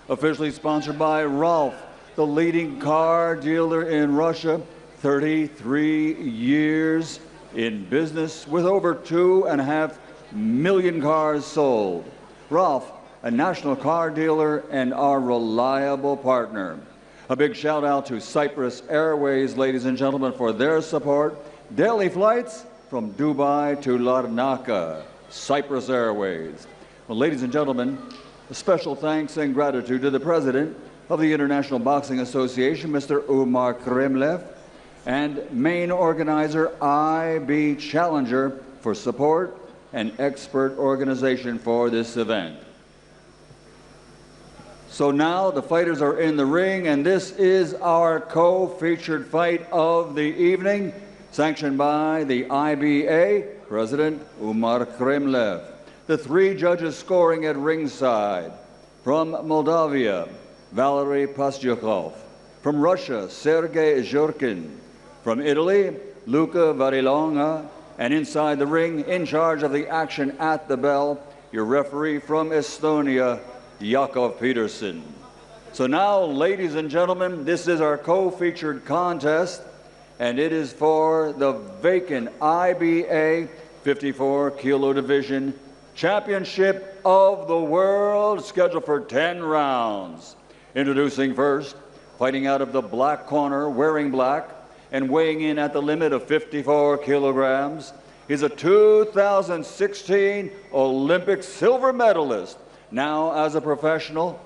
I: Officially sponsored by Ralph, the leading car dealer in Russia, 33 years in business with over 2.5 million cars sold. Ralph, a national car dealer and our reliable partner. A big shout out to Cyprus Airways, ladies and gentlemen, for their support. Daily flights from Dubai to Larnaca, Cyprus Airways. Well, ladies and gentlemen, a special thanks and gratitude to the president of the International Boxing Association, Mr. Umar Kremlev, and main organizer IB Challenger for support and expert organization for this event. So now the fighters are in the ring, and this is our co-featured fight of the evening, sanctioned by the IBA, President Umar Kremlev. The three judges scoring at ringside: from Moldavia, Valery Pastyukov; from Russia, Sergei Zhurkin; from Italy, Luca Varilonga; and inside the ring, in charge of the action at the bell, your referee from Estonia, Yakov Peterson. So now, ladies and gentlemen, this is our co-featured contest, and it is for the vacant IBA 54 kilo division championship of the world, scheduled for 10 rounds. Introducing first, fighting out of the black corner, wearing black, and weighing in at the limit of 54 kilograms. He's a 2016 Olympic silver medalist. Now as a professional,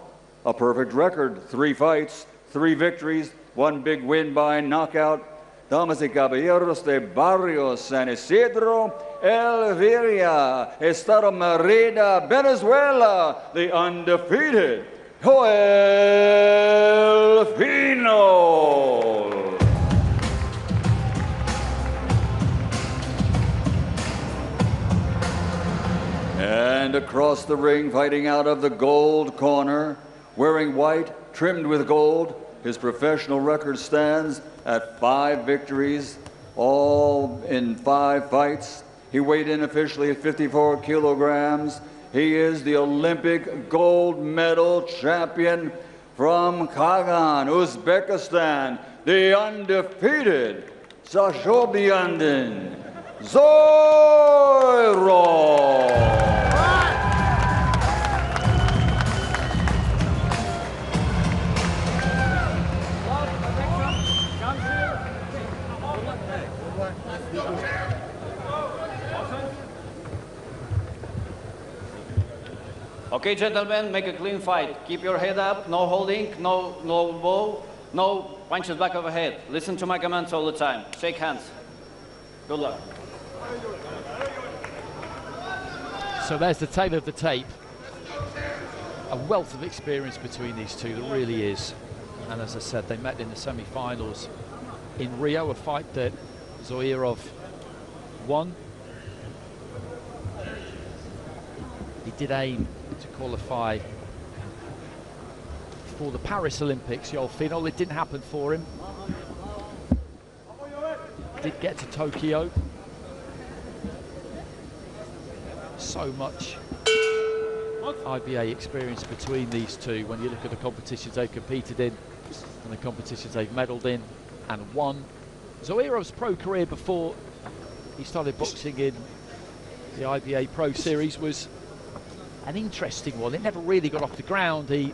I: a perfect record, 3 fights, 3 victories, 1 big win by knockout. Damas y caballeros de Barrio San Isidro, Elviria, Estado Merida, Venezuela, the undefeated Yoel Finol. And across the ring, fighting out of the gold corner, wearing white, trimmed with gold, his professional record stands at 5 victories, all in 5 fights. He weighed in officially at 54 kilograms. He is the Olympic gold medal champion from Kagan, Uzbekistan, the undefeated Shakhobidin, Zoirov.
J: Okay, gentlemen, make a clean fight. Keep your head up, no holding, no bow, no punches back of the head. Listen to my commands all the time. Shake hands. Good luck.
B: So there's the tail of the tape. A wealth of experience between these two, there really is. And as I said, they met in the semi-finals in Rio, a fight that Zoirov won. He did aim to qualify for the Paris Olympics, Yoel Finol. It didn't happen for him. Did get to Tokyo. So much IBA experience between these two when you look at the competitions they've competed in and the competitions they've medalled in and won. Zoirov's pro career before he started boxing in the IBA Pro Series was an interesting one. It never really got off the ground. He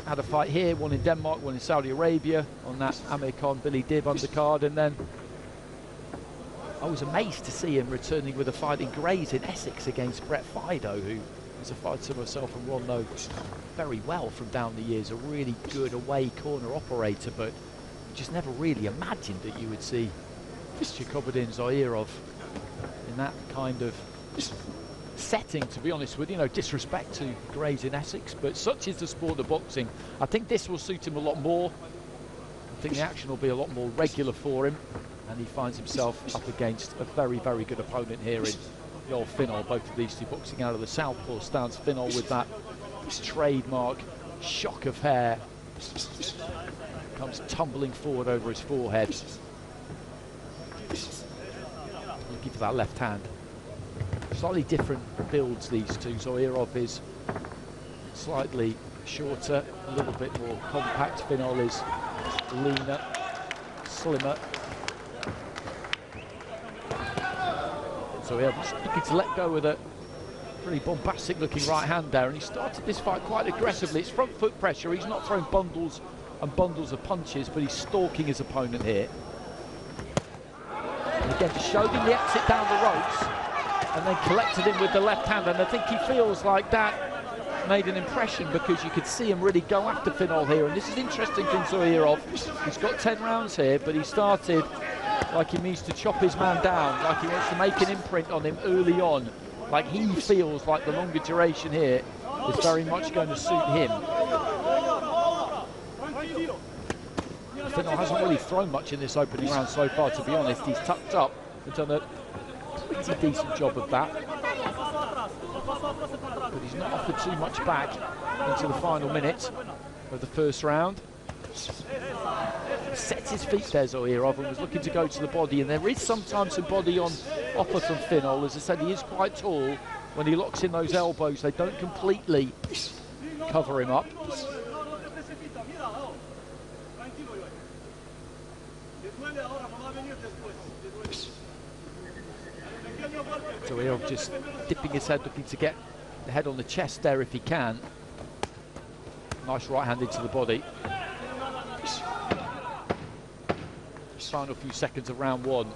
B: had a fight here, one in Denmark, one in Saudi Arabia on that Amir Khan Billy Dib undercard, and then I was amazed to see him returning with a fight in Grays in Essex against Brett Fido, who is a fighter myself and Ron know very well from down the years, a really good away corner operator, but just never really imagined that you would see Shakhobidin Zoirov in that kind of setting, to be honest with you. No disrespect to Grays in Essex, but such is the sport of boxing. I think this will suit him a lot more. I think the action will be a lot more regular for him, and he finds himself up against a very, very good opponent here in Yoel Finol. Both of these two boxing out of the southpaw stance. Finol with that trademark shock of hair, comes tumbling forward over his forehead, looking for that left hand. Slightly different builds, these two. Zoirov is slightly shorter, a little bit more compact. Finol is leaner, slimmer. Zoirov's looking to let go with a pretty bombastic looking right hand there, and he started this fight quite aggressively. It's front foot pressure. He's not throwing bundles and bundles of punches, but he's stalking his opponent here. And again, just showed him the exit down the ropes, and then collected him with the left hand, and I think he feels like that made an impression, because you could see him really go after Finol here. And this is interesting from Zoirov. He's got 10 rounds here, but he started like he means to chop his man down, like he wants to make an imprint on him early on, like he feels like the longer duration here is very much going to suit him. Finol hasn't really thrown much in this opening round so far, to be honest. He's tucked up and done a pretty decent job of that, but he's not offered too much back into the final minute of the first round. Sets his feet there, Zoirov, and was looking to go to the body, and there is sometimes some body on offer from Finol. As I said, he is quite tall. When he locks in those elbows, they don't completely cover him up. Zoirov just dipping his head, looking to get the head on the chest there if he can. Nice right hand into the body. Final few seconds of round one.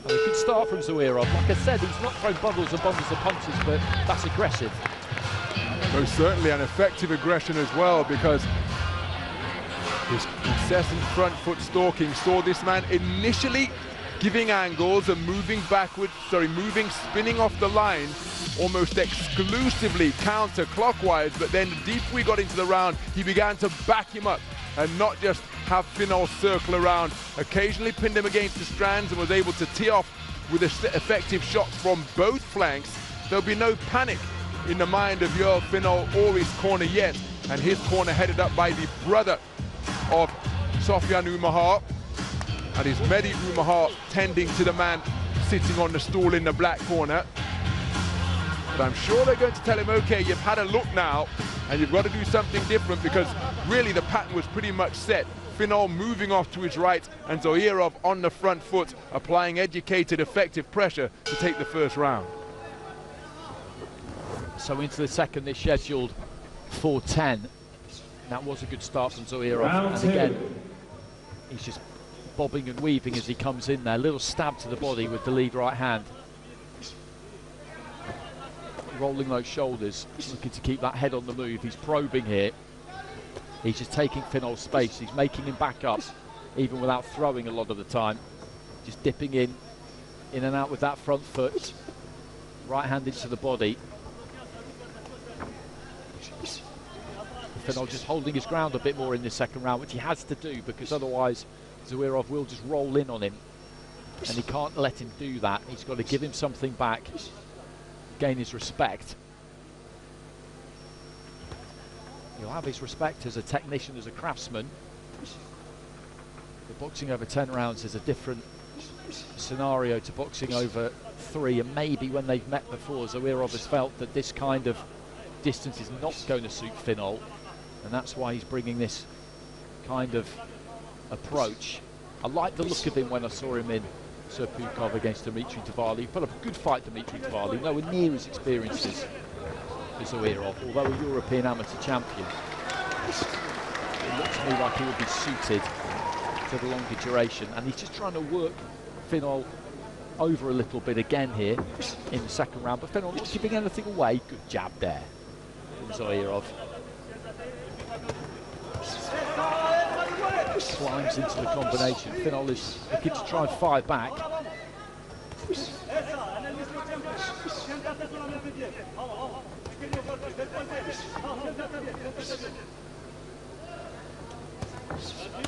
B: And a good start from Zoirov. Like I said, he's not thrown bundles and bundles of punches, but that's aggressive.
A: Most certainly an effective aggression as well, because his incessant front foot stalking saw this man initially giving angles and moving backwards, spinning off the line almost exclusively counterclockwise, but then the deeper we got into the round, he began to back him up and not just have Finol circle around. Occasionally pinned him against the strands and was able to tee off with effective shots from both flanks. There'll be no panic in the mind of Yoel, Finol or his corner yet, and his corner headed up by the brother of Sofian Umahar, and his Mehdi Umahar tending to the man sitting on the stool in the black corner. But I'm sure they're going to tell him, okay, you've had a look now and you've got to do something different, because really the pattern was pretty much set. Finol moving off to his right and Zoirov on the front foot, applying educated, effective pressure to take the first round.
B: So into the second, they're scheduled for 10. That was a good start from Zoirov. And again, he's just bobbing and weaving as he comes in there. Little stab to the body with the lead right hand. Rolling those shoulders, looking to keep that head on the move. He's probing here. He's just taking Finol's space. He's making him back up, even without throwing a lot of the time. Just dipping in and out with that front foot. Right hand into the body. Finol just holding his ground a bit more in this second round, which he has to do, because otherwise Zoirov will just roll in on him, and he can't let him do that. He's got to give him something back, gain his respect. He'll have his respect as a technician, as a craftsman. But boxing over 10 rounds is a different scenario to boxing over 3, and maybe when they've met before, Zoirov has felt that this kind of distance is not going to suit Finol, and that's why he's bringing this kind of approach. I like the look of him when I saw him in Serpukhov against Dimitri Tavali. He put up a good fight, Dimitri Tavali, nowhere near as experienced as Zoirov, although a European amateur champion. It looks to me like he would be suited to the longer duration, and he's just trying to work Finol over a little bit again here in the second round, but Finol not giving anything away. Good jab there from Zoirov. Climbs into the combination. Finol is looking to try and fire back.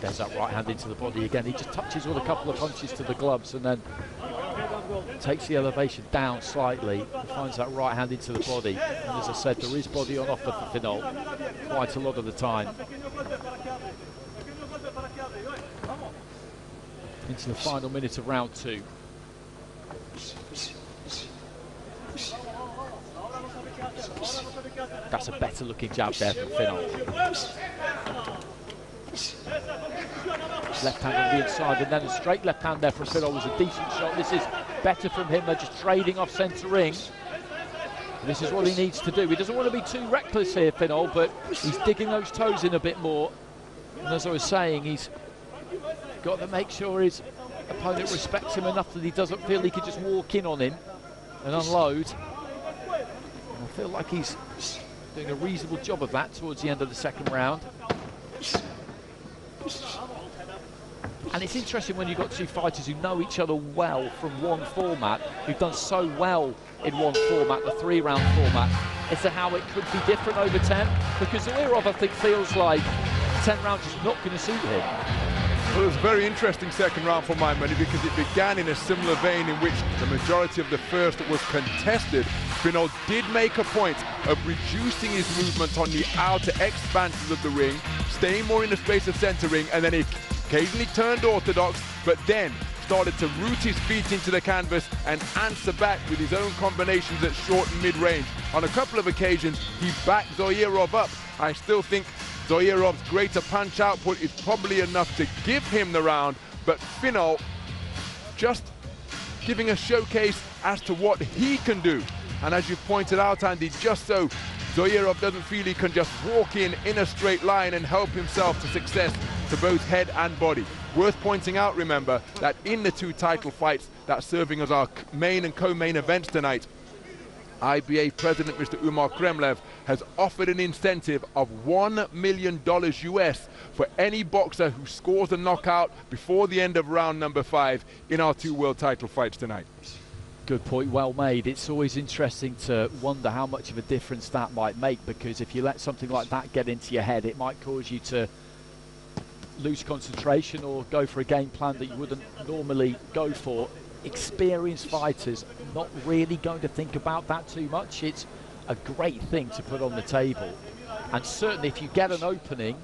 B: There's that right hand into the body again. He just touches with a couple of punches to the gloves and then takes the elevation down slightly and finds that right hand into the body. And as I said, there is body on offer for Finol quite a lot of the time. Into the final minute of round 2. That's a better looking jab there from Finol. Left hand on the inside, and then a straight left hand there from Finol was a decent shot. This is better from him. They're just trading off centre ring. This is what he needs to do. He doesn't want to be too reckless here, Finol, but he's digging those toes in a bit more. And as I was saying, he's got to make sure his opponent respects him enough that he doesn't feel he can just walk in on him and unload. And I feel like he's doing a reasonable job of that towards the end of the second round. And it's interesting when you've got two fighters who know each other well from one format, who've done so well in one format, the 3-round format, as to how it could be different over 10. Because Zoirov, I think, feels like 10 rounds is not going to suit him.
A: Well, it was a very interesting second round for my money, because it began in a similar vein in which the majority of the first was contested. Finol did make a point of reducing his movement on the outer expanses of the ring, staying more in the space of centre ring, and then he occasionally turned orthodox, but then started to root his feet into the canvas and answer back with his own combinations at short and mid-range. On a couple of occasions, he backed Zoirov up. I still think Zoirov's greater punch output is probably enough to give him the round, but Finol just giving a showcase as to what he can do. And as you pointed out, Andy, just so Zoirov doesn't feel he can just walk in a straight line and help himself to success to both head and body. Worth pointing out, remember, that in the two title fights that's serving as our main and co-main events tonight, IBA President Mr. Umar Kremlev has offered an incentive of $1 million US for any boxer who scores a knockout before the end of round number 5 in our two world title fights tonight.
B: Good point, well made. It's always interesting to wonder how much of a difference that might make, because if you let something like that get into your head, it might cause you to lose concentration or go for a game plan that you wouldn't normally go for. Experienced fighters not really going to think about that too much. It's a great thing to put on the table, and certainly if you get an opening,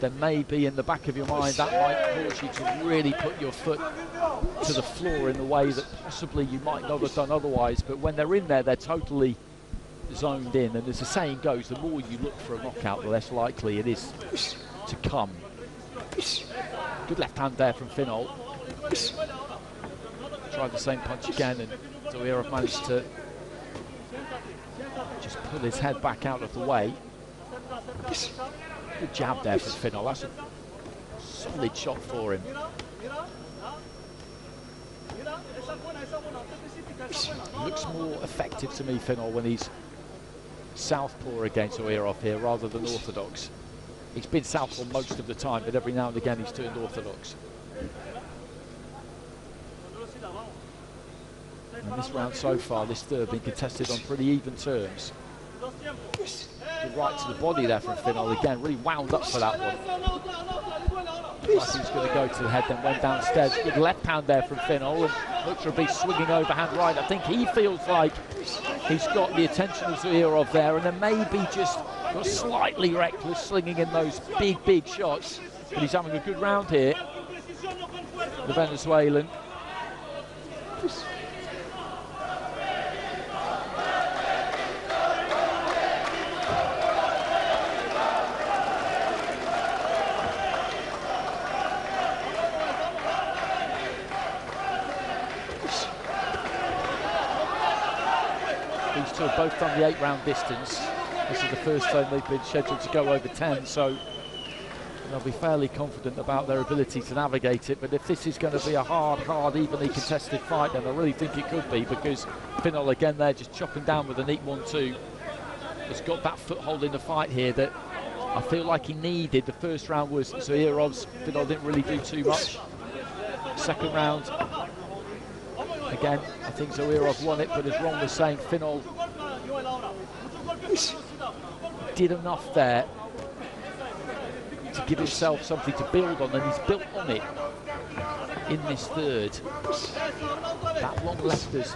B: then maybe in the back of your mind that might cause you to really put your foot to the floor in the way that possibly you might not have done otherwise. But when they're in there, they're totally zoned in, and as the saying goes, the more you look for a knockout, the less likely it is to come. Good left hand there from Finol. Tried the same punch again, and Zoirov managed to just pull his head back out of the way. Good jab there from Finol. That's a solid shot for him. Looks more effective to me, Finol, when he's southpaw against Zoirov here rather than orthodox. He's been southpaw most of the time, but every now and again he's doing orthodox. And this round so far, this third, been contested on pretty even terms. Good right to the body there from Finol again, really wound up for that one. Like he was going to go to the head, then went downstairs. Good left hand there from Finol, and looks to be swinging overhand right. I think he feels like he's got the attention of Zoirov there, and then maybe just got slightly reckless, slinging in those big shots. But he's having a good round here, the Venezuelan. These two have both done the 8-round distance. This is the first time they've been scheduled to go over 10, so they'll be fairly confident about their ability to navigate it. But if this is going to be a hard, evenly contested fight, then I really think it could be, because Finol again there just chopping down with a neat 1-2. Has got that foothold in the fight here that I feel like he needed. The first round was Zoirov's. Finol didn't really do too much. Second round, again, I think Zoirov won it, but as Ron was saying, Finol did enough there to give himself something to build on, and he's built on it in this third. That long left has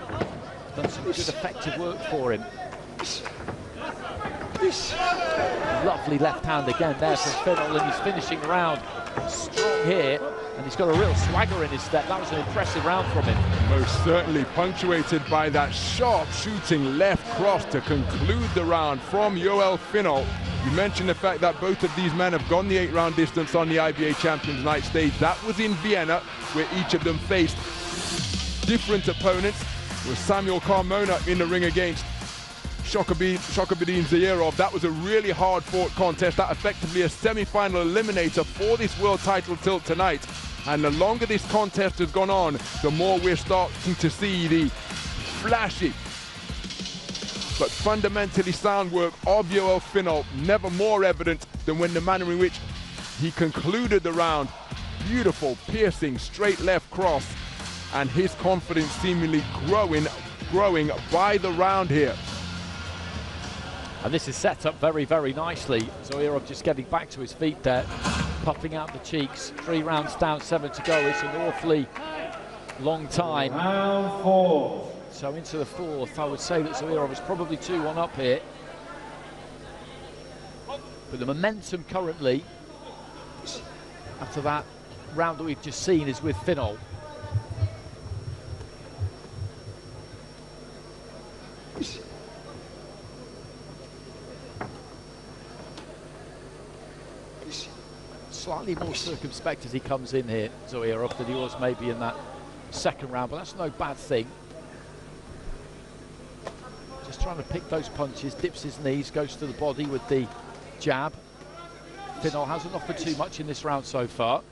B: done some good effective work for him. Lovely left hand again there from Finol, and he's finishing the round strong here, and he's got a real swagger in his step. That was an impressive round from him.
A: Most certainly, punctuated by that sharp shooting left cross to conclude the round from Yoel Finol. You mentioned the fact that both of these men have gone the 8-round distance on the IBA Champions Night stage. That was in Vienna, where each of them faced different opponents, with Samuel Carmona in the ring against Shakhobidin Zoirov. That was a really hard-fought contest. That effectively a semi-final eliminator for this world title tilt tonight. And the longer this contest has gone on, the more we're starting to see the flashy but fundamentally sound work of Yoel Finol, never more evident than when the manner in which he concluded the round. Beautiful, piercing, straight left cross, and his confidence seemingly growing by the round here.
B: And this is set up very, very nicely. Zoirov just getting back to his feet there, puffing out the cheeks. 3 rounds down, 7 to go. It's an awfully long time.
C: Round 4.
B: So into the 4th, I would say that Zoirov is probably 2-1 up here. But the momentum currently, after that round that we've just seen, is with Finol. slightly more circumspect as he comes in here, Zoirov, than he was maybe in that second round, but that's no bad thing. Just trying to pick those punches, dips his knees, goes to the body with the jab. Finol hasn't offered too much in this round so far.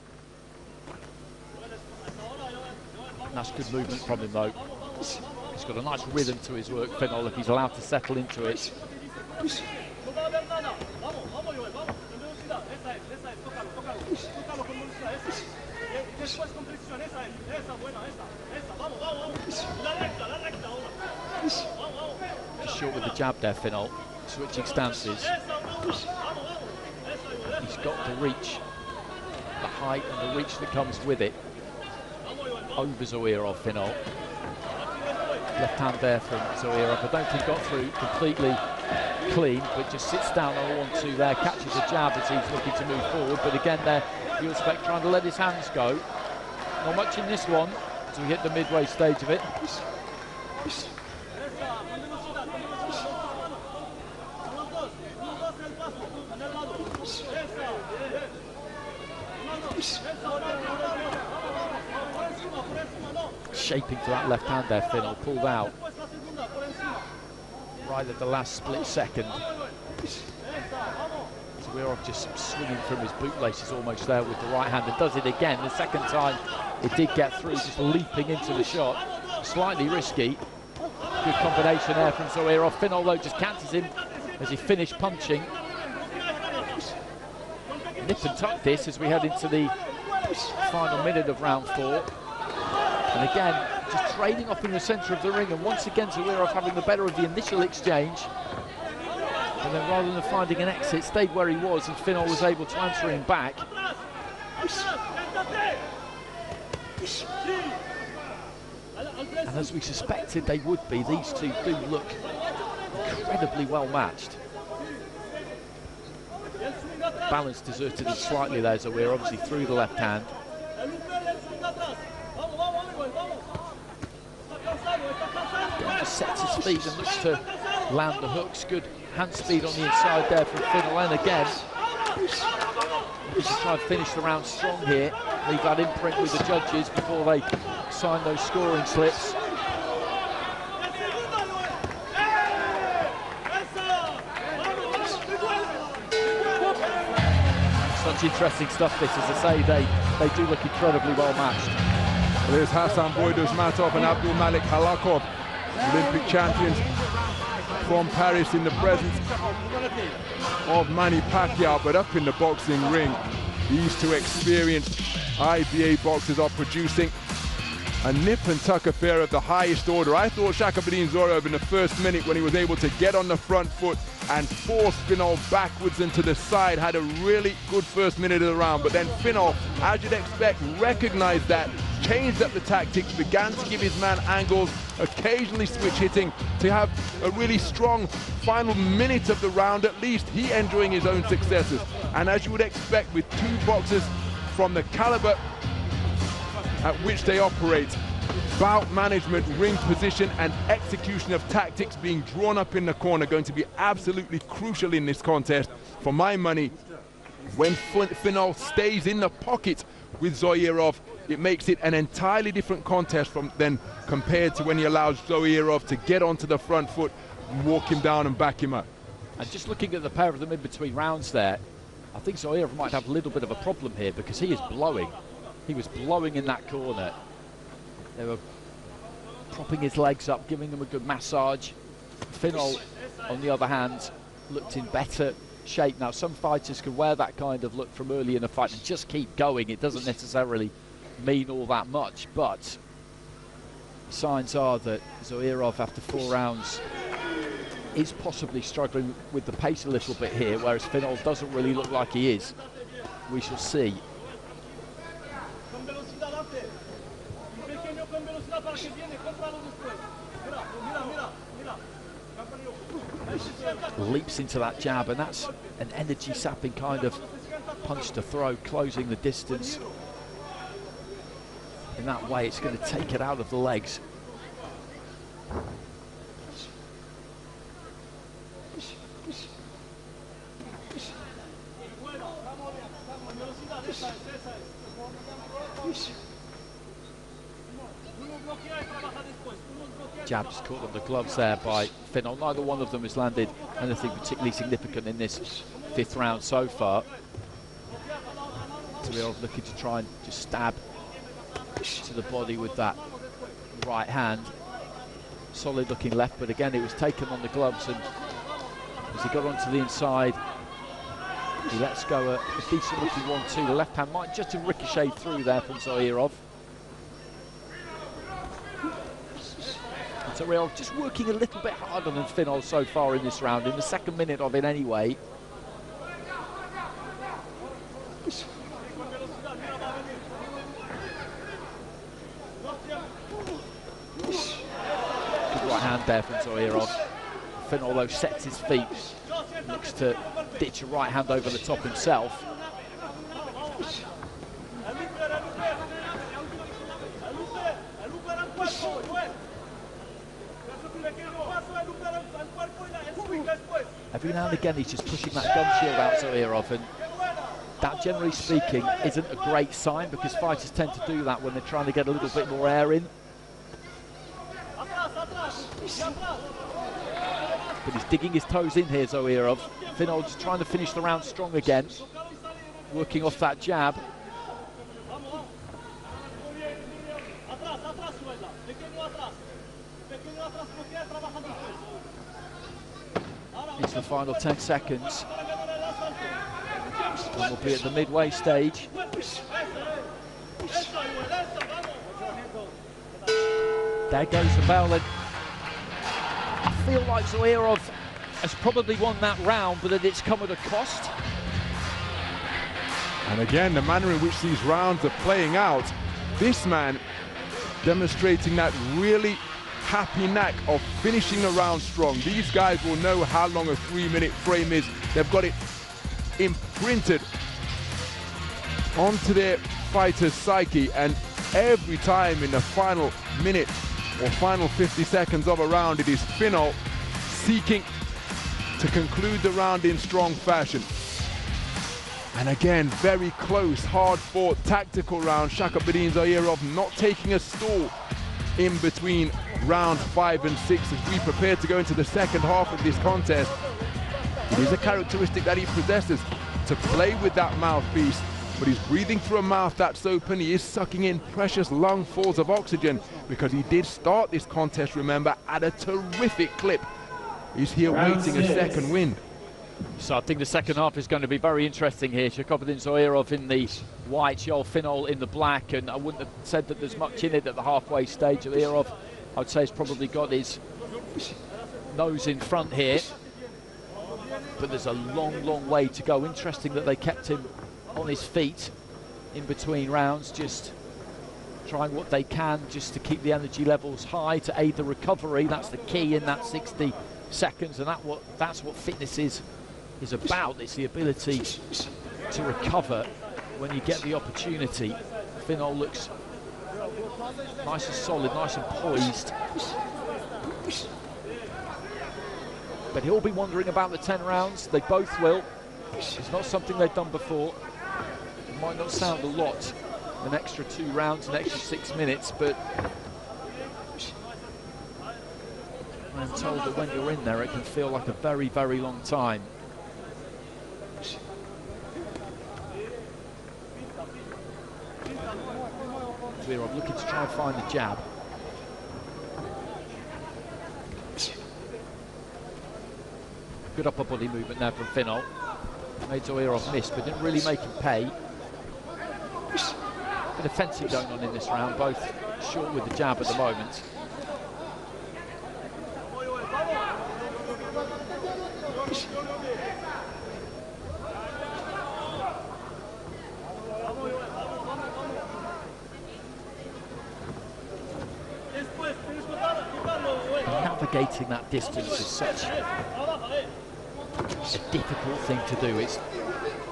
B: And that's good movement from him though. He's got a nice rhythm to his work, Finol, if he's allowed to settle into it. Just short with the jab there, Finol. Switching stances. He's got the reach, the height and the reach that comes with it. Over Zoirov, Finol. Left hand there from Zoirov. I don't think got through completely clean, but just sits down on 1-2 there, catches a jab as he's looking to move forward. But again there, you expect trying to let his hands go. Not much in this one as we hit the midway stage of it. Shaping to that left hand there, Finol, pulled out right at the last split second. Zoirov just swinging from his bootlaces almost there with the right hand, and does it again. The second time it did get through, just leaping into the shot. Slightly risky. Good combination there from Zoirov. Finol though just canters him as he finished punching. Nip and tuck this as we head into the final minute of round 4. And again, just trading off in the centre of the ring, and once again Zoirov having the better of the initial exchange. And then rather than finding an exit, stayed where he was, and Finol was able to answer him back. And as we suspected they would be, these two do look incredibly well matched. Balance deserted him slightly there, Zoirov, obviously through the left hand. Just sets his feet and looks to land the hooks. Good hand speed on the inside there from Finol, and again just try and finish the round strong here, leave that imprint with the judges before they sign those scoring slips. Such interesting stuff this, as I say, they do look incredibly well matched.
A: There's Hassan Boyduz-Matov and Abdul Malik Halakov, Olympic champions from Paris, in the presence of Manny Pacquiao. But up in the boxing ring, these two experienced IBA boxers are producing a nip and tuck affair of the highest order. I thought Shakhobidin Zoirov in the first minute, when he was able to get on the front foot and force Finol backwards and to the side, had a really good first minute of the round. But then Finol, as you'd expect, recognized that, changed up the tactics, began to give his man angles, occasionally switch hitting, to have a really strong final minute of the round, at least he enjoying his own successes. And as you would expect with two boxers from the caliber at which they operate, bout management, ring position and execution of tactics being drawn up in the corner going to be absolutely crucial in this contest. For my money, when Finol stays in the pocket with Zoirov, it makes it an entirely different contest than compared to when he allows Zoirov to get onto the front foot and walk him down and back him up.
B: And just looking at the pair of them in between rounds there, I think Zoirov might have a little bit of a problem here, because he is blowing. He was blowing in that corner. They were propping his legs up, giving him a good massage. Finol, on the other hand, looked in better shape. Now, some fighters can wear that kind of look from early in a fight and just keep going. It doesn't necessarily mean all that much, but signs are that Zoirov, after 4 rounds, is possibly struggling with the pace a little bit here, whereas Finol doesn't really look like he is. We shall see. Leaps into that jab, and that's an energy-sapping kind of punch to throw, closing the distance. In that way, it's going to take it out of the legs. Jabs caught on the gloves there by Finol. Neither one of them has landed anything particularly significant in this 5th round so far. Zoirov looking to try and just stab to the body with that right hand. Solid looking left, but again it was taken on the gloves, and as he got onto the inside he lets go a decent looking 1-2. The left hand might just have ricocheted through there from Zoirov. Zoirov just working a little bit harder than Finol so far in this round, in the 2nd minute of it anyway. Good right hand there from Zoirov. Finol though sets his feet, looks to ditch a right hand over the top himself. Every now and again he's just pushing that gun shield out Zoirov, and that, generally speaking, isn't a great sign, because fighters tend to do that when they're trying to get a little bit more air in. But he's digging his toes in here, Zoirov. Finol just trying to finish the round strong again, working off that jab. It's the final 10 seconds. And we'll be at the midway stage. There goes the bell, and I feel like Zoirov has probably won that round, but that it's come at a cost.
A: And again, the manner in which these rounds are playing out, this man demonstrating that really happy knack of finishing a round strong. These guys will know how long a 3-minute frame is. They've got it imprinted onto their fighter's psyche, and every time in the final minute or final 50 seconds of a round, it is Finol seeking to conclude the round in strong fashion. And again, very close, hard-fought, tactical round. Shakhobidin, Zoirov not taking a stall in between rounds 5 and 6 as we prepare to go into the second half of this contest. It is a characteristic that he possesses, to play with that mouthpiece, but he's breathing through a mouth that's open. He is sucking in precious lungfuls of oxygen, because he did start this contest, remember, at a terrific clip. He's here waiting a second wind.
B: So I think the second half is going to be very interesting here. Shakhobidin, Zoirov in the white, Yoel, Finol in the black, and I wouldn't have said that there's much in it at the halfway stage. Zoirov, I'd say, has probably got his nose in front here, but there's a long, long way to go. Interesting that they kept him on his feet in between rounds, just trying what they can just to keep the energy levels high to aid the recovery. That's the key in that 60 seconds, and that's what fitness is about. It's the ability to recover when you get the opportunity. Finol looks nice and solid, nice and poised, but he'll be wondering about the 10 rounds. They both will. It's not something they've done before. It might not sound a lot, an extra 2 rounds, an extra 6 minutes, but I'm told that when you're in there, it can feel like a very, very long time. Zoirov looking to try and find the jab. Good upper body movement now from Finol. Made Zoirov miss, but didn't really make him pay. Bit of fencing going on in this round, both short with the jab at the moment. Navigating that distance is such a difficult thing to do. It's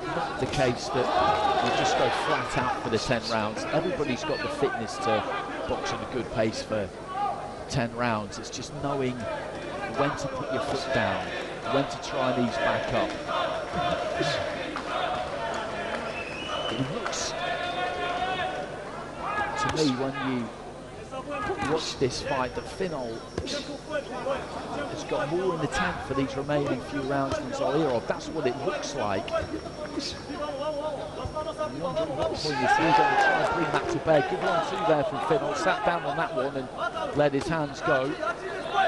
B: not the case that you just go flat out for the 10 rounds. Everybody's got the fitness to box at a good pace for 10 rounds. It's just knowing when to put your foot down, when to try and ease back up. He looks me when you watch this fight that Finol has got more in the tank for these remaining few rounds than Zoirov. That's what it looks like. I'm wondering what point he's going to try and bring that to bear. Good 1-2 there from Finol. Sat down on that one and let his hands go.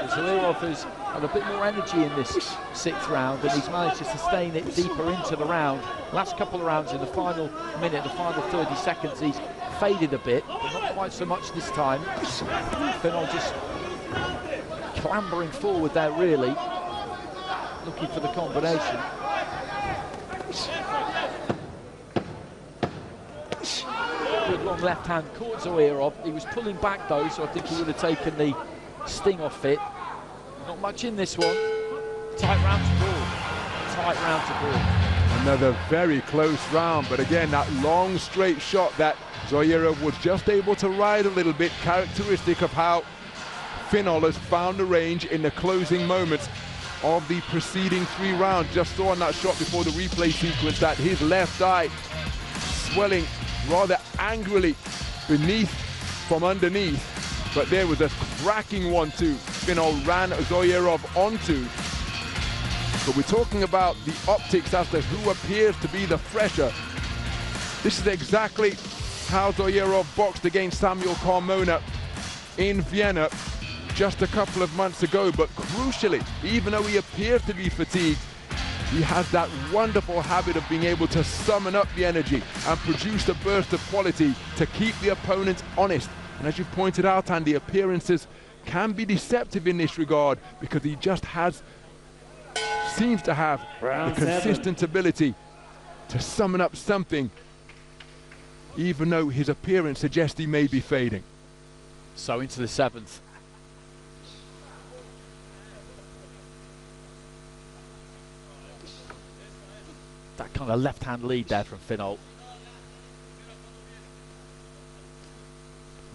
B: Zoirov has had a bit more energy in this 6th round, and he's managed to sustain it deeper into the round. Last couple of rounds, in the final minute, the final 30 seconds, he's faded a bit, but not quite so much this time. Finol just clambering forward there, really, looking for the combination. Good long left hand caught Zoirov. He was pulling back though, so I think he would have taken the sting off it. Not much in this one. Tight round to ball. Tight round to ball.
A: Another very close round, but again, that long straight shot that Zoirov was just able to ride a little bit, characteristic of how Finol has found the range in the closing moments of the preceding 3 rounds. Just saw on that shot before the replay sequence that his left eye swelling rather angrily beneath from underneath, but there was a cracking 1-2 Finol ran Zoirov onto. But we're talking about the optics as to who appears to be the fresher. This is exactly how Zoirov boxed against Samuel Carmona in Vienna just a couple of months ago, but crucially, even though he appears to be fatigued, he has that wonderful habit of being able to summon up the energy and produce a burst of quality to keep the opponent honest. And as you've pointed out, Andy, appearances can be deceptive in this regard because he just seems to have the consistent ability to summon up something, even though his appearance suggests he may be fading.
B: So into the 7th. That kind of left-hand lead there from Finol.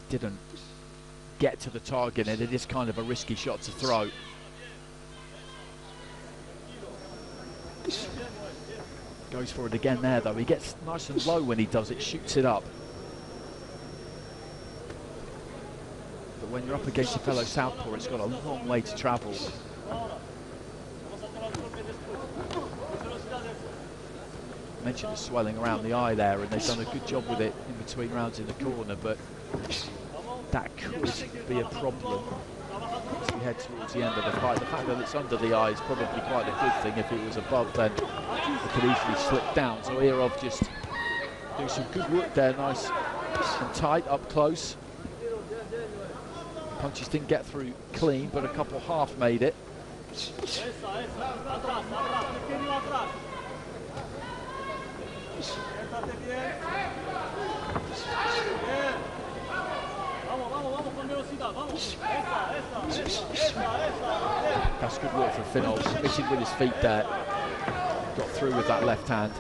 B: Didn't get to the target, and it is kind of a risky shot to throw. Goes for it again there, though. He gets nice and low when he does it, shoots it up. But when you're up against your fellow southpaw, it's got a long way to travel. I mentioned the swelling around the eye there, and they've done a good job with it in between rounds in the corner, but that could be a problem as we head towards the end of the fight. The fact that it's under the eye is probably quite a good thing. If it was above, then it could easily slip down. So Zoirov just doing some good work there, nice and tight up close. Punches didn't get through clean, but a couple half made it. That's good work from Finol, missing with his feet there. Got through with that left hand.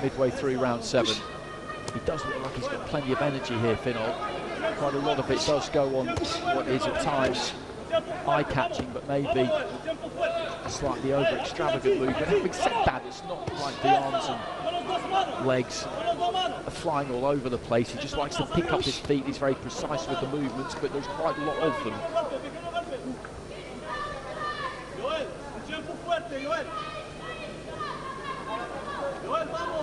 B: Midway through round 7. He does look like he's got plenty of energy here, Finol. Quite a lot of it does go on what is at times eye-catching, but maybe a slightly over-extravagant movement. Having said that, it's not like the arms and legs are flying all over the place. He just likes to pick up his feet. He's very precise with the movements, but there's quite a lot of them.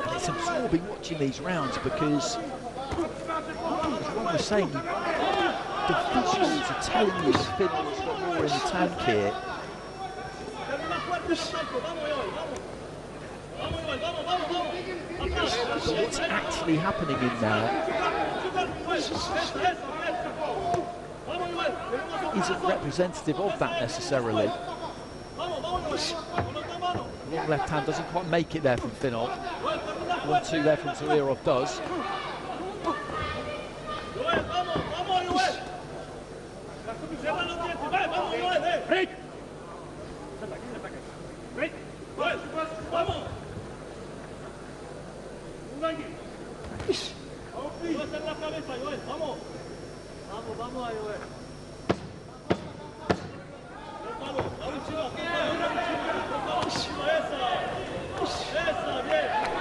B: And it's absorbing watching these rounds because, as Ron was saying, the visuals are telling you that Finol's got more in the tank here. But what's actually happening in there isn't representative of that necessarily. Long left hand doesn't quite make it there from Finol. 1-2 there from Zoirov does.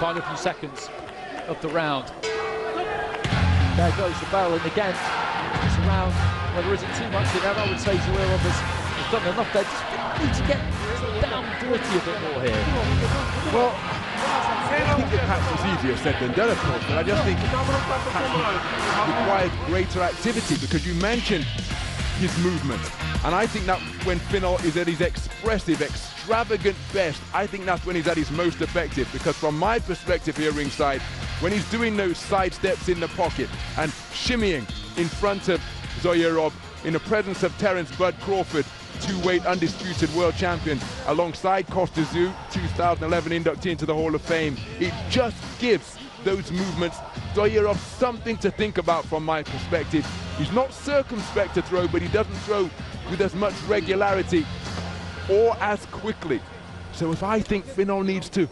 B: Final few seconds of the round. There goes the bell, and again, it's around. Well, there isn't too much in there. I would say Zoirov has done enough there. Just need to get down dirty a bit more here.
A: Well, I think that perhaps it's easier said than done, of course, but I just think it required greater activity, because you mentioned his movement. And I think that when Finol is at his expressive, extravagant best, I think that's when he's at his most effective, because from my perspective here ringside, when he's doing those side steps in the pocket and shimmying in front of Zoirov in the presence of Terence Bud Crawford, two-weight undisputed world champion, alongside Costa Zoo, 2011 inductee into the Hall of Fame, it just gives those movements Zoirov something to think about from my perspective. He's not circumspect to throw, but he doesn't throw with as much regularity or as quickly. So if I think Finol needs to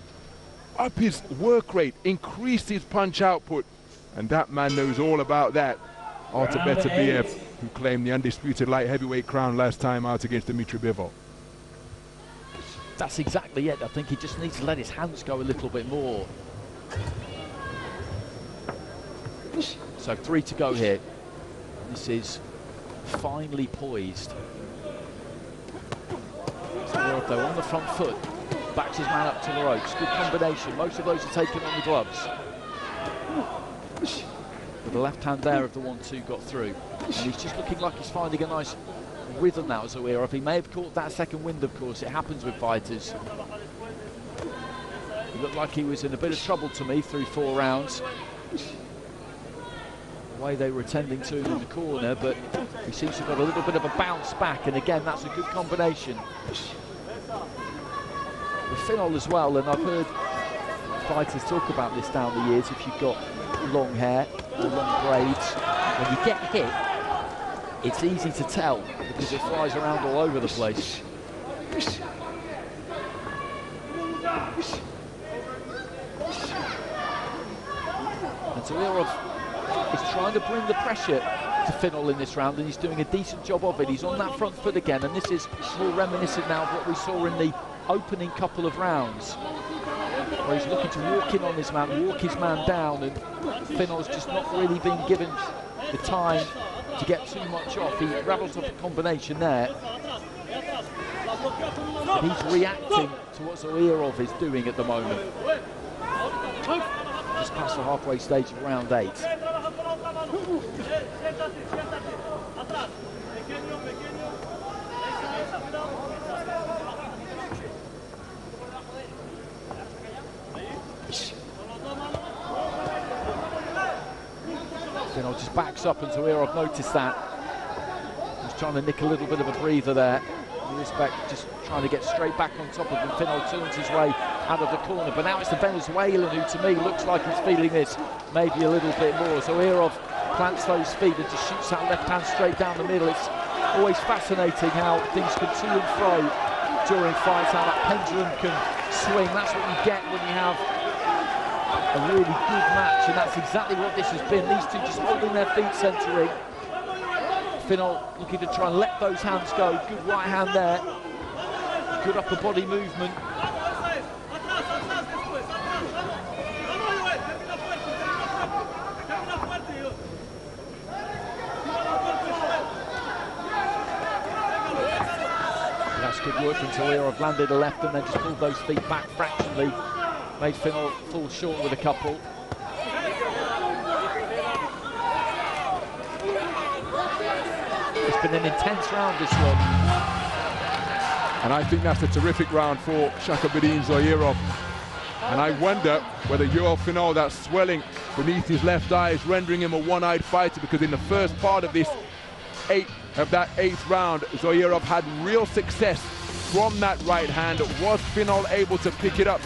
A: up his work rate, increase his punch output, and that man knows all about that. Artush, who claimed the undisputed light heavyweight crown last time out against Dmitry Bivol.
B: That's exactly it. I think he just needs to let his hands go a little bit more. So 3 to go here. This is finely poised. Zoirov, though, on the front foot, backs his man up to the ropes. Good combination. Most of those are taken on the gloves. But the left hand there of the 1-2 got through. And he's just looking like he's finding a nice rhythm now, Zoirov. He may have caught that second wind, of course. It happens with fighters. He looked like he was in a bit of trouble to me through 4 rounds. The way they were attending to him in the corner, but he seems to have got a little bit of a bounce back, and again, that's a good combination. With Finol as well, and I've heard fighters talk about this down the years, if you've got long hair or long braids, when you get hit, it's easy to tell because it flies around all over the place. And Zoirov is trying to bring the pressure to Finol in this round, and he's doing a decent job of it. He's on that front foot again, and this is more reminiscent now of what we saw in the opening couple of rounds, where he's looking to walk in on his man, walk his man down, and Finol's just not really been given the time to get too much off. He rattles off a combination there, and he's reacting to what Zoirov is doing at the moment. Just past the halfway stage of round 8. Finol just backs up, and Zoirov noticed that. He's trying to nick a little bit of a breather there. In respect, just trying to get straight back on top of him. Finol turns his way out of the corner, but now it's the Venezuelan who, to me, looks like he's feeling this maybe a little bit more. Zoirov plants those feet and just shoots that left hand straight down the middle. It's always fascinating how things can to and fro during fights, how that pendulum can swing. That's what you get when you have a really good match, and that's exactly what this has been. These two just holding their feet, centering. Finol looking to try and let those hands go. Good right hand there. Good upper body movement. That's good work from Zoirov. Landed a left and then just pulled those feet back fractionally. Made Finol fall short with a couple. It's been an intense round, this one.
A: And I think that's a terrific round for Shakhobidin Zoirov. And I wonder whether Yoel Finol, that swelling beneath his left eye, is rendering him a one-eyed fighter, because in the first part of this that eighth round, Zoirov had real success from that right hand. Was Finol able to pick it up?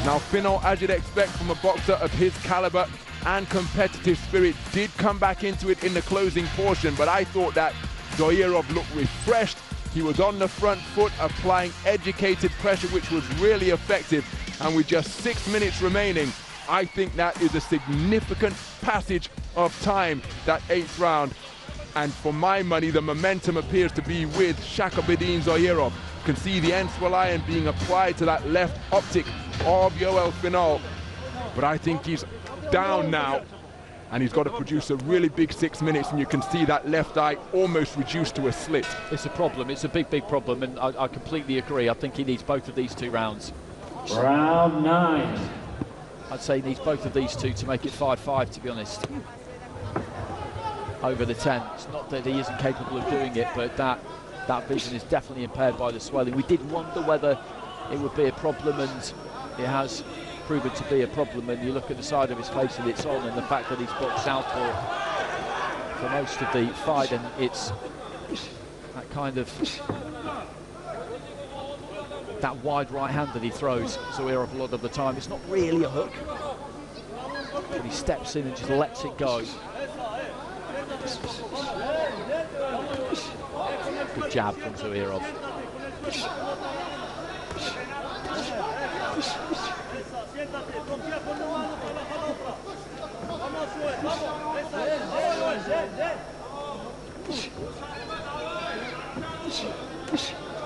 A: Now Finol, as you'd expect from a boxer of his caliber and competitive spirit, did come back into it in the closing portion, but I thought that Zoirov looked refreshed. He was on the front foot, applying educated pressure, which was really effective. And with just 6 minutes remaining, I think that is a significant passage of time, that 8th round. And for my money, the momentum appears to be with Shakhobidin Zoirov. You can see the Enswell iron being applied to that left optic of Yoel Finol. But I think he's down now. and he's got to produce a really big 6 minutes, and you can see that left eye almost reduced to a slit.
B: It's a problem. It's a big, big problem, and I completely agree. I think he needs both of these 2 rounds.
C: Round 9.
B: I'd say he needs both of these 2 to make it 5-5, to be honest. Over the 10. It's not that he isn't capable of doing it, but that vision is definitely impaired by the swelling. We did wonder whether it would be a problem, and it has proven to be a problem. And you look at the side of his face and it's on, and the fact that he's boxed out for most of the fight, and it's that kind of that wide right hand that he throws Zoirov a lot of the time. It's not really a hook, but he steps in and just lets it go. Good jab from Zoirov.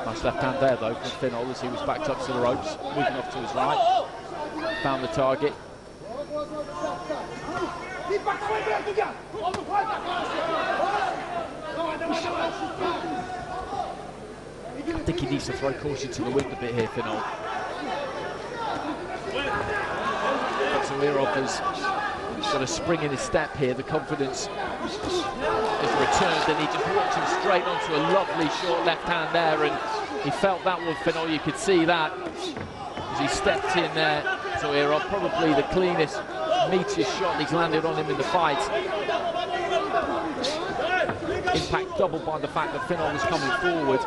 B: Nice left hand there though from Finol as he was backed up to the ropes, moving off to his right. Found the target. I think he needs to throw caution to the wind a bit here, Finol. Zoirov has got a spring in his step here. The confidence has returned, and he just walked him straight onto a lovely short left hand there, and he felt that one, Finol. You could see that as he stepped in there. Zoirov, probably the cleanest, meatiest shot he's landed on him in the fight. Impact doubled by the fact that Finol was coming forward.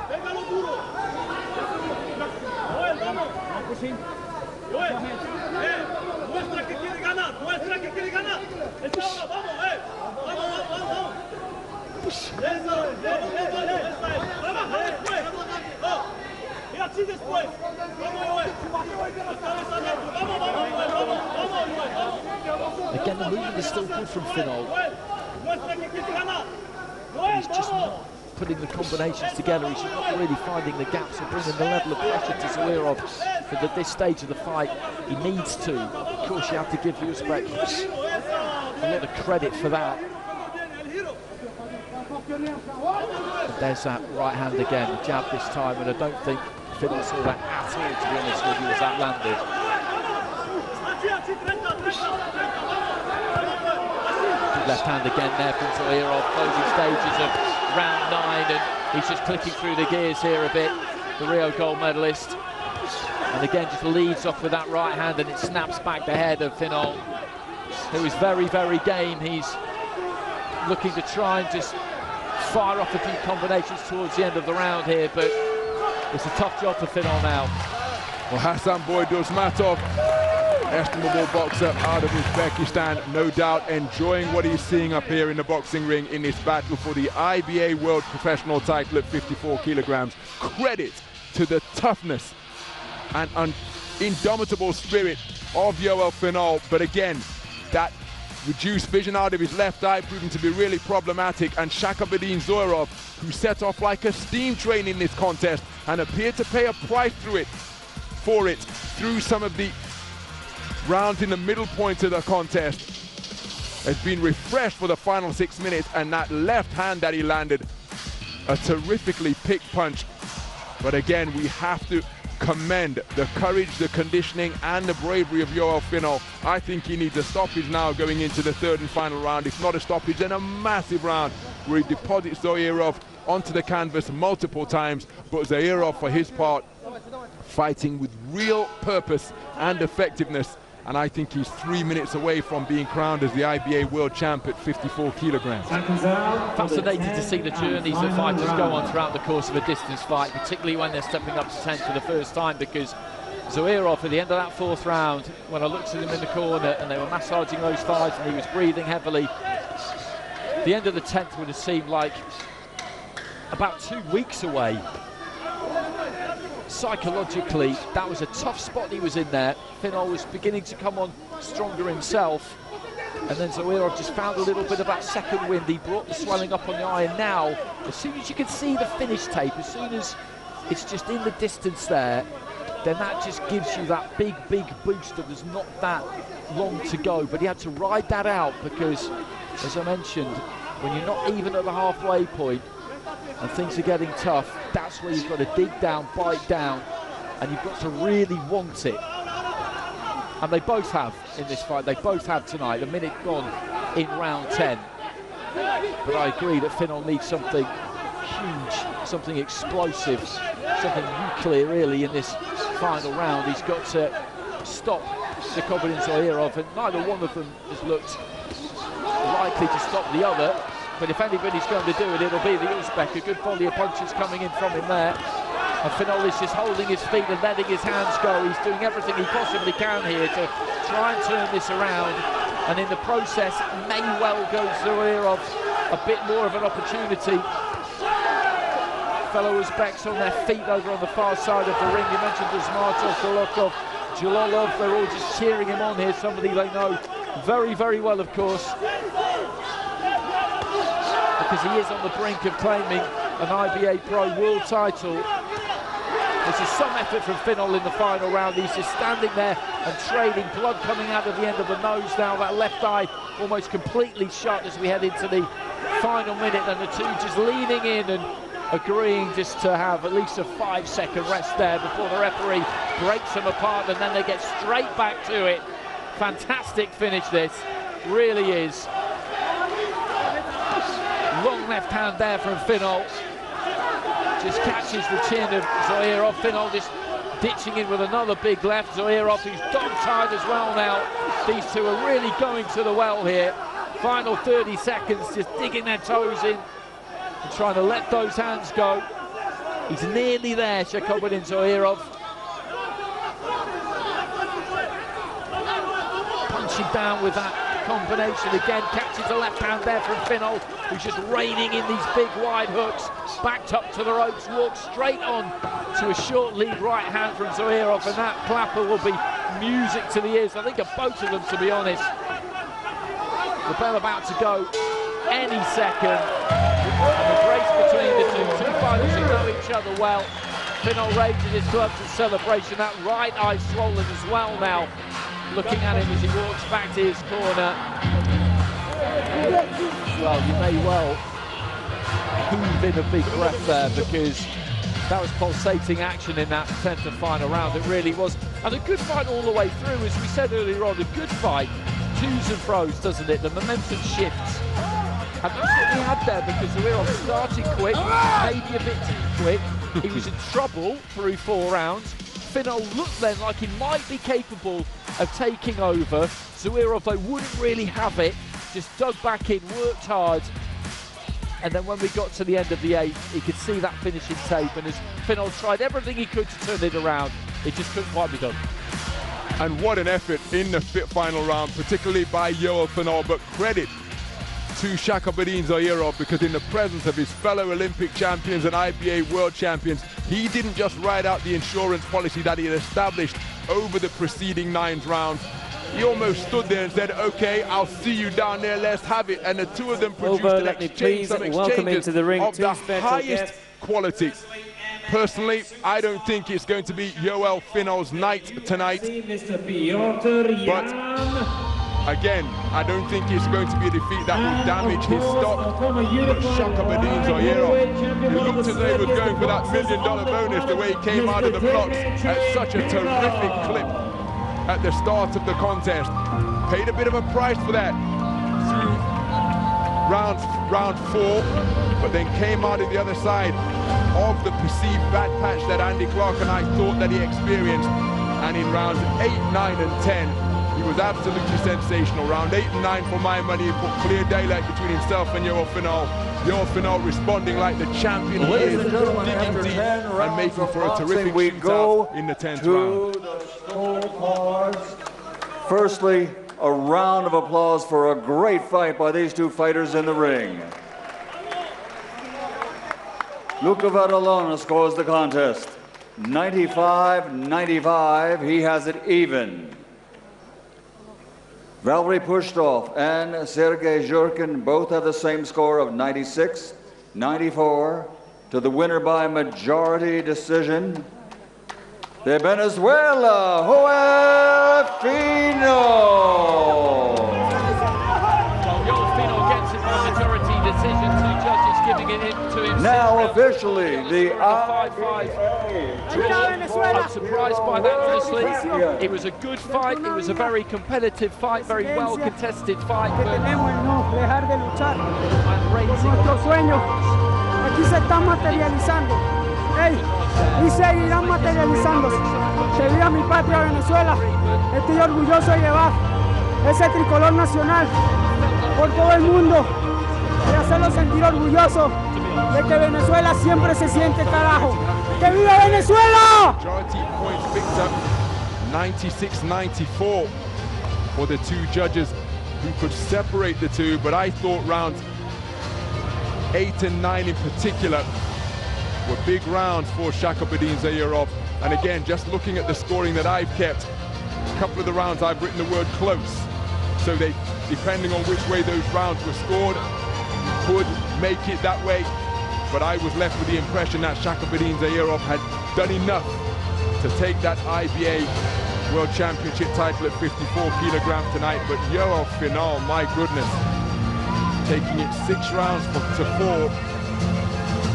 B: Again, the movement is still good from Finol. He's just not putting the combinations together. He's not really finding the gaps or bringing the level of pressure to Zoirov. But at this stage of the fight, he needs to. Of course, you have to give Uzbek a lot of credit for that. But there's that right hand again, the jab this time, and I don't think Finol saw that at all, to be honest with you, as that landed. Good left hand again there from Zoirov, closing stages of round 9, and he's just clicking through the gears here a bit, the Rio gold medalist. And again, just leads off with that right hand, and it snaps back the head of Finol, who is very, very game. He's looking to try and just fire off a few combinations towards the end of the round here, but it's a tough job for Finol now.
A: Well, Hassan Boyduzmatov, estimable boxer out of Uzbekistan, no doubt enjoying what he's seeing up here in the boxing ring in this battle for the IBA World Professional title at 54 kilograms. Credit to the toughness and indomitable spirit of Yoel Finol, but again, that reduced vision out of his left eye proving to be really problematic, and Shakhobidin Zoirov, who set off like a steam train in this contest and appeared to pay a price for it through some of the rounds in the middle point of the contest, has been refreshed for the final 6 minutes, and that left hand that he landed, a terrifically picked punch. But again, we have to commend the courage, the conditioning, and the bravery of Yoel Finol. I think he needs a stoppage now going into the third and final round. If not a stoppage, then a massive round where he deposits Zoirov onto the canvas multiple times. But Zoirov, for his part, fighting with real purpose and effectiveness. And I think he's 3 minutes away from being crowned as the IBA world champ at 54 kilograms.
B: Fascinating to see the journeys that fighters go on throughout the course of a distance fight, particularly when they're stepping up to 10 for the first time, because Zoirov, at the end of that 4th round, when I looked at him in the corner and they were massaging those thighs and he was breathing heavily, the end of the 10th would have seemed like about 2 weeks away. Psychologically, that was a tough spot he was in there. Finol was beginning to come on stronger himself, and then Zoirov just found a little bit of that second wind. He brought the swelling up on the eye, and now, as soon as you can see the finish tape, as soon as it's just in the distance there, then that just gives you that big boost that there's not that long to go. But he had to ride that out because, as I mentioned, when you're not even at the halfway point and things are getting tough, that's where you've got to dig down, bite down, and you've got to really want it. And they both have in this fight. They both have tonight. A minute gone in round 10. But I agree that Finol needs something huge, something explosive, something nuclear really in this final round. He's got to stop Shakhobidin and Zoirov, and neither one of them has looked likely to stop the other. But if anybody's going to do it, it'll be the Uzbek. A good volley of punches coming in from him there. And Finol is just holding his feet and letting his hands go. He's doing everything he possibly can here to try and turn this around. And in the process, may well go Zoirov a bit more of an opportunity. Fellow Uzbeks on their feet over on the far side of the ring. You mentioned Uzmatov, Golokov, Jalolov. They're all just cheering him on here. Somebody they know very, very well, of course. Because he is on the brink of claiming an IBA Pro World title. This is some effort from Finol in the final round. He's just standing there and trading, blood coming out of the end of the nose now. That left eye almost completely shut as we head into the final minute, and the two just leaning in and agreeing just to have at least a 5-second rest there before the referee breaks them apart, and then they get straight back to it. Fantastic finish this, really is. Long left hand there from Finol. Just catches the chin of Zoirov. Finol just ditching in with another big left. Zoirov, who's dog-tired as well now. These two are really going to the well here. Final 30 seconds, just digging their toes in and trying to let those hands go. He's nearly there, Shakhobidin Zoirov. Punching down with that combination again, catches a left hand there from Finol, who's just raining in these big wide hooks, backed up to the ropes, walks straight on to a short lead right hand from Zoirov, and that clapper will be music to the ears, I think, of both of them, to be honest. The bell about to go any second. The race between the two fighters who know each other well. Finol raising his gloves in celebration, that right eye swollen as well now. Looking at him as he walks back to his corner. Well, you may well heave in a big breath there, because that was pulsating action in that 10th and final round. It really was. And a good fight all the way through, as we said earlier on. A good fight, twos and fros, doesn't it? The momentum shifts. And that's what we had there, because Zoirov started quick, maybe a bit too quick. He was in trouble through 4 rounds. Finol looked then like he might be capable of taking over. Zoirov, though, wouldn't really have it. Just dug back in, worked hard. And then when we got to the end of the 8th, he could see that finishing tape. And as Finol tried everything he could to turn it around, it just couldn't quite be done.
A: And what an effort in the final round, particularly by Yoel Finol. But credit to Shakhobidin Zoirov, because in the presence of his fellow Olympic champions and IBA world champions, he didn't just ride out the insurance policy that he had established over the preceding 9 rounds. He almost stood there and said, okay, I'll see you down there, let's have it. And the two of them produced an exchange, some exchanges of the highest quality. Personally, I don't think it's going to be Yoel Finol's night tonight. But again, I don't think it's going to be a defeat that will damage his stock. But Shakhobidin Zoirov, he looked as though he was going for that $1 million bonus, the way he came out of the blocks at such a terrific clip at the start of the contest. Paid a bit of a price for that through round 4, but then came out of the other side of the perceived bad patch that Andy Clark and I thought that he experienced. And in rounds 8, 9 and 10, he was absolutely sensational. Round 8 and 9, for my money, he put clear daylight between himself and Yoel Finol. Yoel Finol responding like the champion he is, digging deep and making for a terrific shootout in the 10th round.
I: Firstly, a round of applause for a great fight by these two fighters in the ring. Luca Vadalona scores the contest. 95-95, he has it even. Valery Pushtov and Sergei Zhurkin both have the same score of 96-94 to the winner by majority decision. de Venezuela, Joel Finol.
B: Well, Joel Finol gets it by majority decision. Two judges giving it to him.
I: Now officially the
B: IBA draw. I'm surprised by that, honestly. It was a good fight. It was a very competitive fight, very well contested fight. But
K: nuestros sueños aquí se están materializando. Y seguirán materializándose. Que viva mi patria Venezuela. Estoy orgulloso de llevar ese tricolor nacional por todo el mundo y hacerlo sentir orgulloso de que Venezuela siempre se siente carajo. ¡Que viva Venezuela!
A: Majority points picked up 96-94 for the two judges who could separate the two, but I thought rounds 8 and 9 in particular were big rounds for Shakhobidin Zoirov. And again, just looking at the scoring that I've kept, a couple of the rounds I've written the word close. So they, depending on which way those rounds were scored, could make it that way. But I was left with the impression that Shakhobidin Zoirov had done enough to take that IBA World Championship title at 54 kilograms tonight. But Yoel Finol, my goodness, taking it 6 rounds to 4.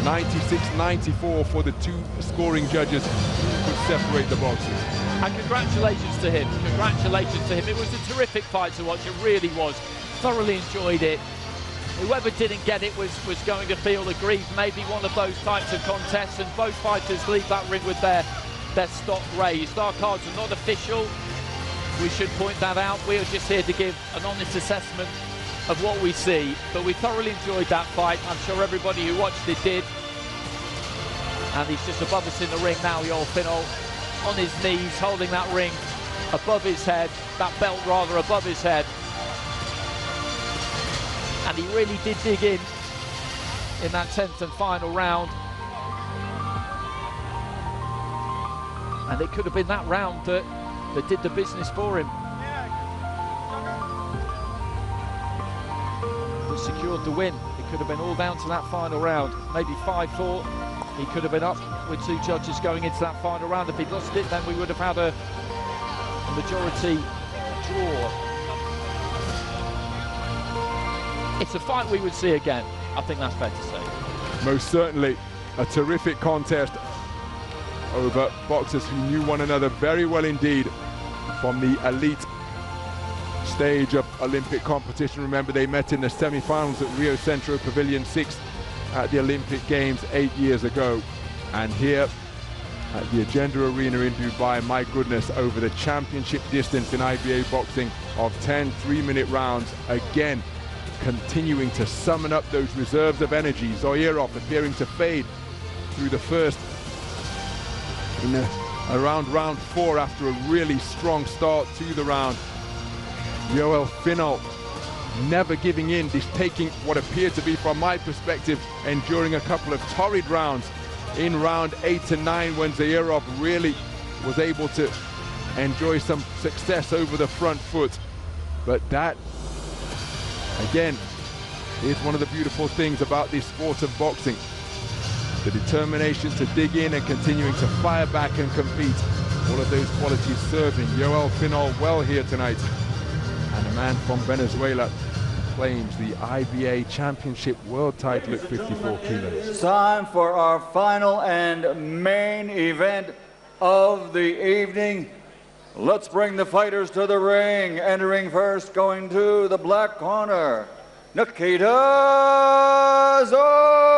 A: 96-94 for the two scoring judges who could separate the boxers.
B: And congratulations to him. Congratulations to him. It was a terrific fight to watch. It really was. Thoroughly enjoyed it. Whoever didn't get it was going to feel aggrieved. Maybe one of those types of contests, and both fighters leave that ring with their stock raised. Our cards are not official. We should point that out. We are just here to give an honest assessment of what we see, but we thoroughly enjoyed that fight. I'm sure everybody who watched it did. And he's just above us in the ring now, Yoel Finol, on his knees, holding that ring above his head, that belt rather above his head. And he really did dig in that 10th and final round. And it could have been that round that did the business for him. Secured the win. It could have been all down to that final round. Maybe 5-4. He could have been up with two judges going into that final round. If he'd lost it, then we would have had a majority draw. It's a fight we would see again. I think that's fair to say.
A: Most certainly a terrific contest over boxers who knew one another very well indeed from the elite stage of Olympic competition. Remember, they met in the semi-finals at Rio Centro Pavilion 6 at the Olympic Games 8 years ago. And here at the Agenda Arena in Dubai, my goodness, over the championship distance in IBA boxing of 10 3-minute rounds, again continuing to summon up those reserves of energy. Zoirov appearing to fade through the first around round 4 after a really strong start to the round. Yoel Finol never giving in, just taking what appeared to be, from my perspective, enduring a couple of torrid rounds in round 8 and 9 when Zoirov really was able to enjoy some success over the front foot. But that, again, is one of the beautiful things about this sport of boxing. The determination to dig in and continuing to fire back and compete. All of those qualities serving Yoel Finol well here tonight. And a man from Venezuela claims the IBA Championship World title at 54 kilos.
I: It's time for our final and main event of the evening. Let's bring the fighters to the ring. Entering first, going to the black corner, Nikita Zone.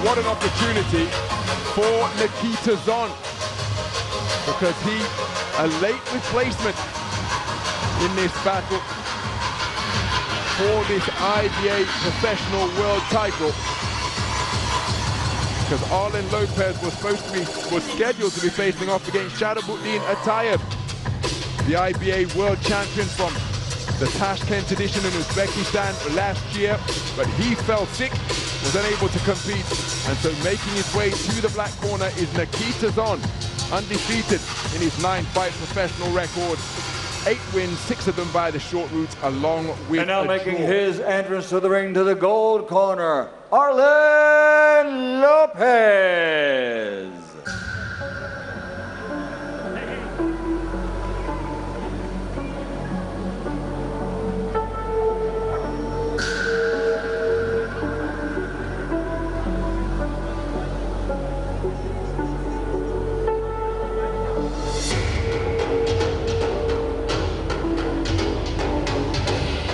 A: What an opportunity for Nikita Zon, because he, a late replacement in this battle for this IBA professional world title, because Arlen Lopez was scheduled to be facing off against Shakhobidin Atayev, the IBA world champion from the Tashkent edition in Uzbekistan last year, but he fell sick, was unable to compete, and so making his way to the black corner is Nikita Zon, undefeated in his 9-fight professional record. 8 wins, 6 of them by the short route, along with
I: and now making
A: draw.
I: his entrance to the ring to the gold corner, Arlen Lopez.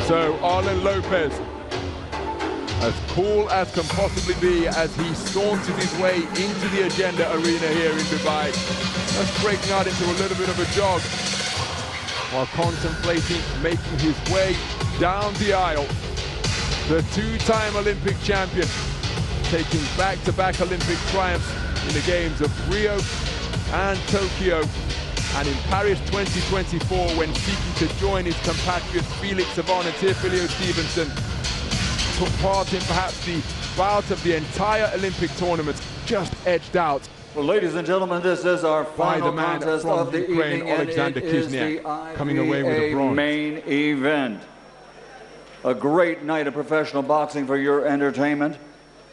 A: So Arlen Lopez, as cool as can possibly be as he saunters his way into the Agenda Arena here in Dubai, just breaking out into a little bit of a jog while contemplating making his way down the aisle. The 2-time Olympic champion, taking back-to-back Olympic triumphs in the games of Rio and Tokyo, and in Paris 2024, when seeking to join his compatriots Felix Savon and Teofilio Stevenson, took part in perhaps the bout of the entire Olympic tournament, just edged out.
I: Well, ladies and gentlemen, this is our final contest of the
A: Ukraine,
I: evening, and
A: Alexander
I: it is the
A: Kizniak, coming away with a
I: IBA
A: bronze.
I: main event. A great night of professional boxing for your entertainment,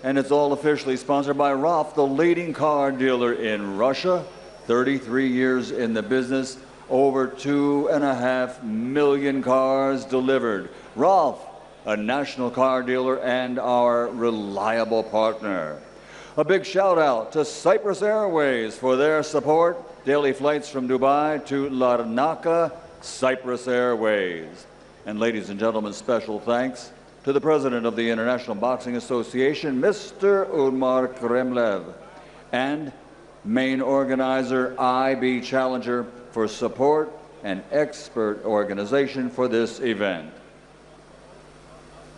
I: and it's all officially sponsored by Rolf, the leading car dealer in Russia. 33 years in the business, over 2.5 million cars delivered. Rolf, a national car dealer and our reliable partner. A big shout out to Cyprus Airways for their support. Daily flights from Dubai to Larnaca, Cyprus Airways. And ladies and gentlemen, special thanks to the president of the International Boxing Association, Mr. Umar Kremlev, and main organizer IB Challenger for support and expert organization for this event.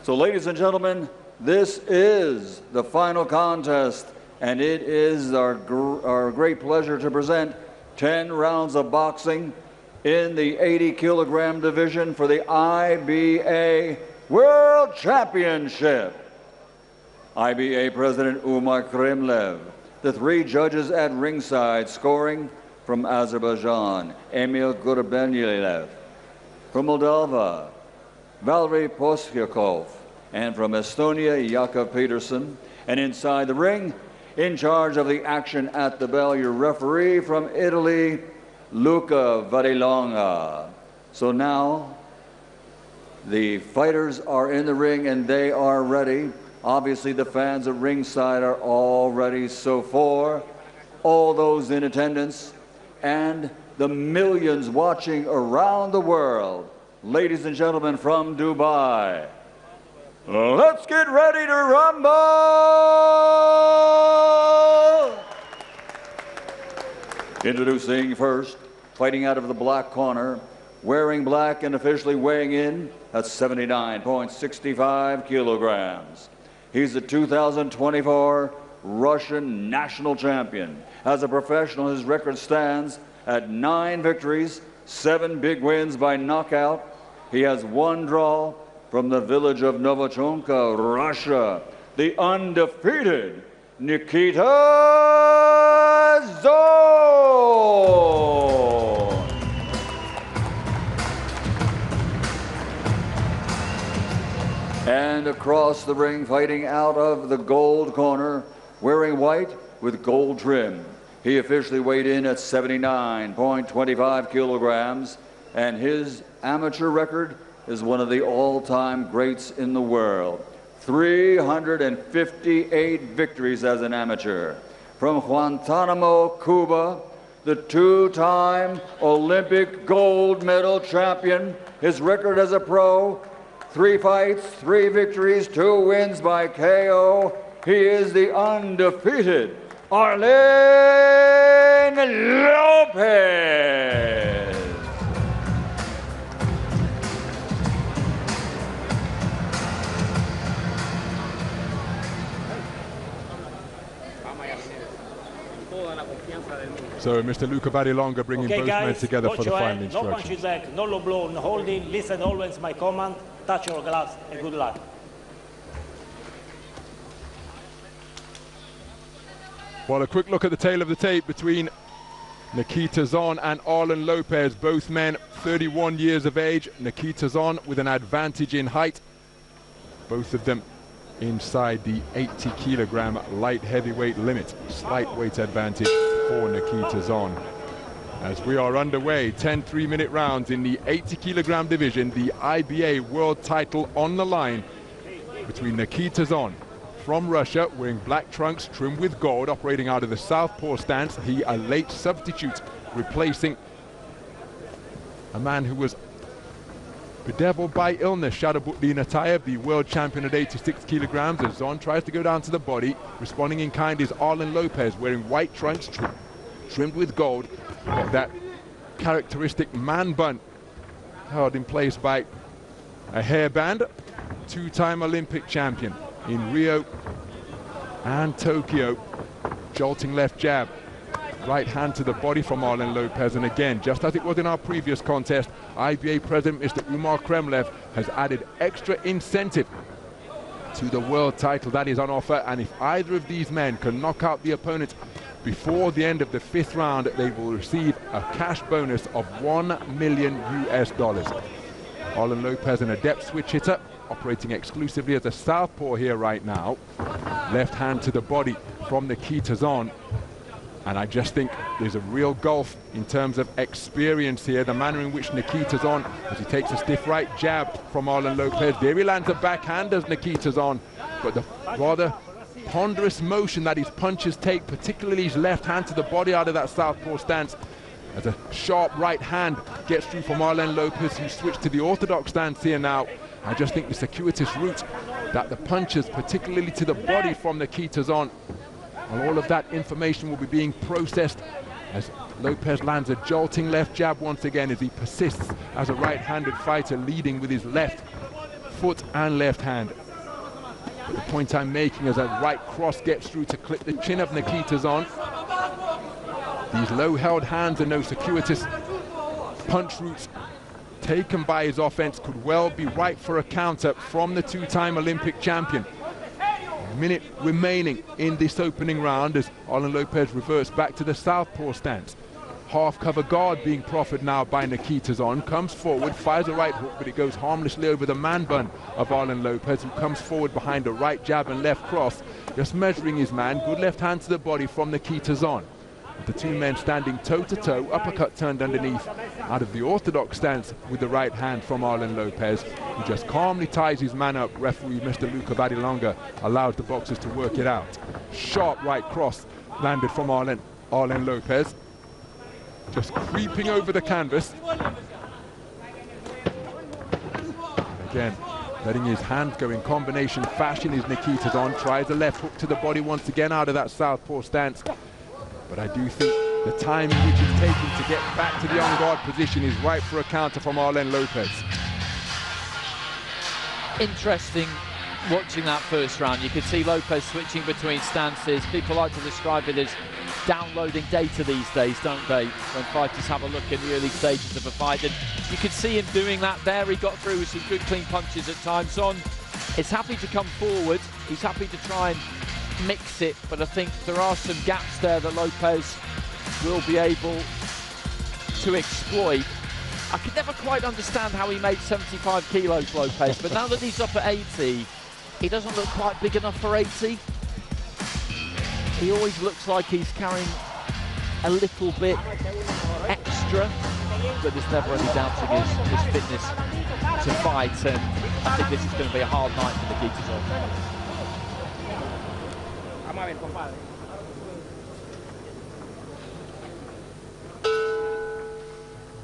I: So ladies and gentlemen, this is the final contest, and it is our great pleasure to present 10 rounds of boxing in the 80-kilogram division for the IBA World Championship. IBA President Umar Kremlev, the 3 judges at ringside scoring from Azerbaijan, Emil Gurbanyev, from Moldova, Valery Posyakov, and from Estonia, Jakov Peterson. And inside the ring, in charge of the action at the bell, your referee from Italy, Luca Varilonga. So now, the fighters are in the ring and they are ready. Obviously, the fans at ringside are all ready. So for all those in attendance and the millions watching around the world, ladies and gentlemen from Dubai, let's get ready to rumble! Introducing first, fighting out of the black corner, wearing black and officially weighing in at 79.65 kilograms. He's the 2024 Russian national champion. As a professional, his record stands at 9 victories, 7 big wins by knockout. He has 1 draw from the village of Novochonka, Russia, the undefeated Nikita Zon. And across the ring, fighting out of the gold corner, wearing white with gold trim. He officially weighed in at 79.25 kilograms, and his amateur record is one of the all-time greats in the world. 358 victories as an amateur. From Guantanamo, Cuba, the 2-time Olympic gold medal champion. His record as a pro, 3 fights, 3 victories, 2 wins by KO. He is the undefeated Arlen Lopez.
A: So So Mr. Luca Badilonga bringing both men together for the final instructions.
F: No punches back, no low blow, no holding. Listen always my command. Touch your gloves and good luck.
A: Well, a quick look at the tail of the tape between Nikita Zon and Arlen Lopez. Both men 31 years of age. Nikita Zon with an advantage in height. Both of them inside the 80 kilogram light heavyweight limit. Slight weight advantage for Nikita Zon. As we are underway, 10 3-minute rounds in the 80 kilogram division, the IBA world title on the line between Nikita Zon from Russia, wearing black trunks trimmed with gold, operating out of the southpaw stance. He a late substitute, replacing a man who was bedeviled by illness, Shakhobidin Atayev, the world champion at 86 kilograms. As Zon tries to go down to the body, responding in kind is Arlen Lopez, wearing white trunks trimmed with gold. Got that characteristic man bun held in place by a hairband. Two-time Olympic champion in Rio and Tokyo. Jolting left jab. Right hand to the body from Arlen Lopez, and again, just as it was in our previous contest, IBA President Mr. Umar Kremlev has added extra incentive to the world title that is on offer, and if either of these men can knock out the opponent before the end of the 5th round, they will receive a cash bonus of $1 million US. Arlen Lopez, an adept switch hitter, operating exclusively as a southpaw here right now. Left hand to the body from Nikita Zon. And I just think there's a real gulf in terms of experience here. The manner in which Nikita's on, as he takes a stiff right jab from Arlen Lopez. There he lands a backhand as Nikita's on. But the rather ponderous motion that his punches take, particularly his left hand to the body out of that southpaw stance, as a sharp right hand gets through from Arlen Lopez, who switched to the orthodox stance here now. I just think the circuitous route that the punches, particularly to the body from Nikita's on, and all of that information will be being processed as Lopez lands a jolting left jab once again as he persists as a right-handed fighter, leading with his left foot and left hand. But the point I'm making is a right cross gets through to clip the chin of Nikita's on. These low-held hands and no circuitous punch routes taken by his offense could well be ripe for a counter from the two-time Olympic champion. Minute remaining in this opening round as Arlen Lopez reverts back to the southpaw stance. Half cover guard being proffered now by Nikita Zon. Comes forward, fires a right hook, but it goes harmlessly over the man bun of Arlen Lopez, who comes forward behind a right jab and left cross, just measuring his man. Good left hand to the body from Nikita Zon. The two men standing toe-to-toe, uppercut turned underneath out of the orthodox stance with the right hand from Arlen Lopez, who just calmly ties his man up. Referee Mr. Luca Badilonga allows the boxers to work it out. Sharp right cross landed from Arlen Lopez, just creeping over the canvas. Again, letting his hands go in combination fashion is Nikita Zon. Tries a left hook to the body once again out of that southpaw stance. But I do think the time in which it's taking to get back to the on-guard position is right for a counter from Arlen Lopez.
B: Interesting watching that first round. You could see Lopez switching between stances. People like to describe it as downloading data these days, don't they? When fighters have a look in the early stages of a fight. And you could see him doing that there. He got through with some good clean punches at times. Zon is happy to come forward. He's happy to try and mix it, but I think there are some gaps there that Lopez will be able to exploit. I could never quite understand how he made 75 kilos, Lopez, but now that he's up at 80, he doesn't look quite big enough for 80. He always looks like he's carrying a little bit extra, but there's never any doubting his fitness to fight, and I think this is going to be a hard night for Nikita Zon.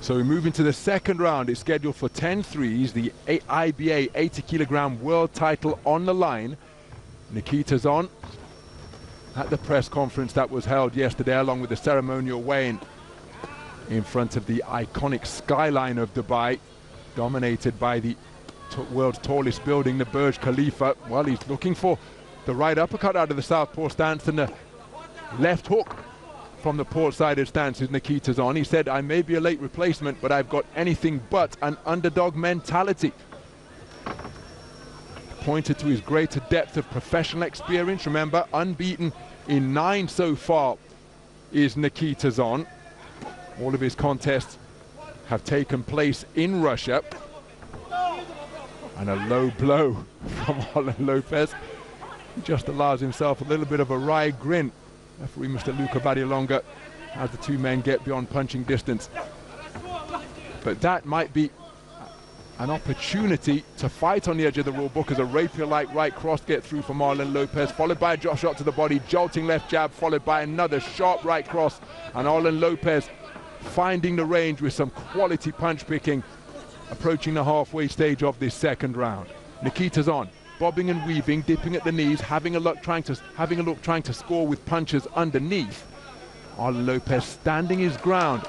A: So we move into the second round. It's scheduled for 10 threes. The IBA 80 kilogram world title on the line. Nikita Zon at the press conference that was held yesterday, along with the ceremonial weigh-in in front of the iconic skyline of Dubai, dominated by the world's tallest building, the Burj Khalifa. Well, he's looking for the right uppercut out of the southpaw stance and the left hook from the port-sided stance is Nikita's on. He said, I may be a late replacement, but I've got anything but an underdog mentality. Pointed to his greater depth of professional experience. Remember, unbeaten in 9 so far is Nikita's on. All of his contests have taken place in Russia. And a low blow from Arlen Lopez. He just allows himself a little bit of a wry grin. Referee Mr. Luca Badilonga as the two men get beyond punching distance. But that might be an opportunity to fight on the edge of the rule book as a rapier-like right cross get through from Arlen Lopez, followed by a drop shot to the body, jolting left jab, followed by another sharp right cross, and Arlen Lopez finding the range with some quality punch picking, approaching the halfway stage of this second round. Nikita's on, bobbing and weaving, dipping at the knees, having a look trying to score with punches underneath. Arlen Lopez standing his ground.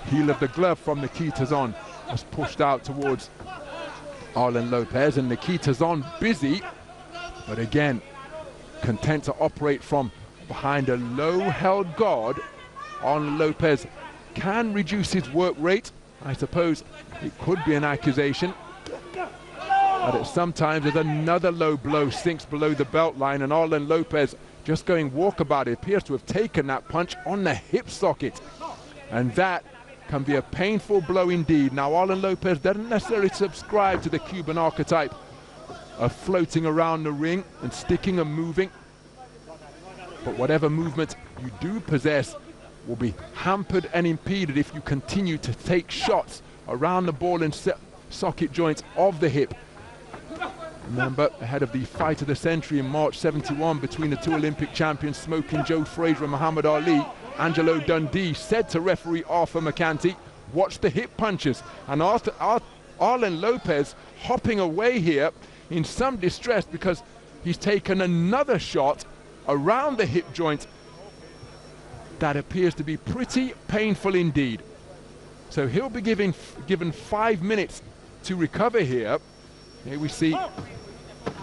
A: Heel of the glove from Nikita's on was pushed out towards Arlen Lopez, and Nikita's on busy, but again content to operate from behind a low held guard. Arlen Lopez can reduce his work rate. I suppose it could be an accusation, but sometimes as another low blow sinks below the belt line, and Arlen Lopez just going walkabout. It appears to have taken that punch on the hip socket, and that can be a painful blow indeed. Now, Arlen Lopez doesn't necessarily subscribe to the Cuban archetype of floating around the ring and sticking and moving, but whatever movement you do possess will be hampered and impeded if you continue to take shots around the ball and socket joints of the hip. Remember, ahead of the fight of the century in March '71 between the two Olympic champions, Smoking Joe Frazier and Muhammad Ali, Angelo Dundee said to referee Arthur McCanty, watch the hip punches. And after Arlen Lopez hopping away here in some distress because he's taken another shot around the hip joint that appears to be pretty painful indeed. So he'll be given 5 minutes to recover here. Here we see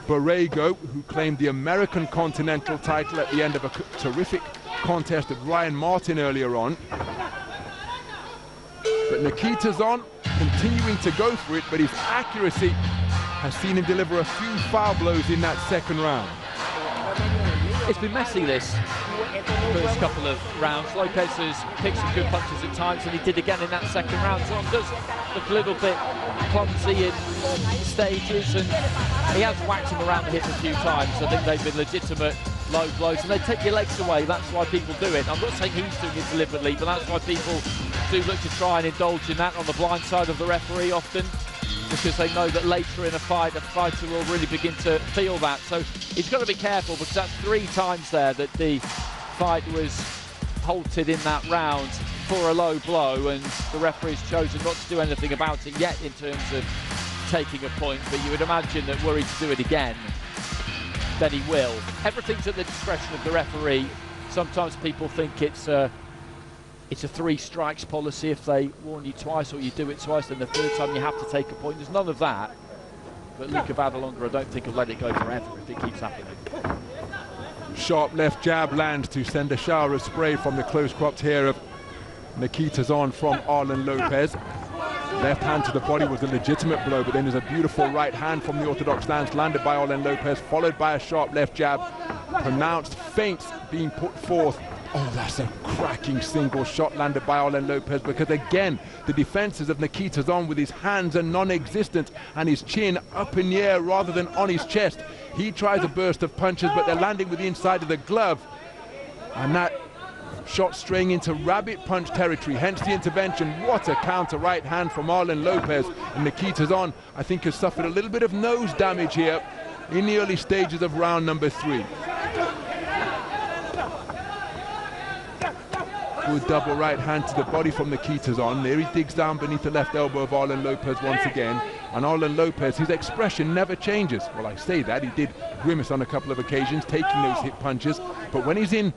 A: Borrego, who claimed the American Continental title at the end of a terrific contest of Ryan Martin earlier on. But Nikita's on, continuing to go for it, but his accuracy has seen him deliver a few foul blows in that second round.
B: It's been messy, this first couple of rounds. Lopez has picked some good punches at times, and he did again in that second round. So it does look a little bit clumsy in stages, and he has whacked him around the hip a few times. I think they've been legitimate low blows, and they take your legs away. That's why people do it. I'm not saying he's doing it deliberately, but that's why people do look to try and indulge in that on the blind side of the referee often, because they know that later in a fighter will really begin to feel that. So he's got to be careful, because that's 3 times there that the fight was halted in that round for a low blow, and the referee's chosen not to do anything about it yet in terms of taking a point. But you would imagine that were he to do it again, then he will. Everything's at the discretion of the referee. Sometimes people think it's a 3 strikes policy. If they warn you twice or you do it twice, then the 3rd time you have to take a point. There's none of that. But Luca Badilonga, I don't think will let it go forever if it keeps happening.
A: Sharp left jab lands to send a shower of spray from the close-cropped hair of Nikita's on from Arlen Lopez. Left hand to the body was a legitimate blow, but then there's a beautiful right hand from the orthodox stance landed by Arlen Lopez, followed by a sharp left jab. Pronounced feints being put forth. Oh, that's a cracking single shot landed by Arlen Lopez, because again, the defenses of Nikita's on with his hands are non-existent and his chin up in the air rather than on his chest. He tries a burst of punches, but they're landing with the inside of the glove. And that shot straying into rabbit punch territory, hence the intervention. What a counter right hand from Arlen Lopez. And Nikita's on, I think, has suffered a little bit of nose damage here in the early stages of round number 3. Good double right hand to the body from Nikita's on. There he digs down beneath the left elbow of Arlen Lopez once again. And Arlen Lopez, his expression never changes. Well, I say that, he did grimace on a couple of occasions, taking those hip punches. But when he's in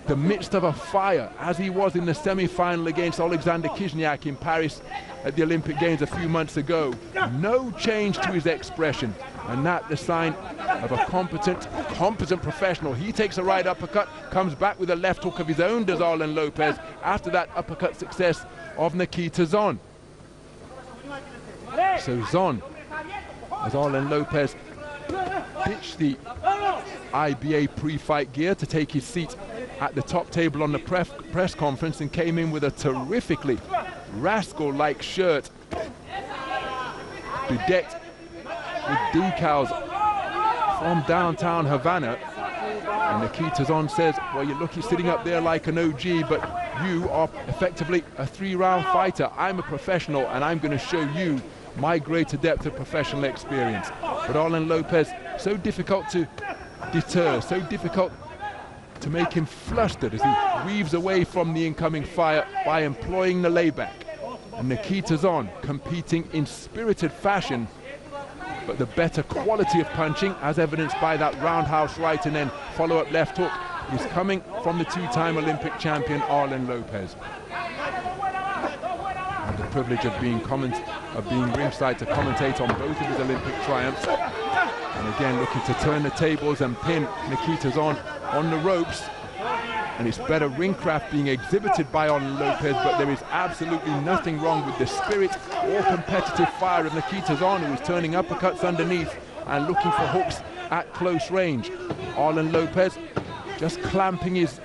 A: the midst of a fire, as he was in the semi-final against Alexander Kizhniak in Paris at the Olympic Games a few months ago, no change to his expression. and that the sign of a competent professional. He takes a right uppercut, comes back with a left hook of his own, does Arlen Lopez, after that uppercut success of Nikita Zon. So Zon, as Arlen Lopez ditched the IBA pre-fight gear to take his seat at the top table on the press conference, and came in with a terrifically rascal-like shirt bedecked with decals from downtown Havana. And Nikita Zon says, well, you look, you're sitting up there like an OG, but you are effectively a 3-round fighter. I'm a professional, and I'm going to show you my greater depth of professional experience. But Arlen Lopez, so difficult to deter, so difficult to make him flustered as he weaves away from the incoming fire by employing the layback. And Nikita Zon competing in spirited fashion, but the better quality of punching, as evidenced by that roundhouse right and then follow-up left hook, is coming from the 2-time Olympic champion Arlen Lopez. And the privilege of being ringside to commentate on both of his Olympic triumphs. And again, looking to turn the tables and pin Nikita Zon on the ropes. And it's better ringcraft being exhibited by Arlen Lopez, but there is absolutely nothing wrong with the spirit or competitive fire of Nikita Zon, who is turning uppercuts underneath and looking for hooks at close range. Arlen Lopez just clamping his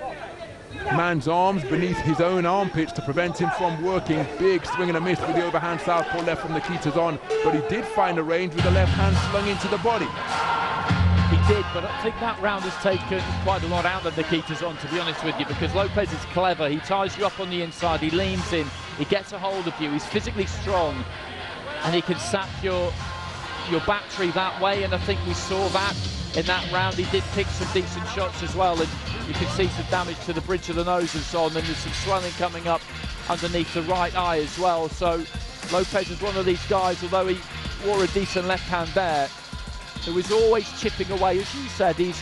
A: man's arms beneath his own armpits to prevent him from working. Big swing and a miss with the overhand southpaw left from Nikita Zon, but he did find a range with the left hand slung into the body.
B: He did, but I think that round has taken quite a lot out of Nikita Zon, to be honest with you, because Lopez is clever. He ties you up on the inside, he leans in, he gets a hold of you, he's physically strong, and he can sap your battery that way, and I think we saw that in that round. He did pick some decent shots as well, and you can see some damage to the bridge of the nose and so on, and there's some swelling coming up underneath the right eye as well. So Lopez is one of these guys, although he wore a decent left hand there, who is always chipping away. As you said, he's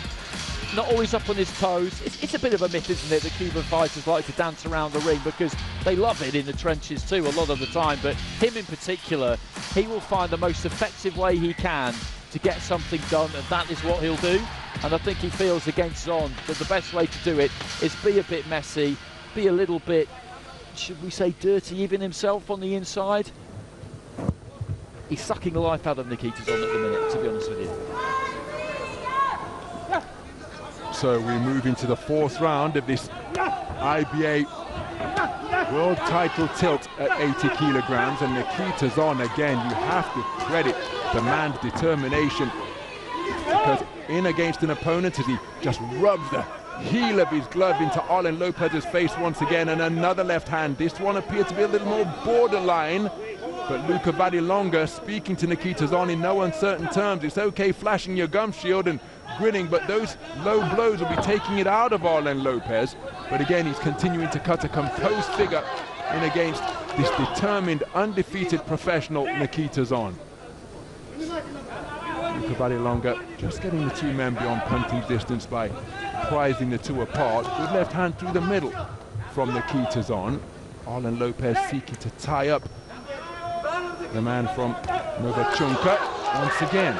B: not always up on his toes. It's a bit of a myth, isn't it, that Cuban fighters like to dance around the ring, because they love it in the trenches too a lot of the time. But him in particular, he will find the most effective way he can to get something done, and that is what he'll do. And I think he feels against Zon that the best way to do it is be a bit messy, be a little bit, should we say, dirty even himself on the inside. He's sucking the life out of Nikita Zon at the minute, to be honest with you.
A: So we move into the 4th round of this IBA world title tilt at 80 kilograms, and Nikita Zon, again, you have to credit the man's determination, because in against an opponent as he just rubs the heel of his glove into Arlen Lopez's face once again, and another left hand. This one appeared to be a little more borderline, but Luca Vallelonga speaking to Nikita Zon in no uncertain terms. It's okay flashing your gum shield and grinning, but those low blows will be taking it out of Arlen Lopez. But again, he's continuing to cut a composed figure in against this determined, undefeated professional Nikita Zon. Luca Vallelonga just getting the 2 men beyond punting distance by prizing the 2 apart. Good left hand through the middle from Nikita Zon. Arlen Lopez seeking to tie up the man from Novachunka once again.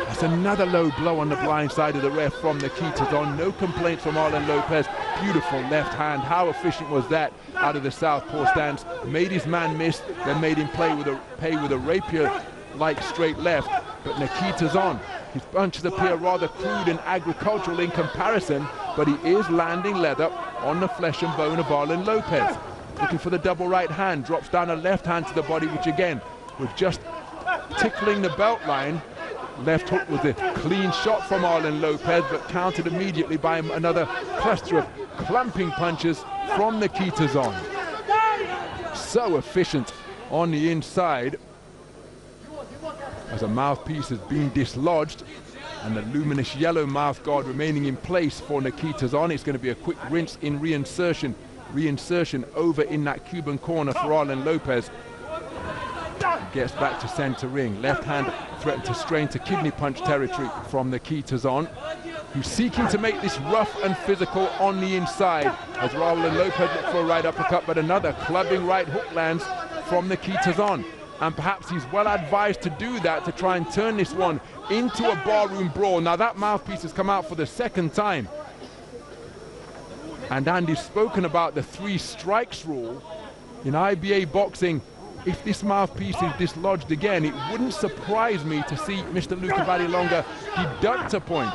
A: That's another low blow on the blind side of the ref from Nikita Zon. No complaints from Arlen Lopez. Beautiful left hand. How efficient was that out of the southpaw stance? Made his man miss, then made him pay with a rapier-like straight left. But Nikita Zon, his punches appear rather crude and agricultural in comparison, but he is landing leather on the flesh and bone of Arlen Lopez. Looking for the double right hand, drops down a left hand to the body, which again was just tickling the belt line. Left hook was a clean shot from Arlen Lopez, but countered immediately by another cluster of clamping punches from Nikita Zon. So efficient on the inside, as a mouthpiece has been dislodged, and the luminous yellow mouth guard remaining in place for Nikita Zon. It's going to be a quick rinse in reinsertion over in that Cuban corner for Arlen Lopez. Gets back to center ring. Left hand threatened to strain to kidney punch territory from Nikita Zon, who's seeking to make this rough and physical on the inside, as Arlen Lopez looks for a right uppercut, but another clubbing right hook lands from Nikita Zon. and perhaps he's well advised to do that, to try and turn this one into a barroom brawl. Now that mouthpiece has come out for the second time. And Andy's spoken about the 3 strikes rule. In IBA boxing, if this mouthpiece is dislodged again, it wouldn't surprise me to see Mr. Luca Vallelonga deduct a point.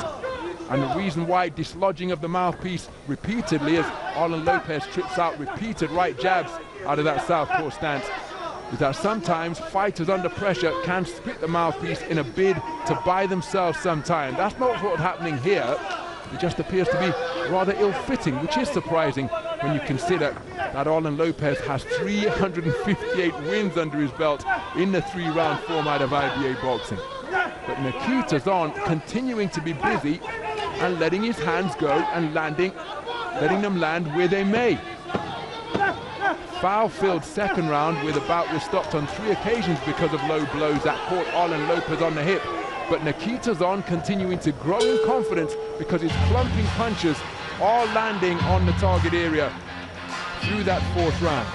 A: And the reason why dislodging of the mouthpiece repeatedly, as Arlen Lopez trips out repeated right jabs out of that southpaw stance, is that sometimes fighters under pressure can split the mouthpiece in a bid to buy themselves some time. That's not what's happening here. It just appears to be rather ill-fitting, which is surprising when you consider that Arlen Lopez has 358 wins under his belt in the 3-round format of IBA boxing. But Nikita's on, continuing to be busy and letting his hands go and letting them land where they may. Foul-filled second round where the bout was stopped on 3 occasions because of low blows that caught Arlen Lopez on the hip. But Nikita's on, continuing to grow in confidence because his clumping punches are landing on the target area through that 4th round.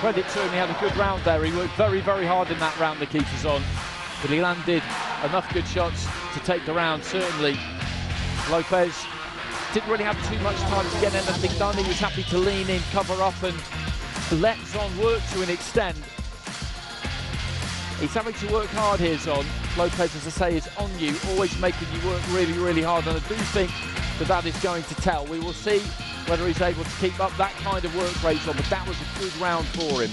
B: Credit to him, he had a good round there. He worked very, very hard in that round, Nikita's on. But he landed enough good shots to take the round, certainly. Lopez didn't really have too much time to get anything done. He was happy to lean in, cover up and let Zon work to an extent. He's having to work hard here, Zon. Lopez, as I say, is on you, always making you work really, really hard, and I do think that that is going to tell. We will see whether he's able to keep up that kind of work rate on, but that was a good round for him.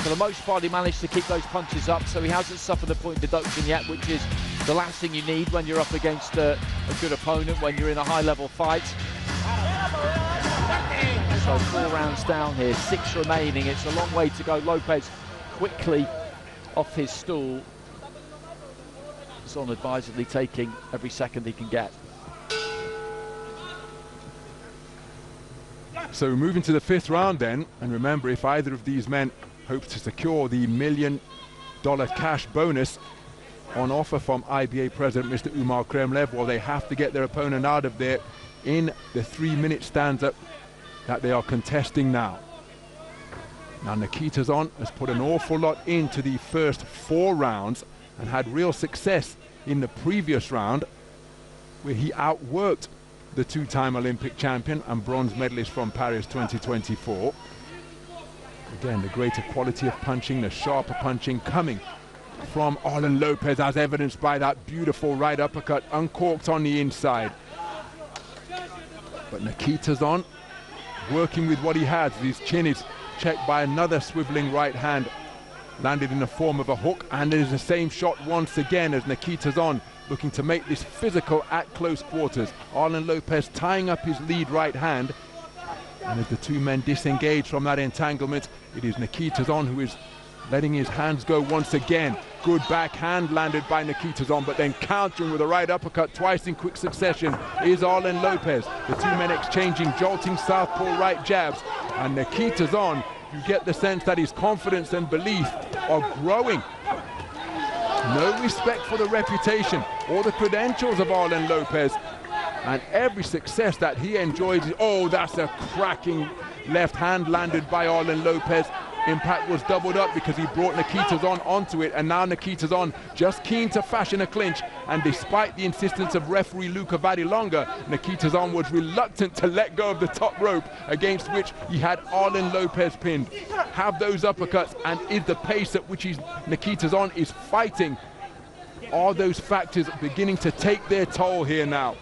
B: For the most part, he managed to keep those punches up, so he hasn't suffered a point deduction yet, which is the last thing you need when you're up against a good opponent, when you're in a high-level fight. So 4 rounds down here, 6 remaining. It's a long way to go. Lopez quickly off his stool. Zon advisedly taking every second he can get.
A: So moving to the 5th round then, and remember, if either of these men hope to secure the $1 million cash bonus on offer from IBA President Mr. Umar Kremlev, well, they have to get their opponent out of there in the 3-minute stanza that they are contesting now. Now Nikita's on has put an awful lot into the first 4 rounds and had real success in the previous round, where he outworked the 2-time Olympic champion and bronze medalist from Paris 2024. Again, the greater quality of punching, the sharper punching coming from Arlen Lopez, as evidenced by that beautiful right uppercut, uncorked on the inside. But Nikita's on, working with what he has. His chin is checked by another swiveling right hand, landed in the form of a hook, and it is the same shot once again as Nikita's on, looking to make this physical at close quarters. Arlen Lopez tying up his lead right hand, and as the 2 men disengage from that entanglement, it is Nikita's on who is letting his hands go once again. Good backhand landed by Nikita's on, but then countering with a right uppercut twice in quick succession is Arlen Lopez. The 2 men exchanging jolting southpaw right jabs, and Nikita's on, you get the sense that his confidence and belief are growing. No respect for the reputation or the credentials of Arlen Lopez, and every success that he enjoys. Oh, that's a cracking left hand landed by Arlen Lopez. Impact was doubled up because he brought Nikita's on onto it, and now Nikita's on just keen to fashion a clinch, and despite the insistence of referee Luca Vallelonga, Nikita's on was reluctant to let go of the top rope, against which he had Arlen Lopez pinned. Have those uppercuts, and is the pace at which Nikita's on is fighting, are those factors beginning to take their toll here now?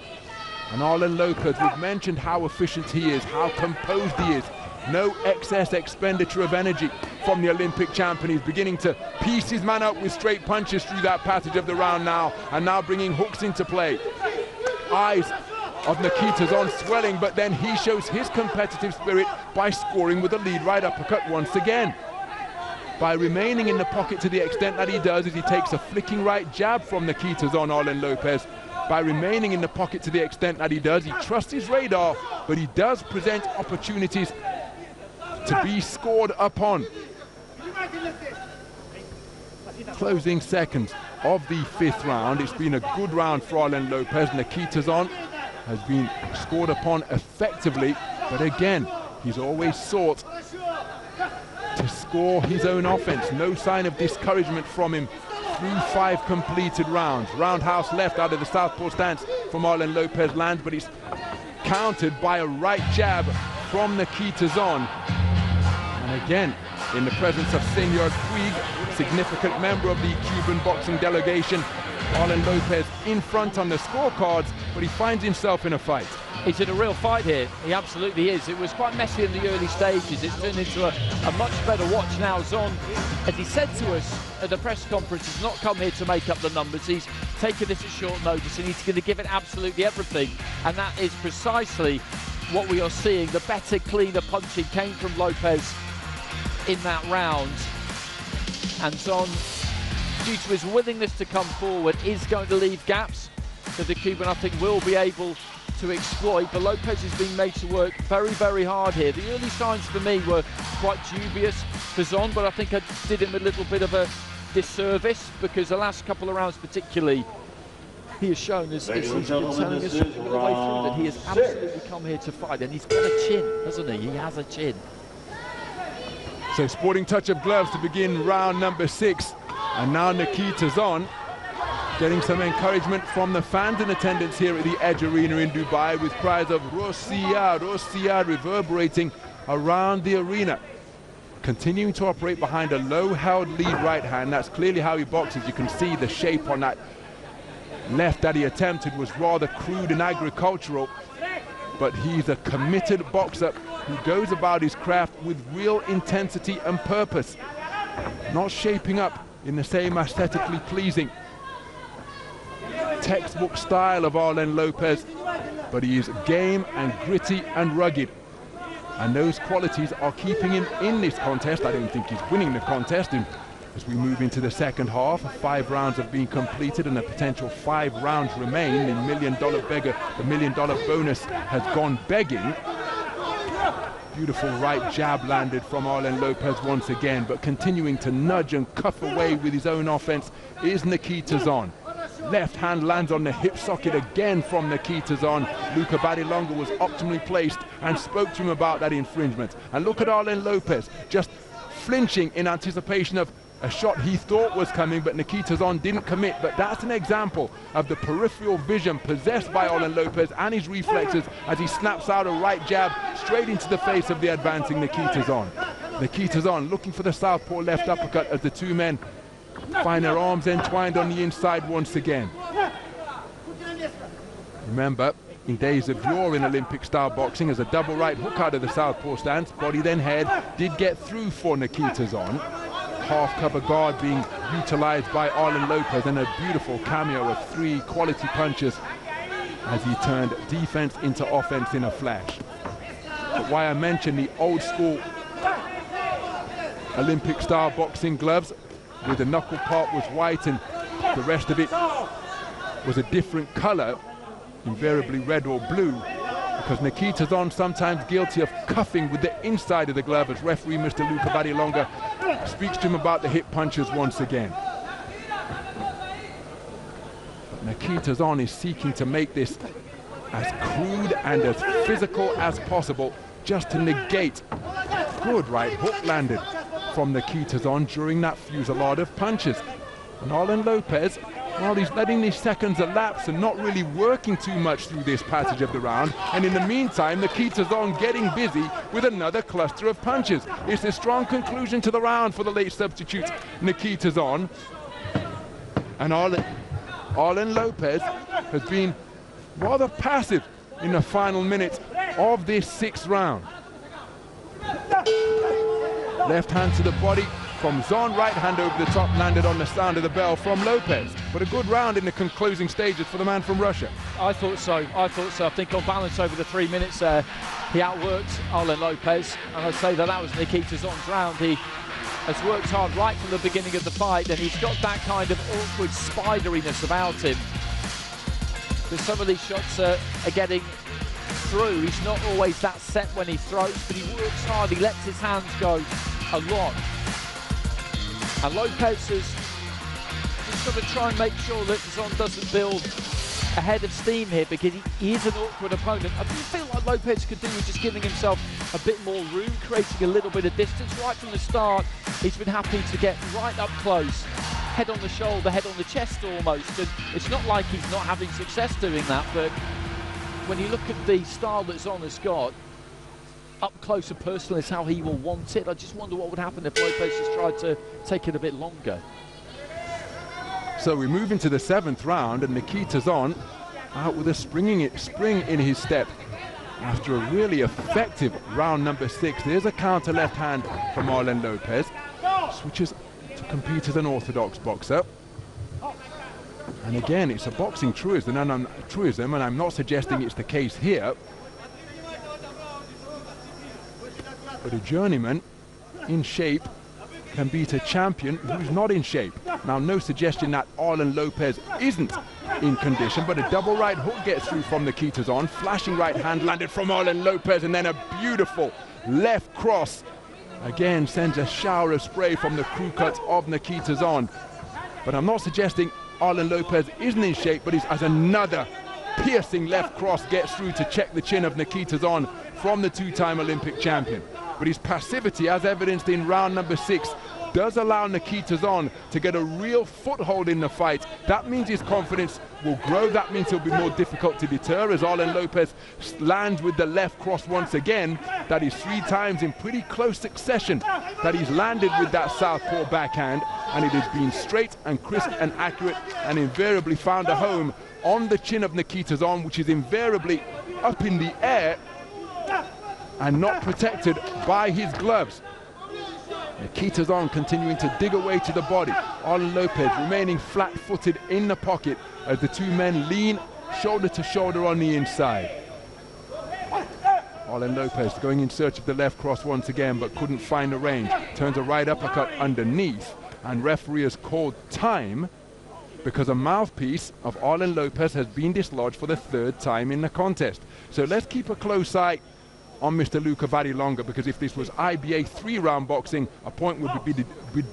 A: And Arlen Lopez, we've mentioned how efficient he is, how composed he is. No excess expenditure of energy from the Olympic champion. He's beginning to piece his man up with straight punches through that passage of the round now, and now bringing hooks into play. Eyes of Nikita's on swelling, but then he shows his competitive spirit by scoring with a lead right uppercut once again. By remaining in the pocket to the extent that he does, as he takes a flicking right jab from Nikita's on Arlen Lopez. By remaining in the pocket to the extent that he does, he trusts his radar, but he does present opportunities to be scored upon. Closing seconds of the 5th round. It's been a good round for Arlen Lopez. Nikita's on has been scored upon effectively, but again, he's always sought to score his own offense. No sign of discouragement from him through 5 completed rounds. Roundhouse left out of the southpaw stance from Arlen Lopez lands, but it's countered by a right jab from Nikita Zon. And again, in the presence of Senor Puig, significant member of the Cuban boxing delegation, Arlen Lopez in front on the scorecards, but he finds himself in a fight.
B: He's in a real fight here. He absolutely is. It was quite messy in the early stages. It's turned into a much better watch now. Zon, as he said to us at the press conference, has not come here to make up the numbers. He's taken this at short notice and he's going to give it absolutely everything. And that is precisely what we are seeing. The better, cleaner punching came from Lopez in that round. And Zon, due to his willingness to come forward, is going to leave gaps that the Cuban, I think, will be able to exploit, but Lopez has been made to work very, very hard here. The early signs for me were quite dubious for Zon, but I think I did him a little bit of a disservice because the last couple of rounds particularly, he has shown, as he's been telling us all the way through, that he has absolutely come here to fight, and he's got a chin, hasn't he? He has a chin.
A: So sporting touch of gloves to begin round number 6, and now Nikita Zon getting some encouragement from the fans in attendance here at the Edge Arena in Dubai, with cries of Rossiya, Rossiya reverberating around the arena. Continuing to operate behind a low-held lead right hand. That's clearly how he boxes. You can see the shape on that left that he attempted was rather crude and agricultural, but he's a committed boxer who goes about his craft with real intensity and purpose, not shaping up in the same aesthetically pleasing textbook style of Arlen Lopez, but he is game and gritty and rugged, and those qualities are keeping him in this contest. I don't think he's winning the contest, and as we move into the second half, 5 rounds have been completed and a potential 5 rounds remain. The $1 million beggar, the $1 million bonus has gone begging. Beautiful right jab landed from Arlen Lopez once again, but continuing to nudge and cuff away with his own offense is Nikita Zon. Left hand lands on the hip socket again from Nikita Zon. Luca Badilonga was optimally placed and spoke to him about that infringement. And look at Arlen Lopez just flinching in anticipation of a shot he thought was coming, but Nikita Zon didn't commit. But that's an example of the peripheral vision possessed by Arlen Lopez and his reflexes as he snaps out a right jab straight into the face of the advancing Nikita Zon. Nikita Zon looking for the southpaw left uppercut as the two men find their arms entwined on the inside once again. Remember, in days of yore in Olympic-style boxing, as a double right hook out of the southpaw stance, body then head, did get through for Nikita Zon. Half-cover guard being utilized by Arlen Lopez, and a beautiful cameo of 3 quality punches as he turned defense into offense in a flash. But why I mentioned the old-school Olympic-style boxing gloves, with the knuckle part was white and the rest of it was a different color, invariably red or blue, because Nikita Zon sometimes guilty of cuffing with the inside of the glove, as referee Mr. Luca Badilonga speaks to him about the hip punches once again. But Nikita Zon is seeking to make this as crude and as physical as possible, just to negate. Good right hook landed from Nikita Zon during that fusillade of punches. And Arlen Lopez, well, he's letting these seconds elapse and not really working too much through this passage of the round. And in the meantime, Nikita Zon getting busy with another cluster of punches. It's a strong conclusion to the round for the late substitute Nikita Zon. And Arlen Lopez has been rather passive in the final minutes of this 6th round. Left hand to the body from Zon, right hand over the top, landed on the sound of the bell from Lopez. But a good round in the concluding stages for the man from Russia.
B: I thought so. I think on balance over the 3 minutes there, he outworked Arlen Lopez. And I'd say that was Nikita Zon's round. He has worked hard right from the beginning of the fight, and he's got that kind of awkward spideriness about him. Because some of these shots are getting through. He's not always that set when he throws, but he works hard. He lets his hands go a lot. And Lopez has just got to try and make sure that Zon doesn't build ahead of steam here because he is an awkward opponent. I do feel like Lopez could do with just giving himself a bit more room, creating a little bit of distance. Right from the start, he's been happy to get right up close, head on the shoulder, head on the chest almost, and it's not like he's not having success doing that, but when you look at the style that Zon has got, up close and personal is how he will want it. I just wonder what would happen if Lopez just tried to take it a bit longer.
A: So we move into the 7th round, and Nikita's on out with a spring in his step. After a really effective round number 6, there's a counter left hand from Arlen Lopez. Switches to compete as an orthodox boxer. And again, it's a boxing truism, and I'm not suggesting it's the case here. But a journeyman in shape can beat a champion who's not in shape. Now, no suggestion that Arlen Lopez isn't in condition, but a double right hook gets through from Nikita's on. Flashing right hand landed from Arlen Lopez, and then a beautiful left cross. Again, sends a shower of spray from the crew cut of Nikita's on. But I'm not suggesting Arlen Lopez isn't in shape, but as another piercing left cross gets through to check the chin of Nikita's on from the 2-time Olympic champion. But his passivity, as evidenced in round number 6, does allow Nikita's on to get a real foothold in the fight. That means his confidence will grow. That means he'll be more difficult to deter as Arlen Lopez lands with the left cross once again. That is 3 times in pretty close succession that he's landed with that southpaw backhand, and it has been straight and crisp and accurate, and invariably found a home on the chin of Nikita's on, which is invariably up in the air and not protected by his gloves. Nikita's on continuing to dig away to the body. Arlen Lopez remaining flat-footed in the pocket as the 2 men lean shoulder to shoulder on the inside. Arlen Lopez going in search of the left cross once again, but couldn't find the range. Turns a right uppercut underneath, and referee has called time because a mouthpiece of Arlen Lopez has been dislodged for the 3rd time in the contest. So let's keep a close eye on Mr. Luca Varilonga, because if this was IBA 3-round boxing, a point would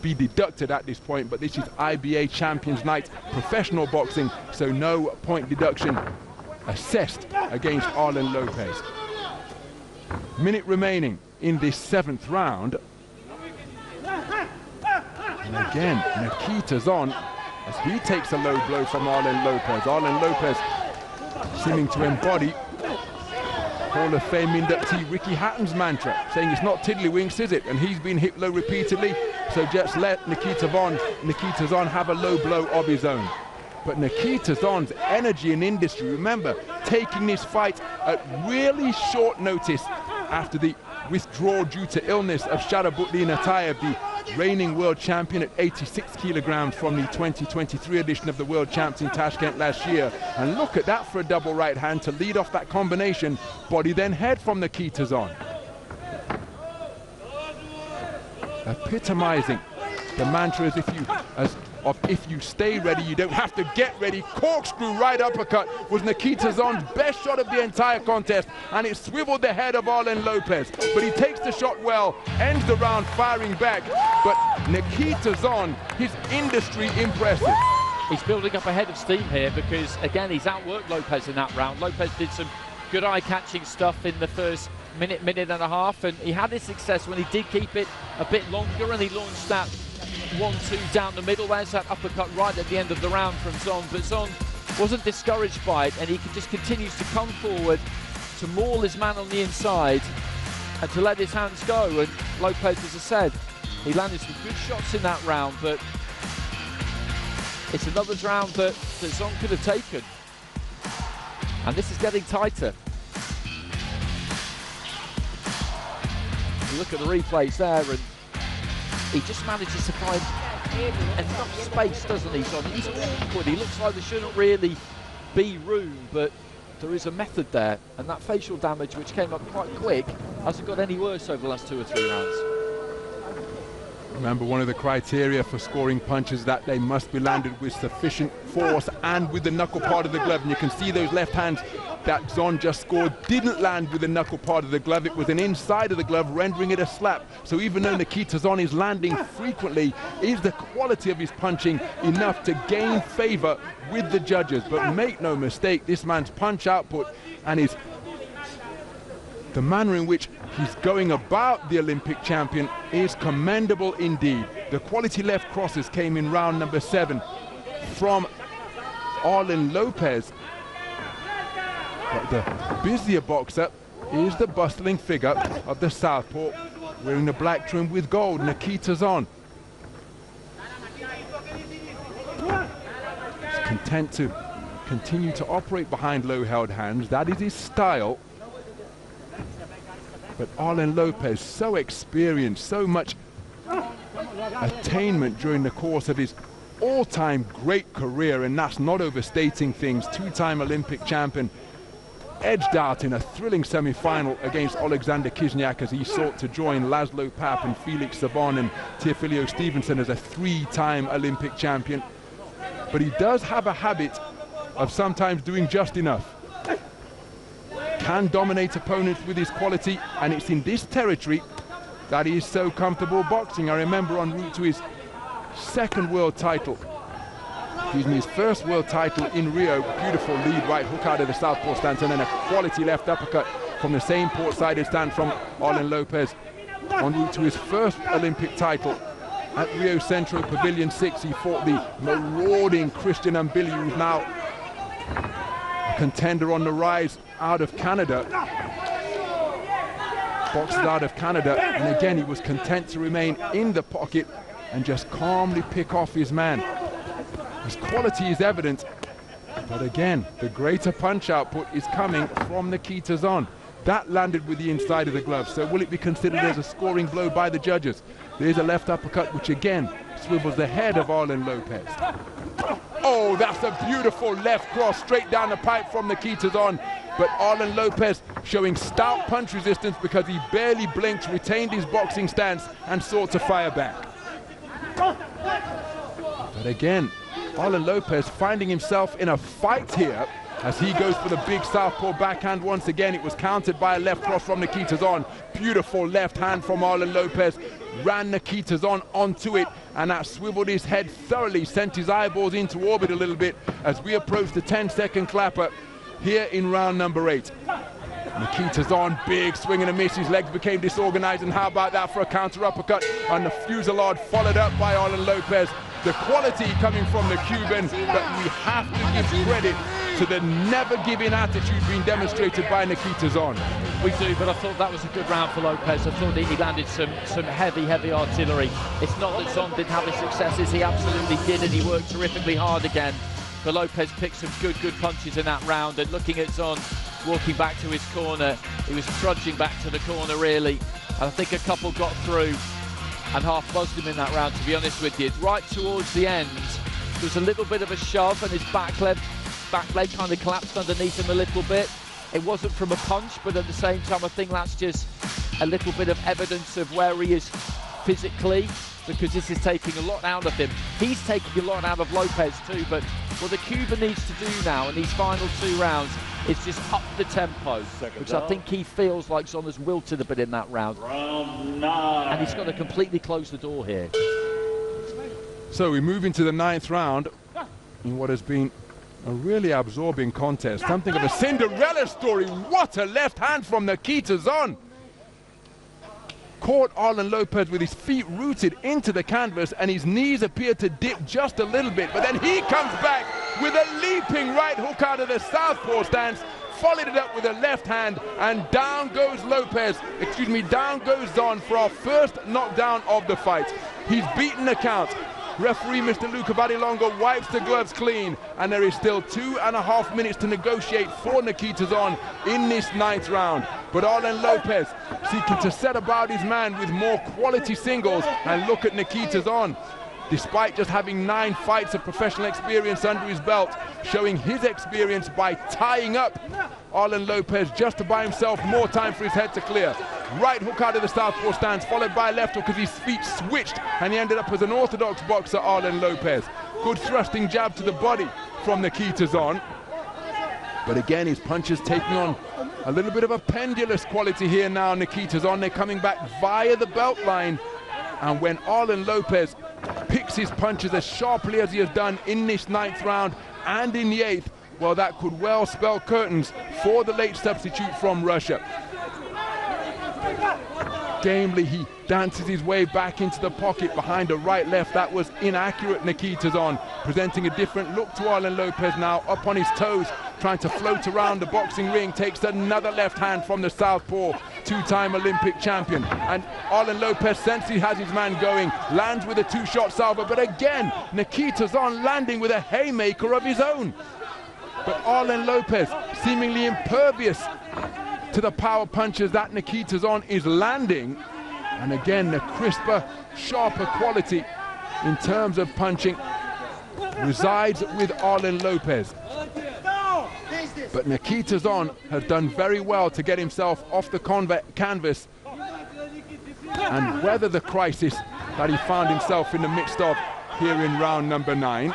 A: be deducted at this point, but this is IBA Champions Night professional boxing, so no point deduction assessed against Arlen Lopez. Minute remaining in this 7th round. And again, Nikita's on as he takes a low blow from Arlen Lopez. Arlen Lopez seeming to embody Hall of Fame inductee Ricky Hatton's mantra, saying it's not tiddlywinks, is it? And he's been hit low repeatedly, so just let Nikita's on have a low blow of his own. But Nikita's on's energy and industry, remember, taking this fight at really short notice after the withdrawal due to illness of Shakhobidin Atayev, the reigning world champion at 86 kilograms from the 2023 edition of the World Champs in Tashkent last year. And look at that for a double right hand to lead off that combination. Body then head from Nikita's on. Epitomizing the mantra if you stay ready, you don't have to get ready. Corkscrew right uppercut was Nikita's on's best shot of the entire contest, and it swiveled the head of Arlen Lopez. But he takes the shot well, ends the round firing back. But Nikita's on, his industry impressive.
B: He's building up a head of steam here because, again, he's outworked Lopez in that round. Lopez did some good eye-catching stuff in the first minute and a half, and he had his success when he did keep it a bit longer, and he launched that 1-2 down the middle. There's that uppercut right at the end of the round from Zon, but Zon wasn't discouraged by it, and he just continues to come forward to maul his man on the inside and to let his hands go. And Lopez, as I said, he landed some good shots in that round, but it's another round that Zon could have taken, and this is getting tighter. You look at the replays there, and he just manages to find enough space, doesn't he? So he's awkward. He looks like there shouldn't really be room, but there is a method there. And that facial damage, which came up quite quick, hasn't got any worse over the last 2 or 3 rounds.
A: Remember, one of the criteria for scoring punches that they must be landed with sufficient force and with the knuckle part of the glove. And you can see those left hands that Zon just scored didn't land with the knuckle part of the glove. It was an inside of the glove, rendering it a slap. So even though Nikita Zon is landing frequently, is the quality of his punching enough to gain favor with the judges? But make no mistake, this man's punch output and the manner in which he's going about the Olympic champion is commendable indeed. The quality left crosses came in round number 7 from Arlen Lopez. But the busier boxer is the bustling figure of the southpaw, wearing the black trim with gold, Nikita Zon. He's content to continue to operate behind low-held hands. That is his style. But Arlen Lopez, so experienced, so much attainment during the course of his all-time great career, and that's not overstating things. 2-time Olympic champion, edged out in a thrilling semi-final against Alexander Xenia as he sought to join Laszlo Papp and Felix Sabon and Teofilio Stevenson as a 3-time Olympic champion. But he does have a habit of sometimes doing just enough. Can dominate opponents with his quality, and it's in this territory that he is so comfortable boxing. I remember en route to his second world title, his first world title in Rio, beautiful lead right hook out of the southpaw stance, and then a quality left uppercut from the same port-sided stance from Arlen Lopez. En route to his first Olympic title at Rio Centro Pavilion 6, he fought the marauding Christian Mbili, who's now a contender on the rise out of Canada. Boxes out of Canada, and again he was content to remain in the pocket and just calmly pick off his man. His quality is evident, but again, the greater punch output is coming from Nikita Zon. That landed with the inside of the glove, so will it be considered as a scoring blow by the judges? There's a left uppercut, which again swivels the head of Arlen Lopez. Oh, that's a beautiful left cross straight down the pipe from Nikita Zon. But Arlen Lopez showing stout punch resistance because he barely blinked, retained his boxing stance, and sought to fire back. But again, Arlen Lopez finding himself in a fight here as he goes for the big southpaw backhand once again. It was countered by a left cross from Nikita Zon. Beautiful left hand from Arlen Lopez. Ran Nikita Zon onto it, and that swiveled his head thoroughly, sent his eyeballs into orbit a little bit as we approach the 10-second clapper here in round number 8. Nikita Zon, big swing and a miss. His legs became disorganized, and how about that for a counter uppercut? And the fusillade followed up by Arlen Lopez. The quality coming from the Cuban, but we have to give credit to the never-giving attitude being demonstrated by Nikita Zon.
B: We do, but I thought that was a good round for Lopez. I thought he landed some heavy artillery. It's not that Zon didn't have his successes, he absolutely did, and he worked terrifically hard again. But Lopez picked some good punches in that round, and looking at Zon walking back to his corner, he was trudging back to the corner really. And I think a couple got through and half buzzed him in that round, to be honest with you. Right towards the end, there was a little bit of a shove, and his back leg kind of collapsed underneath him a little bit. It wasn't from a punch, but at the same time, I think that's just a little bit of evidence of where he is physically, because this is taking a lot out of him. He's taking a lot out of Lopez too, but what the Cuban needs to do now in these final 2 rounds is just up the tempo, which I think he feels like Zon has wilted a bit in that round.
I: Round 9.
B: And he's got to completely close the door here.
A: So we move into the 9th round in what has been a really absorbing contest, something of a Cinderella story. What a left hand from Nikita Zon! Caught Arlen Lopez with his feet rooted into the canvas, and his knees appear to dip just a little bit, but then he comes back with a leaping right hook out of the southpaw stance, followed it up with a left hand, and down goes down goes Zon for our first knockdown of the fight. He's beaten the count. Referee Mr. Luca Badilongo wipes the gloves clean, and there is still 2.5 minutes to negotiate for Nikita Zon in this 9th round. But Arlen Lopez seeking to set about his man with more quality singles, and look at Nikita Zon. Despite just having 9 fights of professional experience under his belt, showing his experience by tying up Arlen Lopez just to buy himself more time for his head to clear. Right hook out of the southpaw stance, followed by a left hook as his feet switched, and he ended up as an orthodox boxer, Arlen Lopez. Good thrusting jab to the body from Nikita Zon. But again, his punches taking on a little bit of a pendulous quality here now. Nikita's on, they're coming back via the belt line. And when Arlen Lopez picks his punches as sharply as he has done in this 9th round and in the 8th, well, that could well spell curtains for the late substitute from Russia. Gamely, he dances his way back into the pocket behind a right-left. That was inaccurate. Nikita's on, presenting a different look to Arlen Lopez now, up on his toes, trying to float around the boxing ring, takes another left hand from the southpaw, two-time Olympic champion. And Arlen Lopez, since he has his man going, lands with a 2-shot salvo, but again, Nikita's on, landing with a haymaker of his own. But Arlen Lopez, seemingly impervious to the power punches that Nikita's on, is landing. And again, the crisper, sharper quality in terms of punching resides with Arlen Lopez. But Nikita's on has done very well to get himself off the canvas and weather the crisis that he found himself in the midst of here in round number 9.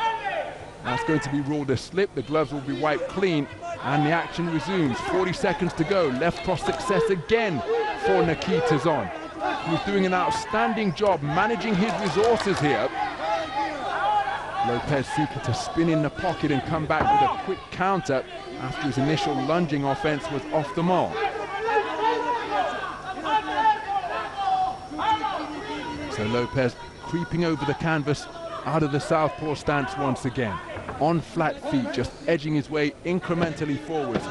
A: That's going to be ruled a slip. The gloves will be wiped clean and the action resumes. 40 seconds to go. Left cross success again for Nikita's on. He's doing an outstanding job managing his resources here. Lopez seeking to spin in the pocket and come back with a quick counter after his initial lunging offense was off the mark. So Lopez creeping over the canvas out of the southpaw stance once again. On flat feet, just edging his way incrementally forwards.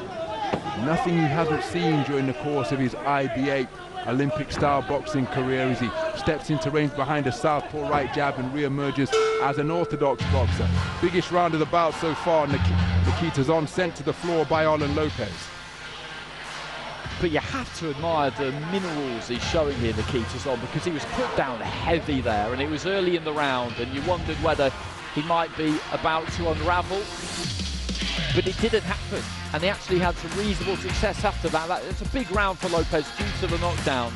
A: Nothing he hasn't seen during the course of his IBA Olympic-style boxing career as he steps into range behind a southpaw right jab and re-emerges as an orthodox boxer. Biggest round of the bout so far. Nikita's on, sent to the floor by Arlen Lopez.
B: But you have to admire the minerals he's showing here, Nikita's on, because he was put down heavy there, and it was early in the round, and you wondered whether he might be about to unravel. But it didn't happen, and he actually had some reasonable success after that. It's a big round for Lopez due to the knockdown.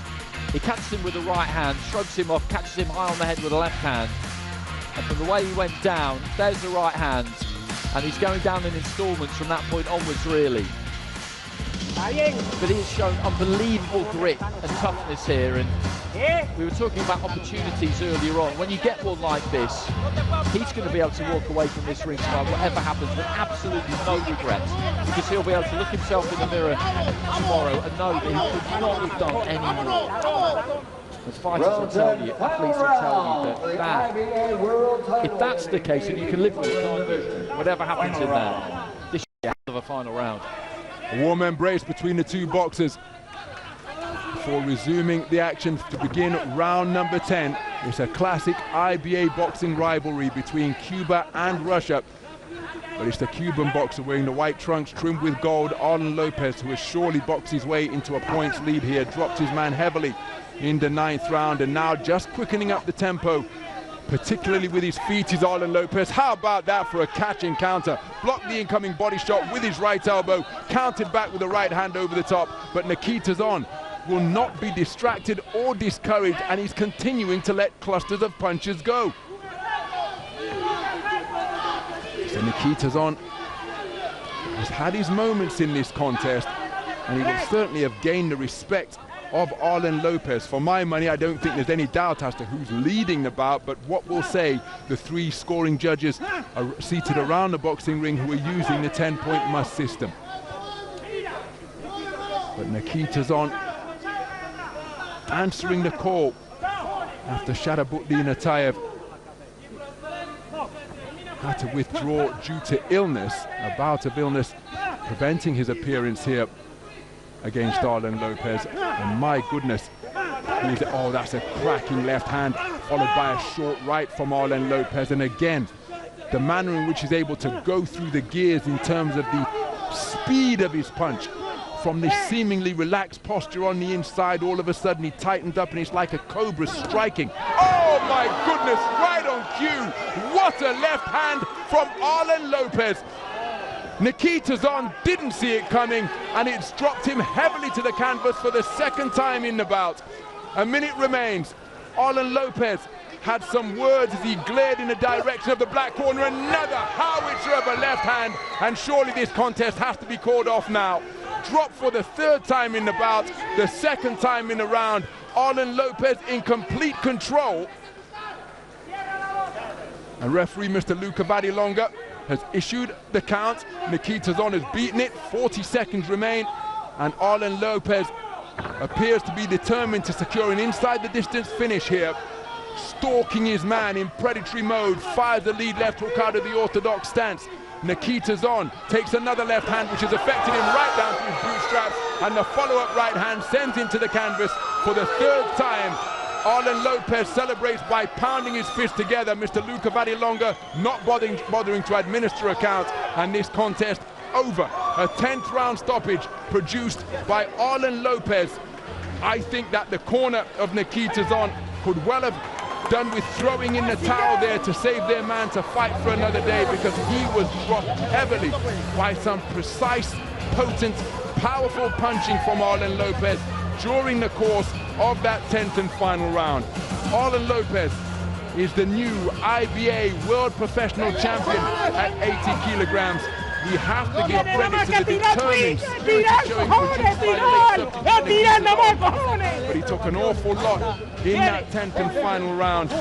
B: He catches him with the right hand, shrugs him off, catches him high on the head with the left hand. And from the way he went down, there's the right hand. And he's going down in installments from that point onwards, really. But he has shown unbelievable grit and toughness here. And we were talking about opportunities earlier on. When you get one like this, he's going to be able to walk away from this ring tonight, whatever happens, with absolutely no regrets, because he'll be able to look himself in the mirror tomorrow and know that he could not have done any more. As fighters will tell you, athletes will tell you that if that's the case, and you can live with it, can't you? Whatever happens in there, this should be a hell of a final round.
A: A warm embrace between the two boxers before resuming the action to begin round number 10. It's a classic IBA boxing rivalry between Cuba and Russia. But it's the Cuban boxer wearing the white trunks trimmed with gold, Arlen Lopez, who has surely boxed his way into a points lead here, dropped his man heavily in the 9th round, and now just quickening up the tempo, particularly with his feet, is Arlen Lopez. How about that for a catch and counter? Blocked the incoming body shot with his right elbow, countered back with the right hand over the top, but Nikita's on will not be distracted or discouraged, and he's continuing to let clusters of punches go. So Nikita's on has had his moments in this contest, and he will certainly have gained the respect of Arlen Lopez. For my money, I don't think there's any doubt as to who's leading the bout, but what will say the 3 scoring judges are seated around the boxing ring who are using the 10-point must system. But Nikita's on, answering the call after Shakhobidin Atayev had to withdraw due to illness, a bout of illness preventing his appearance here against Arlen Lopez. And my goodness, oh, that's a cracking left hand followed by a short right from Arlen Lopez. And again, the manner in which he's able to go through the gears in terms of the speed of his punch. From this seemingly relaxed posture on the inside, all of a sudden he tightened up and it's like a cobra striking. Oh my goodness, right on cue. What a left hand from Arlen Lopez. Nikita's on, didn't see it coming, and it's dropped him heavily to the canvas for the 2nd time in the bout. A minute remains. Arlen Lopez had some words as he glared in the direction of the black corner. Another howitzer of a left hand, and surely this contest has to be called off now. Dropped for the third time in the bout, the second time in the round. Arlen Lopez in complete control. And referee Mr. Luca Badilonga has issued the count. Nikita Zon has beaten it, 40 seconds remain, and Arlen Lopez appears to be determined to secure an inside the distance finish here. Stalking his man in predatory mode, fires the lead left hook out of the orthodox stance. Nikita Zon takes another left hand which has affected him right down to his bootstraps, and the follow-up right hand sends him to the canvas for the third time. Arlen Lopez celebrates by pounding his fists together. Mr. Luca Badilonga not bothering to administer a count, and this contest over. A 10th round stoppage produced by Arlen Lopez. I think that the corner of Nikita Zon could well have done with throwing in the towel there to save their man to fight for another day, because he was dropped heavily by some precise, potent, powerful punching from Arlen Lopez during the course of that 10th and final round. Arlen Lopez is the new IBA World Professional Champion at 80 kilograms. We have to give credit to the determined spirit showing but he took an awful lot in that 10th and final round.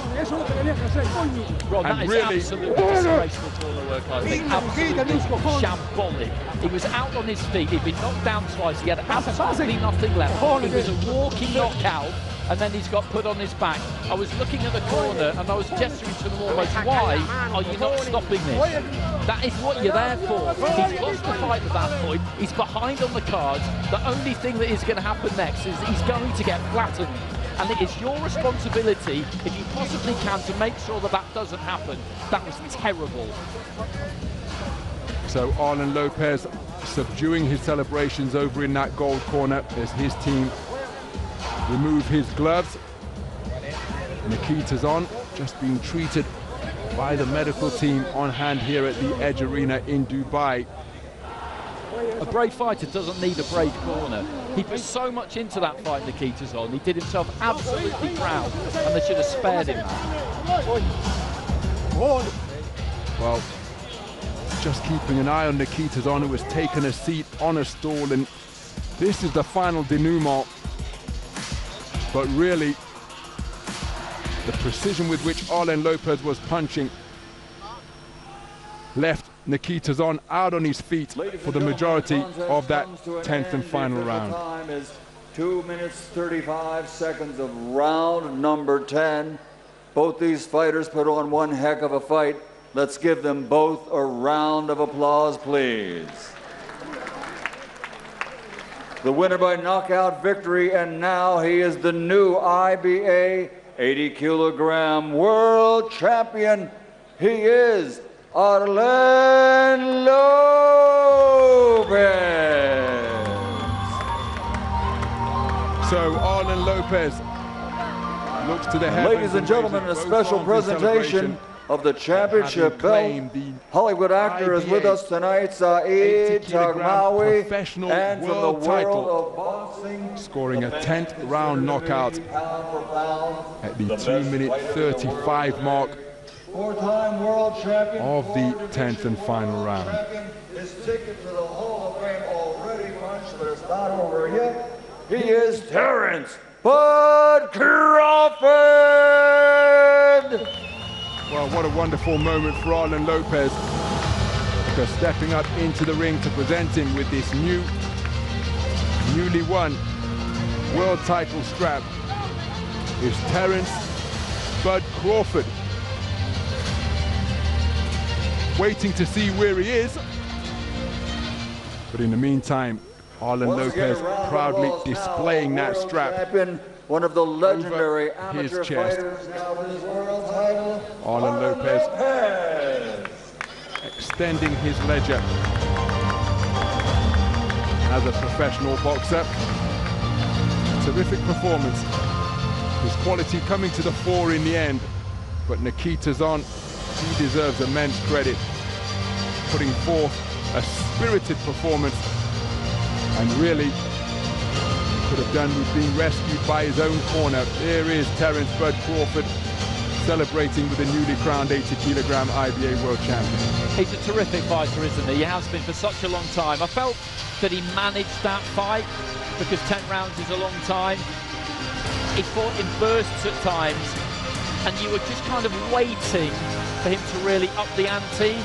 B: Ron, that is
A: really
B: absolutely disgraceful corner work, I think. Absolutely shambolic. He was out on his feet, he'd been knocked down twice, he had absolutely nothing left. It was a walking knockout, and then he's got put on his back. I was looking at the corner and I was gesturing to them almost, why are you not stopping this? That is what you're there for. He's lost the fight at that point, he's behind on the cards. The only thing that is going to happen next is he's going to get flattened. And it is your responsibility, if you possibly can, to make sure that that doesn't happen. That was terrible.
A: So Arlen Lopez subduing his celebrations over in that gold corner as his team remove his gloves. Nikita's on, just being treated by the medical team on hand here at the Edge Arena in Dubai.
B: A brave fighter doesn't need a brave corner. He put so much into that fight Nikita's on. He did himself absolutely proud, and they should have spared him.
A: Well, just keeping an eye on Nikita's on, who has taken a seat on a stool, and this is the final denouement. But really, the precision with which Arlen Lopez was punching left Nikita Zon out on his feet for the majority of that 10th and final round.
I: Time is 2 minutes 35 seconds of round number 10. Both these fighters put on one heck of a fight. Let's give them both a round of applause, please. The winner by knockout victory, and now he is the new IBA 80 kilogram world champion. He is Arlen Lopez.
A: So Arlen Lopez looks to the heavens.
I: Ladies and gentlemen, a special presentation of the championship belt. Hollywood actor is with us tonight, Saeed Tagmawi, and from the world of boxing,
A: scoring a 10th round knockout at the 2-minute 35 mark
I: four-time world champion
A: of the 10th and final round.
I: His ticket to the Hall of Fame already punched, but it's not over yet. He is Terrence Bud Crawford.
A: Well, what a wonderful moment for Arlen Lopez, because stepping up into the ring to present him with this newly won world title strap is Terrence Bud Crawford. Waiting to see where he is, but in the meantime, Arlen Lopez proudly displaying that strap
I: one of the legendary
A: over his chest.
I: Title,
A: Arlen Lopez extending his ledger as a professional boxer. Terrific performance. His quality coming to the fore in the end, but Nikita's on. He deserves immense credit, putting forth a spirited performance and really could have done with being rescued by his own corner. There is Terence Bud Crawford celebrating with the newly crowned 80-kilogram IBA world champion.
B: He's a terrific fighter, isn't he? He has been for such a long time. I felt that he managed that fight because 10 rounds is a long time. He fought in bursts at times, and you were just kind of waiting for him to really up the ante.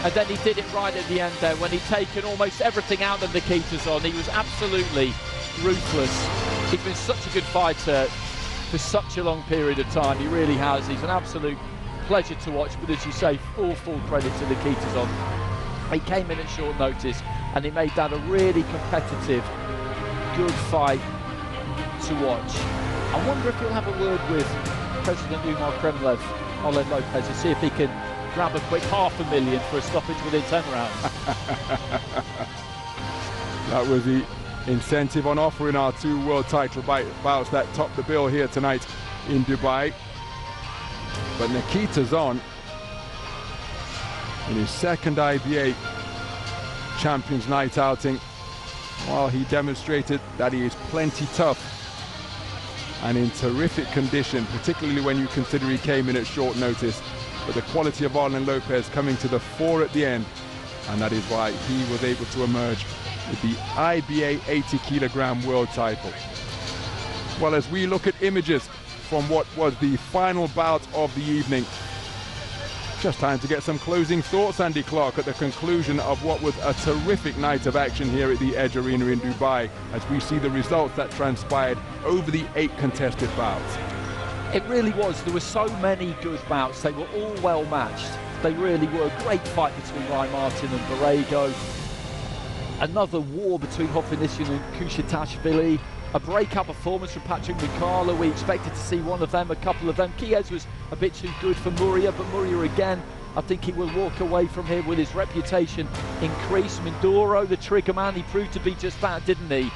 B: And then he did it right at the end there when he'd taken almost everything out of Nikita's on. He was absolutely ruthless. He's been such a good fighter for such a long period of time. He really has. He's an absolute pleasure to watch, but as you say, full credit to Nikita's on. He came in at short notice and he made that a really competitive, good fight to watch. I wonder if he'll have a word with President Umar Kremlev, Arlen Lopez, to see if he can grab a quick $500,000 for a stoppage within 10 rounds.
A: That was the incentive on offer in our 2 world title bouts that topped the bill here tonight in Dubai. But Nikita's on in his second IBA Champions Night outing, while he demonstrated that he is plenty tough and in terrific condition, particularly when you consider he came in at short notice. But the quality of Arlen Lopez coming to the fore at the end, and that is why he was able to emerge with the IBA 80-kilogram world title. Well, as we look at images from what was the final bout of the evening, just time to get some closing thoughts, Andy Clark, at the conclusion of what was a terrific night of action here at the Edge Arena in Dubai, as we see the results that transpired over the 8 contested bouts.
B: It really was. There were so many good bouts. They were all well matched. They really were. Great fight between Ryan Martin and Borrego. Another war between Hovhannisyan and Kushitashvili. A breakout performance from Patrick Mukala. We expected to see one of them, a couple of them. Quiles was a bit too good for Murja, but Murja again, I think he will walk away from here with his reputation increased. Mindoro, the trigger man, he proved to be just that, didn't he?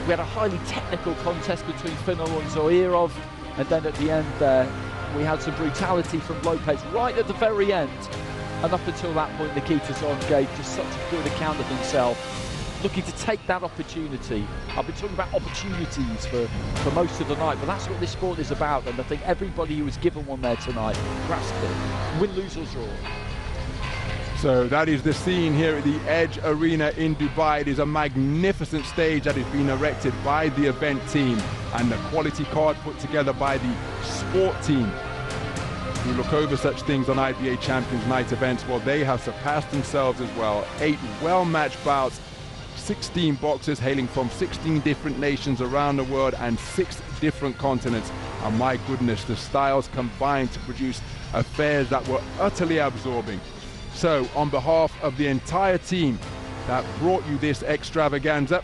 B: We had a highly technical contest between Finol and Zoirov, and then at the end there, we had some brutality from Lopez right at the very end. And up until that point, Nikita's on gave just such a good account of himself, looking to take that opportunity. I've been talking about opportunities for most of the night, but that's what this sport is about, and I think everybody who was given one there tonight grasped it. Win, lose or draw.
A: So that is the scene here at the Edge Arena in Dubai. It is a magnificent stage that has been erected by the event team, and the quality card put together by the sport team. We look over such things on IBA Champions Night events. Well, they have surpassed themselves as well. 8 well-matched bouts, 16 boxers hailing from 16 different nations around the world and 6 different continents. And my goodness, the styles combined to produce affairs that were utterly absorbing. So, on behalf of the entire team that brought you this extravaganza,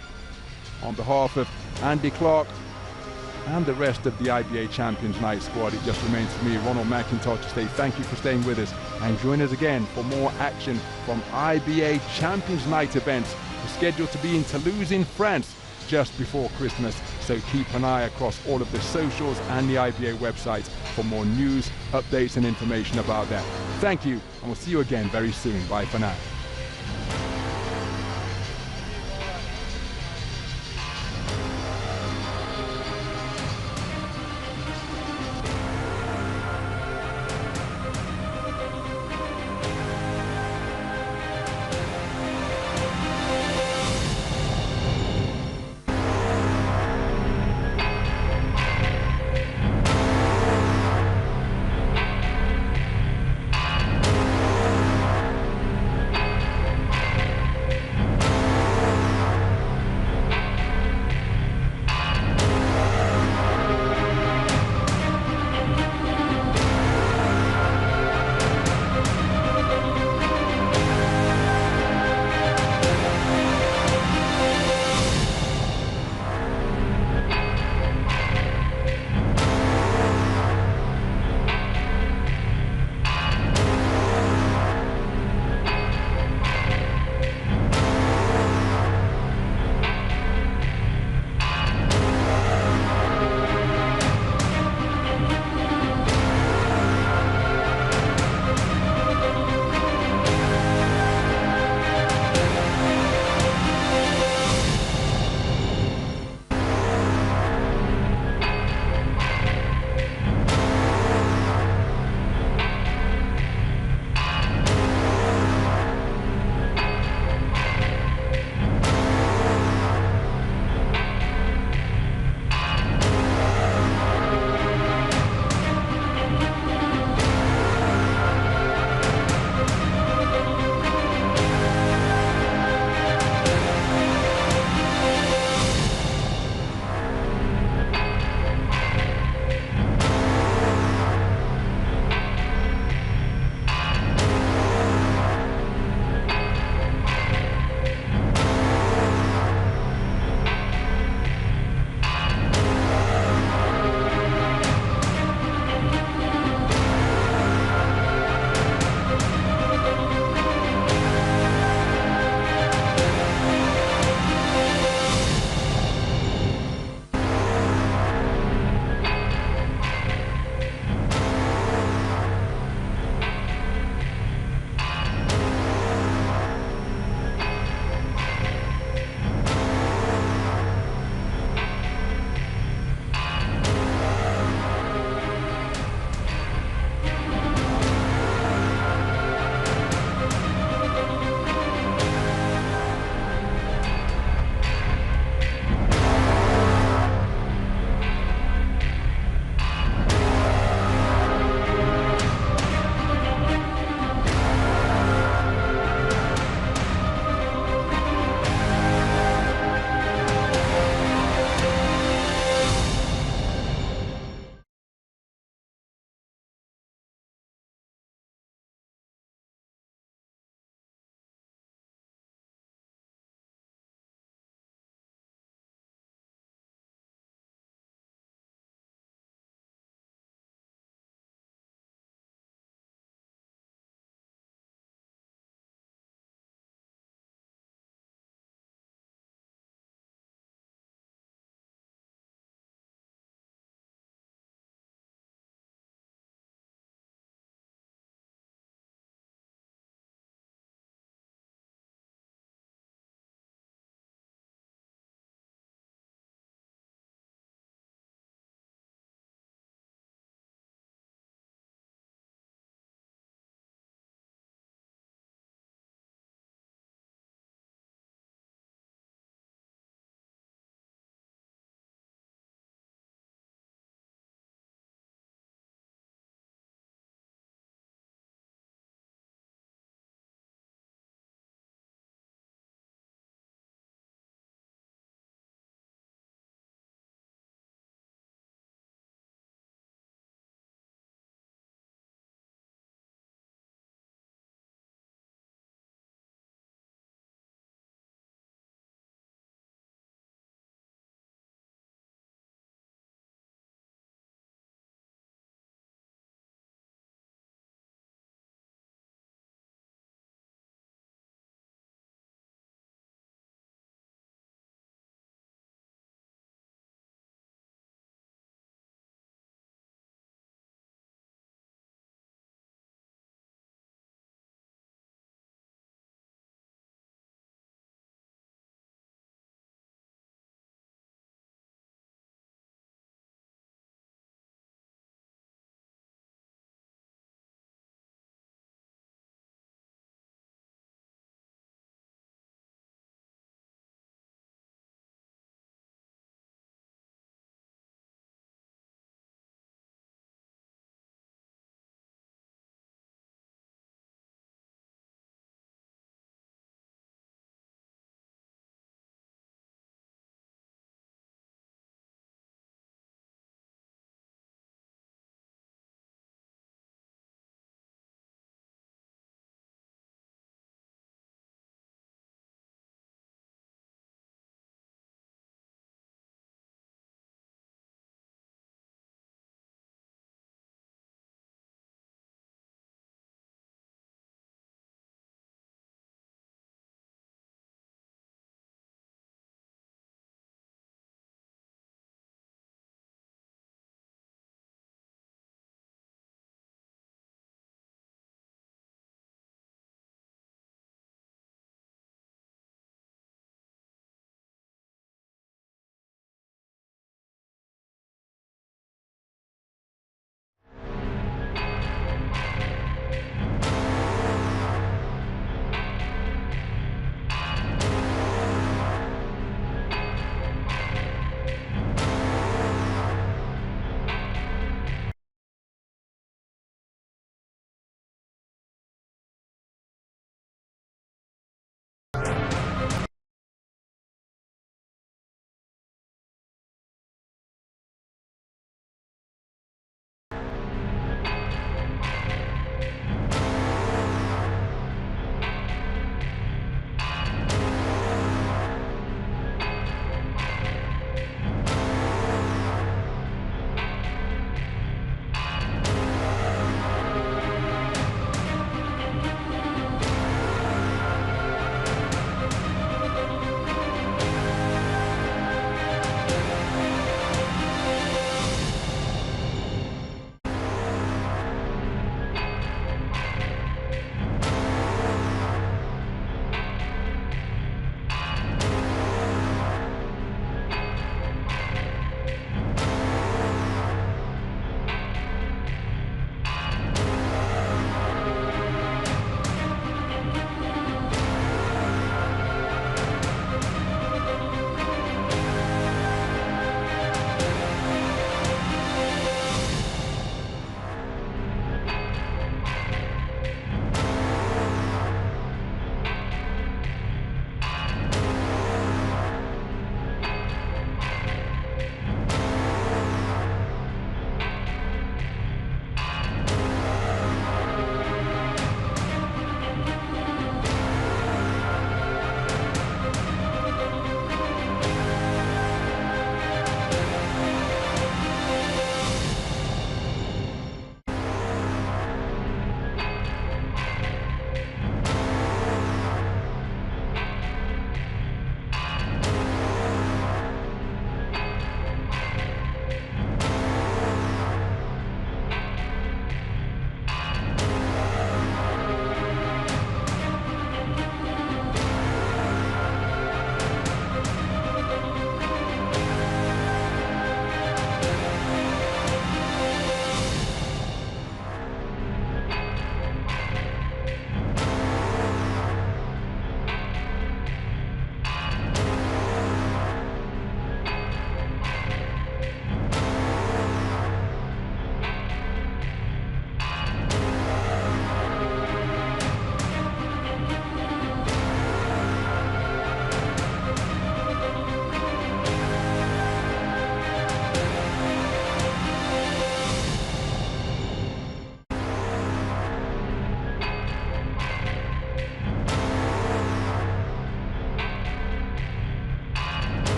A: on behalf of Andy Clark and the rest of the IBA Champions Night squad, it just remains for me, Ronald McIntosh, to say thank you for staying with us, and join us again for more action from IBA Champions Night events scheduled to be in Toulouse in France just before Christmas. So keep an eye across all of the socials and the IBA website for more news, updates and information about that. Thank you, and we'll see you again very soon. Bye for now.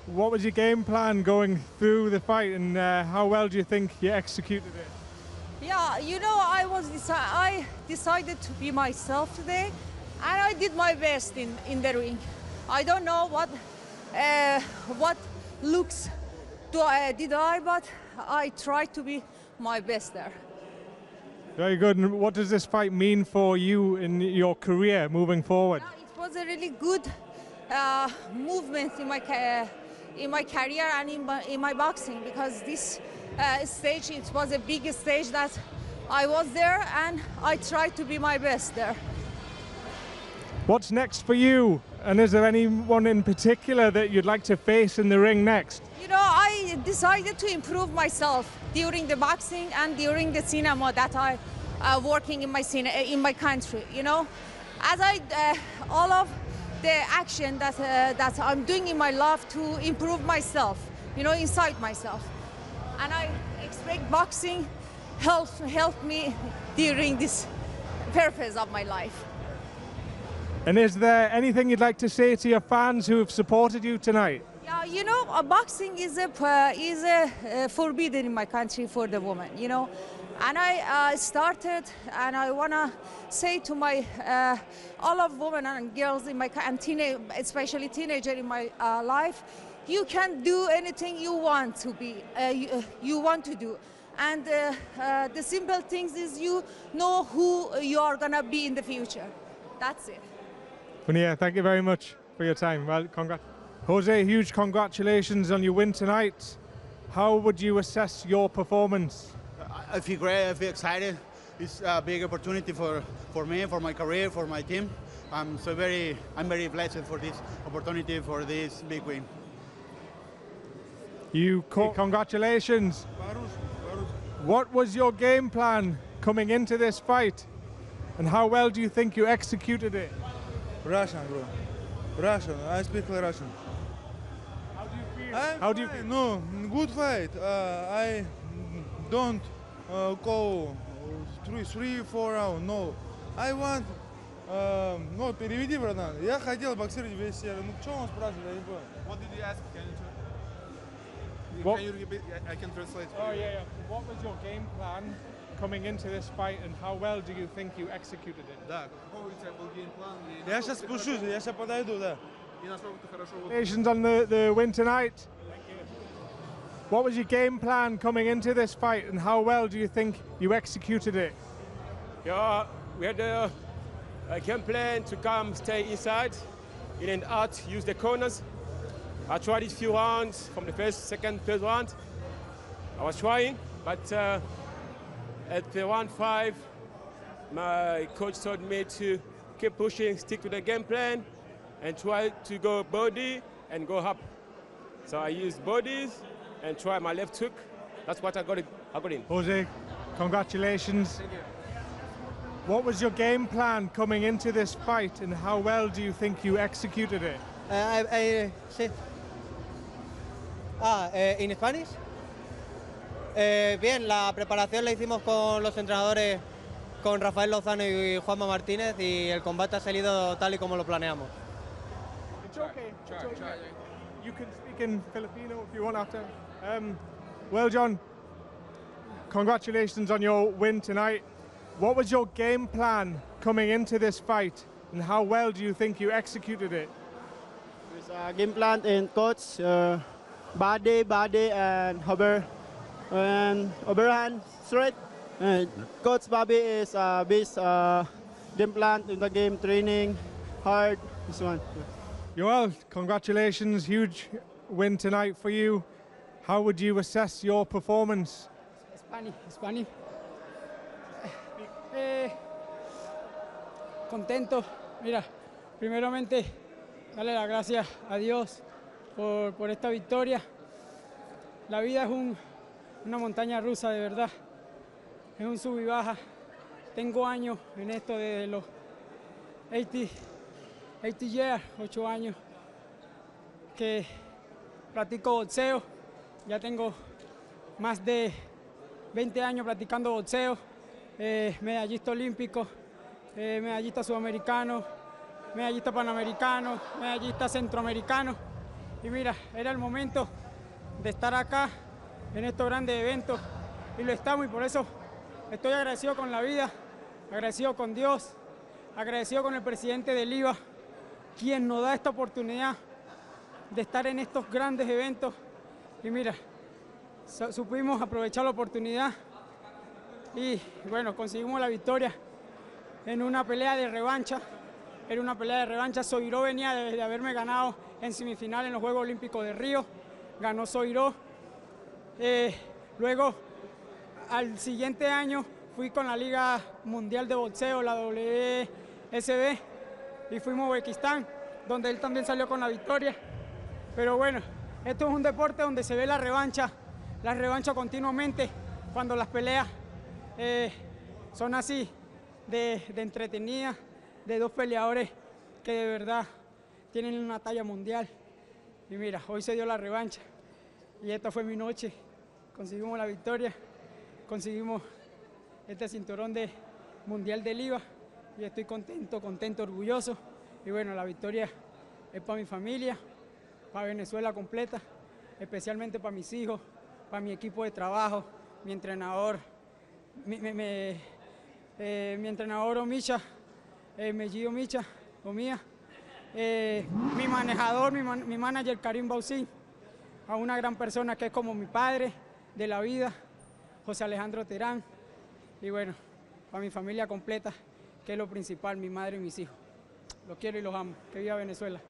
L: What was your game plan going through the fight, and how well do you think you executed it?
M: Yeah, you know, I decided to be myself today, and I did my best in the ring. I don't know what looks did I, but I tried to be my best there.
L: Very good. And what does this fight mean for you in your career moving forward?
M: Yeah, it was a really good movement in my career and in my boxing, because this stage, it was a big stage that I was there, and I tried to be my best there.
L: What's next for you? And is there anyone in particular that you'd like to face in the ring next?
M: You know, I decided to improve myself during the boxing and during the cinema that I working in my country. You know, as all of the action that I'm doing in my life to improve myself. You know, inside myself, and I expect boxing help me during this purpose of my life.
L: And is there anything you'd like to say to your fans who have supported you tonight?
M: Yeah, you know, boxing is forbidden in my country for the woman, you know. And I started, and I want to say to my all of women and girls in my and especially teenager in my life, you can do anything you want to be, you want to do. And the simple things is you know who you are gonna be in the future. That's it.
L: Puneh, thank you very much for your time. Well, congrats. Jose, huge congratulations on your win tonight. How would you assess your performance?
N: I feel great, I feel excited. It's a big opportunity for me, for my career, for my team. I'm very blessed for this opportunity, for this big win.
L: Congratulations. What was your game plan coming into this fight? And how well do you think you executed it?
O: Russian, bro. Russian. I speak Russian.
L: How do you feel?
O: No, good fight. I don't go 3-4 rounds. No. I want... no, переведи, братан. Я хотел боксировать весь серый. Ну, что он спрашивает? Я не понял.
A: What did you ask? Can you repeat? I can translate.
L: Oh, yeah. What was your game plan coming into this fight, and how well do you think you executed it?
A: Да, какой у тебя был геймплан?
O: Я сейчас спущусь, я сейчас подойду, да.
L: Congratulations on the win tonight. Thank you. What was your game plan coming into this fight, and how well do you think you executed it?
P: Yeah, we had a game plan to stay inside, in and out, use the corners. I tried it a few rounds from the first, second, third round. I was trying, but at the round 5, my coach told me to keep pushing, stick to the game plan, and try to go body and go up. So I used bodies and try my left hook. That's what I got in.
L: Jose, congratulations.
P: Thank you.
L: What was your game plan coming into this fight, and how well do you think you executed it?
Q: ¿En Spanish? Bien, la preparación la hicimos con los entrenadores, con Rafael Lozano y Juanma Martínez, y el combate ha salido tal y como lo planeamos.
L: It's okay. You can speak in Filipino if you want after. Weljon, congratulations on your win tonight. What was your game plan coming into this fight, and how well do you think you executed it?
R: With game plan and coach, body and overhand straight. Coach Bobby is based game plan in the game training hard. This one.
L: Yoel, congratulations, huge win tonight for you. How would you assess your performance?
K: Spanish. Contento. Mira, primeramente darle las gracias a Dios por esta victoria. La vida es una montaña rusa, de verdad. Es un sub y baja. Tengo años en esto desde los 80 years, 8 años que practico boxeo. Ya tengo más de 20 años practicando boxeo. Medallista olímpico, medallista sudamericano, medallista panamericano, medallista centroamericano. Y mira, era el momento de estar acá en estos grandes eventos y lo estamos, y por eso estoy agradecido con la vida, agradecido con Dios, agradecido con el presidente del IBA, quien nos da esta oportunidad de estar en estos grandes eventos. Y mira, supimos aprovechar la oportunidad y bueno, conseguimos la victoria en una pelea de revancha. Era una pelea de revancha. Zoirov venía de haberme ganado en semifinal en los Juegos Olímpicos de Río. Ganó Zoirov. Luego, al siguiente año, fui con la Liga Mundial de Boxeo, la WSB, y fuimos a Uzbekistán, donde él también salió con la victoria. Pero bueno, esto es un deporte donde se ve la revancha continuamente, cuando las peleas son así, de entretenidas, de dos peleadores que de verdad tienen una talla mundial. Y mira, hoy se dio la revancha y esta fue mi noche. Conseguimos la victoria, conseguimos este cinturón de mundial del IBA y estoy contento, orgulloso. Y bueno, la victoria es para mi familia, para Venezuela completa, especialmente para mis hijos, para mi equipo de trabajo, mi entrenador, mi entrenador Omicha, Mellido Micha, Omía, mi manejador, mi manager Karim Bausín, a una gran persona que es como mi padre de la vida, José Alejandro Terán, y bueno, para mi familia completa, que es lo principal, mi madre y mis hijos. Los quiero y los amo. Que viva Venezuela.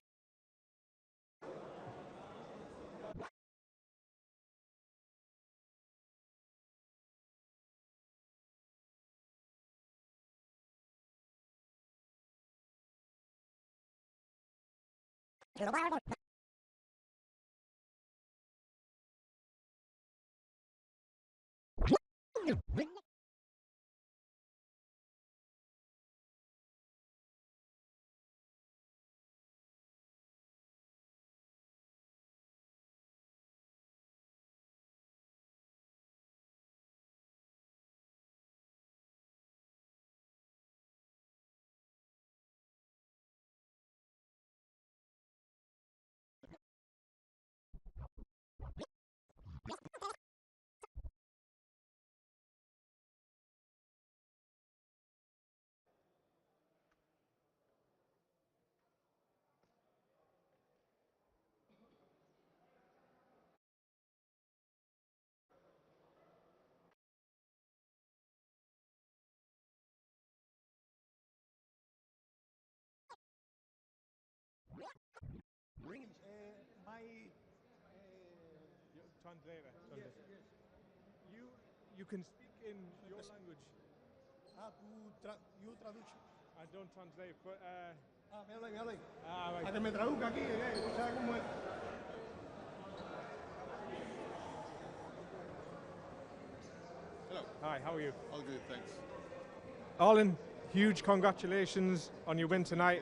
L: Translator. You can speak in your language.
S: You traduce.
L: I don't translate, but
S: me habla.
L: right.
S: A que me traduzca aquí, ¿sabes cómo es?
A: Hello.
L: Hi, how are you?
A: All good, thanks.
L: Arlen, huge congratulations on your win tonight.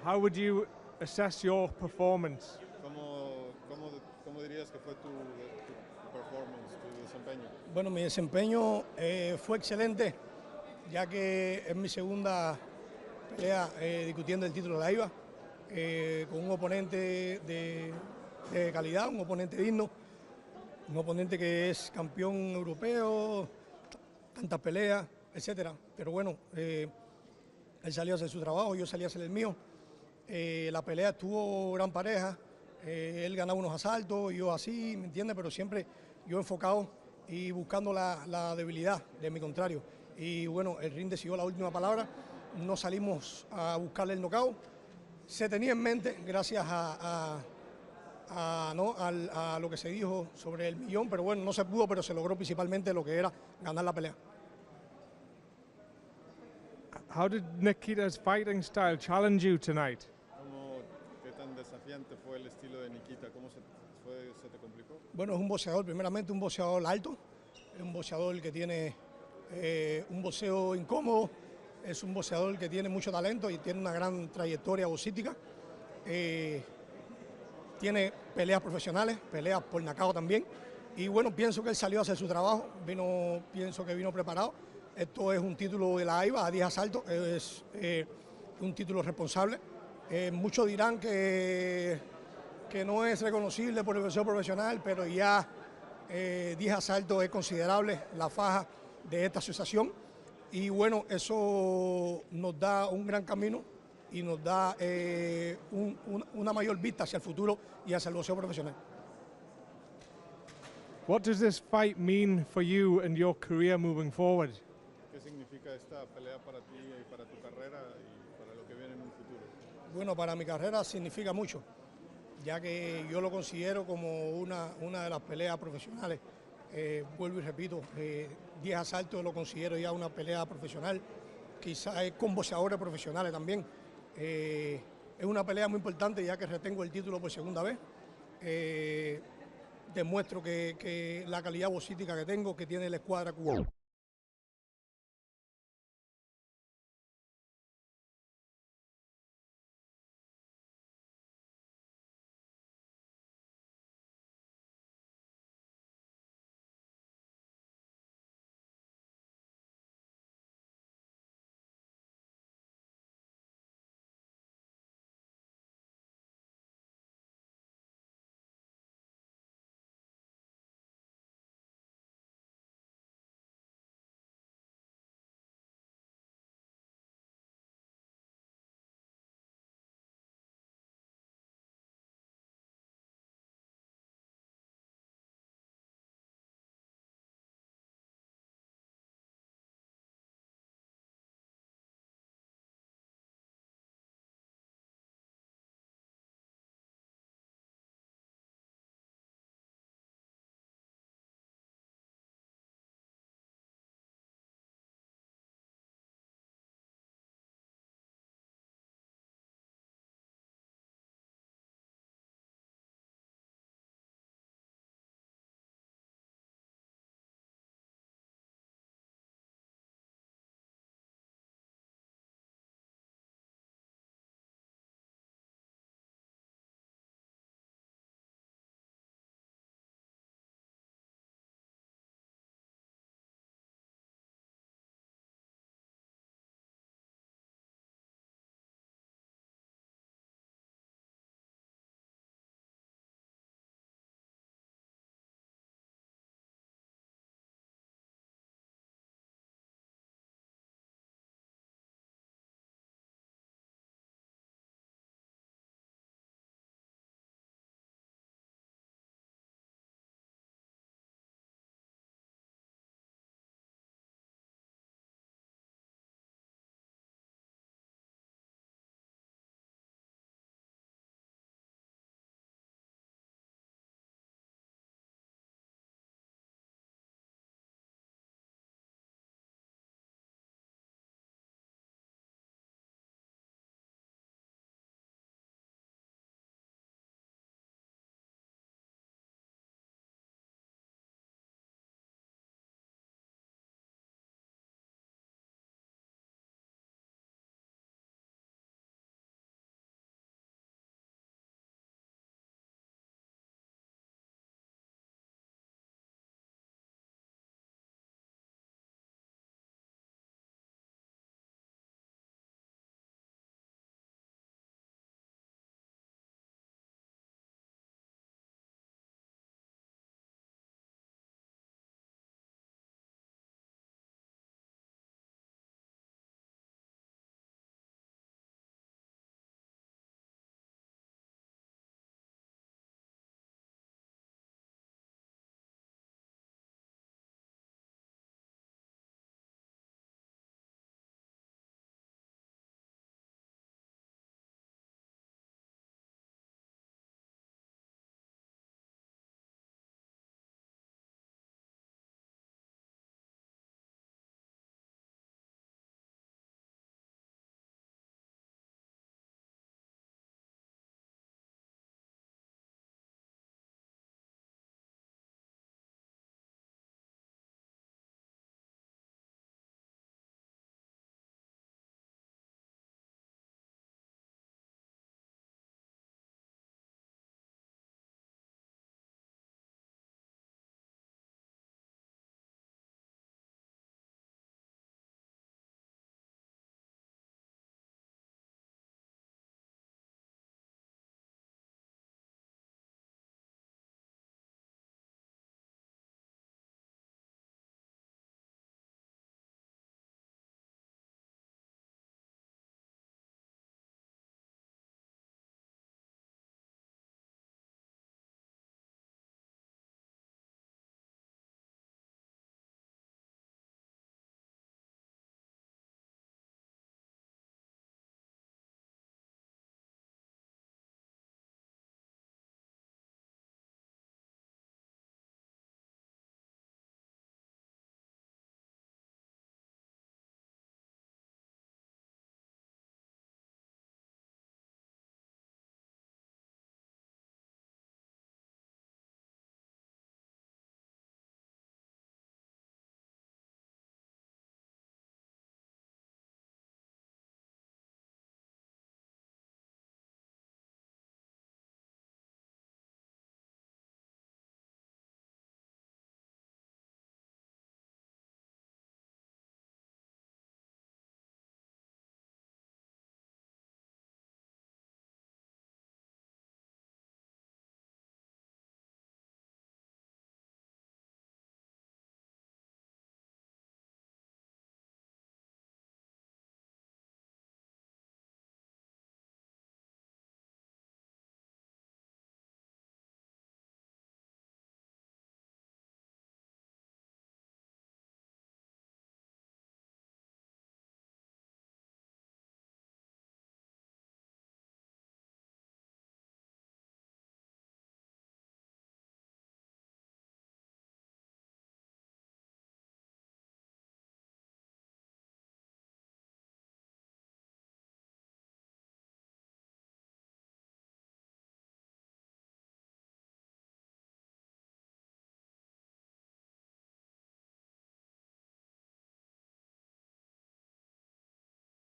L: How would you assess your performance?
A: ¿Cómo dirías que fue tu performance, tu desempeño?
S: Bueno, mi desempeño fue excelente, ya que es mi segunda pelea discutiendo el título de la IBA, con un oponente de calidad, un oponente digno, un oponente que es campeón europeo, tantas peleas, etcétera. Pero bueno, él salió a hacer su trabajo, yo salí a hacer el mío. La pelea estuvo gran pareja, él ganaba unos asaltos, yo así, ¿me entiendes? Pero siempre yo enfocado y buscando la debilidad de mi contrario. Y bueno, el ring decidió la última palabra, no salimos a buscarle el knockout. Se tenía en mente, gracias a lo que se dijo sobre el millón, pero bueno, no se pudo, pero se logró principalmente lo que era ganar la pelea.
L: How did Nikita's fighting style challenge you tonight?
A: ¿Qué tan desafiante fue el estilo de Nikita? ¿Cómo se te complicó?
S: Bueno, es un boxeador, primeramente un boxeador alto, es un boxeador que tiene un boxeo incómodo, es un boxeador que tiene mucho talento y tiene una gran trayectoria boxística. Tiene peleas profesionales, peleas por knockout también. Y bueno, pienso que él salió a hacer su trabajo, pienso que vino preparado. Esto es un título de la IBA a 10 asaltos, es un título responsable. Muchos dirán que que no es reconocible por el boxeo profesional, pero ya 10 asaltos es considerable la faja de esta asociación. Y bueno, eso nos da un gran camino y nos da una mayor vista hacia el futuro y hacia el boxeo profesional.
L: What does this fight mean for you and your career moving forward?
O: ¿Qué significa esta pelea para ti y para tu carrera y para lo que viene en un futuro?
S: Bueno, para mi carrera significa mucho, ya que yo lo considero como una de las peleas profesionales. Vuelvo y repito, 10 asaltos lo considero ya una pelea profesional, quizás con boxeadores profesionales también. Es una pelea muy importante ya que retengo el título por segunda vez. Demuestro que la calidad boxística que tengo, que tiene la escuadra cubana.